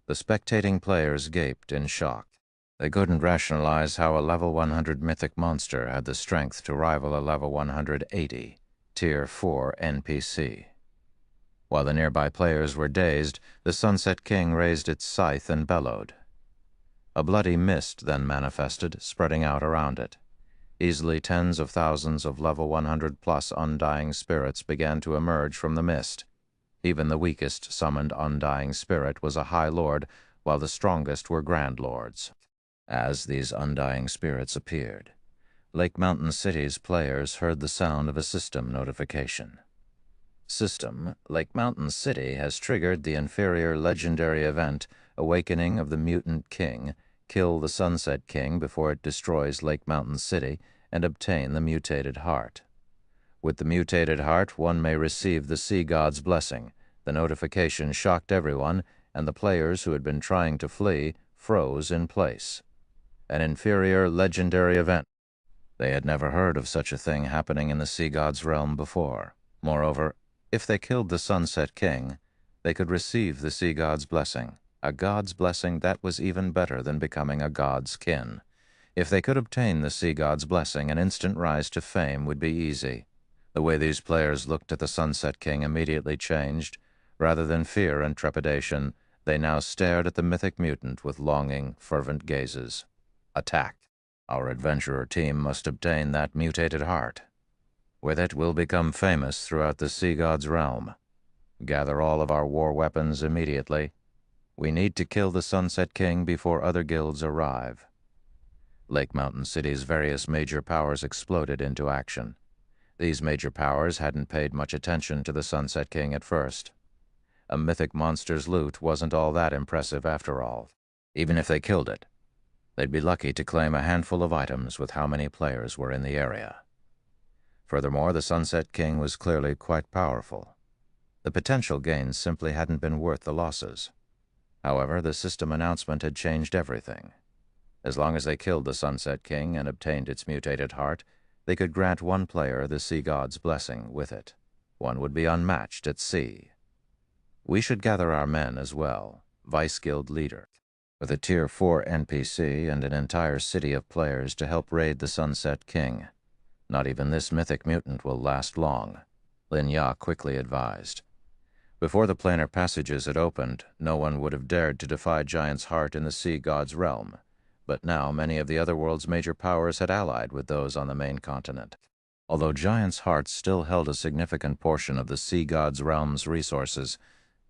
S1: The spectating players gaped in shock. They couldn't rationalize how a level 100 mythic monster had the strength to rival a level 180 Tier 4 NPC. While the nearby players were dazed, the Sunset King raised its scythe and bellowed. A bloody mist then manifested, spreading out around it. Easily tens of thousands of level 100-plus undying spirits began to emerge from the mist. Even the weakest summoned undying spirit was a High Lord, while the strongest were Grand Lords. As these undying spirits appeared, Lake Mountain City's players heard the sound of a system notification. system, Lake Mountain City has triggered the inferior legendary event, Awakening of the Mutant King. Kill the Sunset King before it destroys Lake Mountain City and obtain the mutated heart. With the mutated heart, one may receive the Sea God's blessing. The notification shocked everyone, and the players who had been trying to flee froze in place. An inferior legendary event. They had never heard of such a thing happening in the Sea God's realm before. Moreover, if they killed the Sunset King, they could receive the Sea God's blessing, a God's blessing that was even better than becoming a God's kin. If they could obtain the Sea God's blessing, an instant rise to fame would be easy. The way these players looked at the Sunset King immediately changed. Rather than fear and trepidation, they now stared at the mythic mutant with longing, fervent gazes. Attack. Our adventurer team must obtain that mutated heart. With it, we'll become famous throughout the Sea God's realm. Gather all of our war weapons immediately. We need to kill the Sunset King before other guilds arrive. Lake Mountain City's various major powers exploded into action. These major powers hadn't paid much attention to the Sunset King at first. A mythic monster's loot wasn't all that impressive after all. Even if they killed it, they'd be lucky to claim a handful of items with how many players were in the area. Furthermore, the Sunset King was clearly quite powerful. The potential gains simply hadn't been worth the losses. However, the system announcement had changed everything. As long as they killed the Sunset King and obtained its mutated heart, they could grant one player the Sea God's blessing with it. One would be unmatched at sea. We should gather our men as well, Vice Guild leader, with a Tier 4 NPC and an entire city of players to help raid the Sunset King. Not even this mythic mutant will last long, Lin Ya quickly advised. Before the planar passages had opened, no one would have dared to defy Giant's Heart in the Sea God's realm, but now many of the other world's major powers had allied with those on the main continent. Although Giant's Heart still held a significant portion of the Sea God's realm's resources,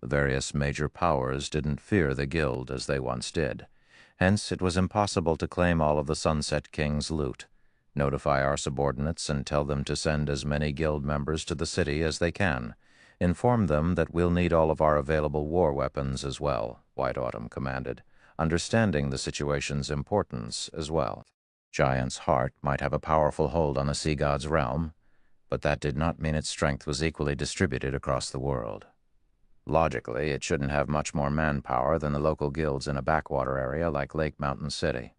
S1: the various major powers didn't fear the guild as they once did. Hence, it was impossible to claim all of the Sunset King's loot. Notify our subordinates and tell them to send as many guild members to the city as they can. Inform them that we'll need all of our available war weapons as well, White Autumn commanded, understanding the situation's importance as well. Giant's Heart might have a powerful hold on the Sea God's realm, but that did not mean its strength was equally distributed across the world. Logically, it shouldn't have much more manpower than the local guilds in a backwater area like Lake Mountain City.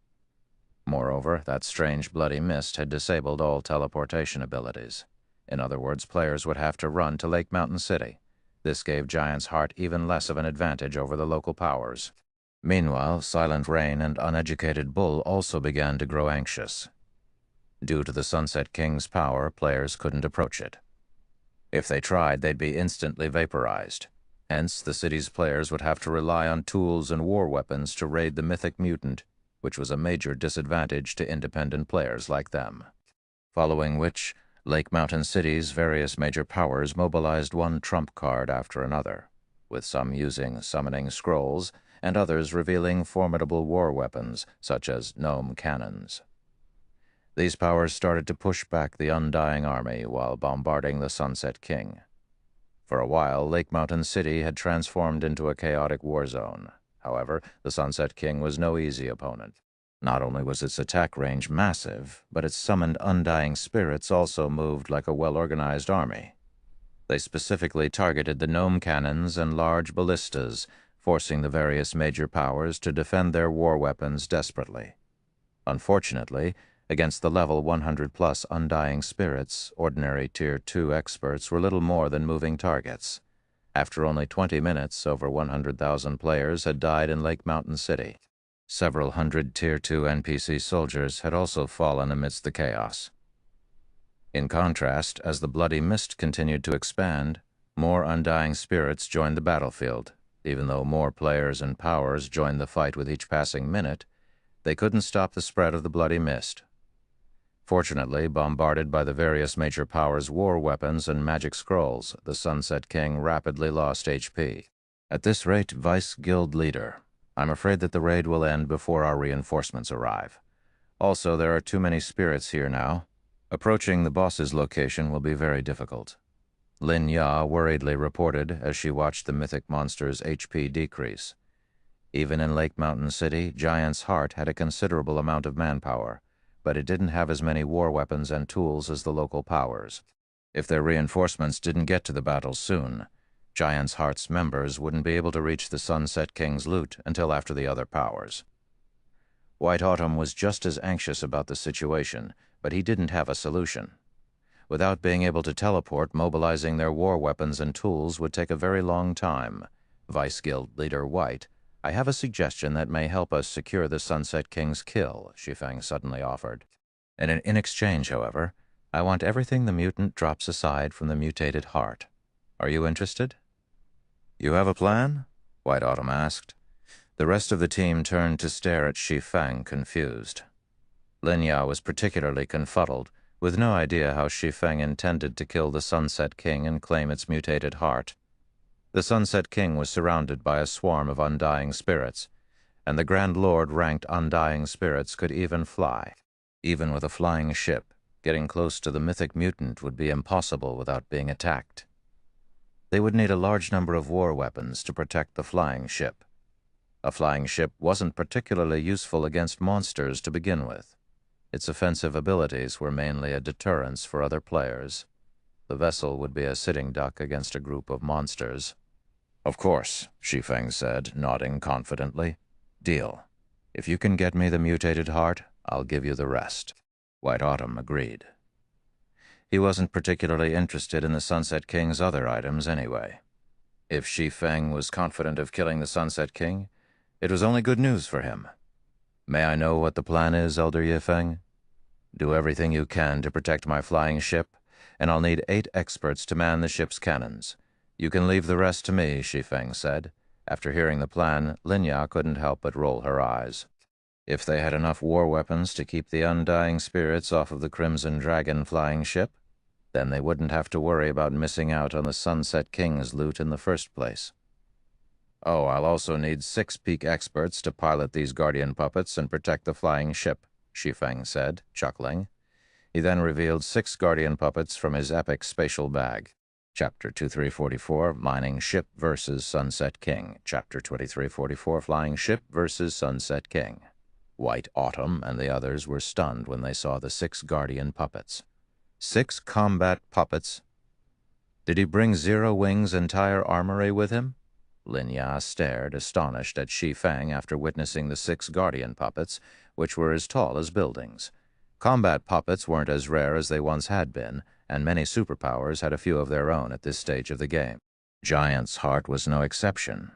S1: Moreover, that strange bloody mist had disabled all teleportation abilities. In other words, players would have to run to Lake Mountain City. This gave Giant's Heart even less of an advantage over the local powers. Meanwhile, Silent Rain and Uneducated Bull also began to grow anxious. Due to the Sunset King's power, players couldn't approach it. If they tried, they'd be instantly vaporized. Hence, the city's players would have to rely on tools and war weapons to raid the mythic mutant, which was a major disadvantage to independent players like them. Following which, Lake Mountain City's various major powers mobilized one trump card after another, with some using summoning scrolls and others revealing formidable war weapons, such as gnome cannons. These powers started to push back the undying army while bombarding the Sunset King. For a while, Lake Mountain City had transformed into a chaotic war zone. However, the Sunset King was no easy opponent. Not only was its attack range massive, but its summoned undying spirits also moved like a well-organized army. They specifically targeted the gnome cannons and large ballistas, forcing the various major powers to defend their war weapons desperately. Unfortunately, against the level 100-plus undying spirits, ordinary Tier 2 experts were little more than moving targets. After only 20 minutes, over 100,000 players had died in Lake Mountain City. Several hundred Tier 2 NPC soldiers had also fallen amidst the chaos. In contrast, as the bloody mist continued to expand, more undying spirits joined the battlefield. Even though more players and powers joined the fight with each passing minute, they couldn't stop the spread of the bloody mist. Fortunately, bombarded by the various major powers' war weapons and magic scrolls, the Sunset King rapidly lost HP. At this rate, Vice Guild leader, I'm afraid that the raid will end before our reinforcements arrive. Also, there are too many spirits here now. Approaching the boss's location will be very difficult. Lin Ya worriedly reported as she watched the mythic monster's HP decrease. Even in Lake Mountain City, Giant's Heart had a considerable amount of manpower, but it didn't have as many war weapons and tools as the local powers. If their reinforcements didn't get to the battle soon, Giant's Heart's members wouldn't be able to reach the Sunset King's loot until after the other powers. White Autumn was just as anxious about the situation, but he didn't have a solution. Without being able to teleport, mobilizing their war weapons and tools would take a very long time. Vice Guild leader White, I have a suggestion that may help us secure the Sunset King's kill, Shi Feng suddenly offered. And in exchange, however, I want everything the mutant drops aside from the mutated heart. Are you interested? You have a plan? White Autumn asked. The rest of the team turned to stare at Shi Feng, confused. Lin Ya was particularly confuddled, with no idea how Shi Feng intended to kill the Sunset King and claim its mutated heart. The Sunset King was surrounded by a swarm of undying spirits, and the Grand Lord ranked undying spirits could even fly. Even with a flying ship, getting close to the mythic mutant would be impossible without being attacked. They would need a large number of war weapons to protect the flying ship. A flying ship wasn't particularly useful against monsters to begin with. Its offensive abilities were mainly a deterrence for other players. The vessel would be a sitting duck against a group of monsters. Of course, Shi Feng said, nodding confidently. Deal. If you can get me the mutated heart, I'll give you the rest. White Autumn agreed. He wasn't particularly interested in the Sunset King's other items anyway. If Shi Feng was confident of killing the Sunset King, it was only good news for him. May I know what the plan is, Elder Yi Feng? Do everything you can to protect my flying ship, and I'll need 8 experts to man the ship's cannons. You can leave the rest to me, Shi Feng said. After hearing the plan, Lin Ya couldn't help but roll her eyes. If they had enough war weapons to keep the undying spirits off of the Crimson Dragon flying ship, then they wouldn't have to worry about missing out on the Sunset King's loot in the first place. Oh, I'll also need 6 peak experts to pilot these guardian puppets and protect the flying ship, Shi Feng said, chuckling. He then revealed 6 guardian puppets from his epic spatial bag. Chapter 2344, Mining Ship vs. Sunset King. Chapter 2344, Flying Ship vs. Sunset King. White Autumn and the others were stunned when they saw the 6 guardian puppets. 6 combat puppets? Did he bring Zero Wing's entire armory with him? Lin Ya stared, astonished at Shi Feng after witnessing the 6 guardian puppets, which were as tall as buildings. Combat puppets weren't as rare as they once had been, and many superpowers had a few of their own at this stage of the game. Giant's Heart was no exception.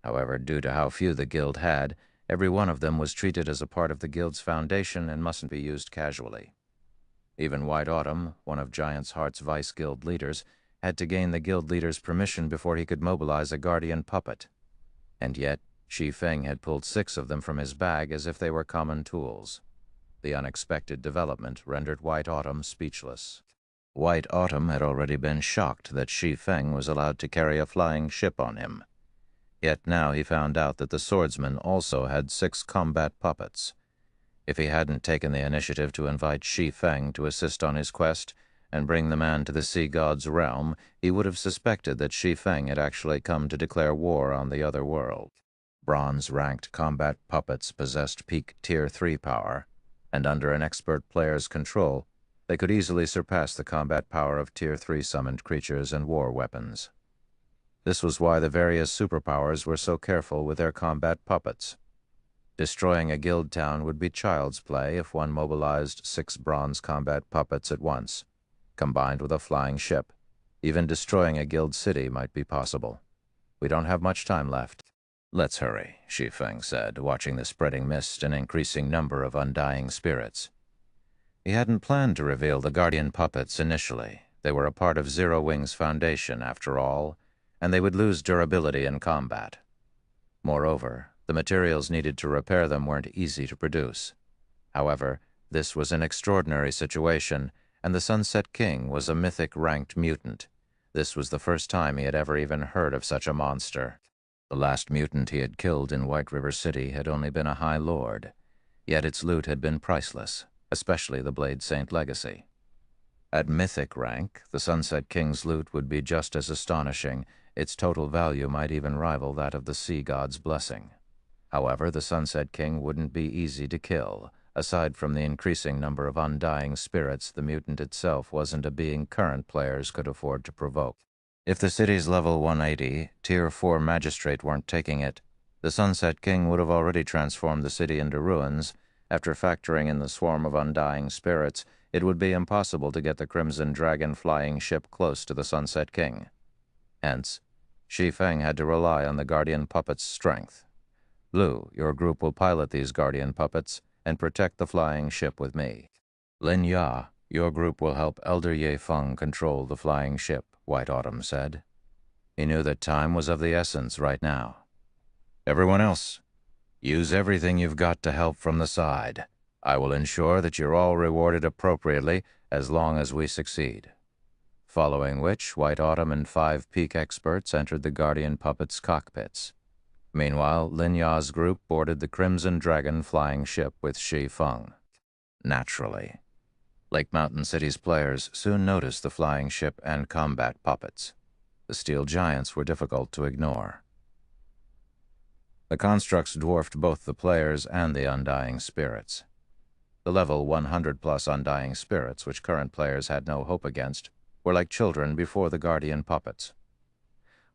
S1: However, due to how few the guild had, every one of them was treated as a part of the guild's foundation and mustn't be used casually. Even White Autumn, one of Giant's Heart's vice guild leaders, had to gain the guild leader's permission before he could mobilize a guardian puppet. And yet, Shi Feng had pulled 6 of them from his bag as if they were common tools. The unexpected development rendered White Autumn speechless. White Autumn had already been shocked that Shi Feng was allowed to carry a flying ship on him. Yet now he found out that the swordsman also had 6 combat puppets. If he hadn't taken the initiative to invite Shi Feng to assist on his quest and bring the man to the sea god's realm, he would have suspected that Shi Feng had actually come to declare war on the other world. Bronze-ranked combat puppets possessed peak Tier 3 power, and under an expert player's control, they could easily surpass the combat power of Tier 3 summoned creatures and war weapons. This was why the various superpowers were so careful with their combat puppets. Destroying a guild town would be child's play if one mobilized 6 bronze combat puppets at once. Combined with a flying ship, even destroying a guild city might be possible. We don't have much time left. Let's hurry, Shi Feng said, watching the spreading mist and increasing number of undying spirits. He hadn't planned to reveal the guardian puppets initially. They were a part of Zero Wing's foundation, after all, and they would lose durability in combat. Moreover, the materials needed to repair them weren't easy to produce. However, this was an extraordinary situation, and the Sunset King was a mythic-ranked mutant. This was the first time he had ever even heard of such a monster. The last mutant he had killed in White River City had only been a High Lord, yet its loot had been priceless, especially the Blade Saint legacy. At mythic rank, the Sunset King's loot would be just as astonishing. Its total value might even rival that of the Sea God's blessing. However, the Sunset King wouldn't be easy to kill. Aside from the increasing number of undying spirits, the mutant itself wasn't a being current players could afford to provoke. If the city's level 180, Tier 4 magistrate weren't taking it, the Sunset King would have already transformed the city into ruins. After factoring in the swarm of undying spirits, it would be impossible to get the Crimson Dragon flying ship close to the Sunset King. Hence, Shi Feng had to rely on the Guardian Puppet's strength. Lu, your group will pilot these Guardian Puppets and protect the flying ship with me. Lin Ya, your group will help Elder Ye Feng control the flying ship, White Autumn said. He knew that time was of the essence right now. Everyone else, use everything you've got to help from the side. I will ensure that you're all rewarded appropriately as long as we succeed. Following which, White Autumn and 5 peak experts entered the Guardian Puppet's cockpits. Meanwhile, Lin Ya's group boarded the Crimson Dragon flying ship with Shi Feng. Naturally, Lake Mountain City's players soon noticed the flying ship and combat puppets. The steel giants were difficult to ignore. The constructs dwarfed both the players and the undying spirits. The level 100-plus undying spirits, which current players had no hope against, were like children before the Guardian Puppets.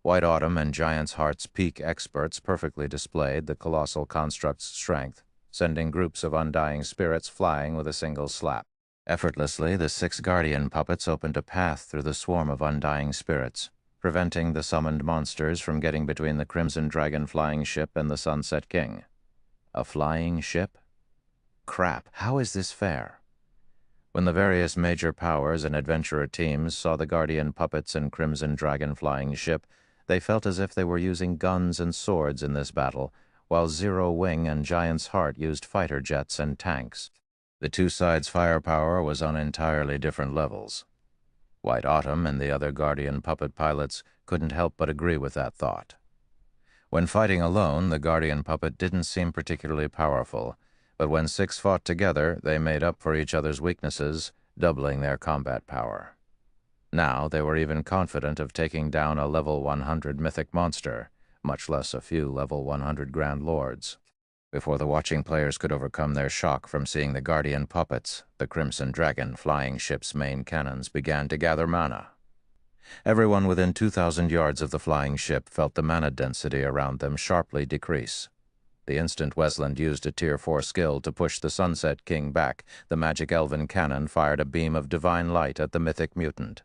S1: White Autumn and Giant's Heart's peak experts perfectly displayed the colossal construct's strength, sending groups of undying spirits flying with a single slap. Effortlessly, the 6 Guardian Puppets opened a path through the swarm of undying spirits, preventing the summoned monsters from getting between the Crimson Dragon flying ship and the Sunset King. A flying ship? Crap, how is this fair? When the various major powers and adventurer teams saw the Guardian Puppets and Crimson Dragon flying ship, they felt as if they were using guns and swords in this battle, while Zero Wing and Giant's Heart used fighter jets and tanks. The two sides' firepower was on entirely different levels. White Autumn and the other Guardian Puppet pilots couldn't help but agree with that thought. When fighting alone, the Guardian Puppet didn't seem particularly powerful, but when 6 fought together, they made up for each other's weaknesses, doubling their combat power. Now they were even confident of taking down a level 100 mythic monster, much less a few level 100 Grand Lords. Before the watching players could overcome their shock from seeing the Guardian Puppets, the Crimson Dragon flying ship's main cannons began to gather mana. Everyone within 2,000 yards of the flying ship felt the mana density around them sharply decrease. The instant Westland used a Tier 4 skill to push the Sunset King back, the magic elven cannon fired a beam of divine light at the mythic mutant.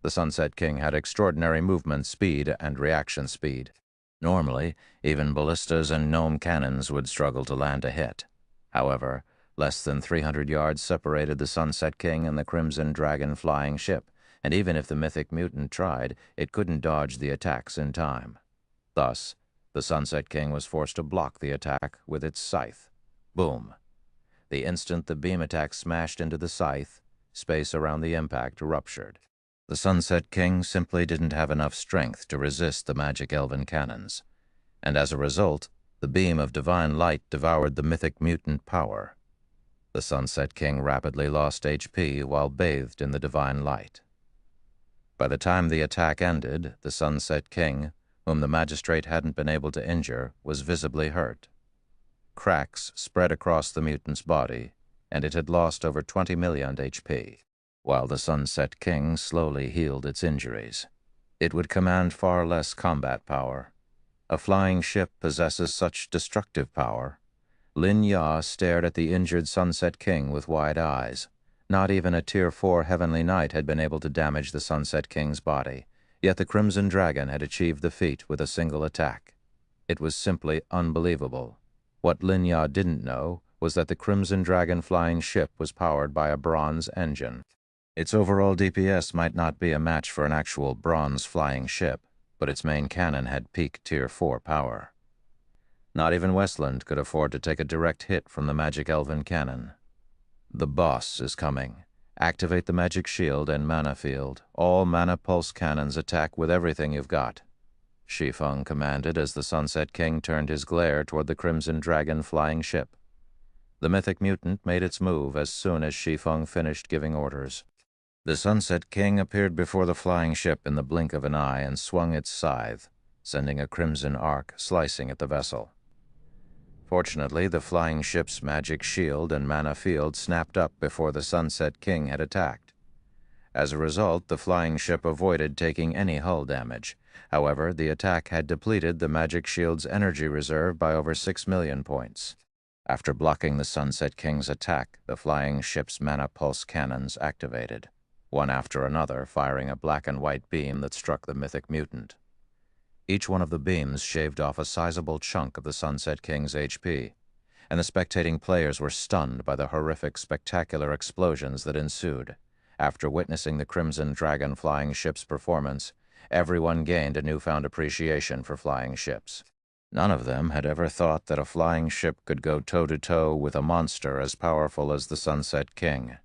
S1: The Sunset King had extraordinary movement speed and reaction speed. Normally, even ballistas and gnome cannons would struggle to land a hit. However, less than 300 yards separated the Sunset King and the Crimson Dragon flying ship, and even if the mythic mutant tried, it couldn't dodge the attacks in time. Thus, the Sunset King was forced to block the attack with its scythe. Boom. The instant the beam attack smashed into the scythe, space around the impact ruptured. The Sunset King simply didn't have enough strength to resist the magic elven cannons, and as a result, the beam of divine light devoured the mythic mutant power. The Sunset King rapidly lost HP while bathed in the divine light. By the time the attack ended, the Sunset King, whom the magistrate hadn't been able to injure, was visibly hurt. Cracks spread across the mutant's body, and it had lost over 20 million HP. While the Sunset King slowly healed its injuries, it would command far less combat power. A flying ship possesses such destructive power. Lin Ya stared at the injured Sunset King with wide eyes. Not even a Tier 4 Heavenly Knight had been able to damage the Sunset King's body, yet the Crimson Dragon had achieved the feat with a single attack. It was simply unbelievable. What Lin Ya didn't know was that the Crimson Dragon flying ship was powered by a bronze engine. Its overall DPS might not be a match for an actual bronze flying ship, but its main cannon had peak Tier 4 power. Not even Westland could afford to take a direct hit from the magic elven cannon. The boss is coming. Activate the magic shield and mana field. All mana pulse cannons attack with everything you've got. Shi Feng commanded as the Sunset King turned his glare toward the Crimson Dragon flying ship. The mythic mutant made its move as soon as Shi Feng finished giving orders. The Sunset King appeared before the flying ship in the blink of an eye and swung its scythe, sending a crimson arc slicing at the vessel. Fortunately, the flying ship's magic shield and mana field snapped up before the Sunset King had attacked. As a result, the flying ship avoided taking any hull damage. However, the attack had depleted the magic shield's energy reserve by over 6 million points. After blocking the Sunset King's attack, the flying ship's mana pulse cannons activated, one after another firing a black and white beam that struck the mythic mutant. Each one of the beams shaved off a sizable chunk of the Sunset King's HP, and the spectating players were stunned by the horrific, spectacular explosions that ensued. After witnessing the Crimson Dragon flying ship's performance, everyone gained a newfound appreciation for flying ships. None of them had ever thought that a flying ship could go toe-to-toe with a monster as powerful as the Sunset King.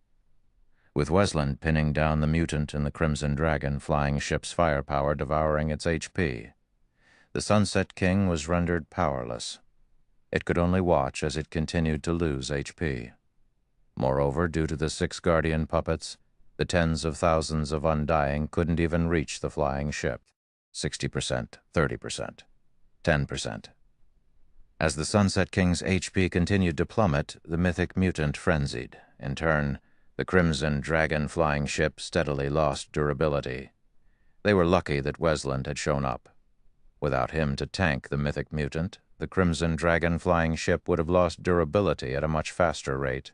S1: With Wesland pinning down the mutant and the Crimson Dragon flying ship's firepower devouring its HP, the Sunset King was rendered powerless. It could only watch as it continued to lose HP. Moreover, due to the 6 Guardian puppets, the tens of thousands of Undying couldn't even reach the flying ship. 60%, 30%, 10%. As the Sunset King's HP continued to plummet, the mythic mutant frenzied. In turn, the Crimson Dragon flying ship steadily lost durability. They were lucky that Wesland had shown up. Without him to tank the mythic mutant, the Crimson Dragon flying ship would have lost durability at a much faster rate.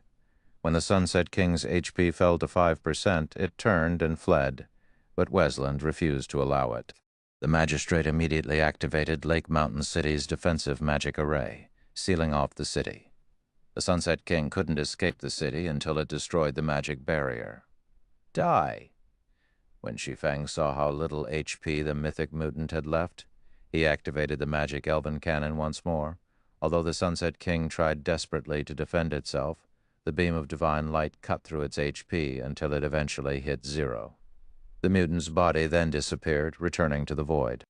S1: When the Sunset King's HP fell to 5%, it turned and fled, but Wesland refused to allow it. The magistrate immediately activated Lake Mountain City's defensive magic array, sealing off the city. The Sunset King couldn't escape the city until it destroyed the magic barrier. Die! When Shi Feng saw how little HP the mythic mutant had left, he activated the magic elven cannon once more. Although the Sunset King tried desperately to defend itself, the beam of divine light cut through its HP until it eventually hit 0. The mutant's body then disappeared, returning to the void.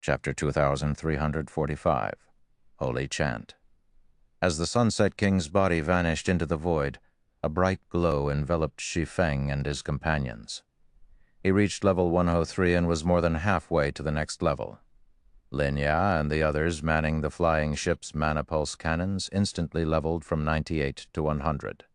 S1: Chapter 2345. Holy Chant. As the Sunset King's body vanished into the void, a bright glow enveloped Shi Feng and his companions. He reached level 103 and was more than halfway to the next level. Lin Ya and the others manning the flying ship's mana pulse cannons instantly leveled from 98 to 100.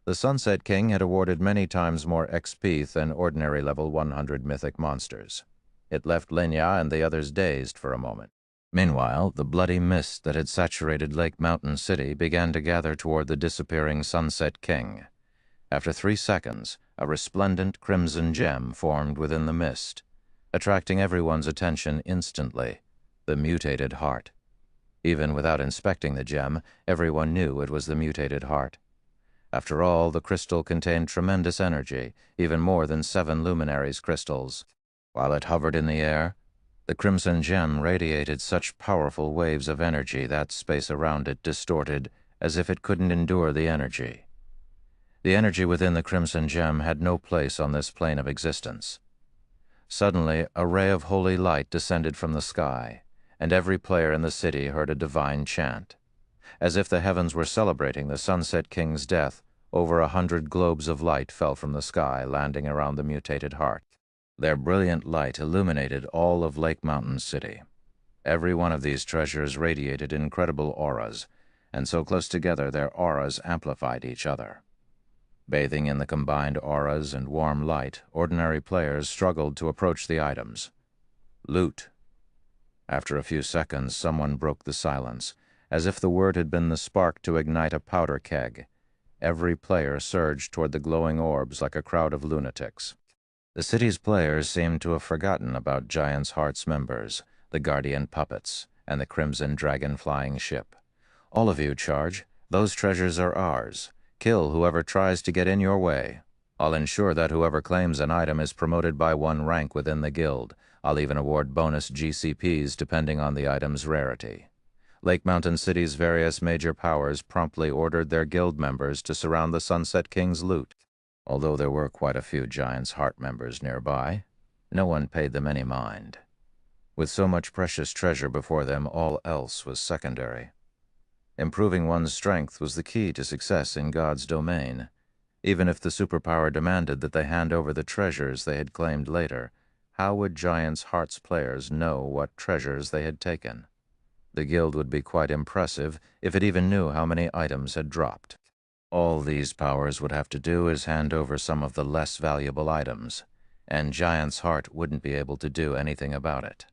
S1: The Sunset King had awarded many times more XP than ordinary level 100 mythic monsters. It left Lin Ya and the others dazed for a moment. Meanwhile, the bloody mist that had saturated Lake Mountain City began to gather toward the disappearing Sunset King. After 3 seconds, a resplendent crimson gem formed within the mist, attracting everyone's attention instantly: the mutated heart. Even without inspecting the gem, everyone knew it was the mutated heart. After all, the crystal contained tremendous energy, even more than 7 luminaries crystals. While it hovered in the air, the crimson gem radiated such powerful waves of energy that space around it distorted as if it couldn't endure the energy. The energy within the crimson gem had no place on this plane of existence. Suddenly, a ray of holy light descended from the sky, and every player in the city heard a divine chant. As if the heavens were celebrating the Sunset King's death, over 100 globes of light fell from the sky, landing around the mutated heart. Their brilliant light illuminated all of Lake Mountain City. Every one of these treasures radiated incredible auras, and so close together their auras amplified each other. Bathing in the combined auras and warm light, ordinary players struggled to approach the items. Loot. After a few seconds, someone broke the silence. As if the word had been the spark to ignite a powder keg, every player surged toward the glowing orbs like a crowd of lunatics. The city's players seemed to have forgotten about Giant's Heart's members, the Guardian puppets, and the Crimson Dragon flying ship. All of you, charge. Those treasures are ours. Kill whoever tries to get in your way. I'll ensure that whoever claims an item is promoted by 1 rank within the guild. I'll even award bonus GCPs depending on the item's rarity. Lake Mountain City's various major powers promptly ordered their guild members to surround the Sunset King's loot. Although there were quite a few Giant's Heart members nearby, no one paid them any mind. With so much precious treasure before them, all else was secondary. Improving one's strength was the key to success in God's domain, Even if the superpower demanded that they hand over the treasures they had claimed later, how would Giant's Heart's players know what treasures they had taken? The guild would be quite impressive if it even knew how many items had dropped. All these powers would have to do is hand over some of the less valuable items, and Giant's Heart wouldn't be able to do anything about it.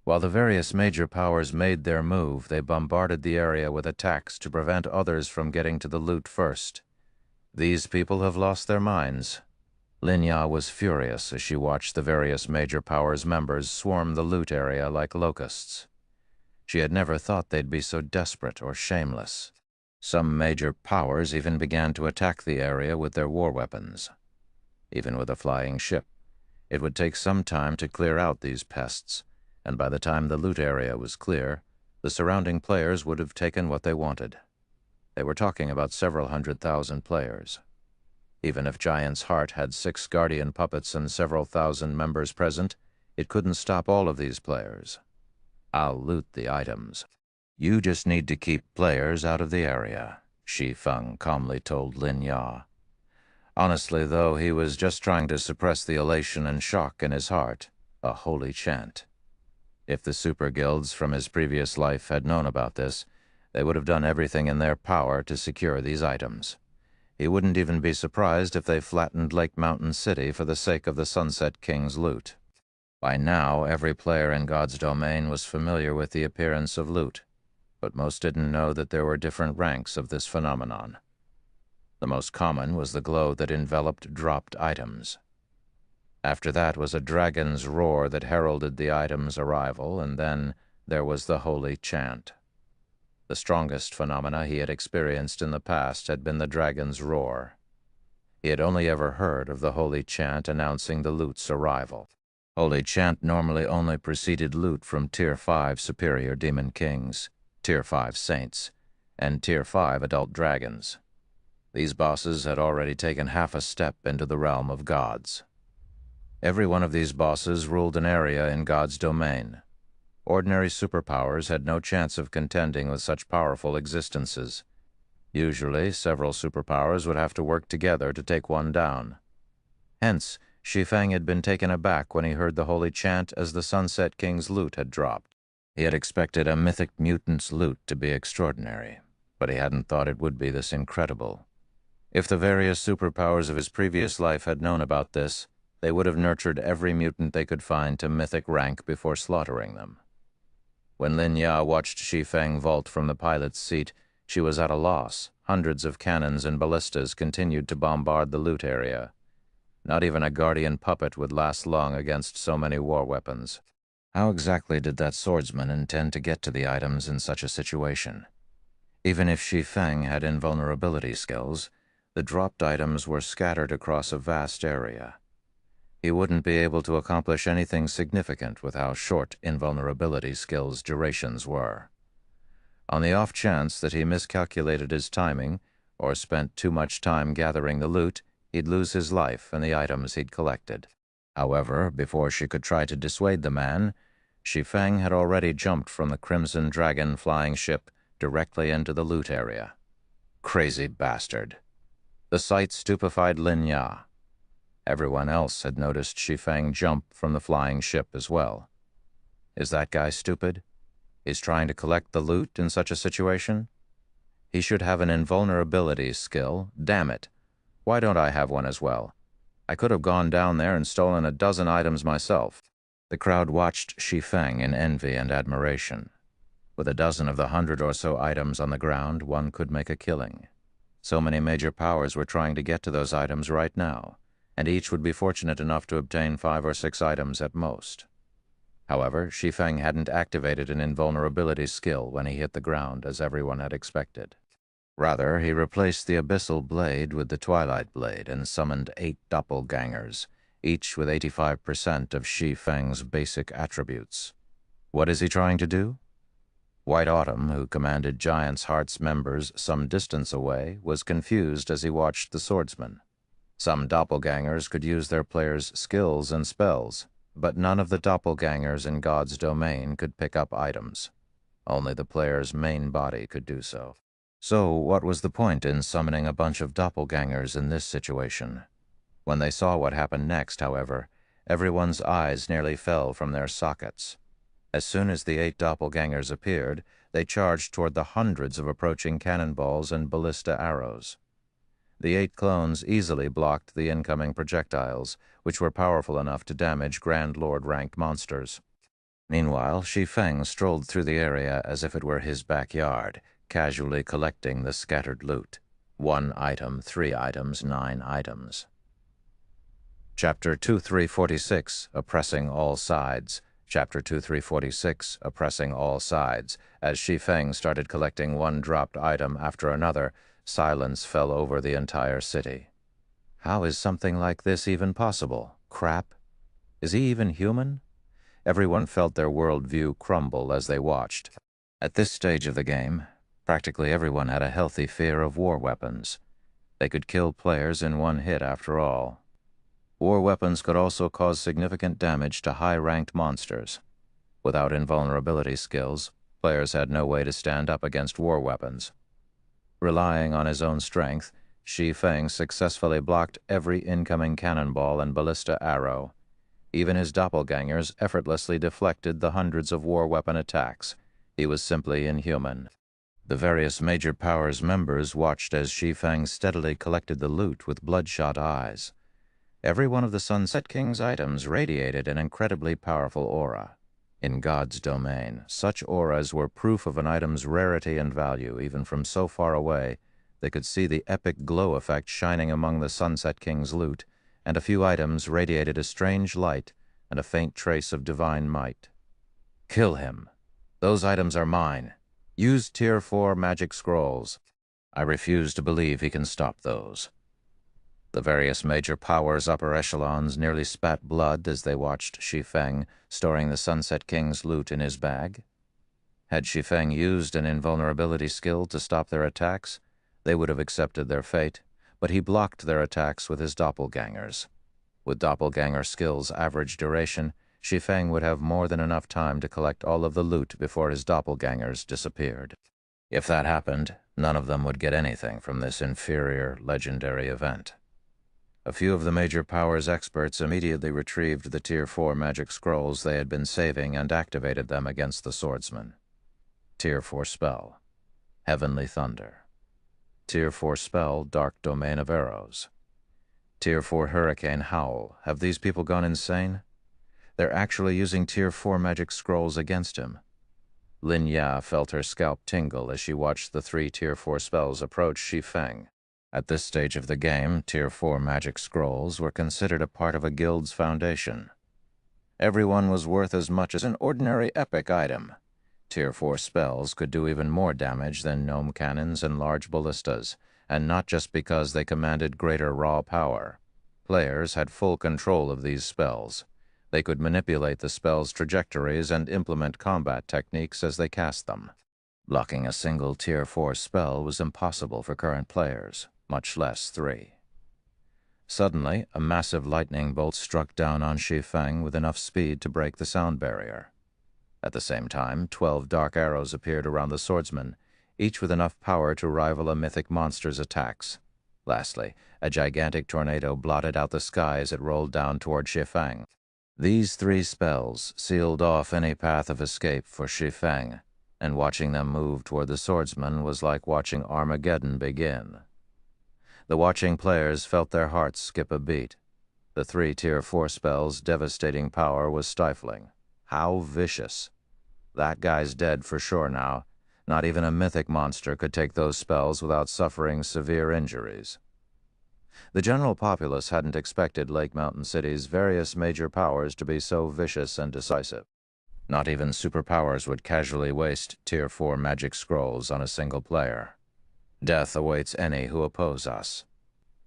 S1: While the various major powers made their move, they bombarded the area with attacks to prevent others from getting to the loot first. These people have lost their minds. Lin Ya was furious as she watched the various major powers' members swarm the loot area like locusts. She had never thought they'd be so desperate or shameless. Some major powers even began to attack the area with their war weapons. Even with a flying ship, it would take some time to clear out these pests, and by the time the loot area was clear, the surrounding players would have taken what they wanted. They were talking about several 100,000 players. Even if Giant's Heart had 6 guardian puppets and several thousand members present, it couldn't stop all of these players. I'll loot the items. You just need to keep players out of the area, Shi Feng calmly told Lin Ya. Honestly, though, he was just trying to suppress the elation and shock in his heart, a holy chant. If the super guilds from his previous life had known about this, they would have done everything in their power to secure these items. He wouldn't even be surprised if they flattened Lake Mountain City for the sake of the Sunset King's loot. By now, every player in God's domain was familiar with the appearance of loot, but most didn't know that there were different ranks of this phenomenon. The most common was the glow that enveloped dropped items. After that was a dragon's roar that heralded the item's arrival, and then there was the holy chant. The strongest phenomena he had experienced in the past had been the dragon's roar. He had only ever heard of the holy chant announcing the loot's arrival. Holy chant normally only preceded loot from Tier 5 superior demon kings, Tier 5 saints, and Tier 5 adult dragons. These bosses had already taken half a step into the realm of gods. Every one of these bosses ruled an area in God's domain. Ordinary superpowers had no chance of contending with such powerful existences. Usually, several superpowers would have to work together to take one down. Hence, Shi Feng had been taken aback when he heard the holy chant as the Sunset King's loot had dropped. He had expected a mythic mutant's loot to be extraordinary, but he hadn't thought it would be this incredible. If the various superpowers of his previous life had known about this, they would have nurtured every mutant they could find to mythic rank before slaughtering them. When Lin Ya watched Shi Feng vault from the pilot's seat, she was at a loss. Hundreds of cannons and ballistas continued to bombard the loot area. Not even a guardian puppet would last long against so many war weapons. How exactly did that swordsman intend to get to the items in such a situation? Even if Shi Feng had invulnerability skills, the dropped items were scattered across a vast area. He wouldn't be able to accomplish anything significant with how short invulnerability skills' durations were. On the off chance that he miscalculated his timing or spent too much time gathering the loot, he'd lose his life and the items he'd collected. However, before she could try to dissuade the man, Shi Feng had already jumped from the Crimson Dragon flying ship directly into the loot area. Crazy bastard. The sight stupefied Lin Ya. Everyone else had noticed Shi Feng jump from the flying ship as well. Is that guy stupid? He's trying to collect the loot in such a situation? He should have an invulnerability skill. Damn it. Why don't I have one as well? I could have gone down there and stolen a dozen items myself. The crowd watched Shi Feng in envy and admiration. With a dozen of the 100 or so items on the ground, one could make a killing. So many major powers were trying to get to those items right now, and each would be fortunate enough to obtain 5 or 6 items at most. However, Shi Feng hadn't activated an invulnerability skill when he hit the ground, as everyone had expected. Rather, he replaced the Abyssal Blade with the Twilight Blade and summoned 8 doppelgangers, each with 85% of Shi Feng's basic attributes. What is he trying to do? White Autumn, who commanded Giant's Heart's members some distance away, was confused as he watched the swordsman. Some doppelgangers could use their players' skills and spells, but none of the doppelgangers in God's domain could pick up items. Only the player's main body could do so. So what was the point in summoning a bunch of doppelgangers in this situation? When they saw what happened next, however, everyone's eyes nearly fell from their sockets. As soon as the 8 doppelgangers appeared, they charged toward the hundreds of approaching cannonballs and ballista arrows. The 8 clones easily blocked the incoming projectiles, which were powerful enough to damage Grand Lord-ranked monsters. Meanwhile, Shi Feng strolled through the area as if it were his backyard, casually collecting the scattered loot. 1 item, 3 items, 9 items. Chapter 2346, Oppressing All Sides. Chapter 2346, Oppressing All Sides. As Shi Feng started collecting one dropped item after another, silence fell over the entire city. How is something like this even possible? Crap? Is he even human? Everyone felt their worldview crumble as they watched. At this stage of the game, practically everyone had a healthy fear of war weapons. They could kill players in one hit after all. War weapons could also cause significant damage to high-ranked monsters. Without invulnerability skills, players had no way to stand up against war weapons. Relying on his own strength, Shi Feng successfully blocked every incoming cannonball and ballista arrow. Even his doppelgangers effortlessly deflected the hundreds of war weapon attacks. He was simply inhuman. The various major powers members watched as Shi Feng steadily collected the loot with bloodshot eyes. Every one of the Sunset King's items radiated an incredibly powerful aura. In God's domain, such auras were proof of an item's rarity and value. Even from so far away, they could see the epic glow effect shining among the Sunset King's loot, and a few items radiated a strange light and a faint trace of divine might. Kill him. Those items are mine. Use Tier 4 magic scrolls. I refuse to believe he can stop those. The various major powers' upper echelons nearly spat blood as they watched Shi Feng storing the Sunset King's loot in his bag. Had Shi Feng used an invulnerability skill to stop their attacks, they would have accepted their fate, but he blocked their attacks with his doppelgangers. With doppelganger skills' average duration, Shi Feng would have more than enough time to collect all of the loot before his doppelgangers disappeared. If that happened, none of them would get anything from this inferior, legendary event. A few of the major powers experts immediately retrieved the Tier 4 magic scrolls they had been saving and activated them against the swordsman. Tier 4 spell, Heavenly Thunder. Tier 4 spell, Dark Domain of Arrows. Tier 4 Hurricane Howl. Have these people gone insane? They're actually using Tier 4 magic scrolls against him. Lin Ya felt her scalp tingle as she watched the 3 Tier 4 spells approach Shi Feng. At this stage of the game, Tier 4 magic scrolls were considered a part of a guild's foundation. Everyone was worth as much as an ordinary epic item. Tier 4 spells could do even more damage than gnome cannons and large ballistas, and not just because they commanded greater raw power. Players had full control of these spells. They could manipulate the spells' trajectories and implement combat techniques as they cast them. Blocking a single Tier 4 spell was impossible for current players, much less 3. Suddenly, a massive lightning bolt struck down on Shi Feng with enough speed to break the sound barrier. At the same time, 12 dark arrows appeared around the swordsman, each with enough power to rival a mythic monster's attacks. Lastly, a gigantic tornado blotted out the sky as it rolled down toward Shi Feng. These 3 spells sealed off any path of escape for Shi Feng, and watching them move toward the swordsman was like watching Armageddon begin. The watching players felt their hearts skip a beat. The 3 Tier 4 spells' devastating power was stifling. How vicious. That guy's dead for sure now. Not even a mythic monster could take those spells without suffering severe injuries. The general populace hadn't expected Lake Mountain City's various major powers to be so vicious and decisive. Not even superpowers would casually waste Tier 4 magic scrolls on a single player. Death awaits any who oppose us.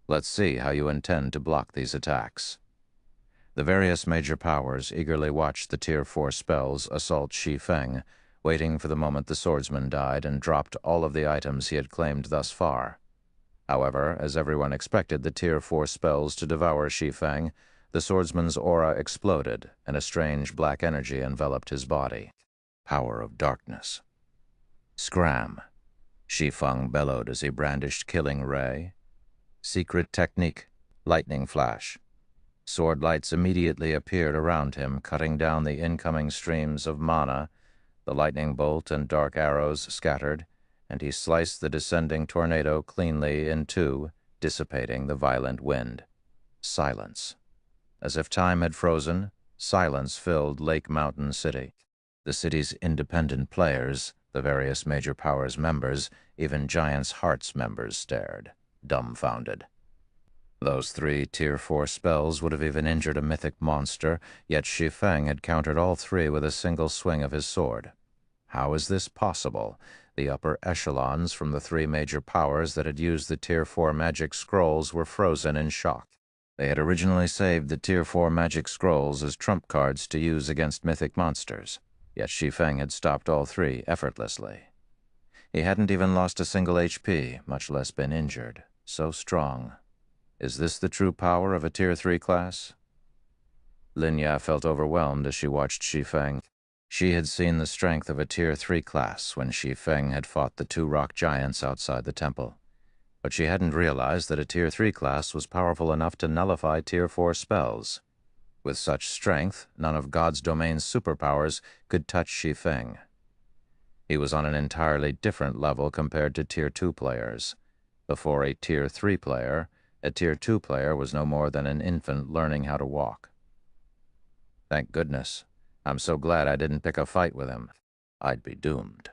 S1: Let's see how you intend to block these attacks. The various major powers eagerly watched the Tier 4 spells assault Shi Feng, waiting for the moment the swordsman died and dropped all of the items he had claimed thus far. However, as everyone expected the Tier 4 spells to devour Shi Feng, the swordsman's aura exploded, and a strange black energy enveloped his body. Power of darkness. Scram. Shi Feng bellowed as he brandished Killing Ray. Secret technique, lightning flash. Sword lights immediately appeared around him, cutting down the incoming streams of mana. The lightning bolt and dark arrows scattered, and he sliced the descending tornado cleanly in two, dissipating the violent wind. Silence. As if time had frozen, silence filled Lake Mountain City. The city's independent players, the various major powers members, even Giant's Hearts members stared, dumbfounded. Those 3 Tier 4 spells would have even injured a mythic monster, yet Shi Feng had countered all 3 with a single swing of his sword. How is this possible? The upper echelons from the 3 major powers that had used the Tier 4 magic scrolls were frozen in shock. They had originally saved the Tier 4 magic scrolls as trump cards to use against mythic monsters, yet Shi Feng had stopped all 3 effortlessly. He hadn't even lost a single HP, much less been injured. So strong. Is this the true power of a Tier 3 class? Linya felt overwhelmed as she watched Shi Feng. She had seen the strength of a Tier 3 class when Shi Feng had fought the 2 rock giants outside the temple. But she hadn't realized that a Tier 3 class was powerful enough to nullify Tier 4 spells. With such strength, none of God's domain's superpowers could touch Shi Feng. He was on an entirely different level compared to Tier 2 players. Before a Tier 3 player, a Tier 2 player was no more than an infant learning how to walk. Thank goodness. I'm so glad I didn't pick a fight with him. I'd be doomed.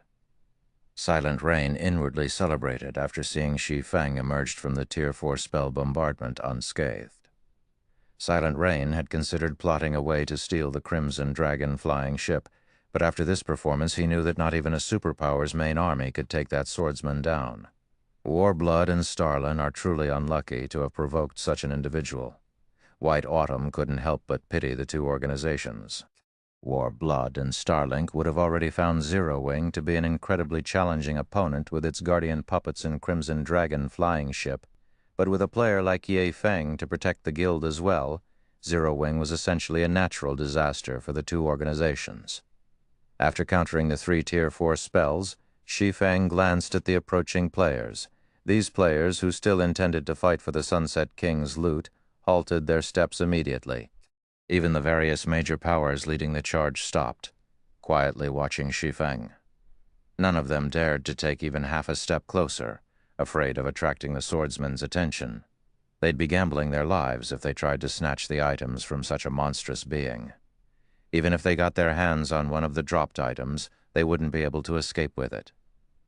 S1: Silent Rain inwardly celebrated after seeing Shi Feng emerged from the Tier 4 spell bombardment unscathed. Silent Rain had considered plotting a way to steal the Crimson Dragon flying ship, but after this performance he knew that not even a superpower's main army could take that swordsman down. Warblood and Starlin are truly unlucky to have provoked such an individual. White Autumn couldn't help but pity the 2 organizations. Warblood and Starlink would have already found Zero Wing to be an incredibly challenging opponent with its guardian puppets and Crimson Dragon flying ship, but with a player like Ye Feng to protect the guild as well, Zero Wing was essentially a natural disaster for the 2 organizations. After countering the 3 Tier 4 spells, Shi Feng glanced at the approaching players. These players, who still intended to fight for the Sunset King's loot, halted their steps immediately. Even the various major powers leading the charge stopped, quietly watching Shi Feng. None of them dared to take even half a step closer, afraid of attracting the swordsman's attention. They'd be gambling their lives if they tried to snatch the items from such a monstrous being. Even if they got their hands on one of the dropped items, they wouldn't be able to escape with it.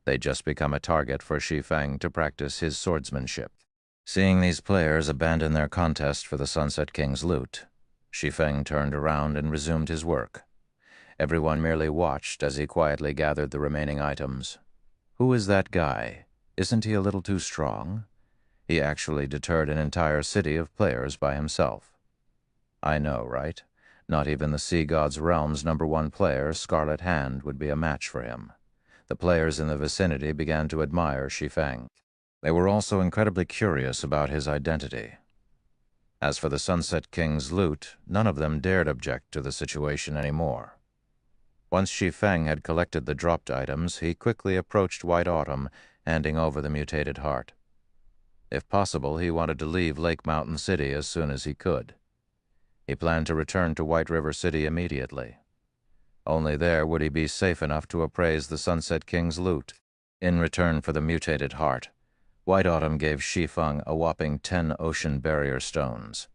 S1: They'd just become a target for Shi Feng to practice his swordsmanship. Seeing these players abandon their contest for the Sunset King's loot, Shi Feng turned around and resumed his work. Everyone merely watched as he quietly gathered the remaining items. Who is that guy? Isn't he a little too strong? He actually deterred an entire city of players by himself. I know, right? Not even the Sea God's Realm's #1 player, Scarlet Hand, would be a match for him. The players in the vicinity began to admire Shi Feng. They were also incredibly curious about his identity. As for the Sunset King's loot, none of them dared object to the situation anymore. Once Shi Feng had collected the dropped items, he quickly approached White Autumn, handing over the mutated heart. If possible, he wanted to leave Lake Mountain City as soon as he could. He planned to return to White River City immediately. Only there would he be safe enough to appraise the Sunset King's loot. In return for the mutated heart, White Autumn gave Shi Feng a whopping 10 ocean barrier stones.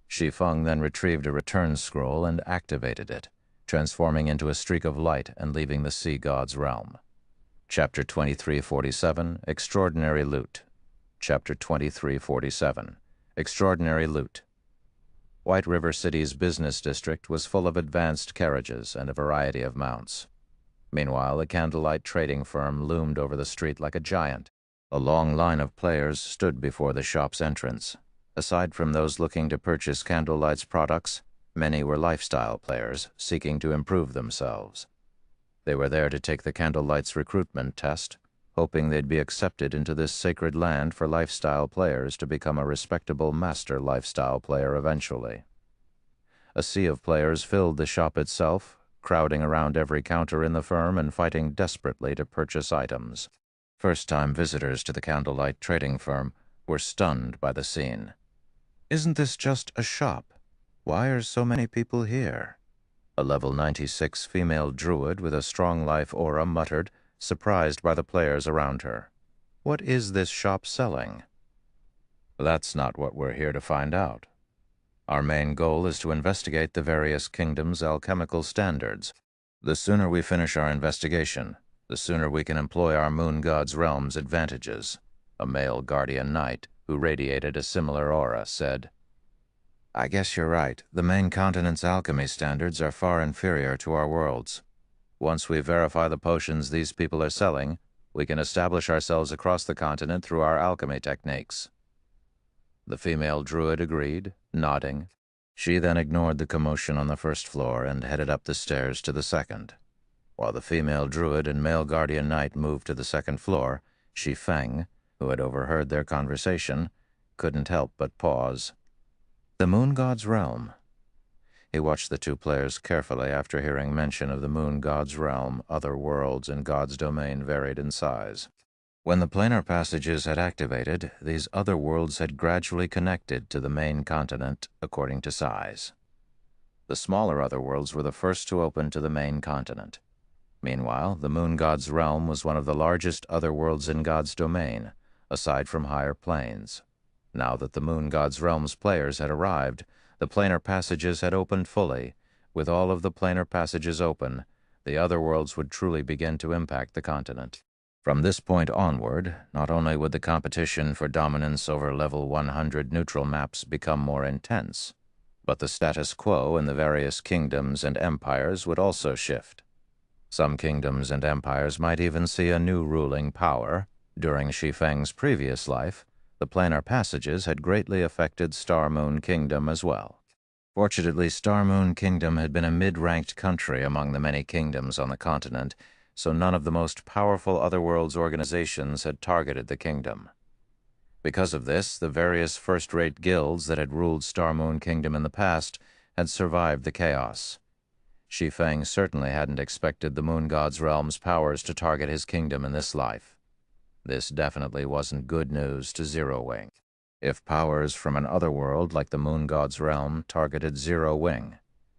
S1: Shi Feng then retrieved a return scroll and activated it, transforming into a streak of light and leaving the Sea God's realm. Chapter 2347, Extraordinary Loot. Chapter 2347, Extraordinary Loot. White River City's business district was full of advanced carriages and a variety of mounts. Meanwhile, a candlelight trading firm loomed over the street like a giant. A long line of players stood before the shop's entrance. Aside from those looking to purchase Candlelight's products, many were lifestyle players seeking to improve themselves. They were there to take the Candlelight's recruitment test, hoping they'd be accepted into this sacred land for lifestyle players to become a respectable master lifestyle player eventually. A sea of players filled the shop itself, crowding around every counter in the firm and fighting desperately to purchase items. First-time visitors to the candlelight trading firm were stunned by the scene. "Isn't this just a shop? Why are so many people here?" A level 96 female druid with a strong life aura muttered, surprised by the players around her. "What is this shop selling?" "That's not what we're here to find out. Our main goal is to investigate the various kingdoms' alchemical standards. The sooner we finish our investigation, the sooner we can employ our moon god's realm's advantages," a male guardian knight who radiated a similar aura said. "I guess you're right. The main continent's alchemy standards are far inferior to our world's. Once we verify the potions these people are selling, we can establish ourselves across the continent through our alchemy techniques." The female druid agreed, nodding. She then ignored the commotion on the first floor and headed up the stairs to the second. While the female druid and male guardian knight moved to the second floor, Shi Feng, who had overheard their conversation, couldn't help but pause. The moon god's realm. He watched the two players carefully after hearing mention of the moon god's realm. Other worlds in God's domain varied in size. When the planar passages had activated, these other worlds had gradually connected to the main continent according to size. The smaller other worlds were the first to open to the main continent. Meanwhile, the moon god's realm was one of the largest other worlds in God's domain, aside from higher planes. Now that the moon god's realm's players had arrived, the planar passages had opened fully. With all of the planar passages open, the other worlds would truly begin to impact the continent. From this point onward, not only would the competition for dominance over level 100 neutral maps become more intense, but the status quo in the various kingdoms and empires would also shift. Some kingdoms and empires might even see a new ruling power. During Shi Feng's previous life, the planar passages had greatly affected Star Moon Kingdom as well. Fortunately, Star Moon Kingdom had been a mid-ranked country among the many kingdoms on the continent, so none of the most powerful Otherworlds organizations had targeted the kingdom. Because of this, the various first-rate guilds that had ruled Star Moon Kingdom in the past had survived the chaos. Shi Feng certainly hadn't expected the moon god's realm's powers to target his kingdom in this life. This definitely wasn't good news to Zero Wing. If powers from an otherworld like the moon god's realm targeted Zero Wing,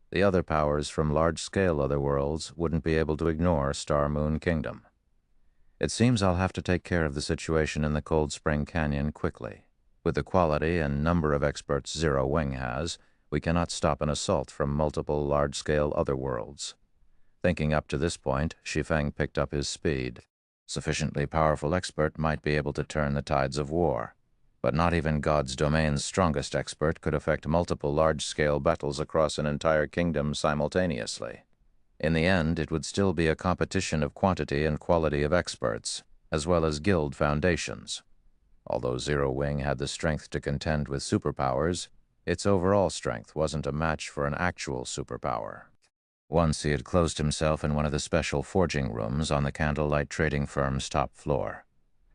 S1: the other powers from large-scale otherworlds wouldn't be able to ignore Star Moon Kingdom. It seems I'll have to take care of the situation in the Cold Spring Canyon quickly. With the quality and number of experts Zero Wing has, we cannot stop an assault from multiple large-scale otherworlds. Thinking up to this point, Shi Feng picked up his speed. Sufficiently powerful expert might be able to turn the tides of war, but not even God's domain's strongest expert could affect multiple large-scale battles across an entire kingdom simultaneously. In the end, it would still be a competition of quantity and quality of experts, as well as guild foundations. Although Zero Wing had the strength to contend with superpowers, its overall strength wasn't a match for an actual superpower. Once he had closed himself in one of the special forging rooms on the candlelight trading firm's top floor.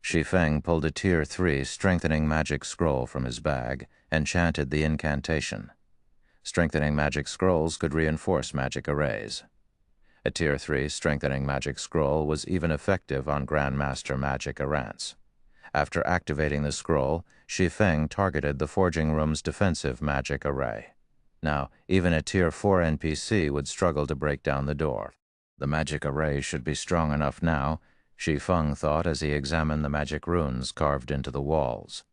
S1: Shi Feng pulled a Tier 3 strengthening magic scroll from his bag and chanted the incantation. Strengthening magic scrolls could reinforce magic arrays. A Tier 3 strengthening magic scroll was even effective on Grandmaster magic arrants. After activating the scroll, Shi Feng targeted the forging room's defensive magic array. Now, even a Tier 4 NPC would struggle to break down the door. The magic array should be strong enough now, Shi Feng thought as he examined the magic runes carved into the walls.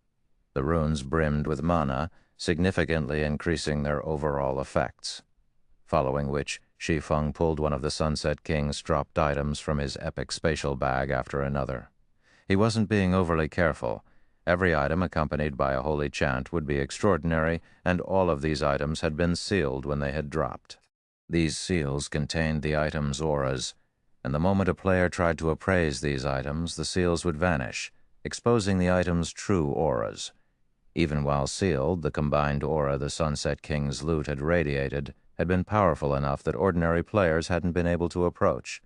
S1: The runes brimmed with mana, significantly increasing their overall effects. Following which, Shi Feng pulled one of the Sunset King's dropped items from his epic spatial bag after another. He wasn't being overly careful. Every item accompanied by a holy chant would be extraordinary, and all of these items had been sealed when they had dropped. These seals contained the item's auras, and the moment a player tried to appraise these items, the seals would vanish, exposing the item's true auras. Even while sealed, the combined aura the Sunset King's loot had radiated had been powerful enough that ordinary players hadn't been able to approach.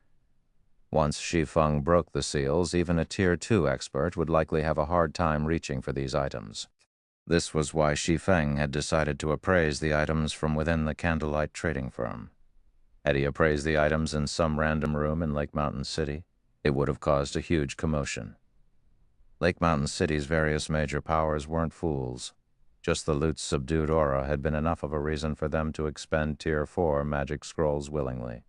S1: Once Shi Feng broke the seals, even a Tier 2 expert would likely have a hard time reaching for these items. This was why Shi Feng had decided to appraise the items from within the candlelight trading firm. Had he appraised the items in some random room in Lake Mountain City, it would have caused a huge commotion. Lake Mountain City's various major powers weren't fools. Just the loot's subdued aura had been enough of a reason for them to expend Tier 4 magic scrolls willingly.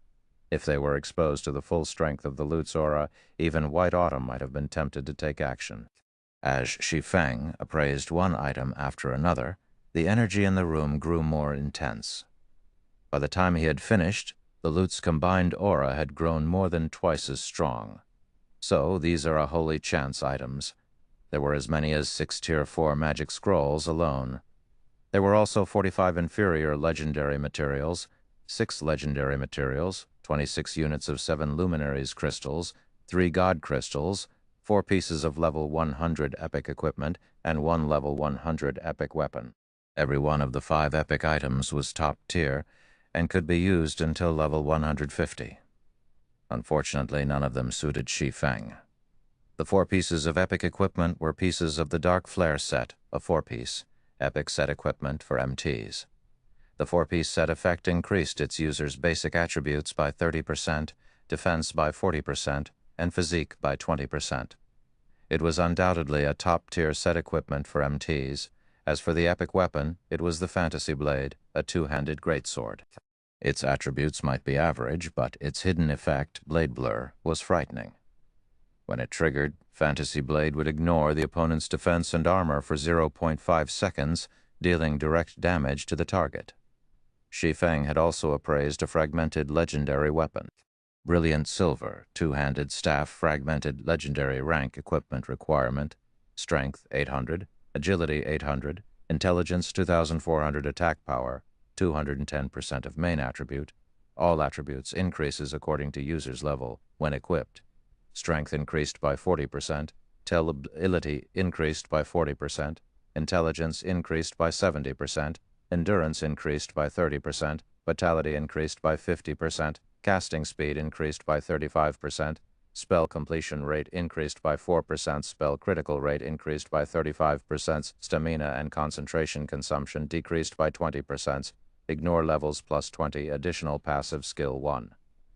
S1: If they were exposed to the full strength of the loot's aura, even White Autumn might have been tempted to take action. As Shi Feng appraised one item after another, the energy in the room grew more intense. By the time he had finished, the loot's combined aura had grown more than twice as strong. So these are a holy chance items. There were as many as 6 Tier 4 magic scrolls alone. There were also 45 inferior legendary materials, 6 legendary materials, 26 units of 7 luminaries crystals, 3 god crystals, 4 pieces of level 100 epic equipment, and 1 level 100 epic weapon. Every one of the 5 epic items was top tier and could be used until level 150. Unfortunately, none of them suited Shi Feng. The 4 pieces of epic equipment were pieces of the Dark Flare set, a 4-piece, epic set equipment for MTs. The 4-piece set effect increased its user's basic attributes by 30%, defense by 40%, and physique by 20%. It was undoubtedly a top-tier set equipment for MTs. As for the epic weapon, it was the Fantasy Blade, a 2-handed greatsword. Its attributes might be average, but its hidden effect, Blade Blur, was frightening. When it triggered, Fantasy Blade would ignore the opponent's defense and armor for 0.5 seconds, dealing direct damage to the target. Shi Feng had also appraised a fragmented legendary weapon. Brilliant Silver, 2-handed staff fragmented legendary rank equipment requirement, Strength 800, Agility 800, Intelligence 2400 attack power, 210% of main attribute. All attributes increases according to user's level when equipped. Strength increased by 40%, Agility increased by 40%, Intelligence increased by 70%, Endurance increased by 30%, Vitality increased by 50%, Casting speed increased by 35%, Spell completion rate increased by 4%, Spell critical rate increased by 35%, Stamina and concentration consumption decreased by 20%, Ignore levels plus 20, additional passive skill 1.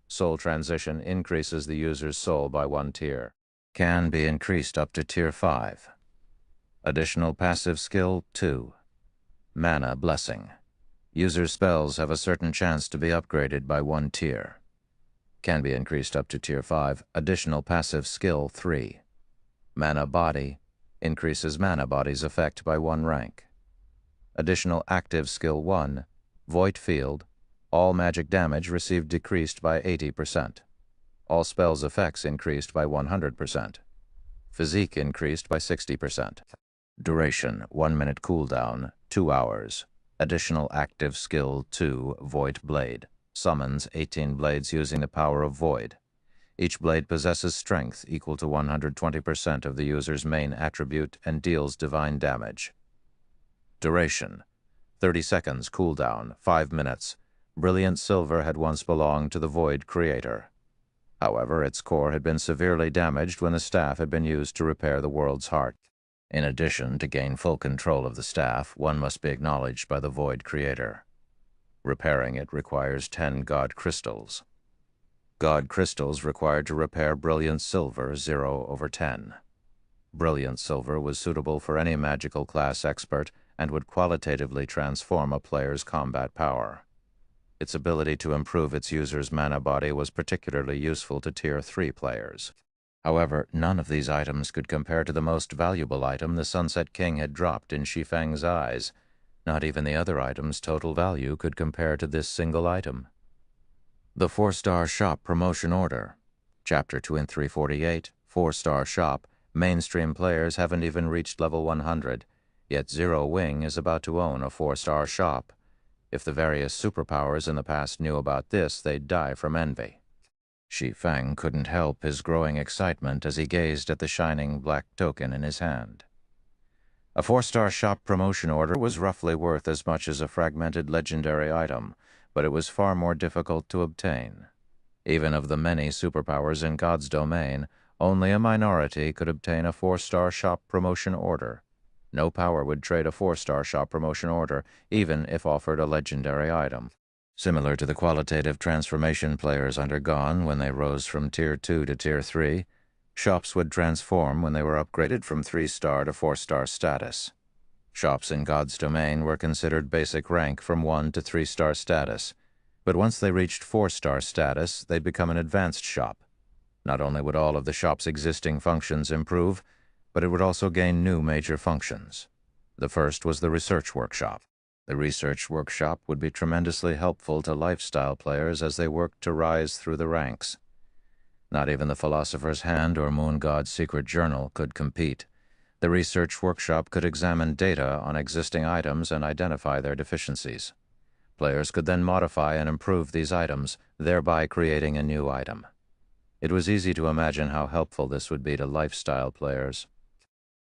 S1: Soul transition increases the user's soul by 1 tier. Can be increased up to Tier 5. Additional passive skill 2. Mana blessing. User spells have a certain chance to be upgraded by 1 tier. Can be increased up to Tier 5. Additional passive skill 3. Mana body. Increases mana body's effect by 1 rank. Additional active skill 1. Void field. All magic damage received decreased by 80%. All spells effects increased by 100%. Physique increased by 60%. Duration, 1 minute cooldown, 2 hours. Additional active skill 2, Void Blade. Summons 18 blades using the power of Void. Each blade possesses strength equal to 120% of the user's main attribute and deals divine damage. Duration, 30 seconds cooldown, 5 minutes. Brilliant Silver had once belonged to the Void Creator. However, its core had been severely damaged when the staff had been used to repair the world's heart. In addition, to gain full control of the staff, one must be acknowledged by the Void Creator. Repairing it requires 10 God Crystals. God Crystals required to repair Brilliant Silver 0/10. Brilliant Silver was suitable for any magical class expert and would qualitatively transform a player's combat power. Its ability to improve its user's mana body was particularly useful to Tier 3 players. However, none of these items could compare to the most valuable item the Sunset King had dropped in Shi Feng's eyes. Not even the other items' total value could compare to this single item. The 4-star shop promotion order. Chapter 2 and 348, 4-star shop. Mainstream players haven't even reached level 100, yet Zero Wing is about to own a 4-star shop. If the various superpowers in the past knew about this, they'd die from envy. Shi Feng couldn't help his growing excitement as he gazed at the shining black token in his hand. A 4-star shop promotion order was roughly worth as much as a fragmented legendary item, but it was far more difficult to obtain. Even of the many superpowers in God's domain, only a minority could obtain a 4-star shop promotion order. No power would trade a 4-star shop promotion order, even if offered a legendary item. Similar to the qualitative transformation players undergone when they rose from Tier 2 to Tier 3, Shops would transform when they were upgraded from 3-star to 4-star status. Shops in God's domain were considered basic rank from 1 to 3-star status, but once they reached 4-star status, they'd become an advanced shop. Not only would all of the shop's existing functions improve, but it would also gain new major functions. The first was the research workshop. The research workshop would be tremendously helpful to lifestyle players as they worked to rise through the ranks. Not even the Philosopher's Hand or Moon God's Secret Journal could compete. The research workshop could examine data on existing items and identify their deficiencies. Players could then modify and improve these items, thereby creating a new item. It was easy to imagine how helpful this would be to lifestyle players.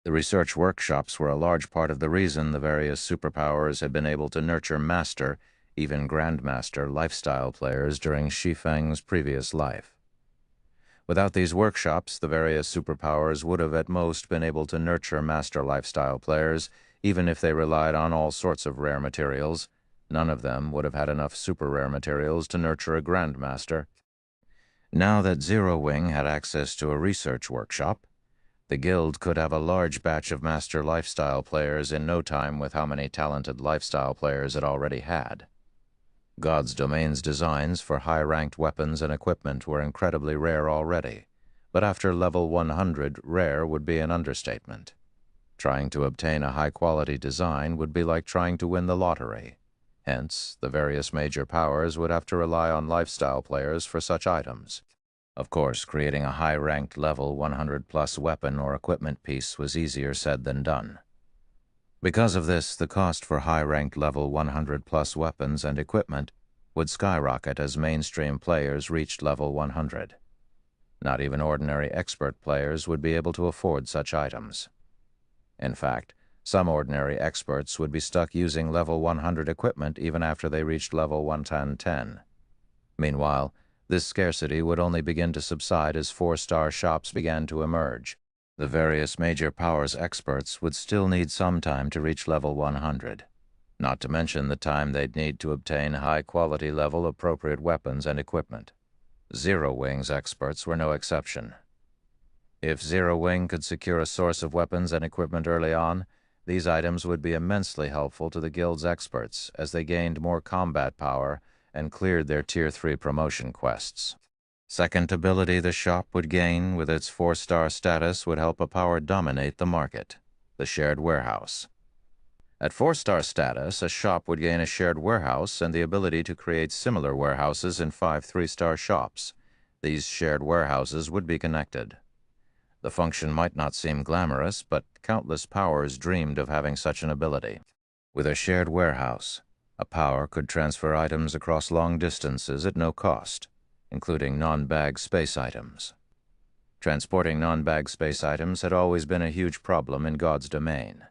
S1: The research workshops were a large part of the reason the various superpowers had been able to nurture master, even grandmaster, lifestyle players during Shi Feng's previous life. Without these workshops, the various superpowers would have at most been able to nurture master lifestyle players, even if they relied on all sorts of rare materials. None of them would have had enough super rare materials to nurture a grandmaster. Now that Zero Wing had access to a research workshop, the guild could have a large batch of master lifestyle players in no time with how many talented lifestyle players it already had. God's Domain's designs for high-ranked weapons and equipment were incredibly rare already, but after level 100, rare would be an understatement. Trying to obtain a high-quality design would be like trying to win the lottery. Hence, the various major powers would have to rely on lifestyle players for such items. Of course, creating a high-ranked level 100-plus weapon or equipment piece was easier said than done. Because of this, the cost for high-ranked level 100-plus weapons and equipment would skyrocket as mainstream players reached level 100. Not even ordinary expert players would be able to afford such items. In fact, some ordinary experts would be stuck using level 100 equipment even after they reached level 110. Meanwhile, this scarcity would only begin to subside as 4-star shops began to emerge. The various major powers experts would still need some time to reach level 100, not to mention the time they'd need to obtain high-quality level appropriate weapons and equipment. Zero Wing's experts were no exception. If Zero Wing could secure a source of weapons and equipment early on, these items would be immensely helpful to the guild's experts as they gained more combat power and cleared their Tier 3 promotion quests. Second ability the shop would gain with its 4-star status would help a power dominate the market, the shared warehouse. At 4-star status, a shop would gain a shared warehouse and the ability to create similar warehouses in 5 3-star shops. These shared warehouses would be connected. The function might not seem glamorous, but countless powers dreamed of having such an ability. With a shared warehouse, a power could transfer items across long distances at no cost, including non-bag space items. Transporting non-bag space items had always been a huge problem in God's domain,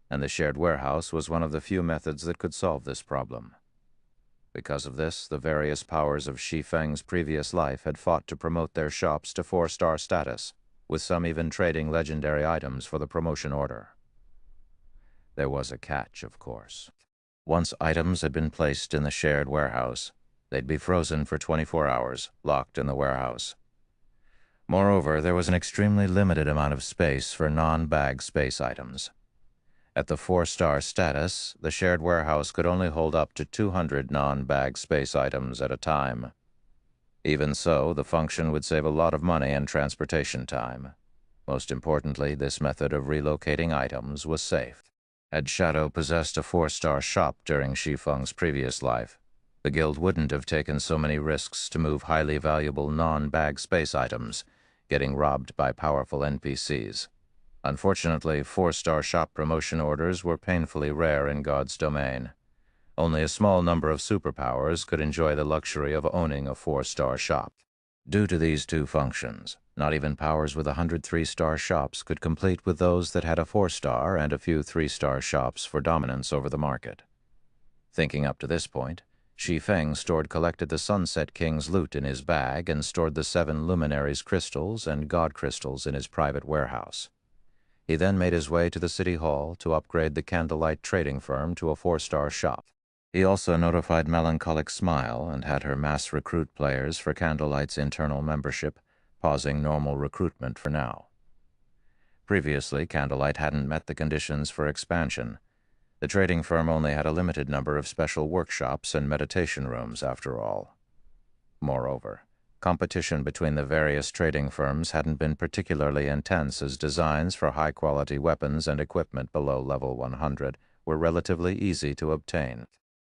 S1: and the shared warehouse was one of the few methods that could solve this problem. Because of this, the various powers of Shi Feng's previous life had fought to promote their shops to 4-star status, with some even trading legendary items for the promotion order. There was a catch, of course. Once items had been placed in the shared warehouse, they'd be frozen for 24 hours, locked in the warehouse. Moreover, there was an extremely limited amount of space for non-bag space items. At the 4-star status, the shared warehouse could only hold up to 200 non-bag space items at a time. Even so, the function would save a lot of money and transportation time. Most importantly, this method of relocating items was safe. Had Shadow possessed a 4-star shop during Shi Feng's previous life, the guild wouldn't have taken so many risks to move highly valuable non-bag space items, getting robbed by powerful NPCs. Unfortunately, 4-star shop promotion orders were painfully rare in God's domain. Only a small number of superpowers could enjoy the luxury of owning a 4-star shop. Due to these two functions, not even powers with 100 3-star shops could compete with those that had a 4-star and a few 3-star shops for dominance over the market. Thinking up to this point, Shi Feng collected the Sunset King's loot in his bag and stored the 7 Luminaries crystals and God crystals in his private warehouse. He then made his way to the City Hall to upgrade the Candlelight trading firm to a 4-star shop. He also notified Melancholic Smile and had her mass recruit players for Candlelight's internal membership, pausing normal recruitment for now. Previously, Candlelight hadn't met the conditions for expansion. The trading firm only had a limited number of special workshops and meditation rooms, after all. Moreover, competition between the various trading firms hadn't been particularly intense, as designs for high-quality weapons and equipment below level 100 were relatively easy to obtain.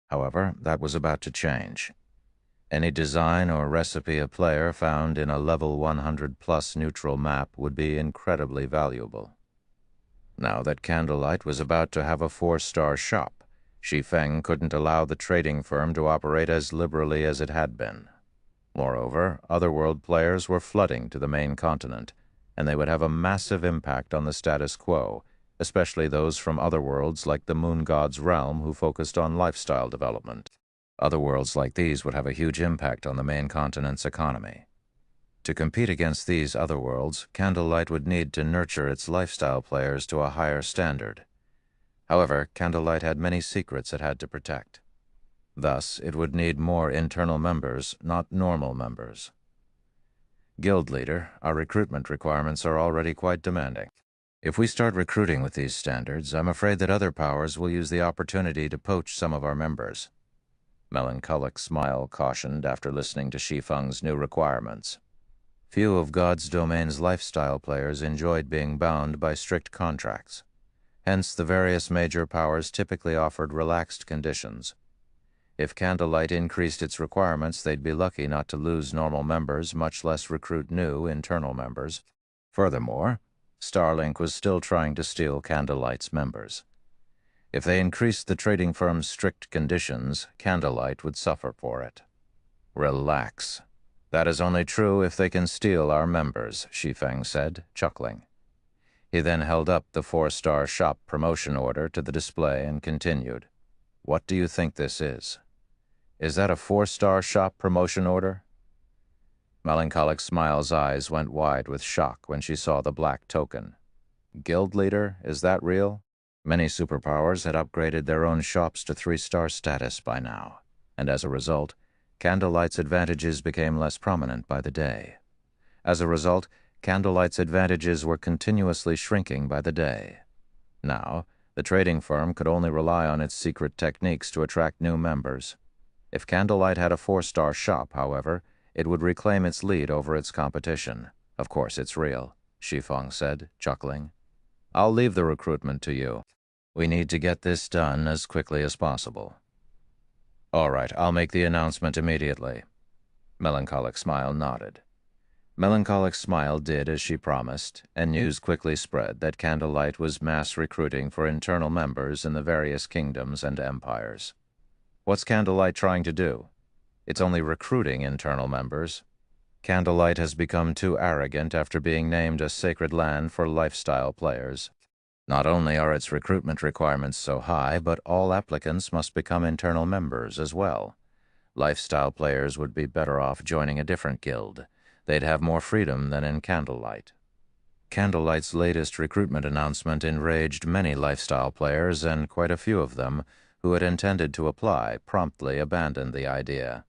S1: However, that was about to change. Any design or recipe a player found in a level 100-plus neutral map would be incredibly valuable. Now that Candlelight was about to have a 4-star shop, Shi Feng couldn't allow the trading firm to operate as liberally as it had been. Moreover, otherworld players were flooding to the main continent, and they would have a massive impact on the status quo, especially those from otherworlds like the Moon God's realm who focused on lifestyle development. Otherworlds like these would have a huge impact on the main continent's economy. To compete against these otherworlds, Candlelight would need to nurture its lifestyle players to a higher standard. However, Candlelight had many secrets it had to protect. Thus, it would need more internal members, not normal members. Guild Leader, our recruitment requirements are already quite demanding. If we start recruiting with these standards, I'm afraid that other powers will use the opportunity to poach some of our members. Melancholic Smile cautioned after listening to Shi Feng's new requirements. Few of God's domain's lifestyle players enjoyed being bound by strict contracts. Hence, the various major powers typically offered relaxed conditions. If Candlelight increased its requirements, they'd be lucky not to lose normal members, much less recruit new internal members. Furthermore, Starlink was still trying to steal Candlelight's members. If they increased the trading firm's strict conditions, Candlelight would suffer for it. Relax. That is only true if they can steal our members, Shi Feng said, chuckling. He then held up the 4-star shop promotion order to the display and continued. What do you think this is? Is that a 4-star shop promotion order? Melancholic Smile's eyes went wide with shock when she saw the black token. Guild Leader, is that real? Many superpowers had upgraded their own shops to 3-star status by now, and as a result, Candlelight's advantages became less prominent by the day. As a result, Candlelight's advantages were continuously shrinking by the day. Now, the trading firm could only rely on its secret techniques to attract new members. If Candlelight had a 4-star shop, however, it would reclaim its lead over its competition. Of course it's real, Shi Feng said, chuckling. I'll leave the recruitment to you. We need to get this done as quickly as possible. All right, I'll make the announcement immediately. Melancholic Smile nodded. Melancholic Smile did as she promised, and news quickly spread that Candlelight was mass recruiting for internal members in the various kingdoms and empires. What's Candlelight trying to do? It's only recruiting internal members. Candlelight has become too arrogant after being named a sacred land for lifestyle players. Not only are its recruitment requirements so high, but all applicants must become internal members as well. Lifestyle players would be better off joining a different guild. They'd have more freedom than in Candlelight. Candlelight's latest recruitment announcement enraged many lifestyle players, and quite a few of them, who had intended to apply, promptly abandoned the idea.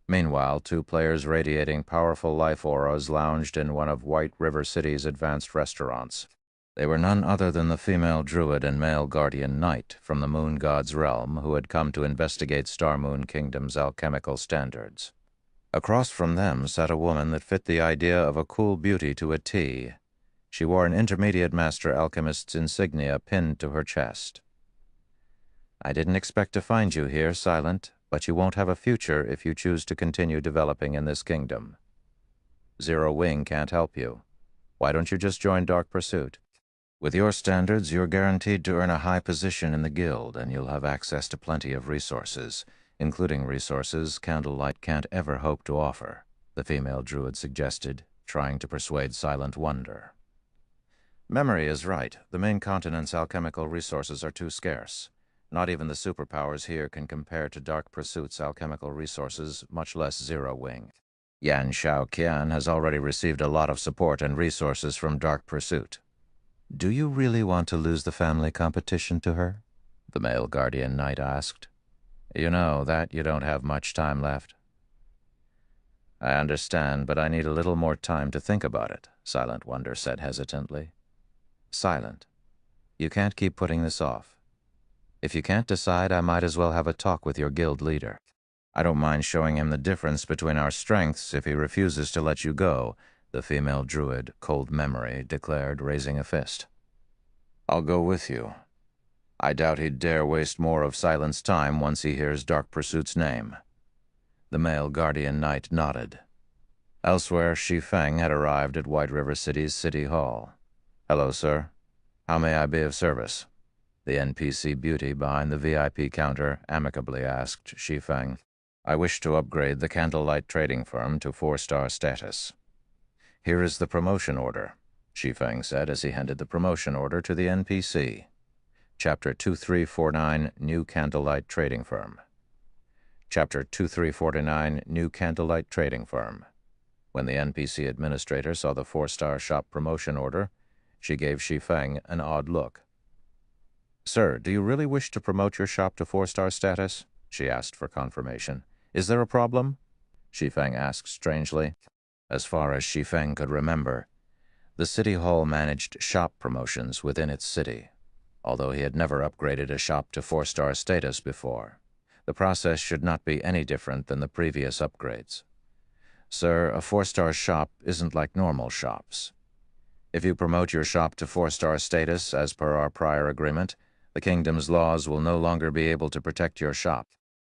S1: Meanwhile, 2 players radiating powerful life auras lounged in one of White River City's advanced restaurants. They were none other than the female druid and male guardian knight from the Moon God's realm who had come to investigate Star Moon Kingdom's alchemical standards. Across from them sat a woman that fit the idea of a cool beauty to a T. She wore an intermediate master alchemist's insignia pinned to her chest. I didn't expect to find you here, Silent, but you won't have a future if you choose to continue developing in this kingdom. Zero Wing can't help you. Why don't you just join Dark Pursuit? With your standards, you're guaranteed to earn a high position in the guild, and you'll have access to plenty of resources, including resources Candlelight can't ever hope to offer, the female druid suggested, trying to persuade Silent wonder. Memory is right. The main continent's alchemical resources are too scarce. Not even the superpowers here can compare to Dark Pursuit's alchemical resources, much less Zero Wing. Yan Xiaoqian has already received a lot of support and resources from Dark Pursuit. Do you really want to lose the family competition to her? The male guardian knight asked. You know that you don't have much time left. I understand, but I need a little more time to think about it, Silent Wonder said hesitantly. Silent, you can't keep putting this off. If you can't decide, I might as well have a talk with your guild leader. I don't mind showing him the difference between our strengths if he refuses to let you go, the female druid, Cold Memory, declared, raising a fist. I'll go with you. I doubt he'd dare waste more of Silent's time once he hears Dark Pursuit's name. The male guardian knight nodded. Elsewhere, Shi Feng had arrived at White River City's City Hall. Hello, sir. How may I be of service? The NPC beauty behind the VIP counter amicably asked Shi Feng. I wish to upgrade the Candlelight Trading Firm to 4-star status. Here is the promotion order, Shi Feng said as he handed the promotion order to the NPC. Chapter 2349, New Candlelight Trading Firm. Chapter 2349, New Candlelight Trading Firm. When the NPC administrator saw the 4-star shop promotion order, she gave Shi Feng an odd look. Sir, do you really wish to promote your shop to 4-star status? She asked for confirmation. Is there a problem? Shi Feng asked strangely. As far as Shi Feng could remember, the City Hall managed shop promotions within its city, although he had never upgraded a shop to 4-star status before. The process should not be any different than the previous upgrades. Sir, a 4-star shop isn't like normal shops. If you promote your shop to 4-star status as per our prior agreement, the kingdom's laws will no longer be able to protect your shop.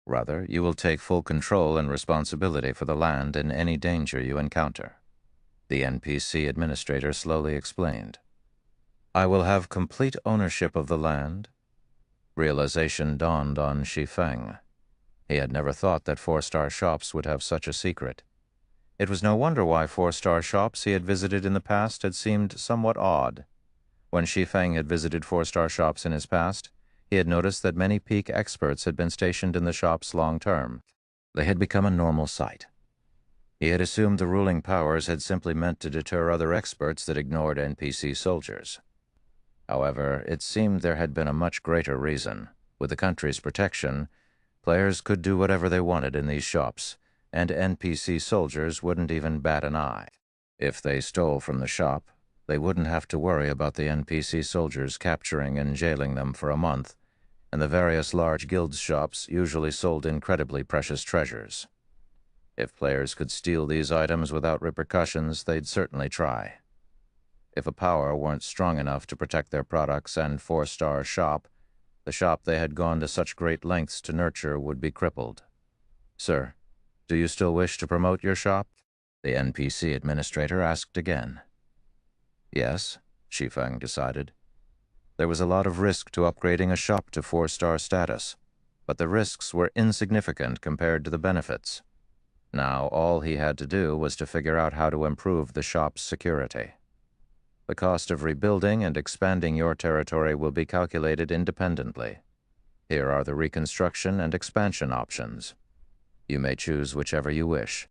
S1: Rather, you will take full control and responsibility for the land and any danger you encounter. The NPC administrator slowly explained. I will have complete ownership of the land. Realization dawned on Shi Feng. He had never thought that 4-star shops would have such a secret. It was no wonder why 4-star shops he had visited in the past had seemed somewhat odd. When Shi Feng had visited 4-star shops in his past, he had noticed that many peak experts had been stationed in the shops long-term. They had become a normal sight. He had assumed the ruling powers had simply meant to deter other experts that ignored NPC soldiers. However, it seemed there had been a much greater reason. With the country's protection, players could do whatever they wanted in these shops, and NPC soldiers wouldn't even bat an eye. If they stole from the shop, they wouldn't have to worry about the NPC soldiers capturing and jailing them for a month, and the various large guilds' shops usually sold incredibly precious treasures. If players could steal these items without repercussions, they'd certainly try. If a power weren't strong enough to protect their products and 4-star shop, the shop they had gone to such great lengths to nurture would be crippled. Sir, do you still wish to promote your shop? The NPC administrator asked again. Yes, Shi Feng decided. There was a lot of risk to upgrading a shop to 4-star status, but the risks were insignificant compared to the benefits. Now all he had to do was to figure out how to improve the shop's security. The cost of rebuilding and expanding your territory will be calculated independently. Here are the reconstruction and expansion options. You may choose whichever you wish.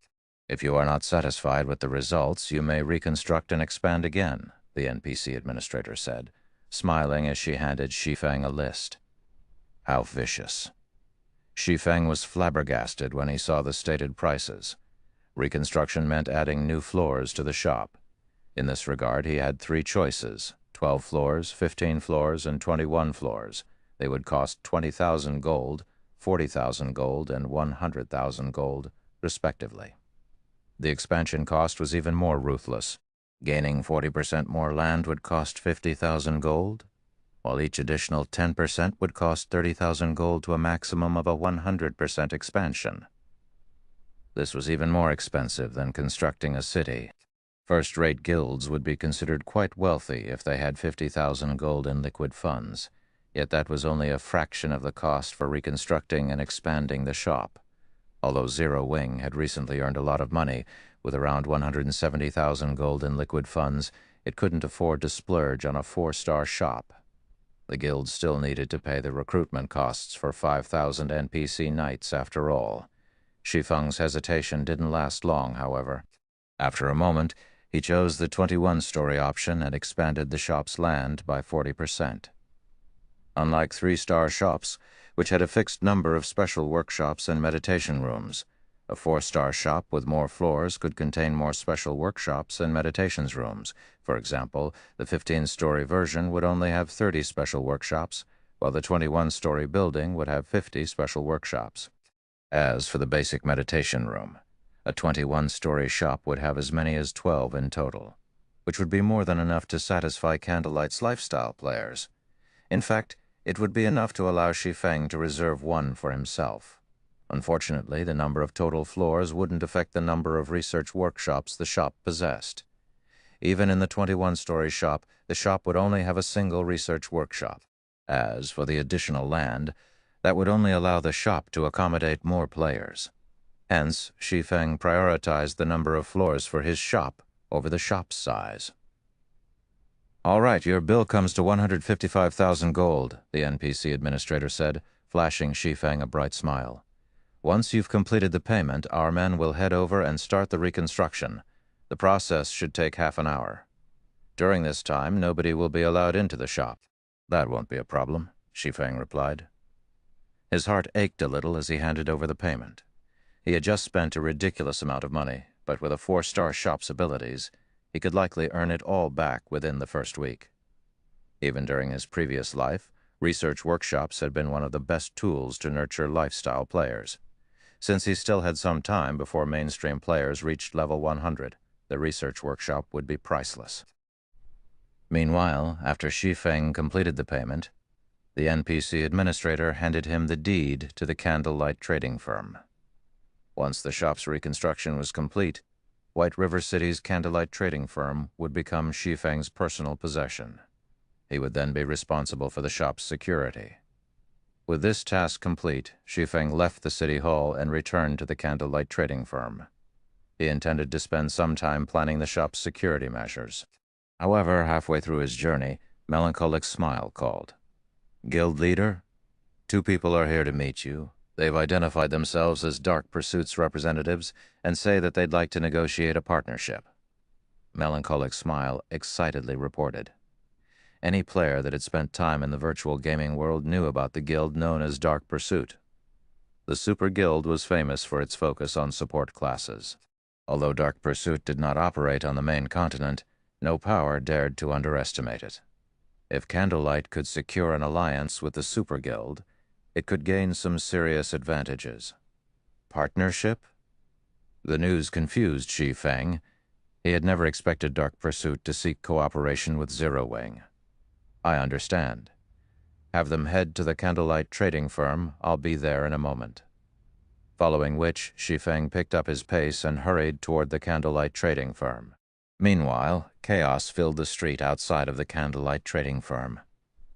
S1: If you are not satisfied with the results, you may reconstruct and expand again, the NPC administrator said, smiling as she handed Shi Feng a list. How vicious. Shi Feng was flabbergasted when he saw the stated prices. Reconstruction meant adding new floors to the shop. In this regard, he had 3 choices: 12 floors, 15 floors, and 21 floors. They would cost 20,000 gold, 40,000 gold, and 100,000 gold, respectively. The expansion cost was even more ruthless. Gaining 40% more land would cost 50,000 gold, while each additional 10% would cost 30,000 gold to a maximum of a 100% expansion. This was even more expensive than constructing a city. First-rate guilds would be considered quite wealthy if they had 50,000 gold in liquid funds, yet that was only a fraction of the cost for reconstructing and expanding the shop. Although Zero Wing had recently earned a lot of money, with around 170,000 gold in liquid funds, it couldn't afford to splurge on a 4-star shop. The guild still needed to pay the recruitment costs for 5,000 NPC knights after all. Shi Feng's hesitation didn't last long, however. After a moment, he chose the 21-story option and expanded the shop's land by 40%. Unlike 3-star shops, which had a fixed number of special workshops and meditation rooms, A 4-star shop with more floors could contain more special workshops and meditations rooms. For example, the 15-story version would only have 30 special workshops, while the 21-story building would have 50 special workshops. As for the basic meditation room, a 21-story shop would have as many as 12 in total, which would be more than enough to satisfy Candlelight's lifestyle players. In fact, it would be enough to allow Shi Feng to reserve one for himself. Unfortunately, the number of total floors wouldn't affect the number of research workshops the shop possessed. Even in the 21-story shop, the shop would only have a single research workshop. As for the additional land, that would only allow the shop to accommodate more players. Hence, Shi Feng prioritized the number of floors for his shop over the shop's size. "All right, your bill comes to 155,000 gold, the NPC administrator said, flashing Shi Feng a bright smile. "Once you've completed the payment, our men will head over and start the reconstruction. The process should take half an hour. During this time, nobody will be allowed into the shop." "That won't be a problem," Shi Feng replied. His heart ached a little as he handed over the payment. He had just spent a ridiculous amount of money, but with a 4-star shop's abilities, he could likely earn it all back within the first week. Even during his previous life, research workshops had been one of the best tools to nurture lifestyle players. Since he still had some time before mainstream players reached level 100, the research workshop would be priceless. Meanwhile, after Shi Feng completed the payment, the NPC administrator handed him the deed to the Candlelight trading firm. Once the shop's reconstruction was complete, White River City's Candlelight trading firm would become Shi Feng's personal possession. He would then be responsible for the shop's security. With this task complete, Shi Feng left the city hall and returned to the Candlelight trading firm. He intended to spend some time planning the shop's security measures. However, halfway through his journey, Melancholic Smile called. "Guild leader, 2 people are here to meet you. They've identified themselves as Dark Pursuit's representatives and say that they'd like to negotiate a partnership." Melancholic Smile excitedly reported. Any player that had spent time in the virtual gaming world knew about the guild known as Dark Pursuit. The Super Guild was famous for its focus on support classes. Although Dark Pursuit did not operate on the main continent, no power dared to underestimate it. If Candlelight could secure an alliance with the Super Guild, it could gain some serious advantages. Partnership? The news confused Shi Feng. He had never expected Dark Pursuit to seek cooperation with Zero Wing. "I understand. Have them head to the Candlelight trading firm. I'll be there in a moment." Following which, Shi Feng picked up his pace and hurried toward the Candlelight trading firm. Meanwhile, chaos filled the street outside of the Candlelight trading firm.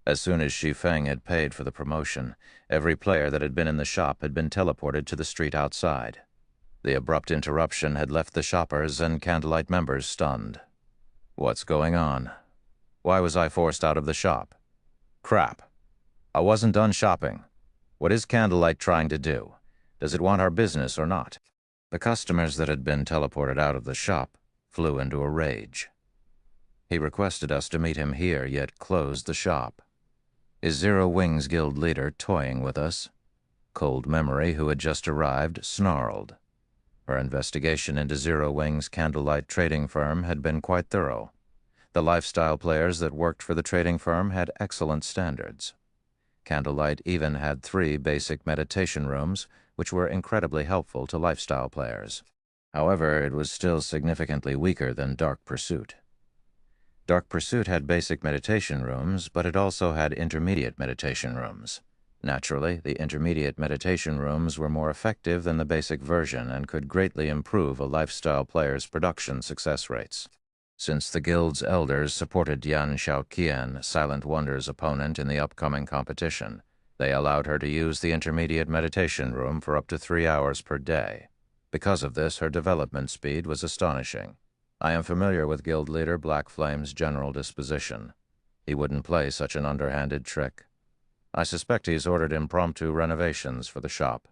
S1: As soon as Shi Feng had paid for the promotion, every player that had been in the shop had been teleported to the street outside. The abrupt interruption had left the shoppers and Candlelight members stunned. "What's going on? Why was I forced out of the shop? Crap. I wasn't done shopping. What is Candlelight trying to do? Does it want our business or not?" The customers that had been teleported out of the shop flew into a rage. "He requested us to meet him here, yet closed the shop. Is Zero Wing's guild leader toying with us?" Cold Memory, who had just arrived, snarled. Her investigation into Zero Wing's Candlelight trading firm had been quite thorough. The lifestyle players that worked for the trading firm had excellent standards. Candlelight even had 3 basic meditation rooms, which were incredibly helpful to lifestyle players. However, it was still significantly weaker than Dark Pursuit. Dark Pursuit had basic meditation rooms, but it also had intermediate meditation rooms. Naturally, the intermediate meditation rooms were more effective than the basic version and could greatly improve a lifestyle player's production success rates. Since the guild's elders supported Yan Xiaoqian, Silent Wonder's opponent in the upcoming competition, they allowed her to use the intermediate meditation room for up to 3 hours per day. Because of this, her development speed was astonishing. I am familiar with guild leader Black Flame's general disposition. He wouldn't play such an underhanded trick. I suspect he's ordered impromptu renovations for the shop.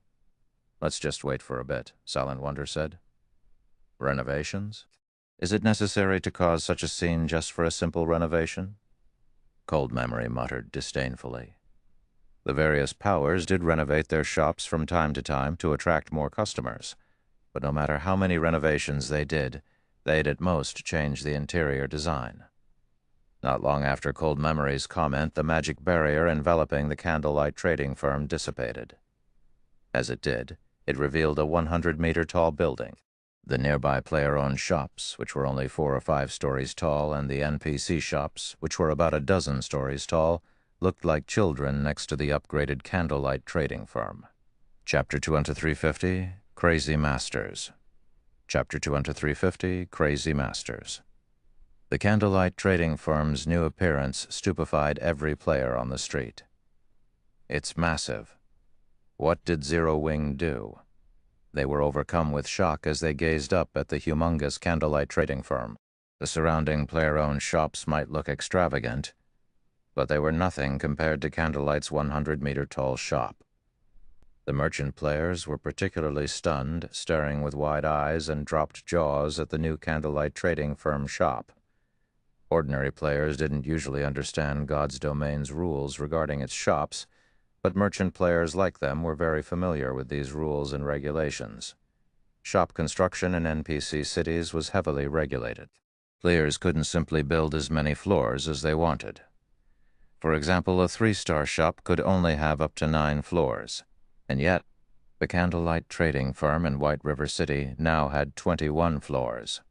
S1: "Let's just wait for a bit," Silent Wonder said. "Renovations? Is it necessary to cause such a scene just for a simple renovation?" Cold Memory muttered disdainfully. The various powers did renovate their shops from time to time to attract more customers. but no matter how many renovations they did, they'd at most change the interior design. Not long after Cold Memory's comment, the magic barrier enveloping the candlelight trading firm dissipated. As it did, it revealed a 100-meter-tall building. The nearby player-owned shops, which were only 4 or 5 stories tall, and the NPC shops, which were about a dozen stories tall, looked like children next to the upgraded candlelight trading firm. Chapter 2-350, Crazy Masters. Chapter 2-350, Crazy Masters. The candlelight trading firm's new appearance stupefied every player on the street. It's massive. What did Zero Wing do? They were overcome with shock as they gazed up at the humongous candlelight trading firm. The surrounding player-owned shops might look extravagant, but they were nothing compared to Candlelight's 100-meter-tall shop. The merchant players were particularly stunned, staring with wide eyes and dropped jaws at the new candlelight trading firm shop. Ordinary players didn't usually understand God's Domain's rules regarding its shops, but merchant players like them were very familiar with these rules and regulations. Shop construction in NPC cities was heavily regulated. Players couldn't simply build as many floors as they wanted. For example, a 3-star shop could only have up to 9 floors, and yet the candlelight trading firm in White River City now had 21 floors.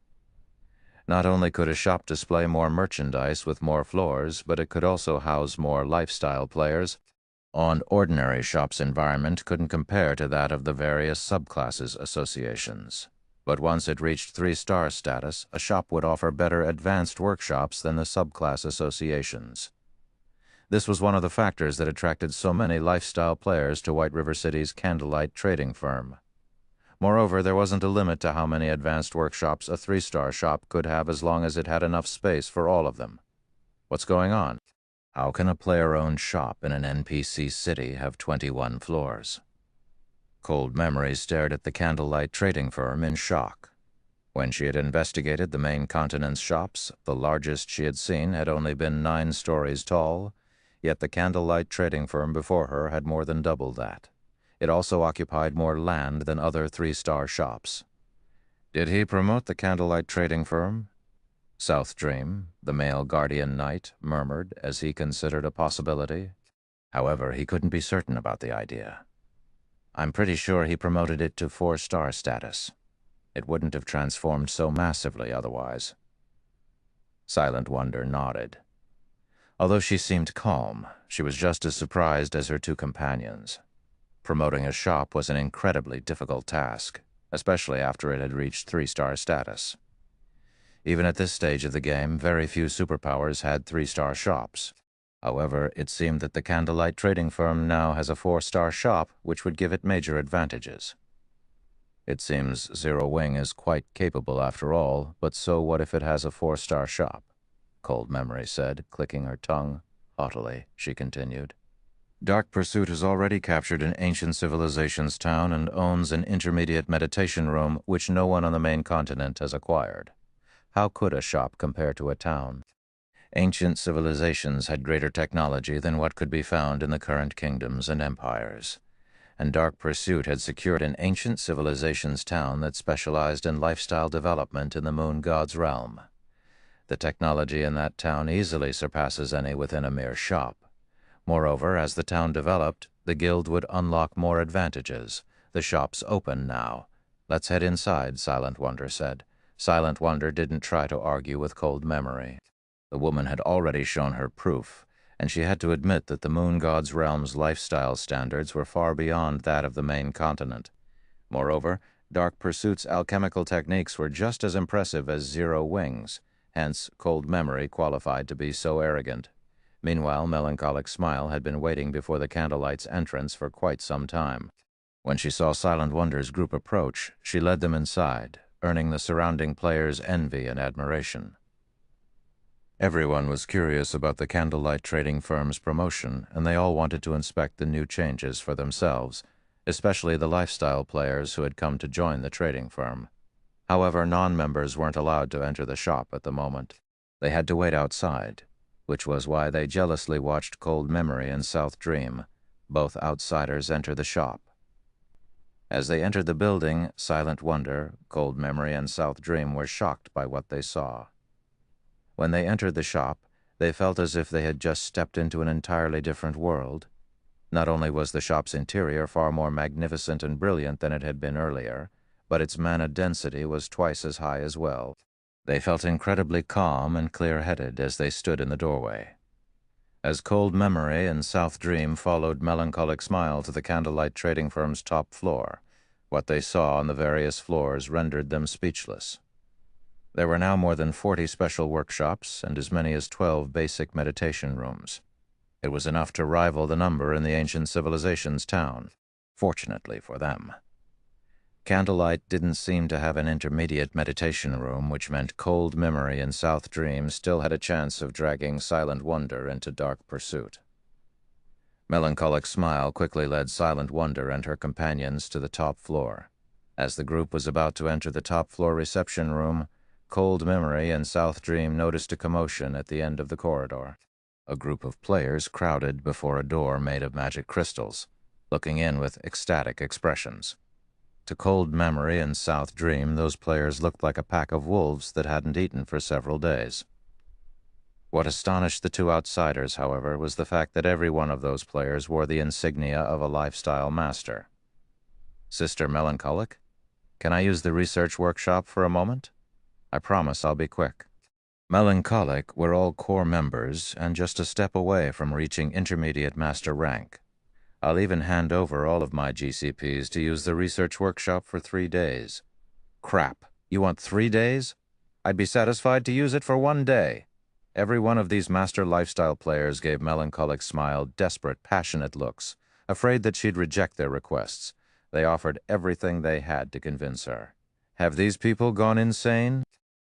S1: Not only could a shop display more merchandise with more floors, but it could also house more lifestyle players. An ordinary shop's environment couldn't compare to that of the various subclasses associations. But once it reached 3-star status, a shop would offer better advanced workshops than the subclass associations. This was one of the factors that attracted so many lifestyle players to White River City's candlelight trading firm. Moreover, there wasn't a limit to how many advanced workshops a 3-star shop could have as long as it had enough space for all of them. What's going on? How can a player-owned shop in an NPC city have 21 floors? Cold Memory stared at the candlelight trading firm in shock. When she had investigated the main continent's shops, the largest she had seen had only been 9 stories tall, yet the candlelight trading firm before her had more than double that. It also occupied more land than other 3-star shops. Did he promote the candlelight trading firm? South Dream, the male guardian knight, murmured as he considered a possibility. However, he couldn't be certain about the idea. I'm pretty sure he promoted it to 4-star status. It wouldn't have transformed so massively otherwise. Silent Wonder nodded. Although she seemed calm, she was just as surprised as her 2 companions. Promoting a shop was an incredibly difficult task, especially after it had reached 3-star status. Even at this stage of the game, very few superpowers had 3-star shops. However, it seemed that the candlelight trading firm now has a 4-star shop, which would give it major advantages. It seems Zero Wing is quite capable after all, but so what if it has a 4-star shop? Cold Memory said, clicking her tongue. Haughtily, she continued. Dark Pursuit has already captured an ancient civilization's town and owns an intermediate meditation room which no one on the main continent has acquired. How could a shop compare to a town? Ancient civilizations had greater technology than what could be found in the current kingdoms and empires, and Dark Pursuit had secured an ancient civilization's town that specialized in lifestyle development in the moon god's realm. The technology in that town easily surpasses any within a mere shop. Moreover, as the town developed, the guild would unlock more advantages. The shop's open now. Let's head inside, Silent Wonder said. Silent Wonder didn't try to argue with Cold Memory. The woman had already shown her proof, and she had to admit that the moon god's realm's lifestyle standards were far beyond that of the main continent. Moreover, Dark Pursuit's alchemical techniques were just as impressive as Zero Wing's, hence Cold Memory qualified to be so arrogant. Meanwhile, Melancholic Smile had been waiting before the candlelight's entrance for quite some time. When she saw Silent Wonder's group approach, she led them inside, earning the surrounding players' envy and admiration. Everyone was curious about the candlelight trading firm's promotion, and they all wanted to inspect the new changes for themselves, especially the lifestyle players who had come to join the trading firm. However, non-members weren't allowed to enter the shop at the moment. They had to wait outside, which was why they jealously watched Cold Memory and South Dream, both outsiders, enter the shop. As they entered the building, Silent Wonder, Cold Memory, and South Dream were shocked by what they saw. When they entered the shop, they felt as if they had just stepped into an entirely different world. Not only was the shop's interior far more magnificent and brilliant than it had been earlier, but its mana density was twice as high as well. They felt incredibly calm and clear-headed as they stood in the doorway. As Cold Memory and South Dream followed Melancholic Smile to the candlelight trading firm's top floor, what they saw on the various floors rendered them speechless. There were now more than 40 special workshops and as many as 12 basic meditation rooms. It was enough to rival the number in the ancient civilization's town, fortunately for them. Candlelight didn't seem to have an intermediate meditation room, which meant Cold Memory and South Dream still had a chance of dragging Silent Wonder into dark pursuit. Melancholic Smile quickly led Silent Wonder and her companions to the top floor. As the group was about to enter the top floor reception room, Cold Memory and South Dream noticed a commotion at the end of the corridor. A group of players crowded before a door made of magic crystals, looking in with ecstatic expressions. To Cold Memory and South Dream, those players looked like a pack of wolves that hadn't eaten for several days. What astonished the two outsiders, however, was the fact that every one of those players wore the insignia of a lifestyle master. "Sister Melancholic, can I use the research workshop for a moment? I promise I'll be quick." Melancholic were all core members and just a step away from reaching intermediate master rank. "I'll even hand over all of my GCPs to use the research workshop for 3 days." "Crap, you want 3 days? I'd be satisfied to use it for 1 day. Every one of these master lifestyle players gave Melancholic Smile desperate, passionate looks, afraid that she'd reject their requests. They offered everything they had to convince her. Have these people gone insane?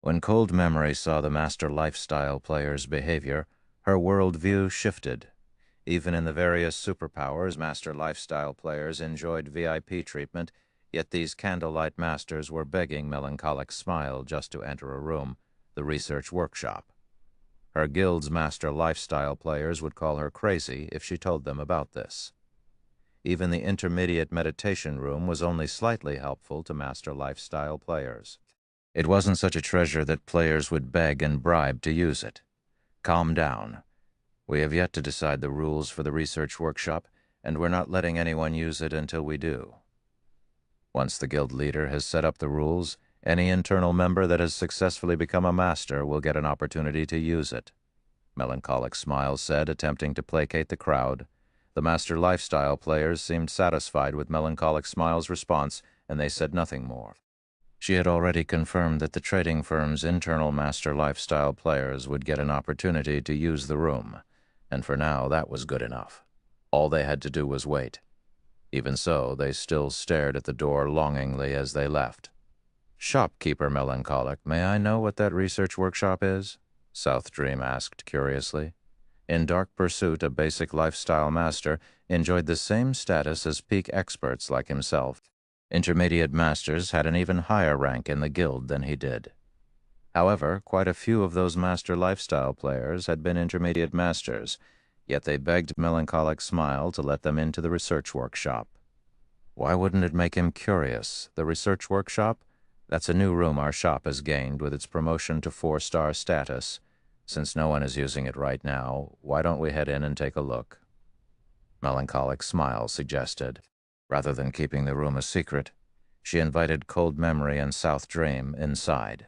S1: When Cold Memory saw the master lifestyle players' behavior, her worldview shifted. Even in the various superpowers, master lifestyle players enjoyed VIP treatment, yet these candlelight masters were begging Melancholic Smile just to enter a room, the research workshop. Her guild's master lifestyle players would call her crazy if she told them about this. Even the intermediate meditation room was only slightly helpful to master lifestyle players. It wasn't such a treasure that players would beg and bribe to use it. "Calm down. We have yet to decide the rules for the research workshop, and we're not letting anyone use it until we do. Once the guild leader has set up the rules, any internal member that has successfully become a master will get an opportunity to use it," Melancholic Smile said, attempting to placate the crowd. The master lifestyle players seemed satisfied with Melancholic Smile's response, and they said nothing more. She had already confirmed that the trading firm's internal master lifestyle players would get an opportunity to use the room, and for now that was good enough. All they had to do was wait. Even so, they still stared at the door longingly as they left. "Shopkeeper Melancholic, may I know what that research workshop is?" South Dream asked curiously. In Dark Pursuit, a basic lifestyle master enjoyed the same status as peak experts like himself. Intermediate masters had an even higher rank in the guild than he did. However, quite a few of those master lifestyle players had been intermediate masters, yet they begged Melancholic Smile to let them into the research workshop. Why wouldn't it make him curious? The research workshop? That's a new room our shop has gained with its promotion to 4-star status. Since no one is using it right now, why don't we head in and take a look? Melancholic Smile suggested. Rather than keeping the room a secret, she invited Cold Memory and South Dream inside.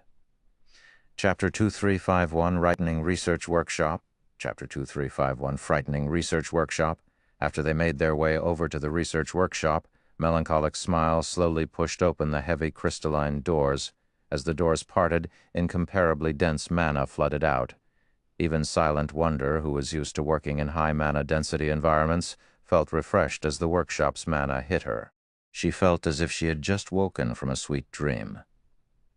S1: Chapter 2351, Frightening Research Workshop. Chapter 2351, Frightening Research Workshop. After they made their way over to the research workshop, Melancholic Smile slowly pushed open the heavy crystalline doors. As the doors parted, incomparably dense mana flooded out. Even Silent Wonder, who was used to working in high mana density environments, felt refreshed as the workshop's mana hit her. She felt as if she had just woken from a sweet dream.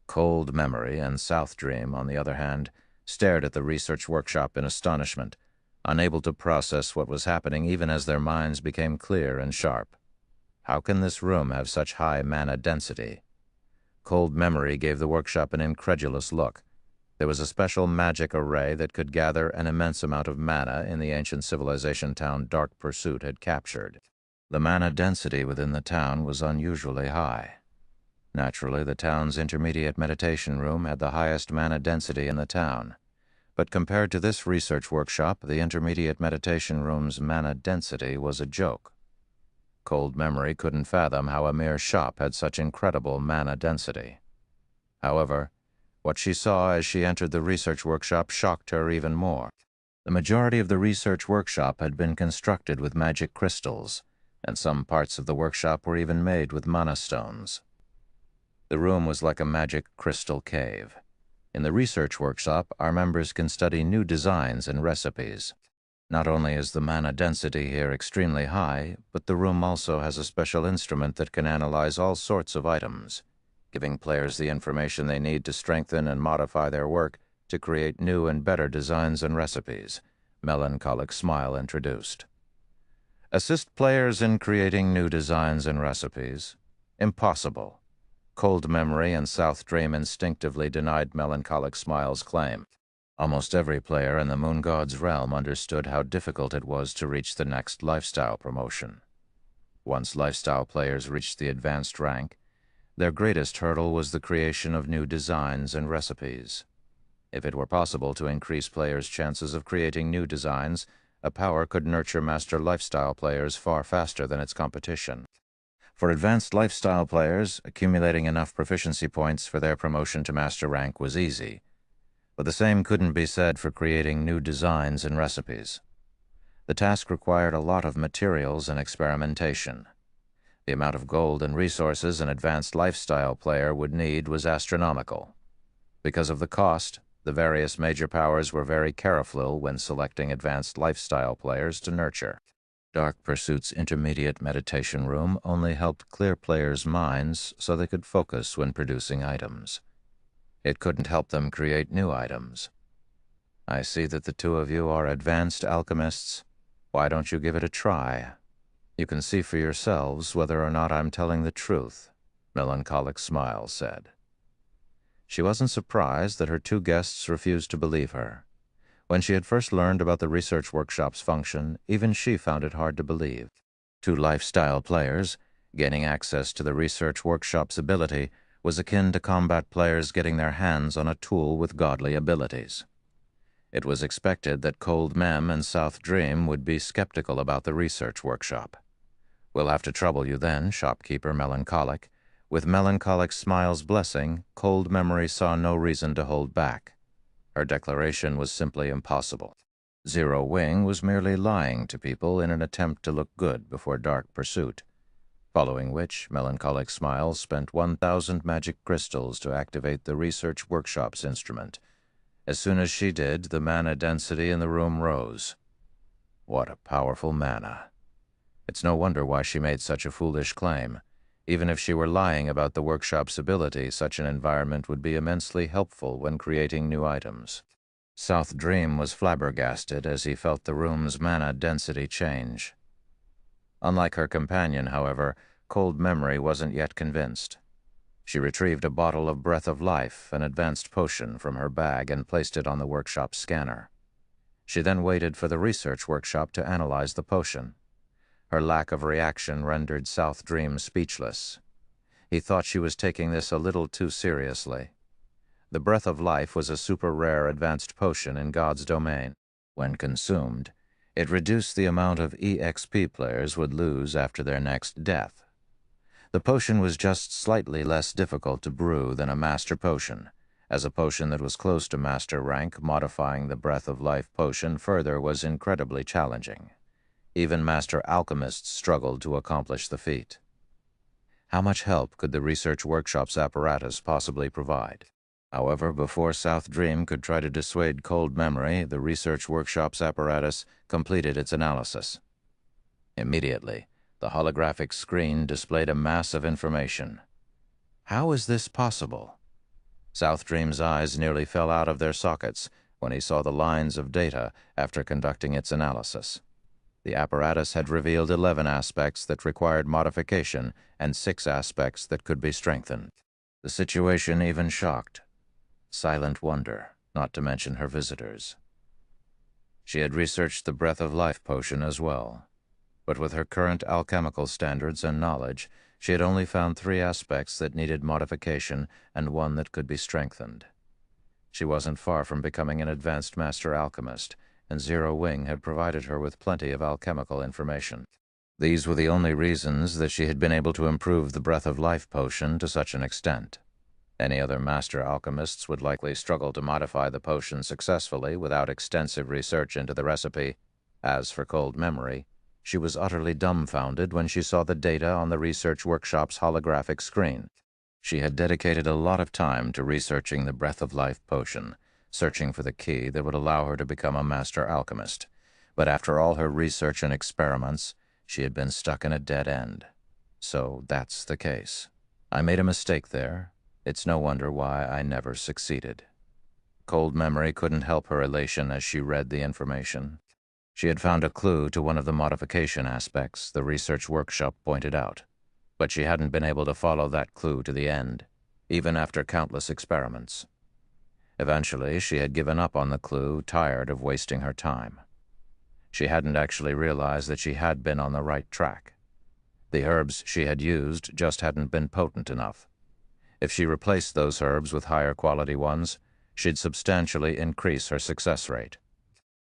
S1: Cold Memory and South Dream, on the other hand, stared at the research workshop in astonishment, unable to process what was happening even as their minds became clear and sharp. How can this room have such high mana density? Cold Memory gave the workshop an incredulous look. There was a special magic array that could gather an immense amount of mana in the ancient civilization town Dark Pursuit had captured. The mana density within the town was unusually high. Naturally, the town's intermediate meditation room had the highest mana density in the town, but compared to this research workshop, the intermediate meditation room's mana density was a joke. Cold memory couldn't fathom how a mere shop had such incredible mana density. However, what she saw as she entered the research workshop shocked her even more. The majority of the research workshop had been constructed with magic crystals, and some parts of the workshop were even made with mana stones. The room was like a magic crystal cave. In the research workshop, our members can study new designs and recipes. Not only is the mana density here extremely high, but the room also has a special instrument that can analyze all sorts of items, giving players the information they need to strengthen and modify their work to create new and better designs and recipes, Melancholic Smile introduced. Assist players in creating new designs and recipes? Impossible. Cold Memory and South Dream instinctively denied Melancholic Smile's claim. Almost every player in the Moon God's realm understood how difficult it was to reach the next lifestyle promotion. Once lifestyle players reached the advanced rank, their greatest hurdle was the creation of new designs and recipes. If it were possible to increase players' chances of creating new designs, a power could nurture master lifestyle players far faster than its competition. For advanced lifestyle players, accumulating enough proficiency points for their promotion to master rank was easy, but the same couldn't be said for creating new designs and recipes. The task required a lot of materials and experimentation. The amount of gold and resources an advanced lifestyle player would need was astronomical. Because of the cost, the various major powers were very careful when selecting advanced lifestyle players to nurture. Dark Pursuit's intermediate meditation room only helped clear players' minds so they could focus when producing items. It couldn't help them create new items. I see that the two of you are advanced alchemists. Why don't you give it a try? You can see for yourselves whether or not I'm telling the truth, Melancholic Smile said. She wasn't surprised that her two guests refused to believe her. When she had first learned about the research workshop's function, even she found it hard to believe. To lifestyle players, gaining access to the research workshop's ability was akin to combat players getting their hands on a tool with godly abilities. It was expected that Cold Mem and South Dream would be skeptical about the research workshop. We'll have to trouble you then, shopkeeper Melancholic. With Melancholic Smile's blessing, Cold Memory saw no reason to hold back. Her declaration was simply impossible. Zero Wing was merely lying to people in an attempt to look good before Dark Pursuit, following which Melancholic Smile spent 1,000 magic crystals to activate the research workshop's instrument. As soon as she did, the mana density in the room rose. What a powerful mana. It's no wonder why she made such a foolish claim. Even if she were lying about the workshop's ability, such an environment would be immensely helpful when creating new items. South Dream was flabbergasted as he felt the room's mana density change. Unlike her companion, however, Cold Memory wasn't yet convinced. She retrieved a bottle of Breath of Life, an advanced potion, from her bag and placed it on the workshop scanner. She then waited for the research workshop to analyze the potion. Her lack of reaction rendered South Dream speechless. He thought she was taking this a little too seriously. The Breath of Life was a super-rare advanced potion in God's domain. When consumed, it reduced the amount of EXP players would lose after their next death. The potion was just slightly less difficult to brew than a master potion. As a potion that was close to master rank, modifying the Breath of Life potion further was incredibly challenging. Even master alchemists struggled to accomplish the feat. How much help could the research workshop's apparatus possibly provide? However, before South Dream could try to dissuade Cold Memory, the research workshop's apparatus completed its analysis. Immediately, the holographic screen displayed a mass of information. How is this possible? South Dream's eyes nearly fell out of their sockets when he saw the lines of data after conducting its analysis. The apparatus had revealed 11 aspects that required modification and 6 aspects that could be strengthened. The situation even shocked Silent Wonder, not to mention her visitors. She had researched the Breath of Life potion as well. But with her current alchemical standards and knowledge, she had only found 3 aspects that needed modification and 1 that could be strengthened. She wasn't far from becoming an advanced master alchemist, and Zero Wing had provided her with plenty of alchemical information. These were the only reasons that she had been able to improve the Breath of Life potion to such an extent. Any other master alchemists would likely struggle to modify the potion successfully without extensive research into the recipe. As for cold memory, she was utterly dumbfounded when she saw the data on the research workshop's holographic screen. She had dedicated a lot of time to researching the Breath of Life potion, searching for the key that would allow her to become a master alchemist. But after all her research and experiments, she had been stuck in a dead end. So that's the case. I made a mistake there. It's no wonder why I never succeeded. Cold memory couldn't help her elation as she read the information. She had found a clue to one of the modification aspects the research workshop pointed out, but she hadn't been able to follow that clue to the end, even after countless experiments. Eventually, she had given up on the clue, tired of wasting her time. She hadn't actually realized that she had been on the right track. The herbs she had used just hadn't been potent enough. If she replaced those herbs with higher quality ones, she'd substantially increase her success rate.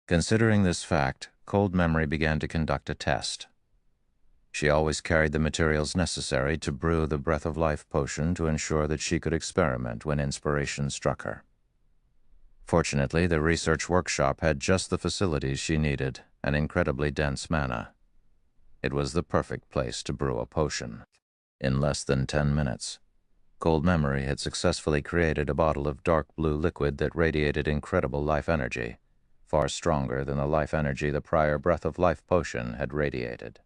S1: Considering this fact, Cold Memory began to conduct a test. She always carried the materials necessary to brew the Breath of Life potion to ensure that she could experiment when inspiration struck her. Fortunately, the research workshop had just the facilities she needed, an incredibly dense mana. It was the perfect place to brew a potion. In less than 10 minutes, Cold Memory had successfully created a bottle of dark blue liquid that radiated incredible life energy, far stronger than the life energy the prior Breath of Life potion had radiated.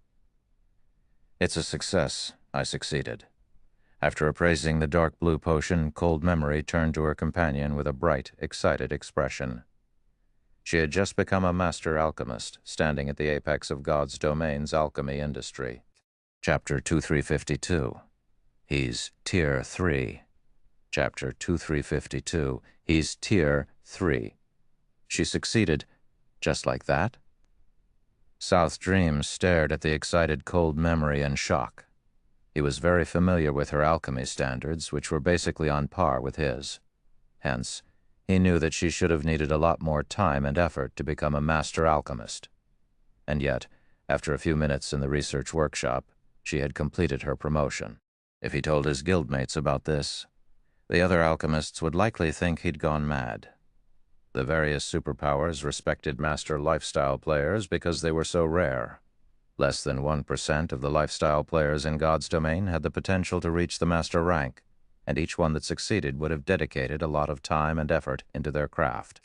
S1: "It's a success," I succeeded. After appraising the dark blue potion, Cold Memory turned to her companion with a bright, excited expression. She had just become a master alchemist, standing at the apex of God's domain's alchemy industry. Chapter 2352. He's Tier 3. Chapter 2352. He's Tier 3. She succeeded, just like that? South Dream stared at the excited Cold Memory in shock. He was very familiar with her alchemy standards, which were basically on par with his. Hence, he knew that she should have needed a lot more time and effort to become a master alchemist. And yet, after a few minutes in the research workshop, she had completed her promotion. If he told his guildmates about this, the other alchemists would likely think he'd gone mad. The various superpowers respected master lifestyle players because they were so rare. Less than 1% of the lifestyle players in God's domain had the potential to reach the master rank, and each one that succeeded would have dedicated a lot of time and effort into their craft.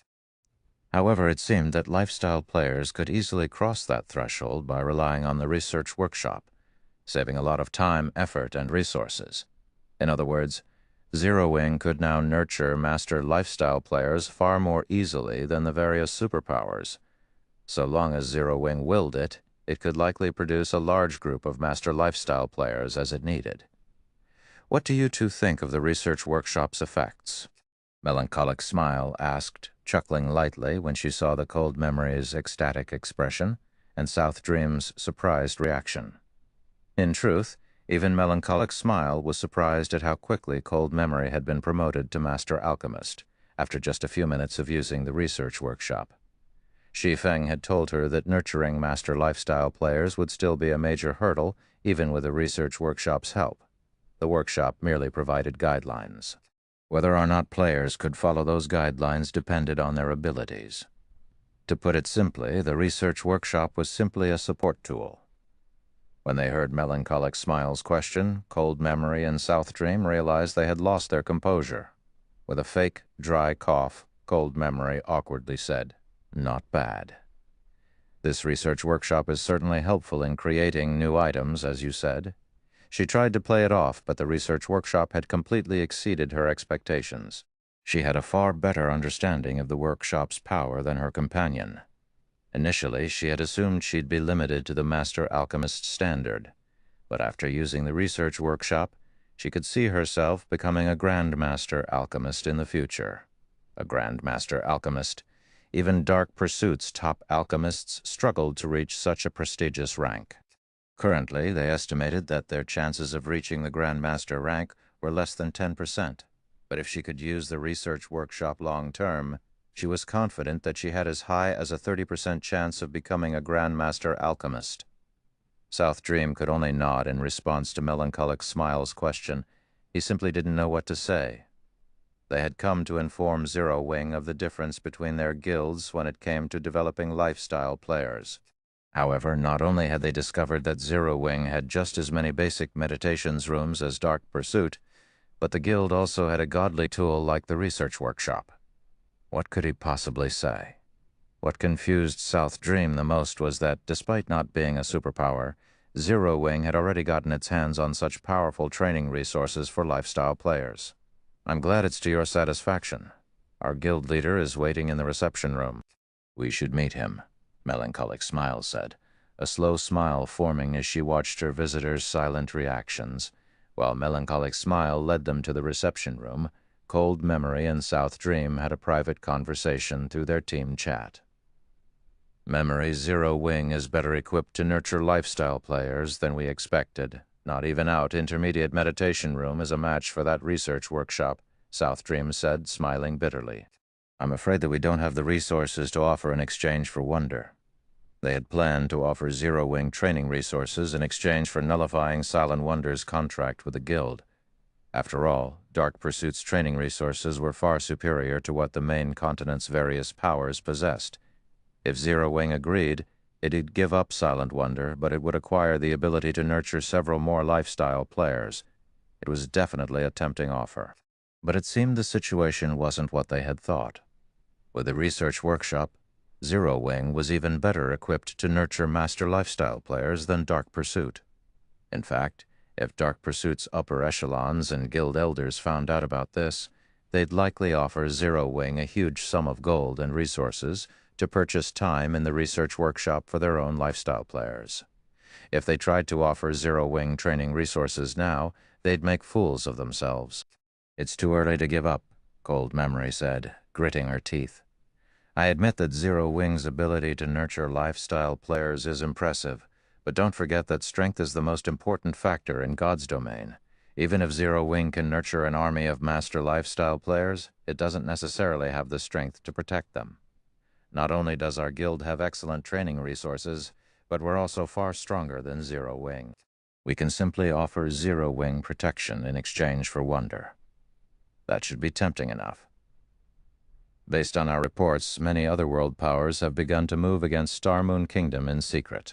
S1: However, it seemed that lifestyle players could easily cross that threshold by relying on the research workshop, saving a lot of time, effort, and resources. In other words, Zero Wing could now nurture master lifestyle players far more easily than the various superpowers. So long as Zero Wing willed it, it could likely produce a large group of master lifestyle players as it needed. What do you two think of the research workshop's effects? Melancholic Smile asked, chuckling lightly when she saw the Cold Memory's ecstatic expression and South Dream's surprised reaction. In truth, even Melancholic Smile was surprised at how quickly Cold Memory had been promoted to Master Alchemist, after just a few minutes of using the research workshop. Shi Feng had told her that nurturing Master Lifestyle players would still be a major hurdle, even with the research workshop's help. The workshop merely provided guidelines. Whether or not players could follow those guidelines depended on their abilities. To put it simply, the research workshop was simply a support tool. When they heard Melancholic Smile's question, Cold Memory and South Dream realized they had lost their composure. With a fake, dry cough, Cold Memory awkwardly said, "Not bad. This research workshop is certainly helpful in creating new items, as you said." She tried to play it off, but the research workshop had completely exceeded her expectations. She had a far better understanding of the workshop's power than her companion. Initially, she had assumed she'd be limited to the Master Alchemist standard, but after using the research workshop, she could see herself becoming a Grand Master Alchemist in the future. A Grand Master Alchemist. Even Dark Pursuit's top alchemists struggled to reach such a prestigious rank. Currently, they estimated that their chances of reaching the Grandmaster rank were less than 10%. But if she could use the research workshop long-term, she was confident that she had as high as a 30% chance of becoming a Grandmaster alchemist. South Dream could only nod in response to Melancholic Smile's question. He simply didn't know what to say. They had come to inform Zero Wing of the difference between their guilds when it came to developing lifestyle players. However, not only had they discovered that Zero Wing had just as many basic meditations rooms as Dark Pursuit, but the guild also had a godly tool like the research workshop. What could he possibly say? What confused South Dream the most was that, despite not being a superpower, Zero Wing had already gotten its hands on such powerful training resources for lifestyle players. I'm glad it's to your satisfaction. Our guild leader is waiting in the reception room. We should meet him, Melancholic Smile said, a slow smile forming as she watched her visitor's silent reactions. While Melancholic Smile led them to the reception room, Cold Memory and South Dream had a private conversation through their team chat. Memory's Zero Wing is better equipped to nurture lifestyle players than we expected. Not even out Intermediate Meditation Room is a match for that research workshop, South Dream said, smiling bitterly. I'm afraid that we don't have the resources to offer in exchange for wonder. They had planned to offer Zero Wing training resources in exchange for nullifying Silent Wonder's contract with the guild. After all, Dark Pursuit's training resources were far superior to what the main continent's various powers possessed. If Zero Wing agreed, it'd give up Silent Wonder, but it would acquire the ability to nurture several more lifestyle players. It was definitely a tempting offer. But it seemed the situation wasn't what they had thought. With the research workshop, Zero Wing was even better equipped to nurture master lifestyle players than Dark Pursuit. In fact, if Dark Pursuit's upper echelons and guild elders found out about this, they'd likely offer Zero Wing a huge sum of gold and resources to purchase time in the research workshop for their own lifestyle players. If they tried to offer Zero Wing training resources now, they'd make fools of themselves. It's too early to give up, Cold Memory said, gritting her teeth. I admit that Zero Wing's ability to nurture lifestyle players is impressive, but don't forget that strength is the most important factor in God's domain. Even if Zero Wing can nurture an army of master lifestyle players, it doesn't necessarily have the strength to protect them. Not only does our guild have excellent training resources, but we're also far stronger than Zero Wing. We can simply offer Zero Wing protection in exchange for wonder. That should be tempting enough. Based on our reports, many other world powers have begun to move against Star Moon Kingdom in secret.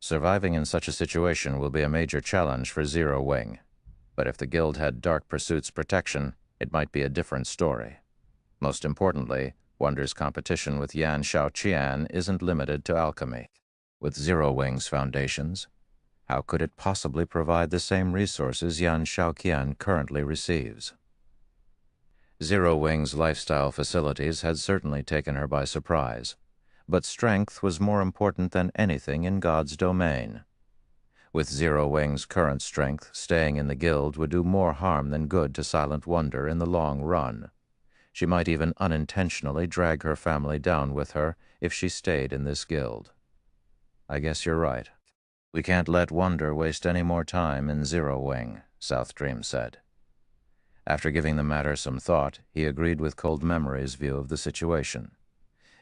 S1: Surviving in such a situation will be a major challenge for Zero Wing. But if the guild had Dark Pursuit's protection, it might be a different story. Most importantly, Wonder's competition with Yan Shaoqian isn't limited to alchemy. With Zero Wing's foundations, how could it possibly provide the same resources Yan Shaoqian currently receives? Zero Wing's lifestyle facilities had certainly taken her by surprise, but strength was more important than anything in God's domain. With Zero Wing's current strength, staying in the guild would do more harm than good to Silent Wonder in the long run. She might even unintentionally drag her family down with her if she stayed in this guild. I guess you're right. We can't let Wonder waste any more time in Zero Wing, South Dream said. After giving the matter some thought, he agreed with Cold Memory's view of the situation.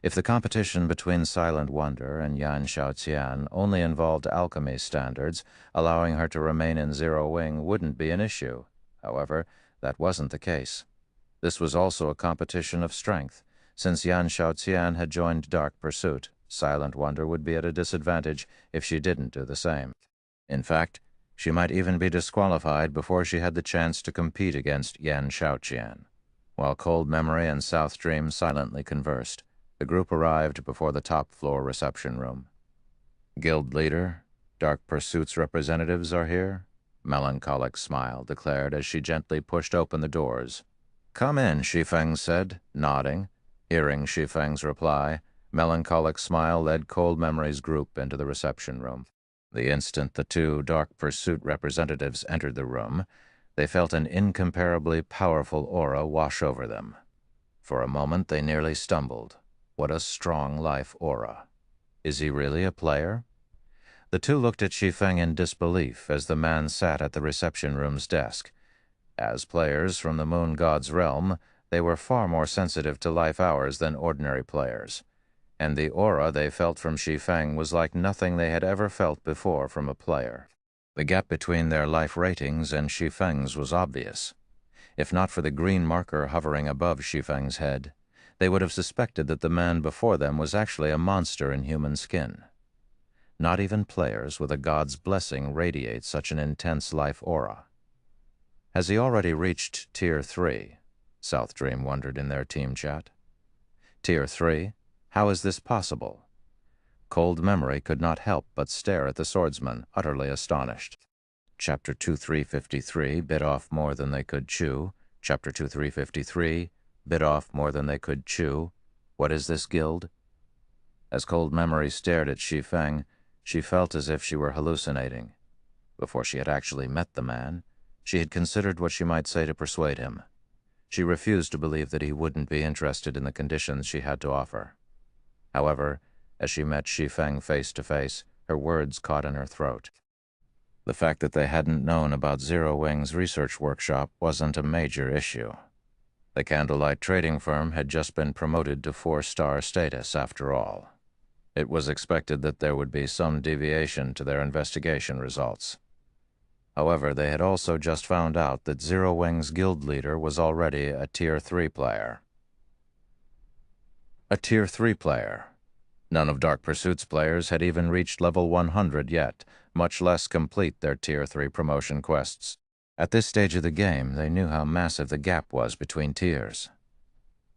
S1: If the competition between Silent Wonder and Yan Shaoqian only involved alchemy standards, allowing her to remain in Zero Wing wouldn't be an issue. However, that wasn't the case. This was also a competition of strength. Since Yan Shaoqian had joined Dark Pursuit, Silent Wonder would be at a disadvantage if she didn't do the same. In fact, she might even be disqualified before she had the chance to compete against Yan Shaoqian. While Cold Memory and South Dream silently conversed, the group arrived before the top-floor reception room. Guild leader, Dark Pursuit's representatives are here, Melancholic Smile declared as she gently pushed open the doors. Come in, Shi Feng said, nodding. Hearing Shi Feng's reply, Melancholic Smile led Cold Memory's group into the reception room. The instant the two Dark Pursuit representatives entered the room, they felt an incomparably powerful aura wash over them. For a moment they nearly stumbled. What a strong life aura. Is he really a player? The two looked at Shi Feng in disbelief as the man sat at the reception room's desk. As players from the moon god's realm, they were far more sensitive to life hours than ordinary players, and the aura they felt from Shi Feng was like nothing they had ever felt before from a player. The gap between their life ratings and Shi Feng's was obvious. If not for the green marker hovering above Shi Feng's head, they would have suspected that the man before them was actually a monster in human skin. Not even players with a god's blessing radiate such an intense life aura. Has he already reached Tier 3? South Dream wondered in their team chat. Tier 3? How is this possible? Cold Memory could not help but stare at the swordsman, utterly astonished. Chapter 2353 bit off more than they could chew. Chapter 2353 bit off more than they could chew. What is this guild? As Cold Memory stared at Shi Feng, she felt as if she were hallucinating. Before she had actually met the man, she had considered what she might say to persuade him. She refused to believe that he wouldn't be interested in the conditions she had to offer. However, as she met Shi Feng face to face, her words caught in her throat. The fact that they hadn't known about Zero Wing's research workshop wasn't a major issue. The candlelight trading firm had just been promoted to 4-star status after all. It was expected that there would be some deviation to their investigation results. However, they had also just found out that Zero Wing's guild leader was already a Tier 3 player. A Tier 3 player. None of Dark Pursuit's players had even reached level 100 yet, much less complete their Tier 3 promotion quests. At this stage of the game, they knew how massive the gap was between tiers.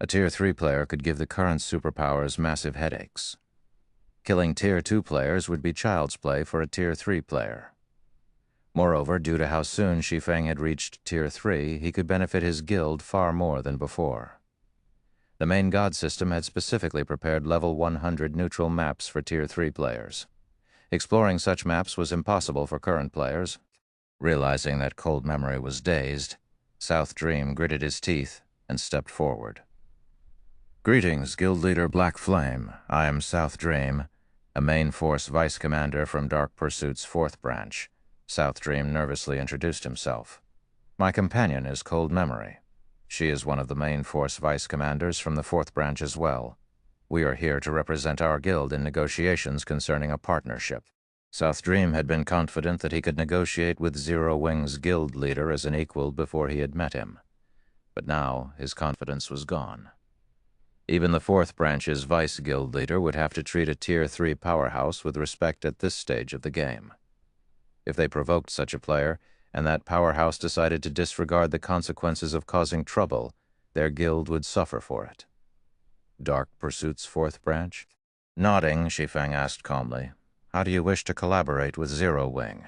S1: A Tier 3 player could give the current superpowers massive headaches. Killing Tier 2 players would be child's play for a Tier 3 player. Moreover, due to how soon Shi Feng had reached Tier 3, he could benefit his guild far more than before. The main god system had specifically prepared level 100 neutral maps for Tier 3 players. Exploring such maps was impossible for current players. Realizing that Cold Memory was dazed, South Dream gritted his teeth and stepped forward. Greetings, Guild Leader Black Flame. I am South Dream, a main force vice commander from Dark Pursuit's 4th branch. South Dream nervously introduced himself. My companion is Cold Memory. She is one of the main force vice commanders from the 4th branch as well. We are here to represent our guild in negotiations concerning a partnership. South Dream had been confident that he could negotiate with Zero Wing's guild leader as an equal before he had met him. But now his confidence was gone. Even the 4th branch's vice guild leader would have to treat a Tier 3 powerhouse with respect at this stage of the game. If they provoked such a player, and that powerhouse decided to disregard the consequences of causing trouble, their guild would suffer for it. Dark Pursuit's 4th branch? Nodding, Shi Feng asked calmly, how do you wish to collaborate with Zero Wing?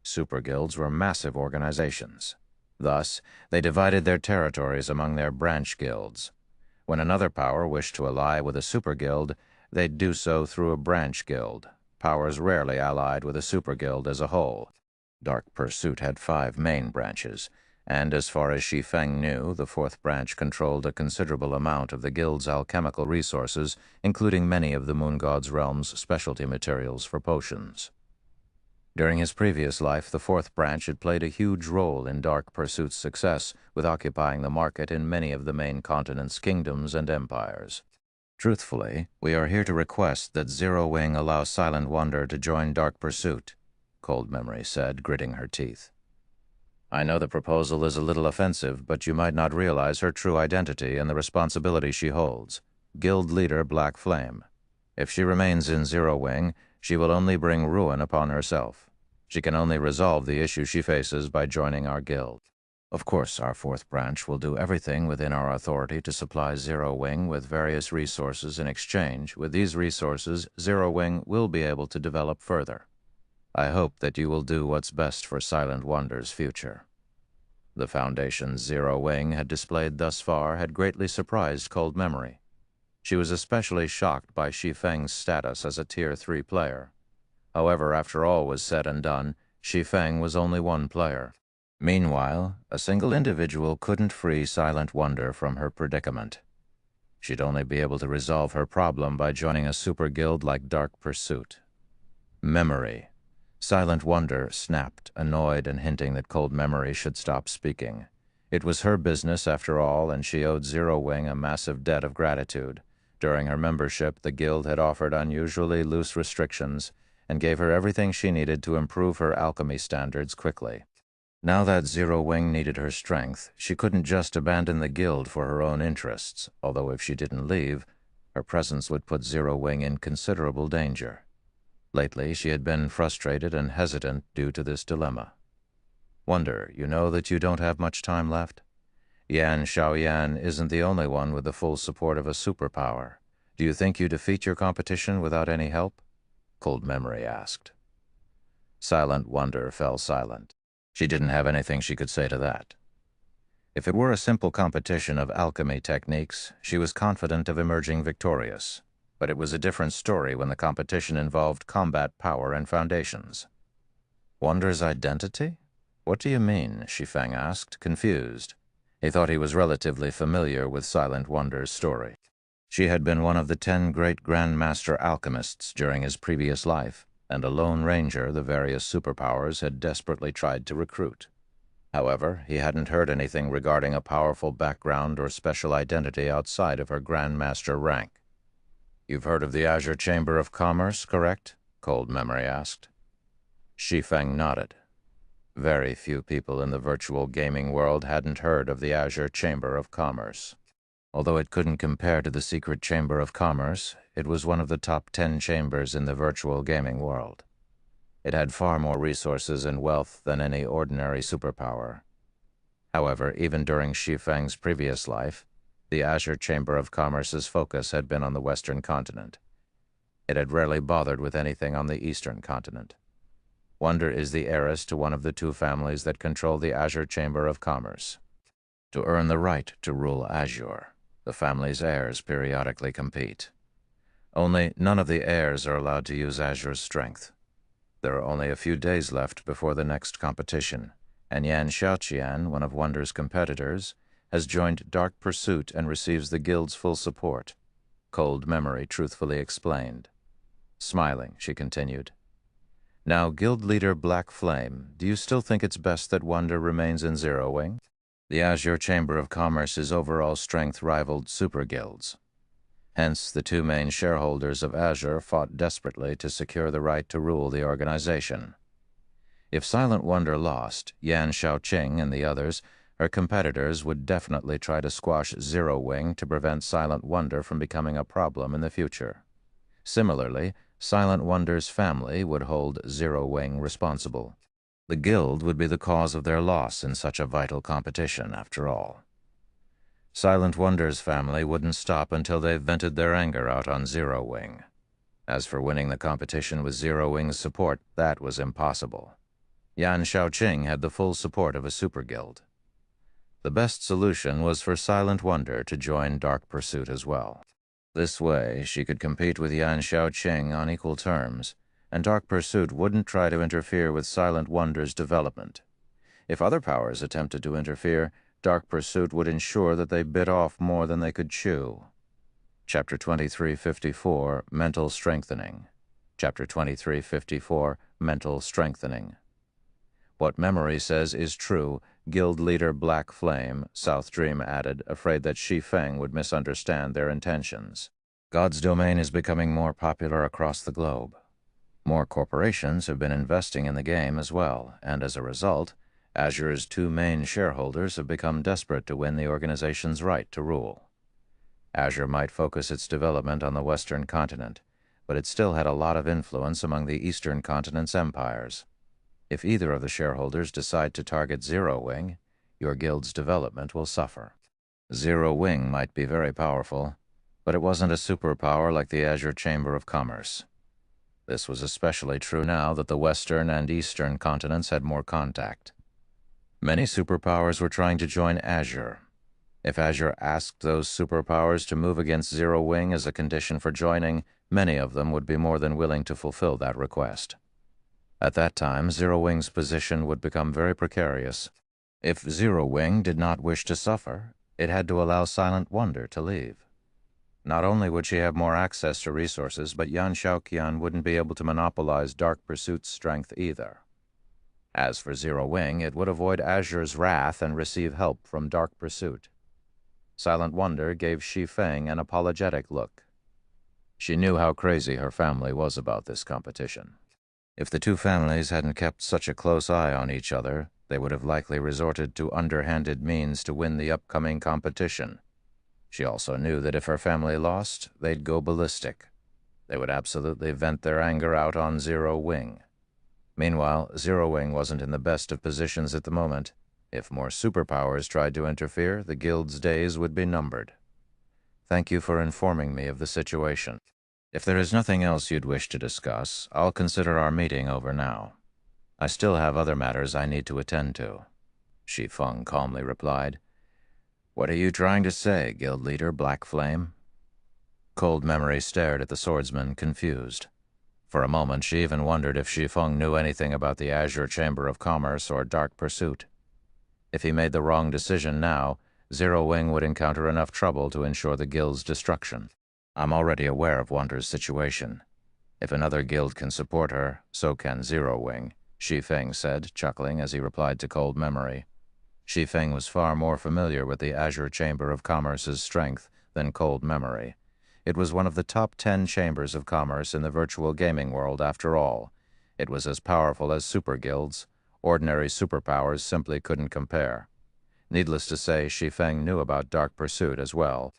S1: Super guilds were massive organizations. Thus, they divided their territories among their branch guilds. When another power wished to ally with a super guild, they'd do so through a branch guild. Powers rarely allied with a super guild as a whole. Dark Pursuit had 5 main branches, and as far as Shi Feng knew, the 4th branch controlled a considerable amount of the guild's alchemical resources, including many of the Moon God's realm's specialty materials for potions. During his previous life, the 4th branch had played a huge role in Dark Pursuit's success, with occupying the market in many of the main continent's kingdoms and empires. Truthfully, we are here to request that Zero Wing allow Silent Wonder to join Dark Pursuit, Cold Memory said, gritting her teeth. I know the proposal is a little offensive, but you might not realize her true identity and the responsibility she holds. Guild Leader Black Flame. If she remains in Zero Wing, she will only bring ruin upon herself. She can only resolve the issue she faces by joining our guild. Of course, our 4th branch will do everything within our authority to supply Zero Wing with various resources in exchange. With these resources, Zero Wing will be able to develop further. I hope that you will do what's best for Silent Wonder's future. The Foundation's Zero Wing had displayed thus far had greatly surprised Cold Memory. She was especially shocked by Shi Feng's status as a Tier 3 player. However, after all was said and done, Shi Feng was only one player. Meanwhile, a single individual couldn't free Silent Wonder from her predicament. She'd only be able to resolve her problem by joining a super guild like Dark Pursuit. Memory. Silent Wonder snapped, annoyed and hinting that Cold Memory should stop speaking. It was her business, after all, and she owed Zero Wing a massive debt of gratitude. During her membership, the guild had offered unusually loose restrictions and gave her everything she needed to improve her alchemy standards quickly. Now that Zero Wing needed her strength, she couldn't just abandon the guild for her own interests, although if she didn't leave, her presence would put Zero Wing in considerable danger. Lately, she had been frustrated and hesitant due to this dilemma. Wonder, you know that you don't have much time left? Yan Xiaoyan isn't the only one with the full support of a superpower. Do you think you defeat your competition without any help? Cold Memory asked. Silent Wonder fell silent. She didn't have anything she could say to that. If it were a simple competition of alchemy techniques, she was confident of emerging victorious. But it was a different story when the competition involved combat power and foundations. Wonder's identity? What do you mean? Shi Feng asked, confused. He thought he was relatively familiar with Silent Wonder's story. She had been one of the 10 great Grandmaster alchemists during his previous life, and a lone ranger the various superpowers had desperately tried to recruit. However, he hadn't heard anything regarding a powerful background or special identity outside of her Grandmaster rank. You've heard of the Azure Chamber of Commerce, correct? Cold Memory asked. Shi Feng nodded. Very few people in the virtual gaming world hadn't heard of the Azure Chamber of Commerce. Although it couldn't compare to the secret Chamber of Commerce, it was one of the top 10 chambers in the virtual gaming world. It had far more resources and wealth than any ordinary superpower. However, even during Shi Feng's previous life, the Azure Chamber of Commerce's focus had been on the Western continent. It had rarely bothered with anything on the Eastern continent. Wonder is the heiress to one of the 2 families that control the Azure Chamber of Commerce. To earn the right to rule Azure, the family's heirs periodically compete. Only none of the heirs are allowed to use Azure's strength. There are only a few days left before the next competition, and Yan Xiaoqian, one of Wonder's competitors, has joined Dark Pursuit and receives the guild's full support, Cold Memory truthfully explained. Smiling, she continued. Now, Guild Leader Black Flame, do you still think it's best that Wonder remains in Zero Wing? The Azure Chamber of Commerce's overall strength rivaled super guilds. Hence, the 2 main shareholders of Azure fought desperately to secure the right to rule the organization. If Silent Wonder lost, Yan Xiaoqing and the others, her competitors, would definitely try to squash Zero Wing to prevent Silent Wonder from becoming a problem in the future. Similarly, Silent Wonder's family would hold Zero Wing responsible. The guild would be the cause of their loss in such a vital competition, after all. Silent Wonder's family wouldn't stop until they vented their anger out on Zero Wing. As for winning the competition with Zero Wing's support, that was impossible. Yan Xiaoqing had the full support of a super guild. The best solution was for Silent Wonder to join Dark Pursuit as well. This way, she could compete with Yan Xiaoqing on equal terms, and Dark Pursuit wouldn't try to interfere with Silent Wonder's development. If other powers attempted to interfere, Dark Pursuit would ensure that they bit off more than they could chew. Chapter 2354, Mental Strengthening. Chapter 2354, Mental Strengthening. What Memory says is true, Guild Leader Black Flame, South Dream added, afraid that Shi Feng would misunderstand their intentions. God's domain is becoming more popular across the globe. More corporations have been investing in the game as well, and as a result, Azure's 2 main shareholders have become desperate to win the organization's right to rule. Azure might focus its development on the Western continent, but it still had a lot of influence among the Eastern continent's empires. If either of the shareholders decide to target Zero Wing, your guild's development will suffer. Zero Wing might be very powerful, but it wasn't a superpower like the Azure Chamber of Commerce. This was especially true now that the Western and Eastern continents had more contact. Many superpowers were trying to join Azure. If Azure asked those superpowers to move against Zero Wing as a condition for joining, many of them would be more than willing to fulfill that request. At that time, Zero Wing's position would become very precarious. If Zero Wing did not wish to suffer, it had to allow Silent Wonder to leave. Not only would she have more access to resources, but Yan Xiaoqian wouldn't be able to monopolize Dark Pursuit's strength either. As for Zero Wing, it would avoid Azure's wrath and receive help from Dark Pursuit. Silent Wonder gave Shi Feng an apologetic look. She knew how crazy her family was about this competition. If the two families hadn't kept such a close eye on each other, they would have likely resorted to underhanded means to win the upcoming competition. She also knew that if her family lost, they'd go ballistic. They would absolutely vent their anger out on Zero Wing. Meanwhile, Zero Wing wasn't in the best of positions at the moment. If more superpowers tried to interfere, the guild's days would be numbered. Thank you for informing me of the situation. If there is nothing else you'd wish to discuss, I'll consider our meeting over now. I still have other matters I need to attend to. Shi Feng calmly replied. What are you trying to say, guild leader Black Flame? Cold Memory stared at the swordsman, confused. For a moment, she even wondered if Shi Feng knew anything about the Azure Chamber of Commerce or Dark Pursuit. If he made the wrong decision now, Zero Wing would encounter enough trouble to ensure the guild's destruction. I'm already aware of Wonder's situation. If another guild can support her, so can Zero Wing, Shi Feng said, chuckling as he replied to Cold Memory. Shi Feng was far more familiar with the Azure Chamber of Commerce's strength than Cold Memory. It was one of the top 10 chambers of commerce in the virtual gaming world, after all. It was as powerful as super guilds. Ordinary superpowers simply couldn't compare. Needless to say, Shi Feng knew about Dark Pursuit as well.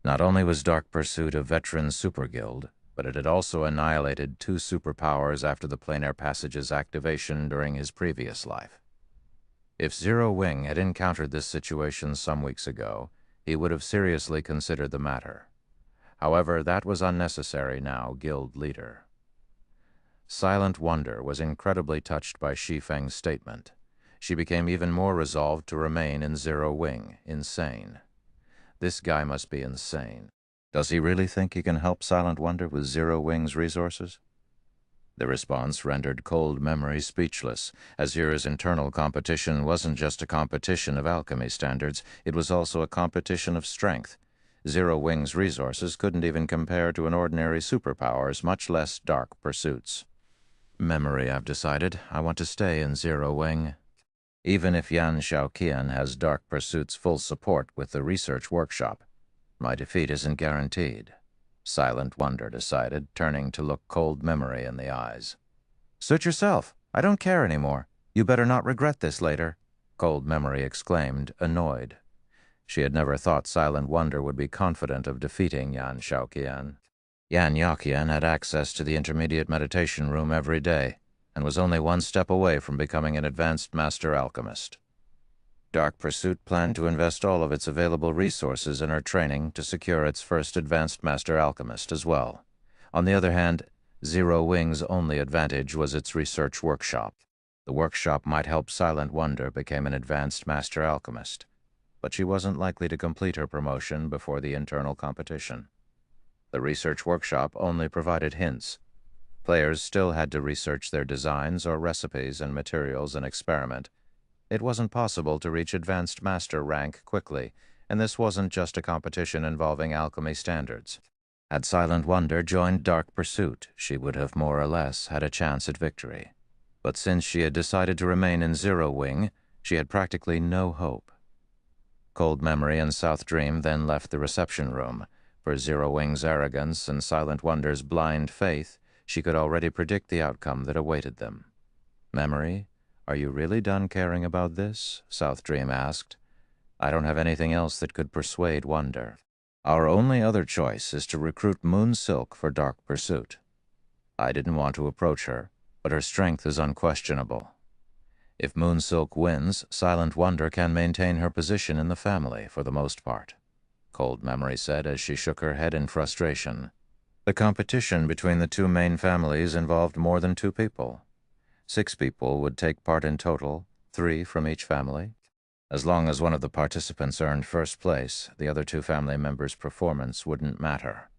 S1: Not only was Dark Pursuit a veteran super guild, but it had also annihilated 2 superpowers after the Planar Passage's activation during his previous life. If Zero Wing had encountered this situation some weeks ago, he would have seriously considered the matter. However, that was unnecessary now, guild leader. Silent Wonder was incredibly touched by Shi Feng's statement. She became even more resolved to remain in Zero Wing, insane. This guy must be insane. Does he really think he can help Silent Wonder with Zero Wing's resources? The response rendered Cold Memory speechless. Azure's internal competition wasn't just a competition of alchemy standards, it was also a competition of strength. Zero Wing's resources couldn't even compare to an ordinary superpower's, much less Dark Pursuit's. Memory, I've decided. I want to stay in Zero Wing. Even if Yan Xiaoqian has Dark Pursuit's full support with the research workshop, my defeat isn't guaranteed. Silent Wonder decided, turning to look Cold Memory in the eyes. Suit yourself. I don't care anymore. You better not regret this later, Cold Memory exclaimed, annoyed. She had never thought Silent Wonder would be confident of defeating Yan Xiaoqian. Yan Xiaoqian had access to the intermediate meditation room every day, and was only one step away from becoming an advanced master alchemist. Dark Pursuit planned to invest all of its available resources in her training to secure its first advanced master alchemist as well. On the other hand, Zero Wing's only advantage was its research workshop. The workshop might help Silent Wonder become an advanced master alchemist, but she wasn't likely to complete her promotion before the internal competition. The research workshop only provided hints. Players still had to research their designs or recipes and materials and experiment. It wasn't possible to reach advanced master rank quickly, and this wasn't just a competition involving alchemy standards. Had Silent Wonder joined Dark Pursuit, she would have more or less had a chance at victory. But since she had decided to remain in Zero Wing, she had practically no hope. Cold Memory and South Dream then left the reception room. For Zero Wing's arrogance and Silent Wonder's blind faith, she could already predict the outcome that awaited them. Memory, are you really done caring about this? South Dream asked. I don't have anything else that could persuade Wonder. Our only other choice is to recruit Moon Silk for Dark Pursuit. I didn't want to approach her, but her strength is unquestionable. If Moon Silk wins, Silent Wonder can maintain her position in the family for the most part, Cold Memory said as she shook her head in frustration. The competition between the 2 main families involved more than 2 people. 6 people would take part in total, 3 from each family. As long as one of the participants earned first place, the other 2 family members' performance wouldn't matter.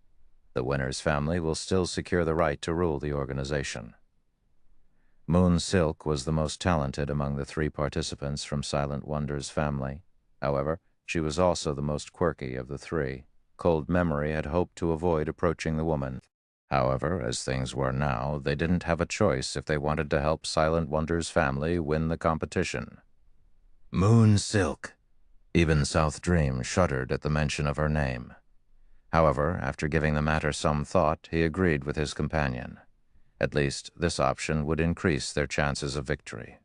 S1: The winner's family will still secure the right to rule the organization. Moon Silk was the most talented among the 3 participants from Silent Wonder's family. However, she was also the most quirky of the 3. Cold Memory had hoped to avoid approaching the woman. However, as things were now, they didn't have a choice if they wanted to help Silent Wonder's family win the competition. Moon Silk! Even South Dream shuddered at the mention of her name. However, after giving the matter some thought, he agreed with his companion. At least, this option would increase their chances of victory.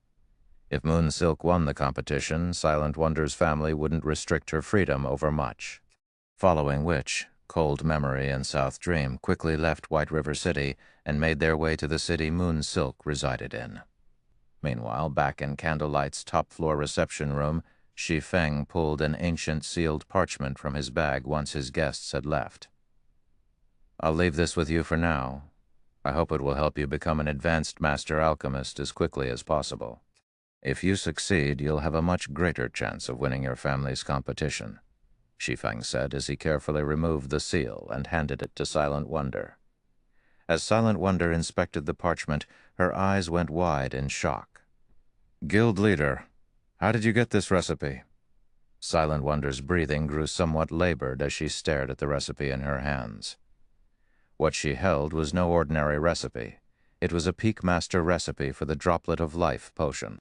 S1: If Moon Silk won the competition, Silent Wonder's family wouldn't restrict her freedom overmuch. Following which, Cold Memory and South Dream quickly left White River City and made their way to the city Moon Silk resided in. Meanwhile, back in Candlelight's top-floor reception room, Shi Feng pulled an ancient sealed parchment from his bag once his guests had left. I'll leave this with you for now. I hope it will help you become an advanced master alchemist as quickly as possible. If you succeed, you'll have a much greater chance of winning your family's competition, Shi Feng said as he carefully removed the seal and handed it to Silent Wonder. As Silent Wonder inspected the parchment, her eyes went wide in shock. Guild leader, how did you get this recipe? Silent Wonder's breathing grew somewhat labored as she stared at the recipe in her hands. What she held was no ordinary recipe. It was a Peak Master recipe for the Droplet of Life potion.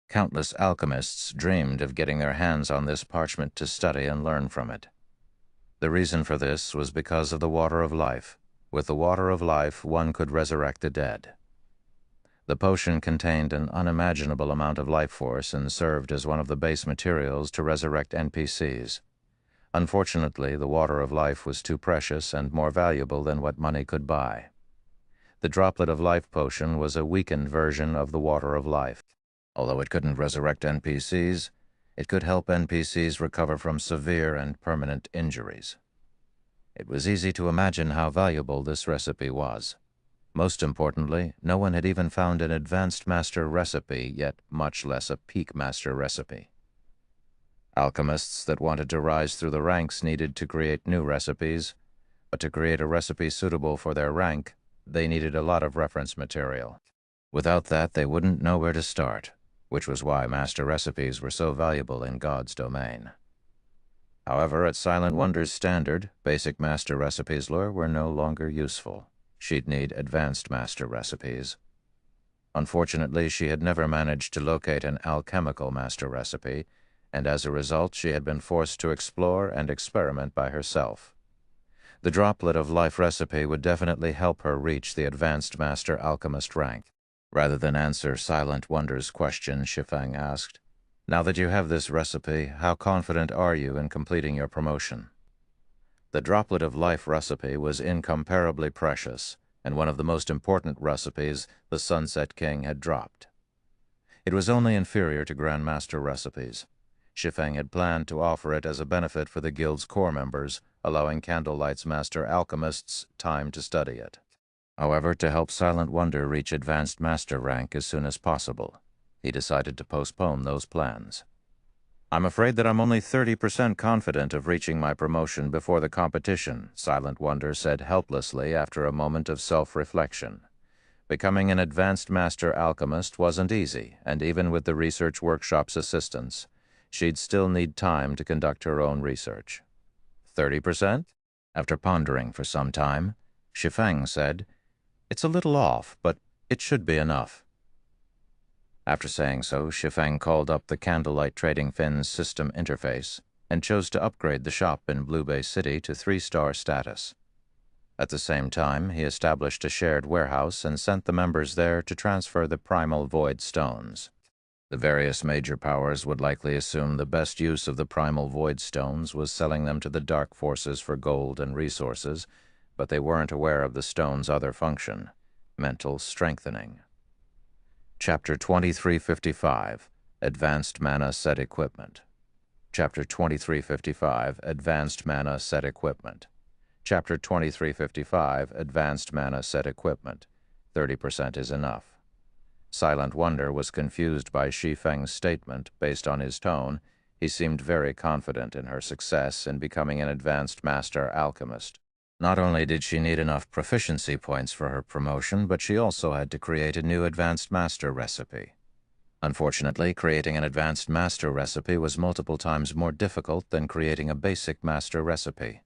S1: Countless alchemists dreamed of getting their hands on this parchment to study and learn from it. The reason for this was because of the Water of Life. With the Water of Life, one could resurrect the dead. The potion contained an unimaginable amount of life force and served as one of the base materials to resurrect NPCs. Unfortunately, the Water of Life was too precious and more valuable than what money could buy. The Droplet of Life potion was a weakened version of the Water of Life. Although it couldn't resurrect NPCs, it could help NPCs recover from severe and permanent injuries. It was easy to imagine how valuable this recipe was. Most importantly, no one had even found an Advanced Master recipe, yet much less a Peak Master recipe. Alchemists that wanted to rise through the ranks needed to create new recipes, but to create a recipe suitable for their rank, they needed a lot of reference material. Without that, they wouldn't know where to start, which was why master recipes were so valuable in God's domain. However, at Silent Wonder's standard, basic master recipes were no longer useful. She'd need advanced master recipes. Unfortunately, she had never managed to locate an alchemical master recipe, and as a result, she had been forced to explore and experiment by herself. The Droplet of Life recipe would definitely help her reach the advanced master alchemist rank. Rather than answer Silent Wonder's question, Shi Feng asked, "Now that you have this recipe, how confident are you in completing your promotion?" The Droplet of Life recipe was incomparably precious, and one of the most important recipes the Sunset King had dropped. It was only inferior to Grandmaster recipes. Shi Feng had planned to offer it as a benefit for the guild's core members, allowing Candlelight's master alchemists time to study it. However, to help Silent Wonder reach Advanced Master rank as soon as possible, he decided to postpone those plans. "I'm afraid that I'm only 30% confident of reaching my promotion before the competition," Silent Wonder said helplessly after a moment of self-reflection. Becoming an Advanced Master alchemist wasn't easy, and even with the research workshop's assistance, she'd still need time to conduct her own research. 30%? After pondering for some time, Shi Feng said, "It's a little off, but it should be enough." After saying so, Shi Feng called up the Candlelight Trading Fin's system interface and chose to upgrade the shop in Blue Bay City to 3-star status. At the same time, he established a shared warehouse and sent the members there to transfer the Primal Void Stones. The various major powers would likely assume the best use of the Primal Void Stones was selling them to the Dark Forces for gold and resources, but they weren't aware of the stone's other function, mental strengthening. Chapter 2355, Advanced Mana Set Equipment. Chapter 2355, Advanced Mana Set Equipment. Chapter 2355, Advanced Mana Set Equipment. 30% is enough. Silent Wonder was confused by Shi Feng's statement. Based on his tone, he seemed very confident in her success in becoming an Advanced Master Alchemist. Not only did she need enough proficiency points for her promotion, but she also had to create a new Advanced Master recipe. Unfortunately, creating an Advanced Master recipe was multiple times more difficult than creating a basic Master recipe.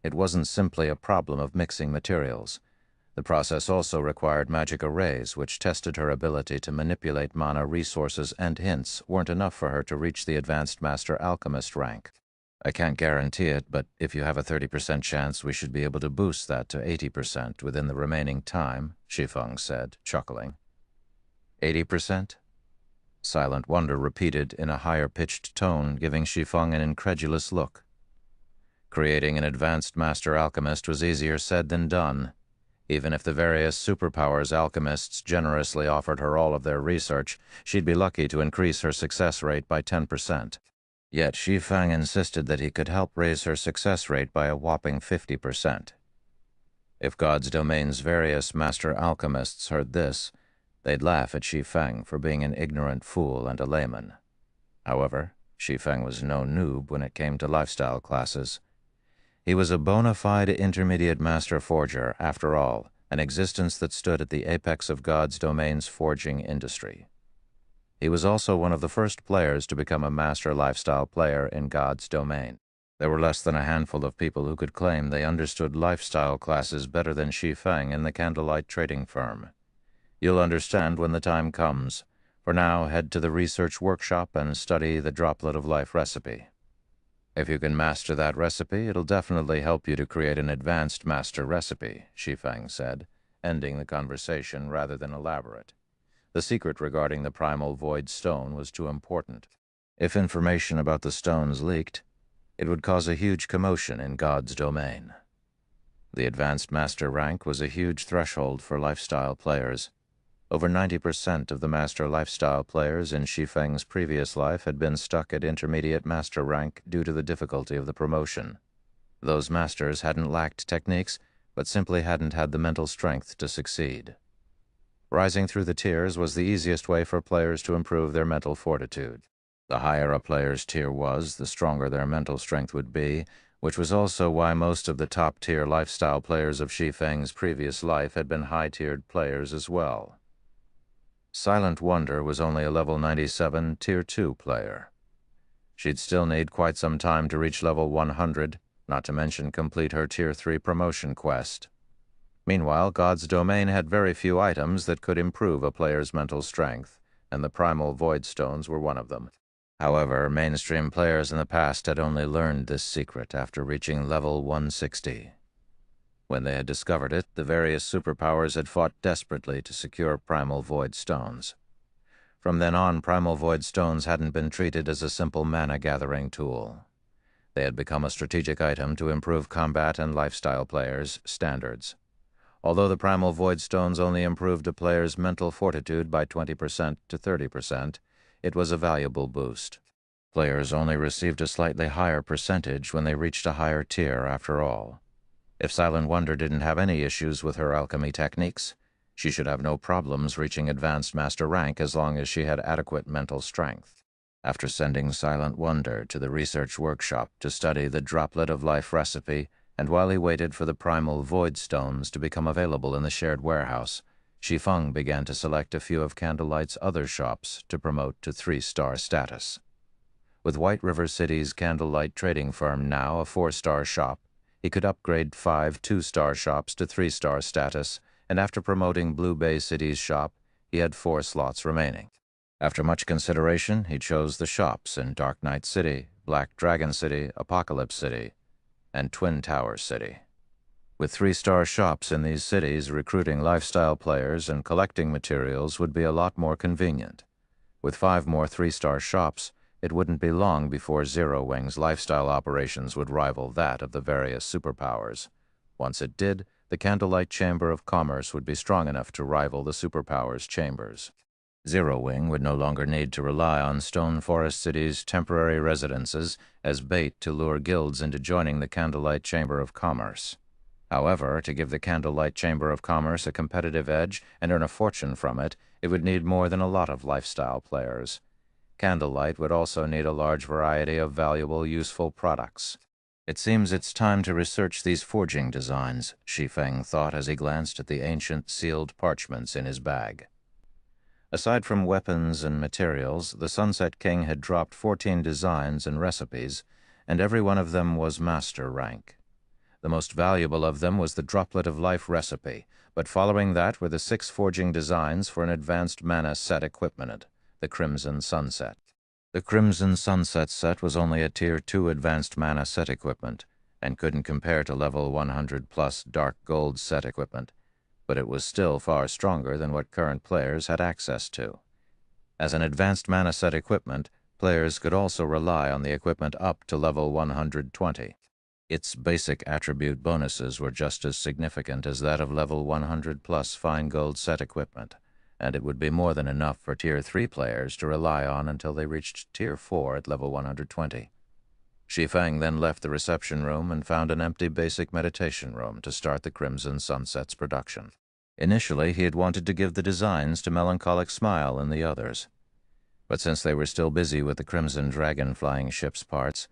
S1: it wasn't simply a problem of mixing materials. The process also required magic arrays, which tested her ability to manipulate mana resources, and hints weren't enough for her to reach the Advanced Master Alchemist rank. I can't guarantee it, but if you have a 30% chance, we should be able to boost that to 80% within the remaining time, Shi Feng said, chuckling. 80%? Silent Wonder repeated in a higher-pitched tone, giving Shi Feng an incredulous look. Creating an Advanced Master Alchemist was easier said than done. Even if the various superpowers alchemists generously offered her all of their research, she'd be lucky to increase her success rate by 10%. Yet Shi Feng insisted that he could help raise her success rate by a whopping 50%. If God's Domain's various master alchemists heard this, they'd laugh at Shi Feng for being an ignorant fool and a layman. However, Shi Feng was no noob when it came to lifestyle classes. He was a bona fide intermediate master forger, after all, an existence that stood at the apex of God's Domain's forging industry. He was also one of the first players to become a master lifestyle player in God's Domain. There were less than a handful of people who could claim they understood lifestyle classes better than Shi Feng in the Candlelight trading firm. You'll understand when the time comes. For now, head to the research workshop and study the Droplet of Life recipe. If you can master that recipe, it'll definitely help you to create an advanced master recipe, Shi Feng said, ending the conversation rather than elaborate. The secret regarding the primal void stone was too important. If information about the stones leaked, it would cause a huge commotion in God's Domain. The advanced master rank was a huge threshold for lifestyle players. Over 90% of the master lifestyle players in Shi Feng's previous life had been stuck at intermediate master rank due to the difficulty of the promotion. Those masters hadn't lacked techniques, but simply hadn't had the mental strength to succeed. Rising through the tiers was the easiest way for players to improve their mental fortitude. The higher a player's tier was, the stronger their mental strength would be, which was also why most of the top-tier lifestyle players of Shi Feng's previous life had been high-tiered players as well. Silent Wonder was only a level 97 Tier 2 player. She'd still need quite some time to reach level 100, not to mention complete her Tier 3 promotion quest. Meanwhile, God's Domain had very few items that could improve a player's mental strength, and the primal void stones were one of them. However, mainstream players in the past had only learned this secret after reaching level 160. When they had discovered it, the various superpowers had fought desperately to secure primal void stones. From then on, primal void stones hadn't been treated as a simple mana-gathering tool. They had become a strategic item to improve combat and lifestyle players' standards. Although the primal void stones only improved a player's mental fortitude by 20% to 30%, it was a valuable boost. Players only received a slightly higher percentage when they reached a higher tier after all. If Silent Wonder didn't have any issues with her alchemy techniques, she should have no problems reaching advanced master rank as long as she had adequate mental strength. After sending Silent Wonder to the research workshop to study the Droplet of Life recipe, and while he waited for the primal void stones to become available in the shared warehouse, Shi Feng began to select a few of Candlelight's other shops to promote to 3-star status. With White River City's Candlelight trading firm now a 4-star shop, he could upgrade 5 2-star shops to 3-star status, and after promoting Blue Bay City's shop, he had 4 slots remaining. After much consideration, he chose the shops in Dark Knight City, Black Dragon City, Apocalypse City, and Twin Towers City. With 3-star shops in these cities, recruiting lifestyle players and collecting materials would be a lot more convenient. With 5 more 3-star shops, it wouldn't be long before Zero Wing's lifestyle operations would rival that of the various superpowers. Once it did, the Candlelight Chamber of Commerce would be strong enough to rival the superpowers' chambers. Zero Wing would no longer need to rely on Stone Forest City's temporary residences as bait to lure guilds into joining the Candlelight Chamber of Commerce. However, to give the Candlelight Chamber of Commerce a competitive edge and earn a fortune from it, it would need more than a lot of lifestyle players. Candlelight would also need a large variety of valuable, useful products. It seems it's time to research these forging designs, Shi Feng thought as he glanced at the ancient, sealed parchments in his bag. Aside from weapons and materials, the Sunset King had dropped 14 designs and recipes, and every one of them was master rank. The most valuable of them was the Droplet of Life recipe, but following that were the 6 forging designs for an advanced mana set equipment, the Crimson Sunset. The Crimson Sunset set was only a Tier 2 advanced mana set equipment, and couldn't compare to level 100 plus dark gold set equipment, but it was still far stronger than what current players had access to. As an advanced mana set equipment, players could also rely on the equipment up to level 120. Its basic attribute bonuses were just as significant as that of level 100 plus fine gold set equipment, and it would be more than enough for Tier 3 players to rely on until they reached Tier 4 at level 120. Shi Feng then left the reception room and found an empty basic meditation room to start the Crimson Sunset's production. Initially, he had wanted to give the designs to Melancholic Smile and the others, but since they were still busy with the Crimson Dragon flying ship's parts,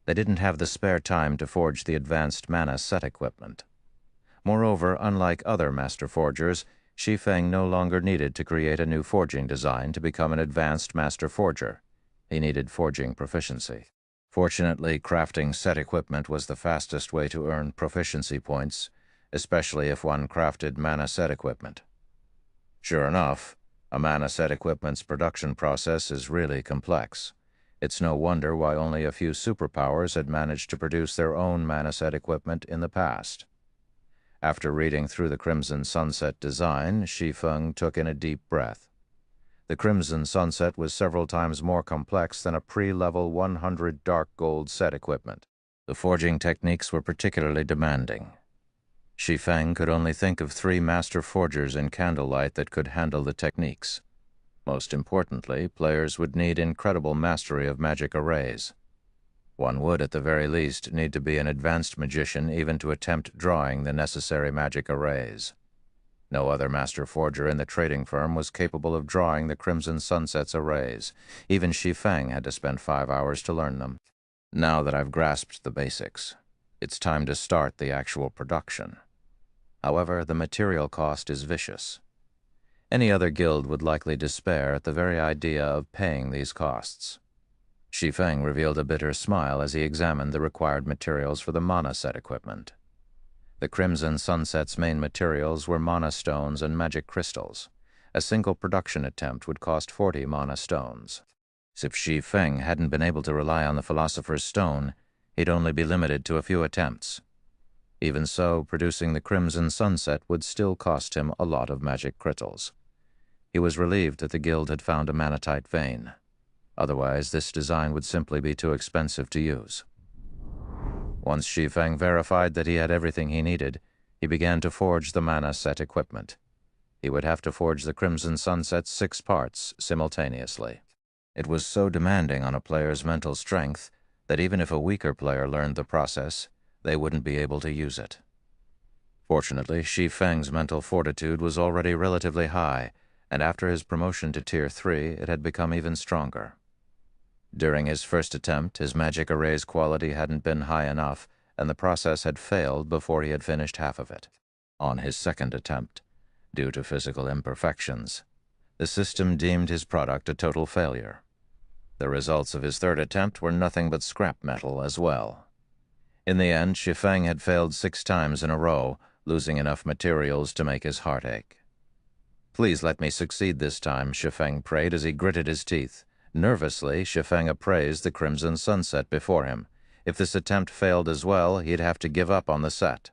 S1: they didn't have the spare time to forge the advanced mana set equipment. Moreover, unlike other master forgers, Shi Feng no longer needed to create a new forging design to become an advanced master forger. He needed forging proficiency. Fortunately, crafting set equipment was the fastest way to earn proficiency points, especially if one crafted mana set equipment. Sure enough, a mana set equipment's production process is really complex. It's no wonder why only a few superpowers had managed to produce their own mana set equipment in the past. After reading through the Crimson Sunset design, Shi Feng took in a deep breath. The Crimson Sunset was several times more complex than a pre-level 100 dark gold set equipment. The forging techniques were particularly demanding. Shi Feng could only think of 3 master forgers in Candlelight that could handle the techniques. Most importantly, players would need incredible mastery of magic arrays. One would, at the very least, need to be an advanced magician even to attempt drawing the necessary magic arrays. No other master forger in the trading firm was capable of drawing the Crimson Sunset's arrays. Even Shi Feng had to spend 5 hours to learn them. Now that I've grasped the basics, it's time to start the actual production. However, the material cost is vicious. Any other guild would likely despair at the very idea of paying these costs. Shi Feng revealed a bitter smile as he examined the required materials for the mana set equipment. The Crimson Sunset's main materials were mana stones and magic crystals. A single production attempt would cost 40 mana stones. If Shi Feng hadn't been able to rely on the Philosopher's Stone, he'd only be limited to a few attempts. Even so, producing the Crimson Sunset would still cost him a lot of magic crystals. He was relieved that the guild had found a manatite vein. Otherwise, this design would simply be too expensive to use. Once Shi Feng verified that he had everything he needed, he began to forge the mana set equipment. He would have to forge the Crimson Sunset's 6 parts simultaneously. It was so demanding on a player's mental strength that even if a weaker player learned the process, they wouldn't be able to use it. Fortunately, Shi Feng's mental fortitude was already relatively high, and after his promotion to Tier 3, it had become even stronger. During his first attempt, his magic array's quality hadn't been high enough, and the process had failed before he had finished half of it. On his second attempt, due to physical imperfections, the system deemed his product a total failure. The results of his third attempt were nothing but scrap metal as well. In the end, Shi Feng had failed 6 times in a row, losing enough materials to make his heart ache. "Please let me succeed this time," Shi Feng prayed as he gritted his teeth. Nervously, Shi Feng appraised the Crimson Sunset before him. If this attempt failed as well, he'd have to give up on the set.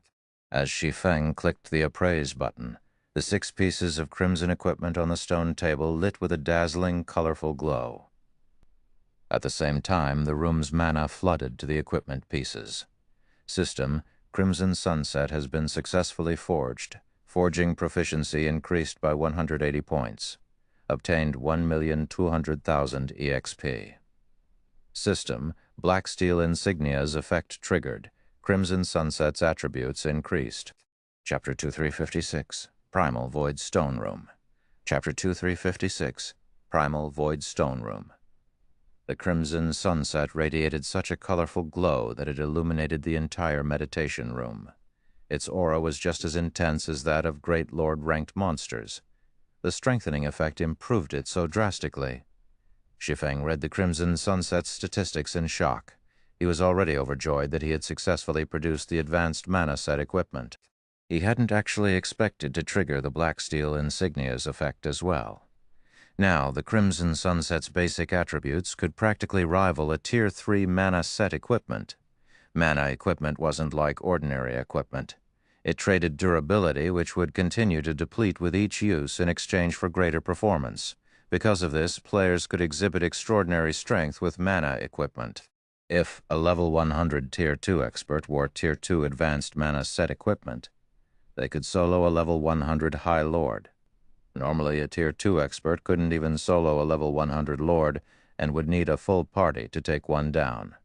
S1: As Shi Feng clicked the appraise button, the 6 pieces of crimson equipment on the stone table lit with a dazzling, colorful glow. At the same time, the room's mana flooded to the equipment pieces. System: Crimson Sunset has been successfully forged. Forging proficiency increased by 180 points. Obtained 1,200,000 EXP. System: Black Steel Insignia's effect triggered. Crimson Sunset's attributes increased. Chapter 2356, Primal Void Stone Room. Chapter 2356, Primal Void Stone Room. The Crimson Sunset radiated such a colorful glow that it illuminated the entire meditation room. Its aura was just as intense as that of great Lord-ranked monsters. The strengthening effect improved it so drastically. Shi Feng read the Crimson Sunset's statistics in shock. He was already overjoyed that he had successfully produced the advanced mana set equipment. He hadn't actually expected to trigger the black steel insignias effect as well. Now, the Crimson Sunset's basic attributes could practically rival a Tier 3 mana set equipment. Mana equipment wasn't like ordinary equipment. It traded durability, which would continue to deplete with each use in exchange for greater performance. Because of this, players could exhibit extraordinary strength with mana equipment. If a level 100 Tier 2 expert wore Tier 2 advanced mana set equipment, they could solo a level 100 High Lord. Normally, a Tier 2 expert couldn't even solo a level 100 Lord and would need a full party to take one down.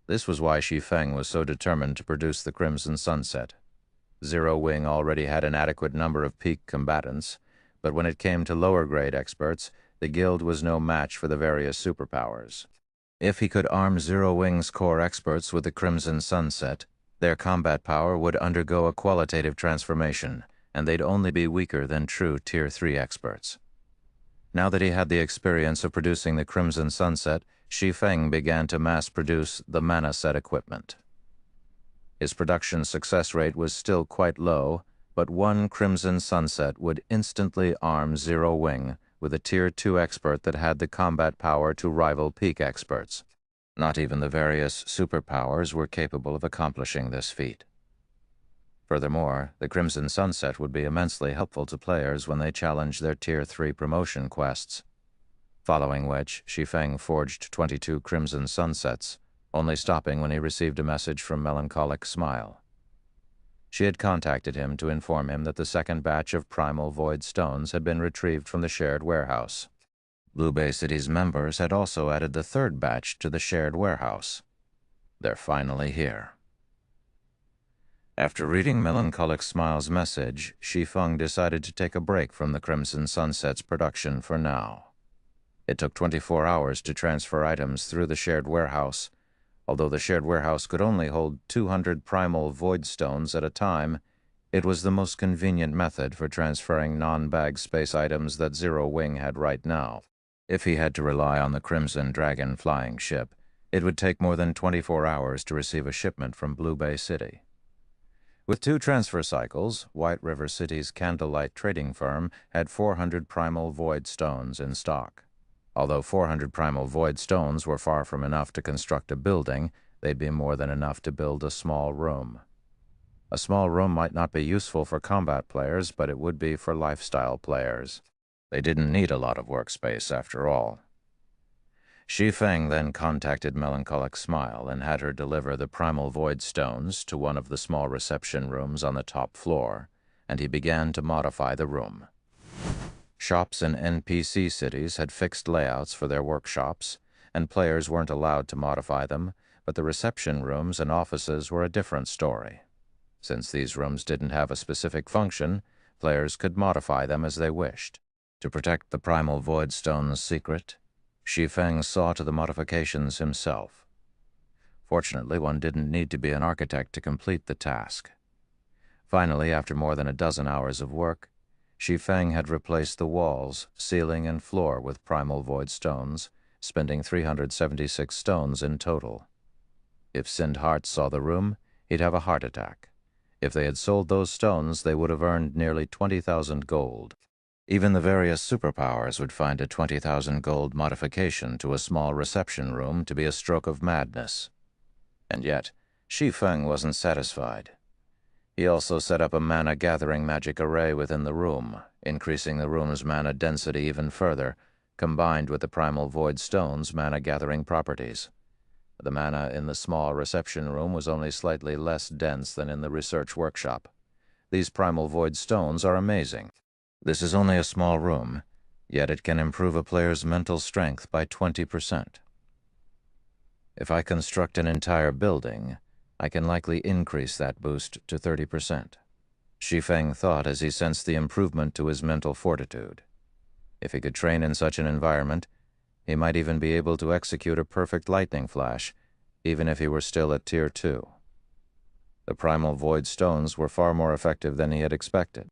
S1: This was why Shi Feng was so determined to produce the Crimson Sunset. Zero Wing already had an adequate number of peak combatants, but when it came to lower-grade experts, the guild was no match for the various superpowers. If he could arm Zero Wing's core experts with the Crimson Sunset, their combat power would undergo a qualitative transformation, and they'd only be weaker than true Tier 3 experts. Now that he had the experience of producing the Crimson Sunset, Shi Feng began to mass-produce the mana set equipment. His production success rate was still quite low, but one Crimson Sunset would instantly arm Zero Wing with a Tier 2 expert that had the combat power to rival peak experts. Not even the various superpowers were capable of accomplishing this feat. Furthermore, the Crimson Sunset would be immensely helpful to players when they challenged their Tier 3 promotion quests. Following which, Shi Feng forged 22 Crimson Sunsets, only stopping when he received a message from Melancholic Smile. She had contacted him to inform him that the second batch of Primal Void Stones had been retrieved from the shared warehouse. Blue Bay City's members had also added the third batch to the shared warehouse. They're finally here. After reading Melancholic Smile's message, Shi Feng decided to take a break from the Crimson Sunset's production for now. It took 24 hours to transfer items through the shared warehouse. Although the shared warehouse could only hold 200 Primal Void Stones at a time, it was the most convenient method for transferring non-bag space items that Zero Wing had right now. If he had to rely on the Crimson Dragon flying ship, it would take more than 24 hours to receive a shipment from Blue Bay City. With 2 transfer cycles, White River City's Candlelight trading firm had 400 Primal Void Stones in stock. Although 400 Primal Void Stones were far from enough to construct a building, they'd be more than enough to build a small room. A small room might not be useful for combat players, but it would be for lifestyle players. They didn't need a lot of workspace, after all. Shi Feng then contacted Melancholic Smile and had her deliver the Primal Void Stones to one of the small reception rooms on the top floor, and he began to modify the room. Shops in NPC cities had fixed layouts for their workshops, and players weren't allowed to modify them, but the reception rooms and offices were a different story. Since these rooms didn't have a specific function, players could modify them as they wished. To protect the Primal Void Stone's secret, Shi Feng saw to the modifications himself. Fortunately, one didn't need to be an architect to complete the task. Finally, after more than a dozen hours of work, Shi Feng had replaced the walls, ceiling, and floor with Primal Void Stones, spending 376 stones in total. If Sindhart saw the room, he'd have a heart attack. If they had sold those stones, they would have earned nearly 20,000 gold. Even the various superpowers would find a 20,000 gold modification to a small reception room to be a stroke of madness. And yet, Shi Feng wasn't satisfied. He also set up a mana-gathering magic array within the room, increasing the room's mana density even further, combined with the Primal Void Stone's mana-gathering properties. The mana in the small reception room was only slightly less dense than in the research workshop. These Primal Void Stones are amazing. This is only a small room, yet it can improve a player's mental strength by 20%. If I construct an entire building, I can likely increase that boost to 30%. Shi Feng thought as he sensed the improvement to his mental fortitude. If he could train in such an environment, he might even be able to execute a perfect lightning flash, even if he were still at Tier 2. The Primal Void Stones were far more effective than he had expected.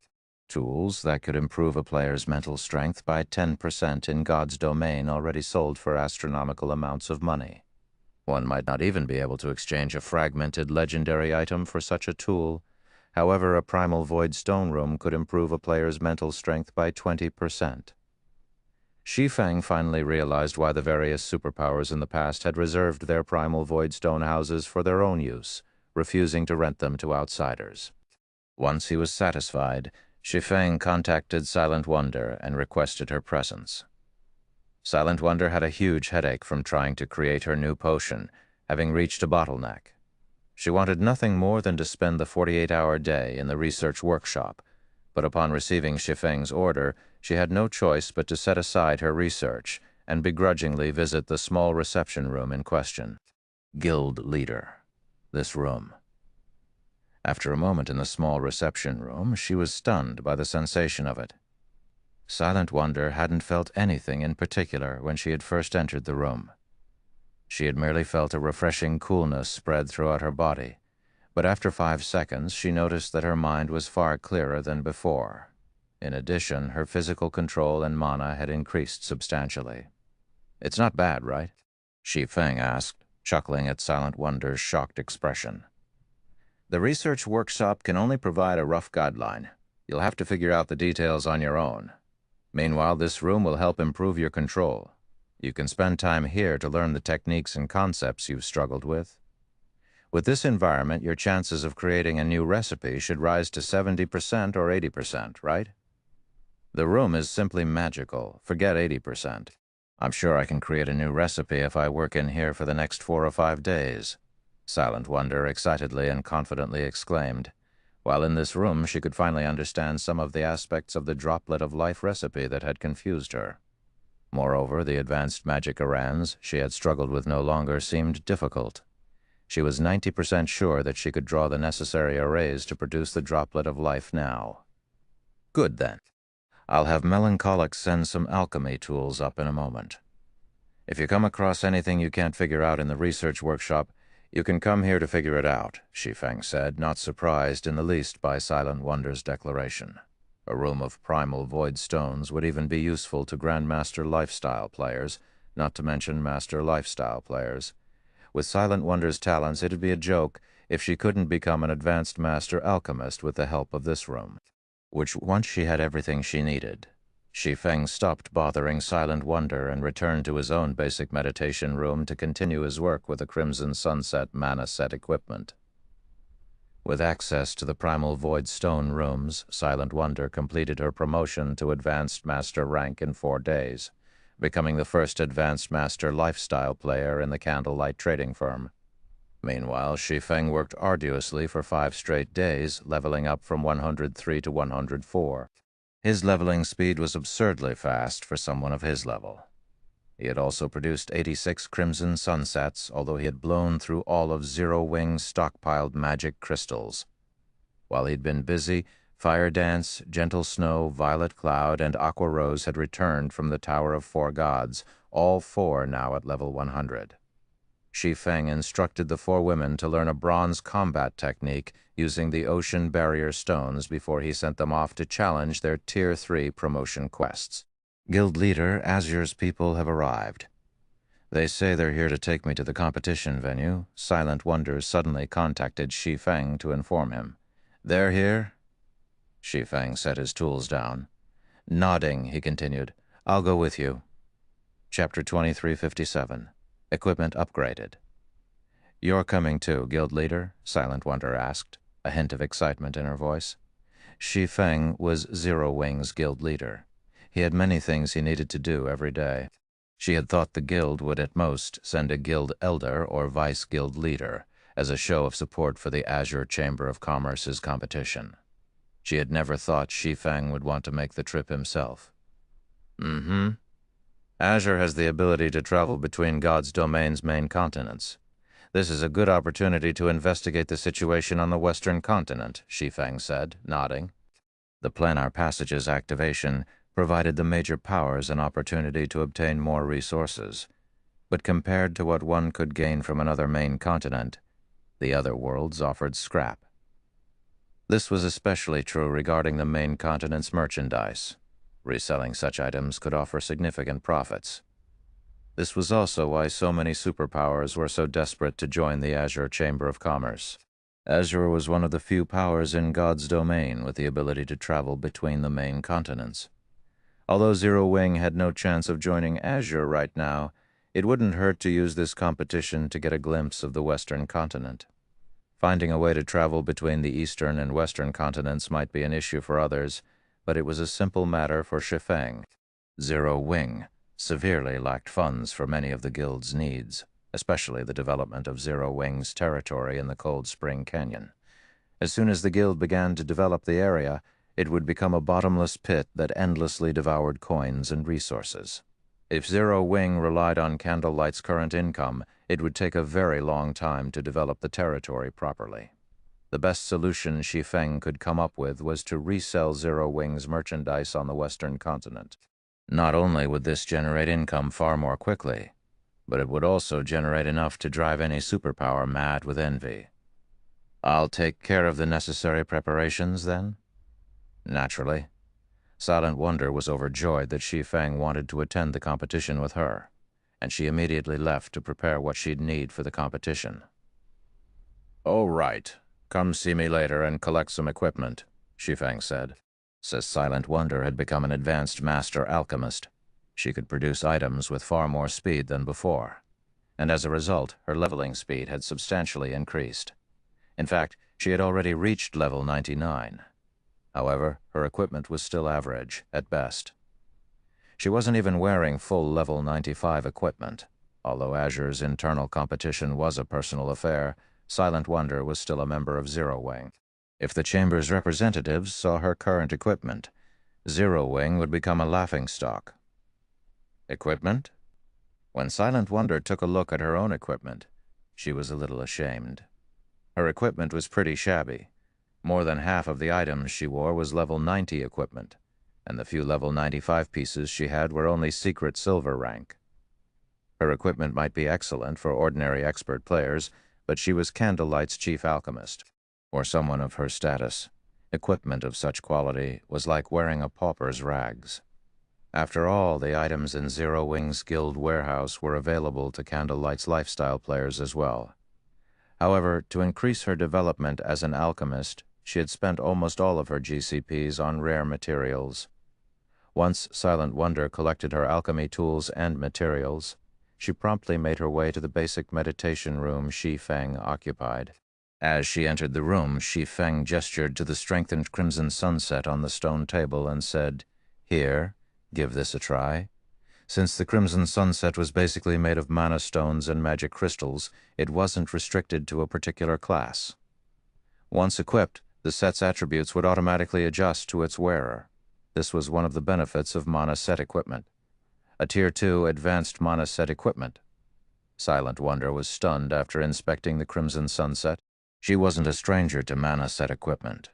S1: Tools that could improve a player's mental strength by 10% in God's domain already sold for astronomical amounts of money. One might not even be able to exchange a fragmented legendary item for such a tool. However, a primal void stone room could improve a player's mental strength by 20%. Shi Feng finally realized why the various superpowers in the past had reserved their primal void stone houses for their own use, refusing to rent them to outsiders. Once he was satisfied, Shi Feng contacted Silent Wonder and requested her presence. Silent Wonder had a huge headache from trying to create her new potion, having reached a bottleneck. She wanted nothing more than to spend the 48-hour day in the research workshop, but upon receiving Shi Feng's order, she had no choice but to set aside her research and begrudgingly visit the small reception room in question. Guild Leader. This room. After a moment in the small reception room, she was stunned by the sensation of it. Silent Wonder hadn't felt anything in particular when she had first entered the room. She had merely felt a refreshing coolness spread throughout her body, but after 5 seconds she noticed that her mind was far clearer than before. In addition, her physical control and mana had increased substantially. "It's not bad, right?" Shi Feng asked, chuckling at Silent Wonder's shocked expression. "The research workshop can only provide a rough guideline. You'll have to figure out the details on your own. Meanwhile, this room will help improve your control. You can spend time here to learn the techniques and concepts you've struggled with. With this environment, your chances of creating a new recipe should rise to 70% or 80%, right? The room is simply magical. Forget 80%. I'm sure I can create a new recipe if I work in here for the next 4 or 5 days," Silent Wonder excitedly and confidently exclaimed. While in this room, she could finally understand some of the aspects of the droplet of life recipe that had confused her. Moreover, the advanced magic arrays she had struggled with no longer seemed difficult. She was 90% sure that she could draw the necessary arrays to produce the droplet of life now. "Good, then. I'll have Melancholic send some alchemy tools up in a moment. If you come across anything you can't figure out in the research workshop, you can come here to figure it out," Shi Feng said, not surprised in the least by Silent Wonder's declaration. A room of primal void stones would even be useful to Grandmaster Lifestyle players, not to mention Master Lifestyle players. With Silent Wonder's talents, it'd be a joke if she couldn't become an advanced Master Alchemist with the help of this room. Which, once she had everything she needed, Shi Feng stopped bothering Silent Wonder and returned to his own basic meditation room to continue his work with the Crimson Sunset Mana Set equipment. With access to the Primal Void Stone rooms, Silent Wonder completed her promotion to Advanced Master rank in 4 days, becoming the first Advanced Master Lifestyle player in the Candlelight Trading Firm. Meanwhile, Shi Feng worked arduously for 5 straight days, leveling up from 103 to 104. His leveling speed was absurdly fast for someone of his level. He had also produced 86 Crimson Sunsets, although he had blown through all of Zero Wing's stockpiled magic crystals. While he'd been busy, Fire Dance, Gentle Snow, Violet Cloud, and Aqua Rose had returned from the Tower of 4 Gods, all 4 now at level 100. Shi Feng instructed the 4 women to learn a bronze combat technique using the Ocean Barrier Stones before he sent them off to challenge their Tier 3 promotion quests. "Guild Leader, Azure's people have arrived. They say they're here to take me to the competition venue." Silent Wonder suddenly contacted Shi Feng to inform him. "They're here?" Shi Feng set his tools down. Nodding, he continued, "I'll go with you." Chapter 2357. Equipment upgraded. "You're coming too, Guild Leader?" Silent Wonder asked, a hint of excitement in her voice. Shi Feng was Zero Wing's Guild Leader. He had many things he needed to do every day. She had thought the guild would at most send a guild elder or vice-guild leader as a show of support for the Azure Chamber of Commerce's competition. She had never thought Shi Feng would want to make the trip himself. Azure has the ability to travel between God's domain's main continents. This is a good opportunity to investigate the situation on the Western continent," Shi Feng said, nodding. The planar passage's activation provided the major powers an opportunity to obtain more resources, but compared to what one could gain from another main continent, the other worlds offered scrap. This was especially true regarding the main continent's merchandise. Reselling such items could offer significant profits. This was also why so many superpowers were so desperate to join the Azure Chamber of Commerce. Azure was one of the few powers in God's domain with the ability to travel between the main continents. Although Zero Wing had no chance of joining Azure right now, it wouldn't hurt to use this competition to get a glimpse of the Western continent. Finding a way to travel between the Eastern and Western continents might be an issue for others, but it was a simple matter for Shi Feng. Zero Wing severely lacked funds for many of the Guild's needs, especially the development of Zero Wing's territory in the Cold Spring Canyon. As soon as the Guild began to develop the area, it would become a bottomless pit that endlessly devoured coins and resources. If Zero Wing relied on Candlelight's current income, it would take a very long time to develop the territory properly. The best solution Shi Feng could come up with was to resell Zero Wing's merchandise on the Western continent. Not only would this generate income far more quickly, but it would also generate enough to drive any superpower mad with envy. "I'll take care of the necessary preparations, then?" Naturally. Silent Wonder was overjoyed that Shi Feng wanted to attend the competition with her, and she immediately left to prepare what she'd need for the competition. "Oh, right. Come see me later and collect some equipment," Shi Feng said. Since Silent Wonder had become an advanced master alchemist, she could produce items with far more speed than before, and as a result, her leveling speed had substantially increased. In fact, she had already reached level 99. However, her equipment was still average, at best. She wasn't even wearing full level 95 equipment. Although Azure's internal competition was a personal affair, Silent Wonder was still a member of Zero Wing. If the Chamber's representatives saw her current equipment, Zero Wing would become a laughingstock. Equipment? When Silent Wonder took a look at her own equipment, she was a little ashamed. Her equipment was pretty shabby. More than half of the items she wore was level 90 equipment, and the few level 95 pieces she had were only secret silver rank. Her equipment might be excellent for ordinary expert players, but she was Candlelight's chief alchemist, or someone of her status. Equipment of such quality was like wearing a pauper's rags. After all, the items in Zero Wing's guild warehouse were available to Candlelight's lifestyle players as well. However, to increase her development as an alchemist, she had spent almost all of her GCPs on rare materials. Once Silent Wonder collected her alchemy tools and materials, she promptly made her way to the basic meditation room Shi Feng occupied. As she entered the room, Shi Feng gestured to the strengthened crimson sunset on the stone table and said, "Here, give this a try." Since the crimson sunset was basically made of mana stones and magic crystals, it wasn't restricted to a particular class. Once equipped, the set's attributes would automatically adjust to its wearer. This was one of the benefits of mana set equipment. A Tier 2 advanced mana set equipment. Silent Wonder was stunned after inspecting the crimson sunset. She wasn't a stranger to mana set equipment.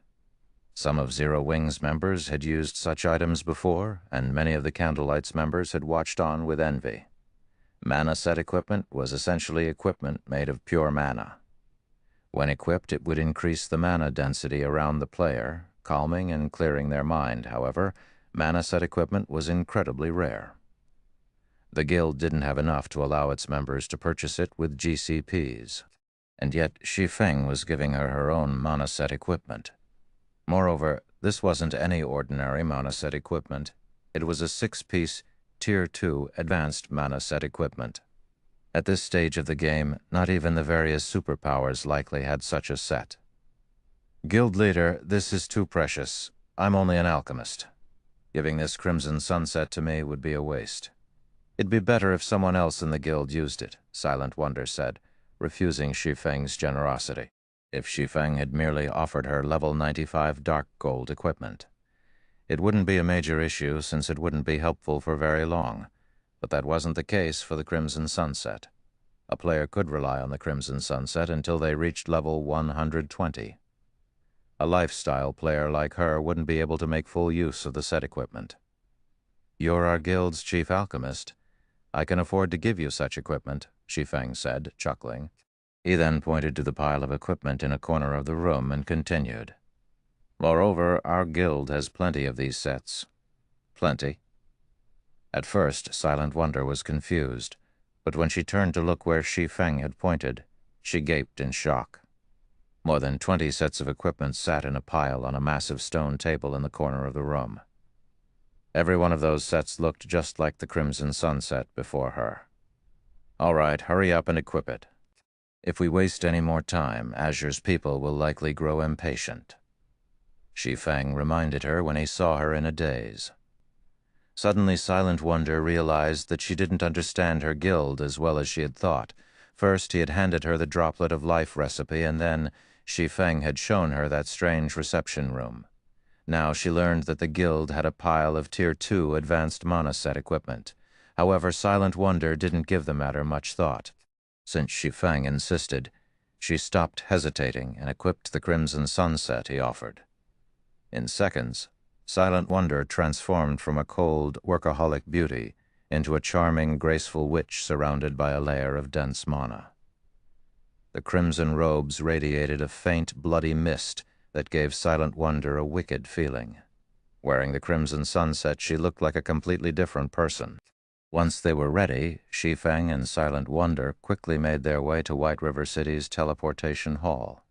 S1: Some of Zero Wing's members had used such items before, and many of the Candlelight's members had watched on with envy. Mana set equipment was essentially equipment made of pure mana. When equipped, it would increase the mana density around the player, calming and clearing their mind. However, mana set equipment was incredibly rare. The guild didn't have enough to allow its members to purchase it with GCPs, and yet Shi Feng was giving her her own mana set equipment. Moreover, this wasn't any ordinary mana set equipment. It was a 6-piece, Tier 2 advanced mana set equipment. At this stage of the game, not even the various superpowers likely had such a set. "Guild leader, this is too precious. I'm only an alchemist. Giving this crimson sunset to me would be a waste. It'd be better if someone else in the guild used it," Silent Wonder said, refusing Shi Feng's generosity. If Shi Feng had merely offered her level 95 dark gold equipment, it wouldn't be a major issue since it wouldn't be helpful for very long, but that wasn't the case for the Crimson Sunset. A player could rely on the Crimson Sunset until they reached level 120. A lifestyle player like her wouldn't be able to make full use of the set equipment. "You're our guild's chief alchemist. I can afford to give you such equipment," Shi Feng said, chuckling. He then pointed to the pile of equipment in a corner of the room and continued, "Moreover, our guild has plenty of these sets." "Plenty?" At first, Silent Wonder was confused. But when she turned to look where Shi Feng had pointed, she gaped in shock. More than 20 sets of equipment sat in a pile on a massive stone table in the corner of the room. Every one of those sets looked just like the crimson sunset before her. "All right, hurry up and equip it. If we waste any more time, Azure's people will likely grow impatient." Shi Feng reminded her when he saw her in a daze. Suddenly, Silent Wonder realized that she didn't understand her guild as well as she had thought. First, he had handed her the Droplet of Life recipe, and then Shi Feng had shown her that strange reception room. Now she learned that the guild had a pile of Tier 2 advanced mana set equipment. However, Silent Wonder didn't give the matter much thought. Since Shi Feng insisted, she stopped hesitating and equipped the Crimson Sunset he offered. In seconds, Silent Wonder transformed from a cold, workaholic beauty into a charming, graceful witch surrounded by a layer of dense mana. The crimson robes radiated a faint, bloody mist that gave Silent Wonder a wicked feeling. Wearing the Crimson Sunset, she looked like a completely different person. Once they were ready, Shi Feng and Silent Wonder quickly made their way to White River City's teleportation hall.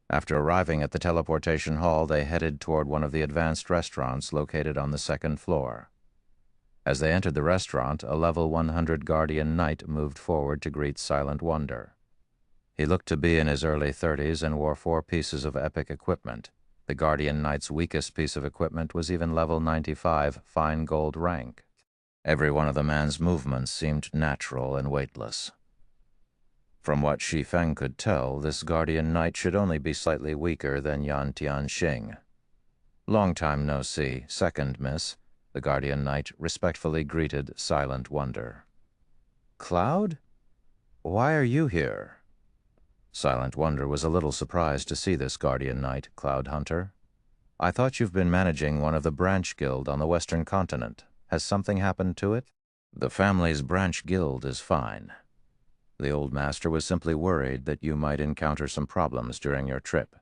S1: After arriving at the teleportation hall, they headed toward one of the advanced restaurants located on the second floor. As they entered the restaurant, a level 100 Guardian Knight moved forward to greet Silent Wonder. He looked to be in his early 30s and wore 4 pieces of epic equipment. The Guardian Knight's weakest piece of equipment was even level 95 fine gold rank. Every one of the man's movements seemed natural and weightless. From what Shi Feng could tell, this Guardian Knight should only be slightly weaker than Yan Tianxing. "Long time no see, second, miss," the Guardian Knight respectfully greeted Silent Wonder. "Cloud? Why are you here?" Silent Wonder was a little surprised to see this Guardian Knight, Cloud Hunter. "I thought you've been managing one of the branch guild on the Western continent. Has something happened to it?" "The family's branch guild is fine. The old master was simply worried that you might encounter some problems during your trip.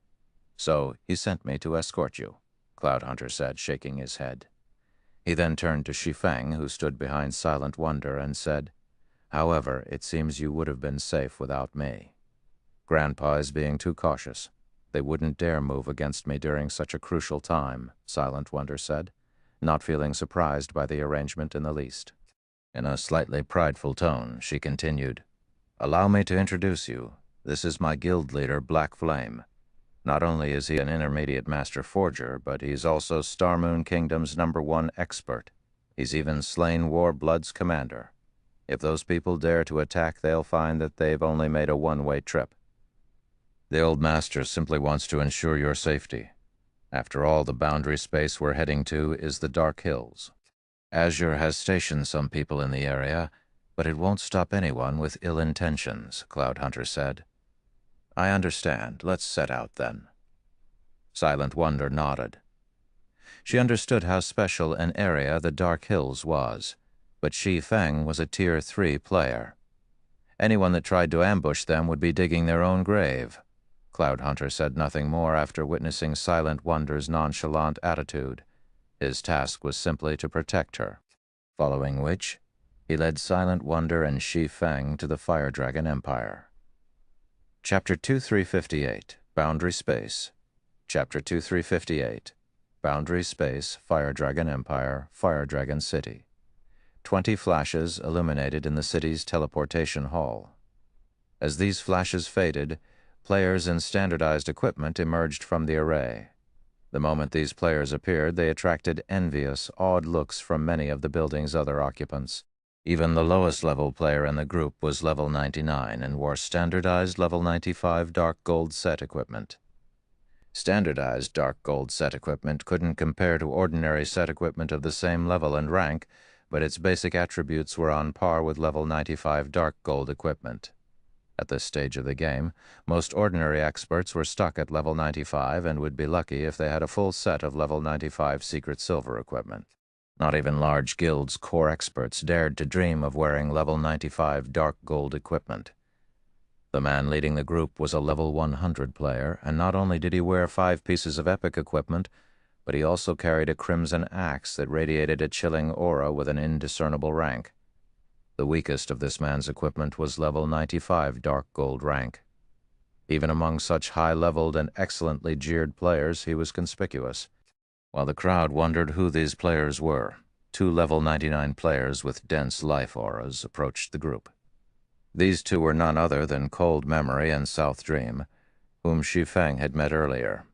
S1: So he sent me to escort you," Cloud Hunter said, shaking his head. He then turned to Shi Feng, who stood behind Silent Wonder, and said, "However, it seems you would have been safe without me. Grandpa is being too cautious. They wouldn't dare move against me during such a crucial time," Silent Wonder said, not feeling surprised by the arrangement in the least. In a slightly prideful tone, she continued, "Allow me to introduce you. This is my guild leader, Black Flame. Not only is he an intermediate master forger, but he's also Star Moon Kingdom's #1 expert. He's even slain Warblood's commander. If those people dare to attack, they'll find that they've only made a one-way trip. The old master simply wants to ensure your safety. After all, the boundary space we're heading to is the Dark Hills. Azure has stationed some people in the area, but it won't stop anyone with ill intentions," Cloud Hunter said. "I understand. Let's set out, then." Silent Wonder nodded. She understood how special an area the Dark Hills was, but Shi Feng was a Tier 3 player. Anyone that tried to ambush them would be digging their own grave. Cloud Hunter said nothing more after witnessing Silent Wonder's nonchalant attitude. His task was simply to protect her. Following which, he led Silent Wonder and Shi Feng to the Fire Dragon Empire. Chapter 2358, Boundary Space. Chapter 2358, Boundary Space, Fire Dragon Empire, Fire Dragon City. 20 flashes illuminated in the city's teleportation hall. As these flashes faded, players in standardized equipment emerged from the array. The moment these players appeared, they attracted envious, awed looks from many of the building's other occupants. Even the lowest-level player in the group was level 99 and wore standardized level 95 dark gold set equipment. Standardized dark gold set equipment couldn't compare to ordinary set equipment of the same level and rank, but its basic attributes were on par with level 95 dark gold equipment. At this stage of the game, most ordinary experts were stuck at level 95 and would be lucky if they had a full set of level 95 secret silver equipment. Not even large guilds' core experts dared to dream of wearing level 95 dark gold equipment. The man leading the group was a level 100 player, and not only did he wear 5 pieces of epic equipment, but he also carried a crimson axe that radiated a chilling aura with an indiscernible rank. The weakest of this man's equipment was level 95 dark gold rank. Even among such high-leveled and excellently geared players, he was conspicuous. While the crowd wondered who these players were, two level 99 players with dense life auras approached the group. These two were none other than Cold Memory and South Dream, whom Shi Feng had met earlier.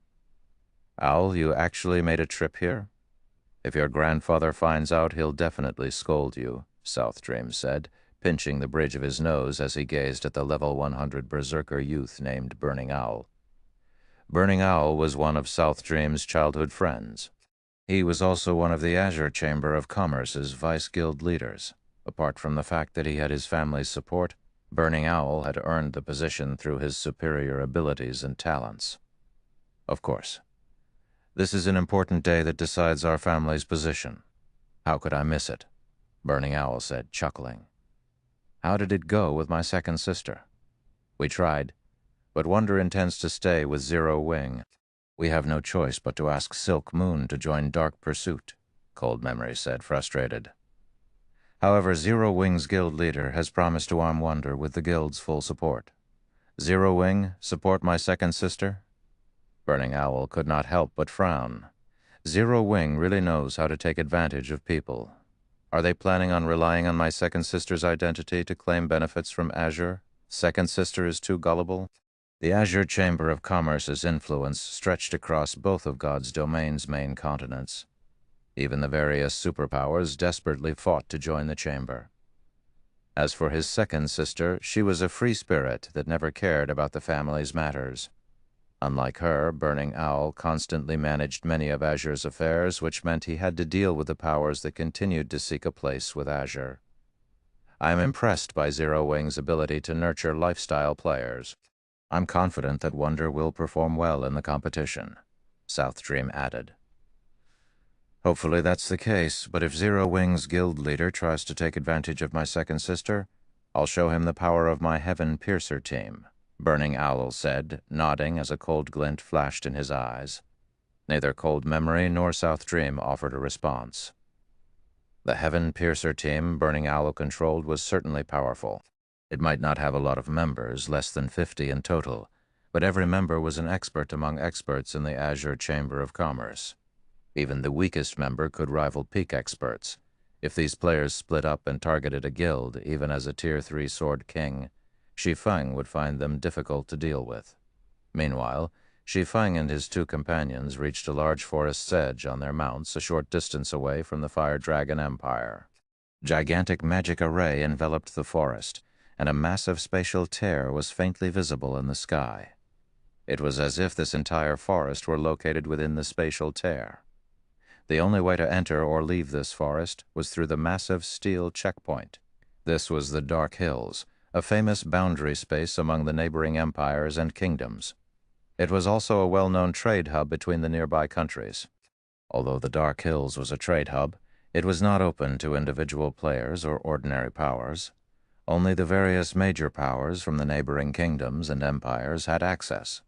S1: "Owl, you actually made a trip here? If your grandfather finds out, he'll definitely scold you," South Dream said, pinching the bridge of his nose as he gazed at the level 100 berserker youth named Burning Owl. Burning Owl was one of South Dream's childhood friends. He was also one of the Azure Chamber of Commerce's Vice Guild leaders. Apart from the fact that he had his family's support, Burning Owl had earned the position through his superior abilities and talents. "Of course. This is an important day that decides our family's position. How could I miss it?" Burning Owl said, chuckling. "How did it go with my second sister?" "We tried, but Wonder intends to stay with Zero Wing. We have no choice but to ask Silk Moon to join Dark Pursuit," Cold Memory said, frustrated. "However, Zero Wing's guild leader has promised to arm Wonder with the guild's full support. Zero Wing, support my second sister?" Burning Owl could not help but frown. Zero Wing really knows how to take advantage of people. Are they planning on relying on my second sister's identity to claim benefits from Azure? Second sister is too gullible? The Azure Chamber of Commerce's influence stretched across both of God's domain's main continents. Even the various superpowers desperately fought to join the chamber. As for his second sister, she was a free spirit that never cared about the family's matters. Unlike her, Burning Owl constantly managed many of Azure's affairs, which meant he had to deal with the powers that continued to seek a place with Azure. "I am impressed by Zero Wing's ability to nurture lifestyle players. I'm confident that Wonder will perform well in the competition," South Dream added. "Hopefully that's the case, but if Zero Wing's guild leader tries to take advantage of my second sister, I'll show him the power of my Heaven Piercer team," Burning Owl said, nodding as a cold glint flashed in his eyes. Neither Cold Memory nor South Dream offered a response. The Heaven Piercer team Burning Owl controlled was certainly powerful. It might not have a lot of members, less than 50 in total, but every member was an expert among experts in the Azure Chamber of Commerce. Even the weakest member could rival peak experts. If these players split up and targeted a guild, even as a Tier 3 Sword King, Shi Feng would find them difficult to deal with. Meanwhile, Shi Feng and his two companions reached a large forest's edge on their mounts a short distance away from the Fire Dragon Empire. Gigantic magic array enveloped the forest, and a massive spatial tear was faintly visible in the sky. It was as if this entire forest were located within the spatial tear. The only way to enter or leave this forest was through the massive steel checkpoint. This was the Dark Hills, a famous boundary space among the neighboring empires and kingdoms. It was also a well-known trade hub between the nearby countries. Although the Dark Hills was a trade hub, it was not open to individual players or ordinary powers. Only the various major powers from the neighboring kingdoms and empires had access.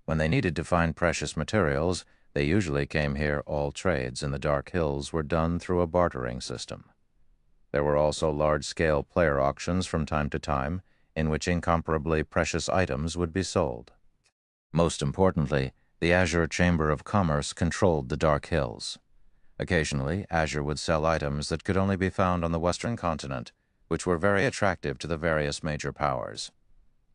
S1: When they needed to find precious materials, they usually came here. All trades in the Dark Hills were done through a bartering system. There were also large-scale player auctions from time to time, in which incomparably precious items would be sold. Most importantly, the Azure Chamber of Commerce controlled the Dark Hills. Occasionally, Azure would sell items that could only be found on the Western continent, which were very attractive to the various major powers.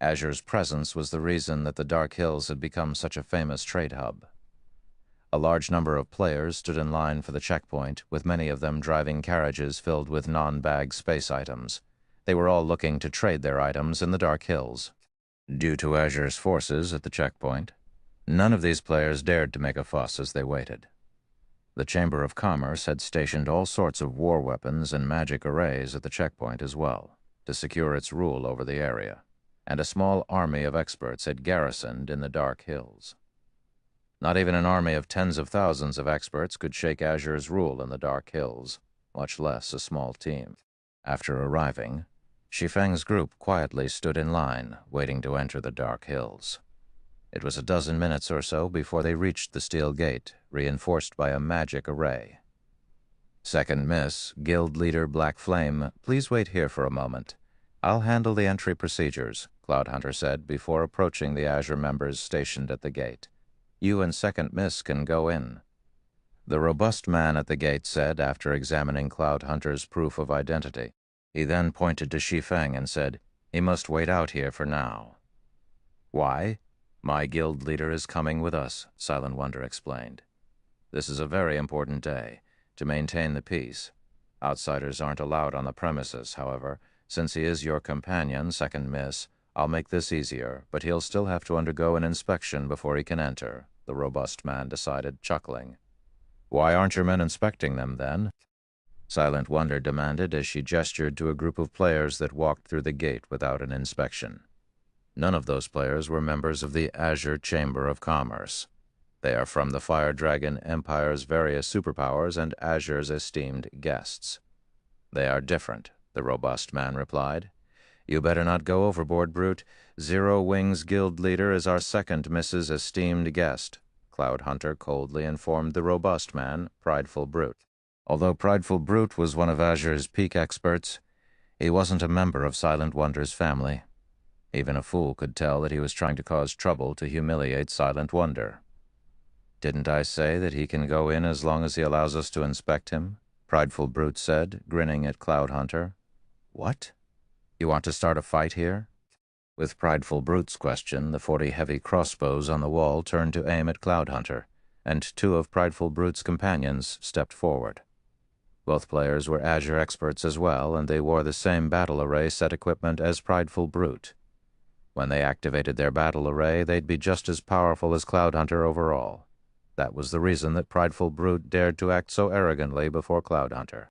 S1: Azure's presence was the reason that the Dark Hills had become such a famous trade hub. A large number of players stood in line for the checkpoint, with many of them driving carriages filled with non-bag space items. They were all looking to trade their items in the Dark Hills. Due to Azure's forces at the checkpoint, none of these players dared to make a fuss as they waited. The Chamber of Commerce had stationed all sorts of war weapons and magic arrays at the checkpoint as well, to secure its rule over the area, and a small army of experts had garrisoned in the Dark Hills. Not even an army of tens of thousands of experts could shake Azure's rule in the Dark Hills, much less a small team. After arriving, Shi Feng's group quietly stood in line, waiting to enter the Dark Hills. It was a dozen minutes or so before they reached the steel gate, reinforced by a magic array. Second Miss, Guild Leader Black Flame, please wait here for a moment. I'll handle the entry procedures, Cloudhunter said before approaching the Azure members stationed at the gate. You and Second Miss can go in. The robust man at the gate said after examining Cloudhunter's proof of identity. He then pointed to Shi Feng and said, "He must wait out here for now." "Why?" "My guild leader is coming with us," Silent Wonder explained. "This is a very important day, to maintain the peace. Outsiders aren't allowed on the premises, however. Since he is your companion, Second Miss, I'll make this easier, but he'll still have to undergo an inspection before he can enter," the robust man decided, chuckling. "Why aren't your men inspecting them, then?" Silent Wonder demanded as she gestured to a group of players that walked through the gate without an inspection. None of those players were members of the Azure Chamber of Commerce. They are from the Fire Dragon Empire's various superpowers and Azure's esteemed guests. "They are different," the robust man replied. "You better not go overboard, Brute. Zero Wings Guild Leader is our Second Miss's esteemed guest," Cloudhunter coldly informed the robust man, Prideful Brute. Although Prideful Brute was one of Azure's peak experts, he wasn't a member of Silent Wonder's family. Even a fool could tell that he was trying to cause trouble to humiliate Silent Wonder. "Didn't I say that he can go in as long as he allows us to inspect him?" Prideful Brute said, grinning at Cloudhunter. "What? You want to start a fight here?" With Prideful Brute's question, the 40 heavy crossbows on the wall turned to aim at Cloudhunter, and 2 of Prideful Brute's companions stepped forward. Both players were Azure experts as well, and they wore the same battle array set equipment as Prideful Brute. When they activated their battle array, they'd be just as powerful as Cloudhunter overall. That was the reason that Prideful Brute dared to act so arrogantly before Cloudhunter.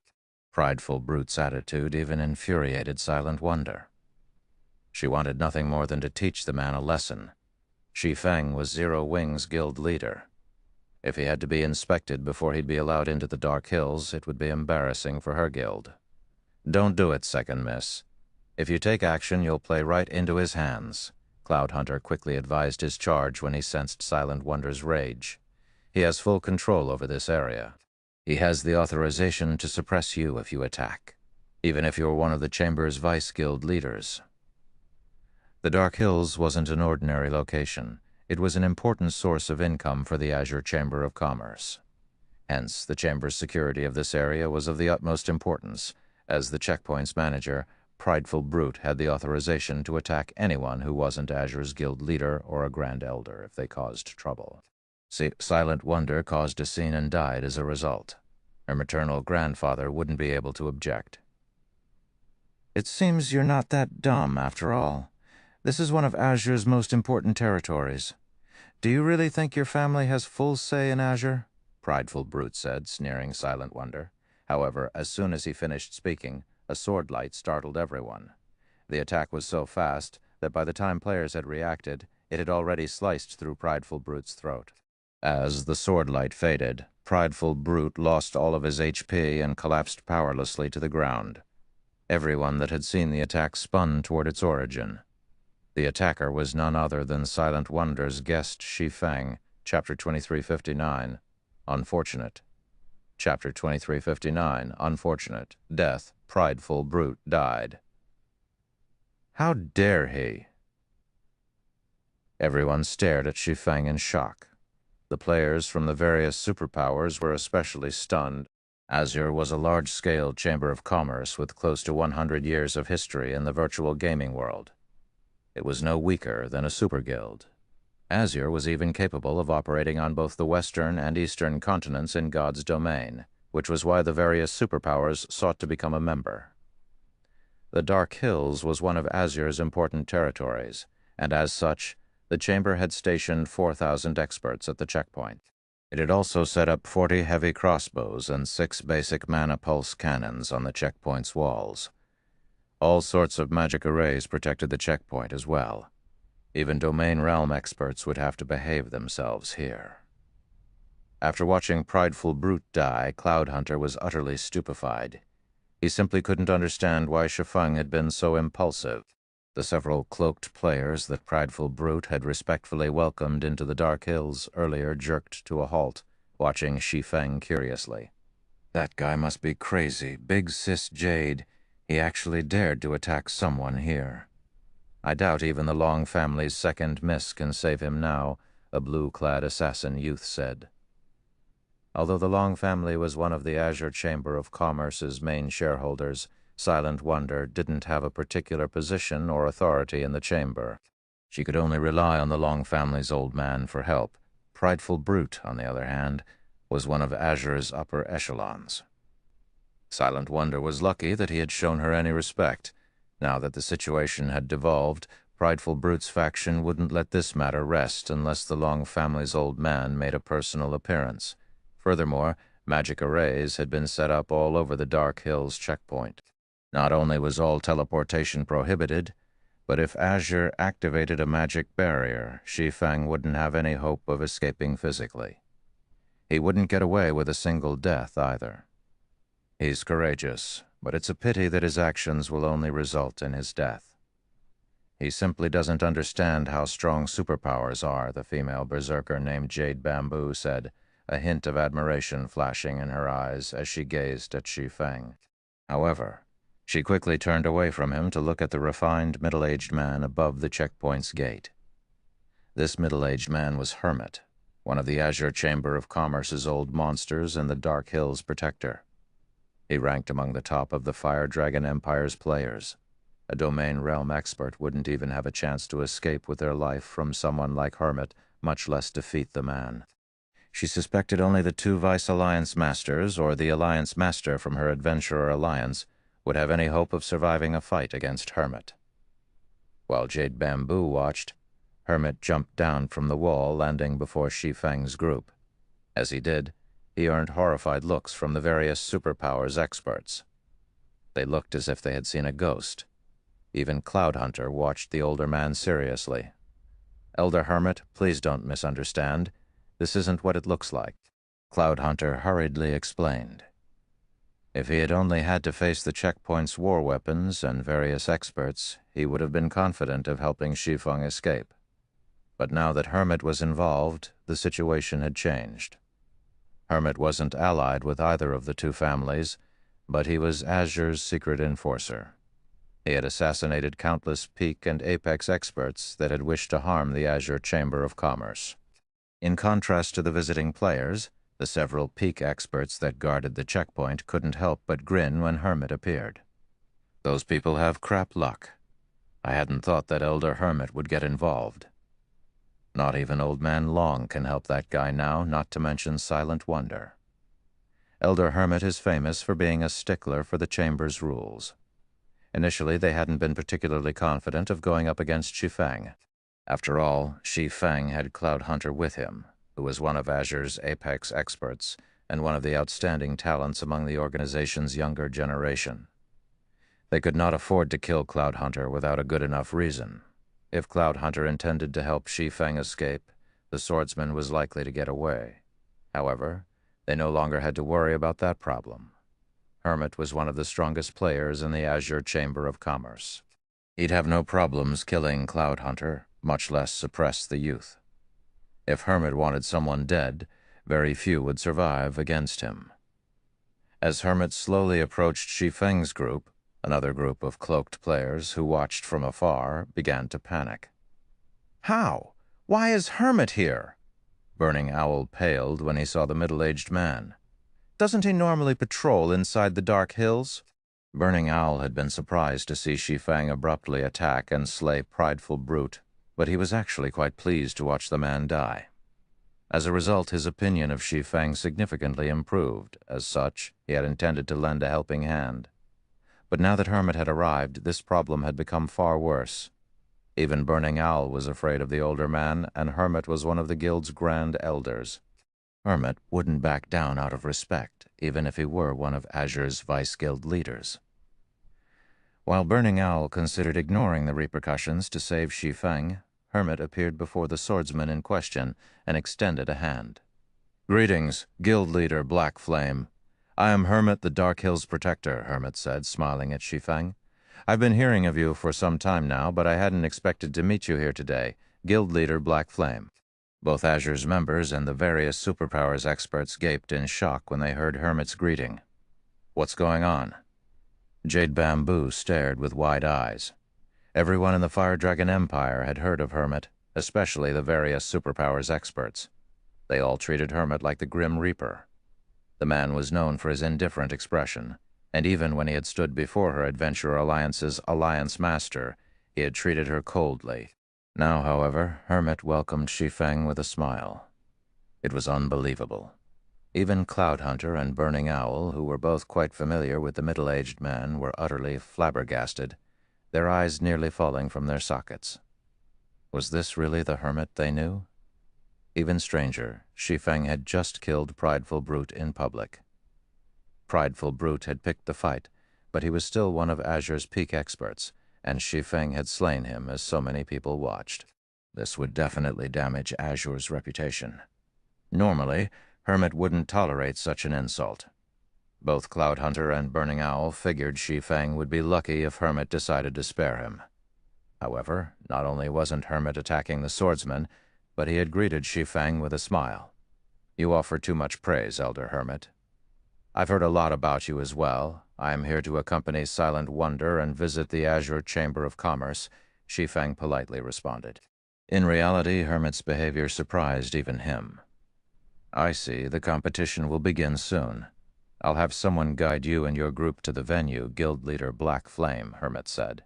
S1: Prideful Brute's attitude even infuriated Silent Wonder. She wanted nothing more than to teach the man a lesson. Shi Feng was Zero Wings Guild leader. If he had to be inspected before he'd be allowed into the Dark Hills, it would be embarrassing for her guild. "Don't do it, Second Miss. If you take action, you'll play right into his hands," Cloudhunter quickly advised his charge when he sensed Silent Wonder's rage. "He has full control over this area. He has the authorization to suppress you if you attack, even if you're one of the Chamber's Vice Guild leaders." The Dark Hills wasn't an ordinary location. It was an important source of income for the Azure Chamber of Commerce. Hence, the Chamber's security of this area was of the utmost importance. As the checkpoint's manager, Prideful Brute had the authorization to attack anyone who wasn't Azure's guild leader or a Grand Elder if they caused trouble. Silent Wonder caused a scene and died as a result. Her maternal grandfather wouldn't be able to object. "It seems you're not that dumb, after all. This is one of Azure's most important territories. Do you really think your family has full say in Azure?" Prideful Brute said, sneering Silent Wonder. However, as soon as he finished speaking, a sword light startled everyone. The attack was so fast that by the time players had reacted, it had already sliced through Prideful Brute's throat. As the sword light faded, Prideful Brute lost all of his HP and collapsed powerlessly to the ground. Everyone that had seen the attack spun toward its origin. The attacker was none other than Silent Wonder's guest Shi Feng, Chapter 2359, Unfortunate. Chapter 2359, Unfortunate. Death. Prideful Brute died. "How dare he?" Everyone stared at Shi Feng in shock. The players from the various superpowers were especially stunned. Azure was a large-scale chamber of commerce with close to 100 years of history in the virtual gaming world. It was no weaker than a super guild. Azure was even capable of operating on both the western and eastern continents in God's domain, which was why the various superpowers sought to become a member. The Dark Hills was one of Azure's important territories, and as such, the chamber had stationed 4,000 experts at the checkpoint. It had also set up 40 heavy crossbows and 6 basic mana pulse cannons on the checkpoint's walls. All sorts of magic arrays protected the checkpoint as well. Even domain realm experts would have to behave themselves here. After watching Prideful Brute die, Cloudhunter was utterly stupefied. He simply couldn't understand why Shi Feng had been so impulsive. The several cloaked players that Prideful Brute had respectfully welcomed into the Dark Hills earlier jerked to a halt, watching Shi Feng curiously. That guy must be crazy. Big sis Jade. He actually dared to attack someone here. I doubt even the Long family's second miss can save him now, a blue-clad assassin youth said. Although the Long family was one of the Azure Chamber of Commerce's main shareholders, Silent Wonder didn't have a particular position or authority in the chamber. She could only rely on the Long family's old man for help. Prideful Brute, on the other hand, was one of Azure's upper echelons. Silent Wonder was lucky that he had shown her any respect. Now that the situation had devolved, Prideful Brute's faction wouldn't let this matter rest unless the Long family's old man made a personal appearance. Furthermore, magic arrays had been set up all over the Dark Hills checkpoint. Not only was all teleportation prohibited, but if Azure activated a magic barrier, Shi Feng wouldn't have any hope of escaping physically. He wouldn't get away with a single death either. He's courageous, but it's a pity that his actions will only result in his death. He simply doesn't understand how strong superpowers are, the female berserker named Jade Bamboo said, a hint of admiration flashing in her eyes as she gazed at Shi Feng. However, she quickly turned away from him to look at the refined middle-aged man above the checkpoint's gate. This middle-aged man was Hermit, one of the Azure Chamber of Commerce's old monsters and the Dark Hills protector. He ranked among the top of the Fire Dragon Empire's players. A domain realm expert wouldn't even have a chance to escape with their life from someone like Hermit, much less defeat the man. She suspected only the two Vice Alliance Masters or the Alliance Master from her Adventurer Alliance would have any hope of surviving a fight against Hermit. While Jade Bamboo watched, Hermit jumped down from the wall, landing before Shi Feng's group. As he did, he earned horrified looks from the various superpowers experts. They looked as if they had seen a ghost. Even Cloud Hunter watched the older man seriously. "Elder Hermit, please don't misunderstand. This isn't what it looks like," Cloud Hunter hurriedly explained. If he had only had to face the checkpoint's war weapons and various experts, he would have been confident of helping Shi Feng escape. But now that Hermit was involved, the situation had changed. Hermit wasn't allied with either of the two families, but he was Azure's secret enforcer. He had assassinated countless peak and apex experts that had wished to harm the Azure Chamber of Commerce. In contrast to the visiting players, the several peak experts that guarded the checkpoint couldn't help but grin when Hermit appeared. "Those people have crap luck. I hadn't thought that Elder Hermit would get involved. Not even Old Man Long can help that guy now, not to mention Silent Wonder. Elder Hermit is famous for being a stickler for the Chamber's rules. Initially, they hadn't been particularly confident of going up against Shi Feng. After all, Shi Feng had Cloud Hunter with him, who was one of Azure's apex experts and one of the outstanding talents among the organization's younger generation. They could not afford to kill Cloud Hunter without a good enough reason. If Cloud Hunter intended to help Shi Feng escape, the swordsman was likely to get away. However, they no longer had to worry about that problem. Hermit was one of the strongest players in the Azure Chamber of Commerce. He'd have no problems killing Cloud Hunter, much less suppress the youth. If Hermit wanted someone dead, very few would survive against him. As Hermit slowly approached Shi Feng's group, another group of cloaked players who watched from afar began to panic. "How? Why is Hermit here?" Burning Owl paled when he saw the middle-aged man. "Doesn't he normally patrol inside the Dark Hills?" Burning Owl had been surprised to see Shi Feng abruptly attack and slay Prideful Brute, but he was actually quite pleased to watch the man die. As a result, his opinion of Shi Feng significantly improved. As such, he had intended to lend a helping hand. But now that Hermit had arrived, this problem had become far worse. Even Burning Owl was afraid of the older man, and Hermit was one of the guild's grand elders. Hermit wouldn't back down out of respect, even if he were one of Azure's vice guild leaders. While Burning Owl considered ignoring the repercussions to save Shi Feng, Hermit appeared before the swordsman in question and extended a hand. "Greetings, guild leader Black Flame. I am Hermit, the Dark Hills Protector," Hermit said, smiling at Shi Feng. "I've been hearing of you for some time now, but I hadn't expected to meet you here today. Guild leader Black Flame." Both Azure's members and the various superpowers experts gaped in shock when they heard Hermit's greeting. What's going on? Jade Bamboo stared with wide eyes. Everyone in the Fire Dragon Empire had heard of Hermit, especially the various superpowers experts. They all treated Hermit like the Grim Reaper. The man was known for his indifferent expression, and even when he had stood before her Adventure Alliance's Alliance Master, he had treated her coldly. Now, however, Hermit welcomed Shi Feng with a smile. It was unbelievable. Even Cloud Hunter and Burning Owl, who were both quite familiar with the middle-aged man, were utterly flabbergasted, their eyes nearly falling from their sockets. Was this really the Hermit they knew? Even stranger, Shi Feng had just killed Prideful Brute in public. Prideful Brute had picked the fight, but he was still one of Azure's peak experts, and Shi Feng had slain him as so many people watched. This would definitely damage Azure's reputation. Normally, Hermit wouldn't tolerate such an insult. Both Cloud Hunter and Burning Owl figured Shi Feng would be lucky if Hermit decided to spare him. However, not only wasn't Hermit attacking the swordsman, but he had greeted Shi Feng with a smile. "You offer too much praise, Elder Hermit. I've heard a lot about you as well. I am here to accompany Silent Wonder and visit the Azure Chamber of Commerce," Shi Feng politely responded. In reality, Hermit's behavior surprised even him. "I see. The competition will begin soon. I'll have someone guide you and your group to the venue," Guild Leader Black Flame, Hermit said.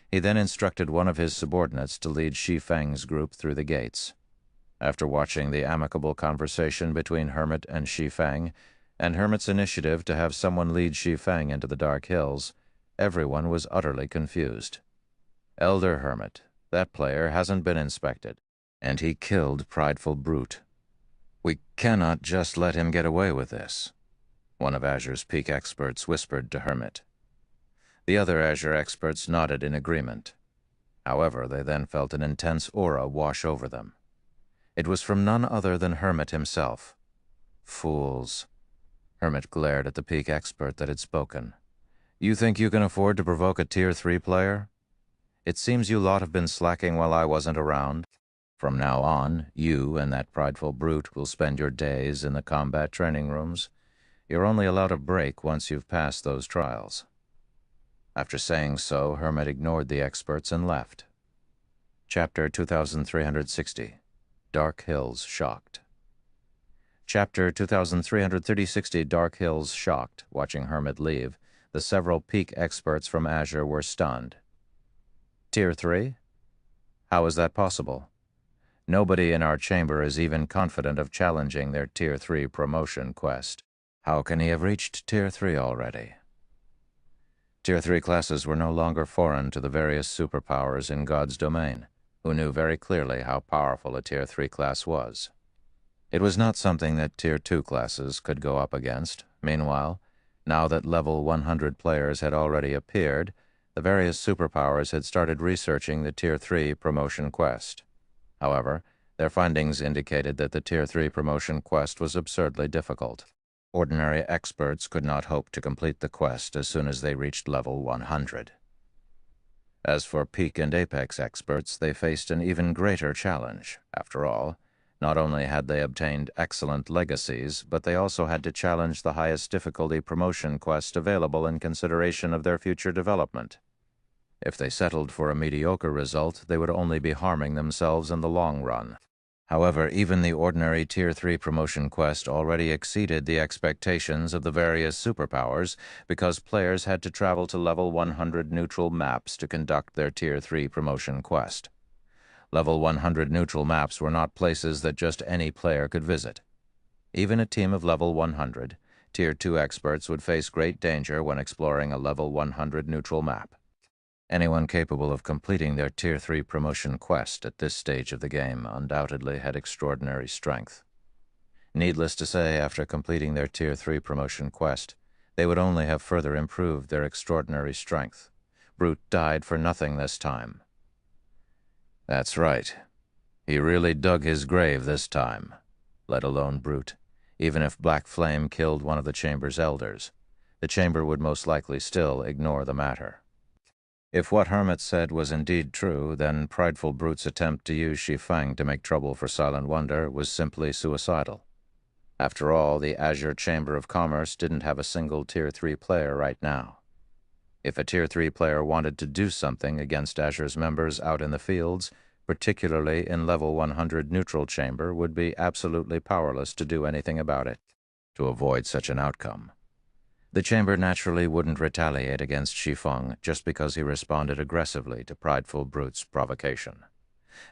S1: He then instructed one of his subordinates to lead Shi Feng's group through the gates. After watching the amicable conversation between Hermit and Shi Feng, and Hermit's initiative to have someone lead Shi Feng into the Dark Hills, everyone was utterly confused. "Elder Hermit, that player hasn't been inspected, and he killed Prideful Brute. We cannot just let him get away with this," one of Azure's peak experts whispered to Hermit. The other Azure experts nodded in agreement. However, they then felt an intense aura wash over them. It was from none other than Hermit himself. "Fools." Hermit glared at the peak expert that had spoken. "You think you can afford to provoke a Tier 3 player? It seems you lot have been slacking while I wasn't around. From now on, you and that Prideful Brute will spend your days in the combat training rooms. You're only allowed a break once you've passed those trials." After saying so, Hermit ignored the experts and left. Chapter 2360. Dark Hills Shocked. Chapter 2360. Dark Hills Shocked. Watching Hermit leave, the several peak experts from Azure were stunned. "Tier 3? How is that possible? Nobody in our chamber is even confident of challenging their Tier 3 promotion quest. How can he have reached Tier 3 already?" Tier 3 classes were no longer foreign to the various superpowers in God's domain, who knew very clearly how powerful a Tier 3 class was. It was not something that Tier 2 classes could go up against. Meanwhile, now that level 100 players had already appeared, the various superpowers had started researching the Tier 3 promotion quest. However, their findings indicated that the Tier 3 promotion quest was absurdly difficult. Ordinary experts could not hope to complete the quest as soon as they reached level 100. As for Peak and Apex experts, they faced an even greater challenge. After all, not only had they obtained excellent legacies, but they also had to challenge the highest difficulty promotion quest available in consideration of their future development. If they settled for a mediocre result, they would only be harming themselves in the long run. However, even the ordinary Tier 3 promotion quest already exceeded the expectations of the various superpowers because players had to travel to level 100 neutral maps to conduct their Tier 3 promotion quest. Level 100 neutral maps were not places that just any player could visit. Even a team of level 100, Tier 2 experts would face great danger when exploring a level 100 neutral map. Anyone capable of completing their Tier 3 promotion quest at this stage of the game undoubtedly had extraordinary strength. Needless to say, after completing their Tier 3 promotion quest, they would only have further improved their extraordinary strength. Brute died for nothing this time. That's right. He really dug his grave this time, let alone Brute. Even if Black Flame killed one of the chamber's elders, the chamber would most likely still ignore the matter. If what Hermit said was indeed true, then Prideful Brute's attempt to use Shi Feng to make trouble for Silent Wonder was simply suicidal. After all, the Azure Chamber of Commerce didn't have a single Tier 3 player right now. If a Tier 3 player wanted to do something against Azure's members out in the fields, particularly in Level 100 Neutral Chamber, would be absolutely powerless to do anything about it. To avoid such an outcome, the Chamber naturally wouldn't retaliate against Shi Feng just because he responded aggressively to Prideful Brute's provocation.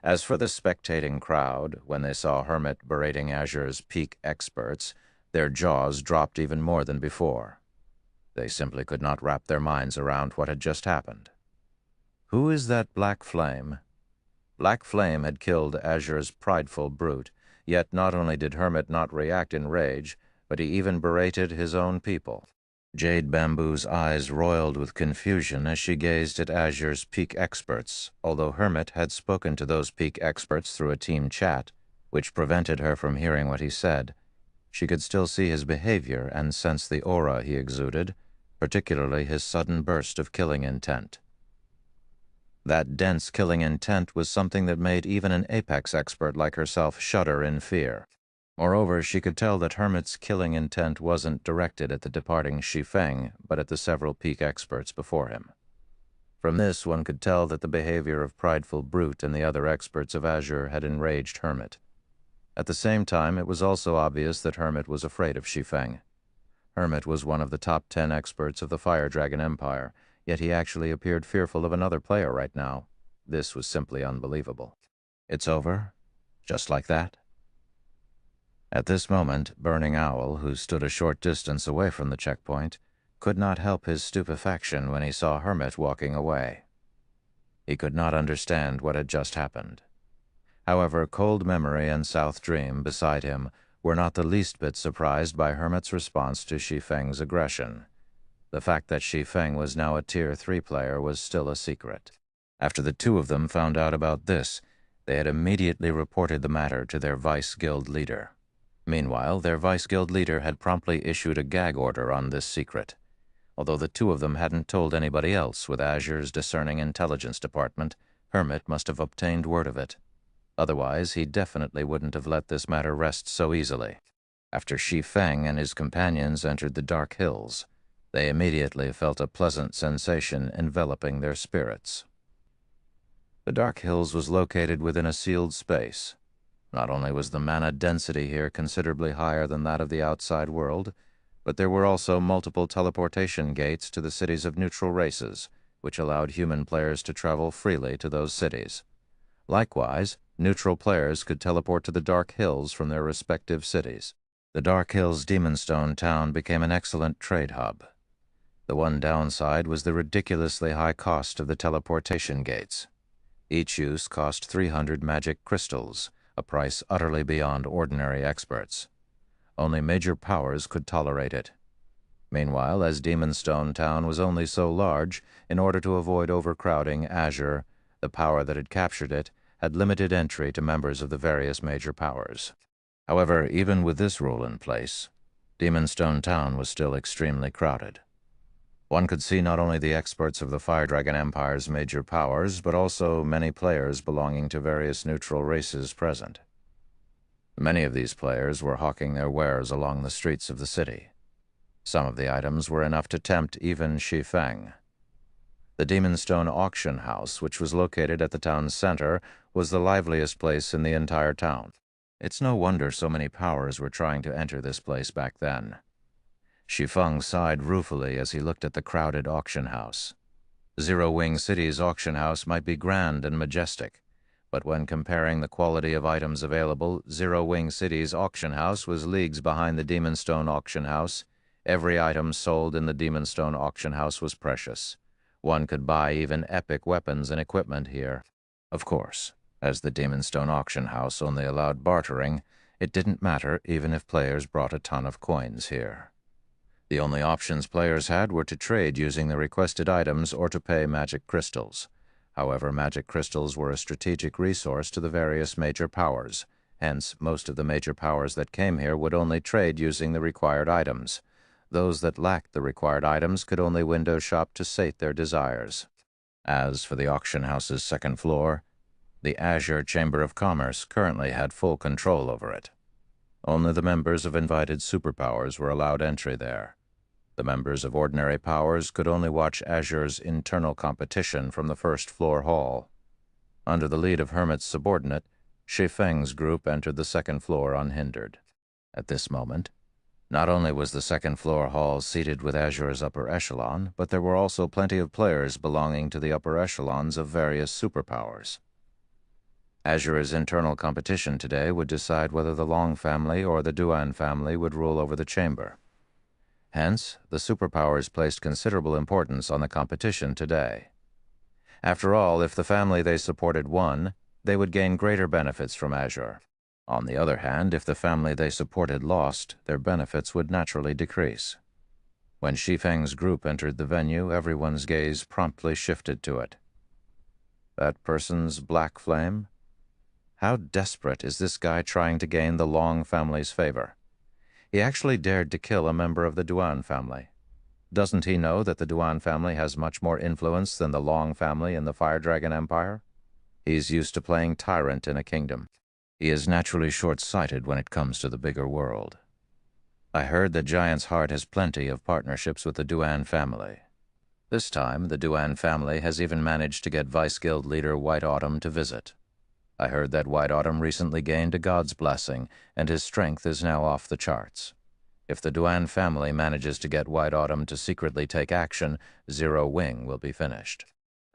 S1: As for the spectating crowd, when they saw Hermit berating Azure's peak experts, their jaws dropped even more than before. They simply could not wrap their minds around what had just happened. Who is that Black Flame? Black Flame had killed Azure's Prideful Brute, yet not only did Hermit not react in rage, but he even berated his own people. Jade Bamboo's eyes roiled with confusion as she gazed at Azure's peak experts, although Hermit had spoken to those peak experts through a team chat, which prevented her from hearing what he said. She could still see his behavior and sense the aura he exuded, particularly his sudden burst of killing intent. That dense killing intent was something that made even an Apex expert like herself shudder in fear. Moreover, she could tell that Hermit's killing intent wasn't directed at the departing Shi Feng, but at the several peak experts before him. From this, one could tell that the behavior of Prideful Brute and the other experts of Azure had enraged Hermit. At the same time, it was also obvious that Hermit was afraid of Shi Feng. Hermit was one of the top 10 experts of the Fire Dragon Empire, yet he actually appeared fearful of another player right now. This was simply unbelievable. It's over? Just like that? At this moment, Burning Owl, who stood a short distance away from the checkpoint, could not help his stupefaction when he saw Hermit walking away. He could not understand what had just happened. However, Cold Memory and South Dream, beside him, were not the least bit surprised by Hermit's response to Shi Feng's aggression. The fact that Shi Feng was now a Tier 3 player was still a secret. After the two of them found out about this, they had immediately reported the matter to their Vice Guild leader. Meanwhile, their Vice Guild leader had promptly issued a gag order on this secret. Although the two of them hadn't told anybody else with Azure's discerning intelligence department, Hermit must have obtained word of it. Otherwise, he definitely wouldn't have let this matter rest so easily. After Shi Feng and his companions entered the Dark Hills, they immediately felt a pleasant sensation enveloping their spirits. The Dark Hills was located within a sealed space. Not only was the mana density here considerably higher than that of the outside world, but there were also multiple teleportation gates to the cities of neutral races, which allowed human players to travel freely to those cities. Likewise, neutral players could teleport to the Dark Hills from their respective cities. The Dark Hills Demonstone town became an excellent trade hub. The one downside was the ridiculously high cost of the teleportation gates. Each use cost 300 magic crystals, a price utterly beyond ordinary experts. Only major powers could tolerate it. Meanwhile, as Demonstone Town was only so large, in order to avoid overcrowding, Azure, the power that had captured it, had limited entry to members of the various major powers. However, even with this rule in place, Demonstone Town was still extremely crowded. One could see not only the experts of the Fire Dragon Empire's major powers, but also many players belonging to various neutral races present. Many of these players were hawking their wares along the streets of the city. Some of the items were enough to tempt even Shi Feng. The Demonstone Auction House, which was located at the town's center, was the liveliest place in the entire town. It's no wonder so many powers were trying to enter this place back then. Shi Feng sighed ruefully as he looked at the crowded auction house. Zero Wing City's auction house might be grand and majestic, but when comparing the quality of items available, Zero Wing City's auction house was leagues behind the Demonstone auction house. Every item sold in the Demonstone auction house was precious. One could buy even epic weapons and equipment here. Of course, as the Demonstone auction house only allowed bartering, it didn't matter even if players brought a ton of coins here. The only options players had were to trade using the requested items or to pay magic crystals. However, magic crystals were a strategic resource to the various major powers. Hence, most of the major powers that came here would only trade using the required items. Those that lacked the required items could only window shop to sate their desires. As for the auction house's second floor, the Azure Chamber of Commerce currently had full control over it. Only the members of invited superpowers were allowed entry there. The members of ordinary powers could only watch Azure's internal competition from the first-floor hall. Under the lead of Hermit's subordinate, Shi Feng's group entered the second floor unhindered. At this moment, not only was the second-floor hall seated with Azure's upper echelon, but there were also plenty of players belonging to the upper echelons of various superpowers. Azure's internal competition today would decide whether the Long family or the Duan family would rule over the chamber. Hence, the superpowers placed considerable importance on the competition today. After all, if the family they supported won, they would gain greater benefits from Azure. On the other hand, if the family they supported lost, their benefits would naturally decrease. When Shi Feng's group entered the venue, everyone's gaze promptly shifted to it. That person's black flame? How desperate is this guy trying to gain the Long family's favor? He actually dared to kill a member of the Duan family. Doesn't he know that the Duan family has much more influence than the Long family in the Fire Dragon Empire? He's used to playing tyrant in a kingdom. He is naturally short-sighted when it comes to the bigger world. I heard that Giant's Heart has plenty of partnerships with the Duan family. This time, the Duan family has even managed to get Vice Guild leader White Autumn to visit. I heard that White Autumn recently gained a god's blessing, and his strength is now off the charts. If the Duan family manages to get White Autumn to secretly take action, Zero Wing will be finished.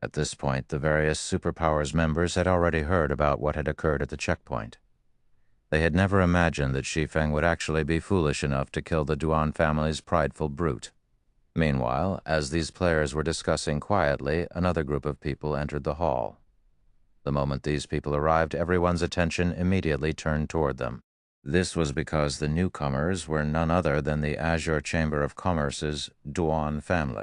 S1: At this point, the various Superpowers members had already heard about what had occurred at the checkpoint. They had never imagined that Shi Feng would actually be foolish enough to kill the Duan family's prideful brute. Meanwhile, as these players were discussing quietly, another group of people entered the hall. The moment these people arrived, everyone's attention immediately turned toward them. This was because the newcomers were none other than the Azure Chamber of Commerce's Duan family.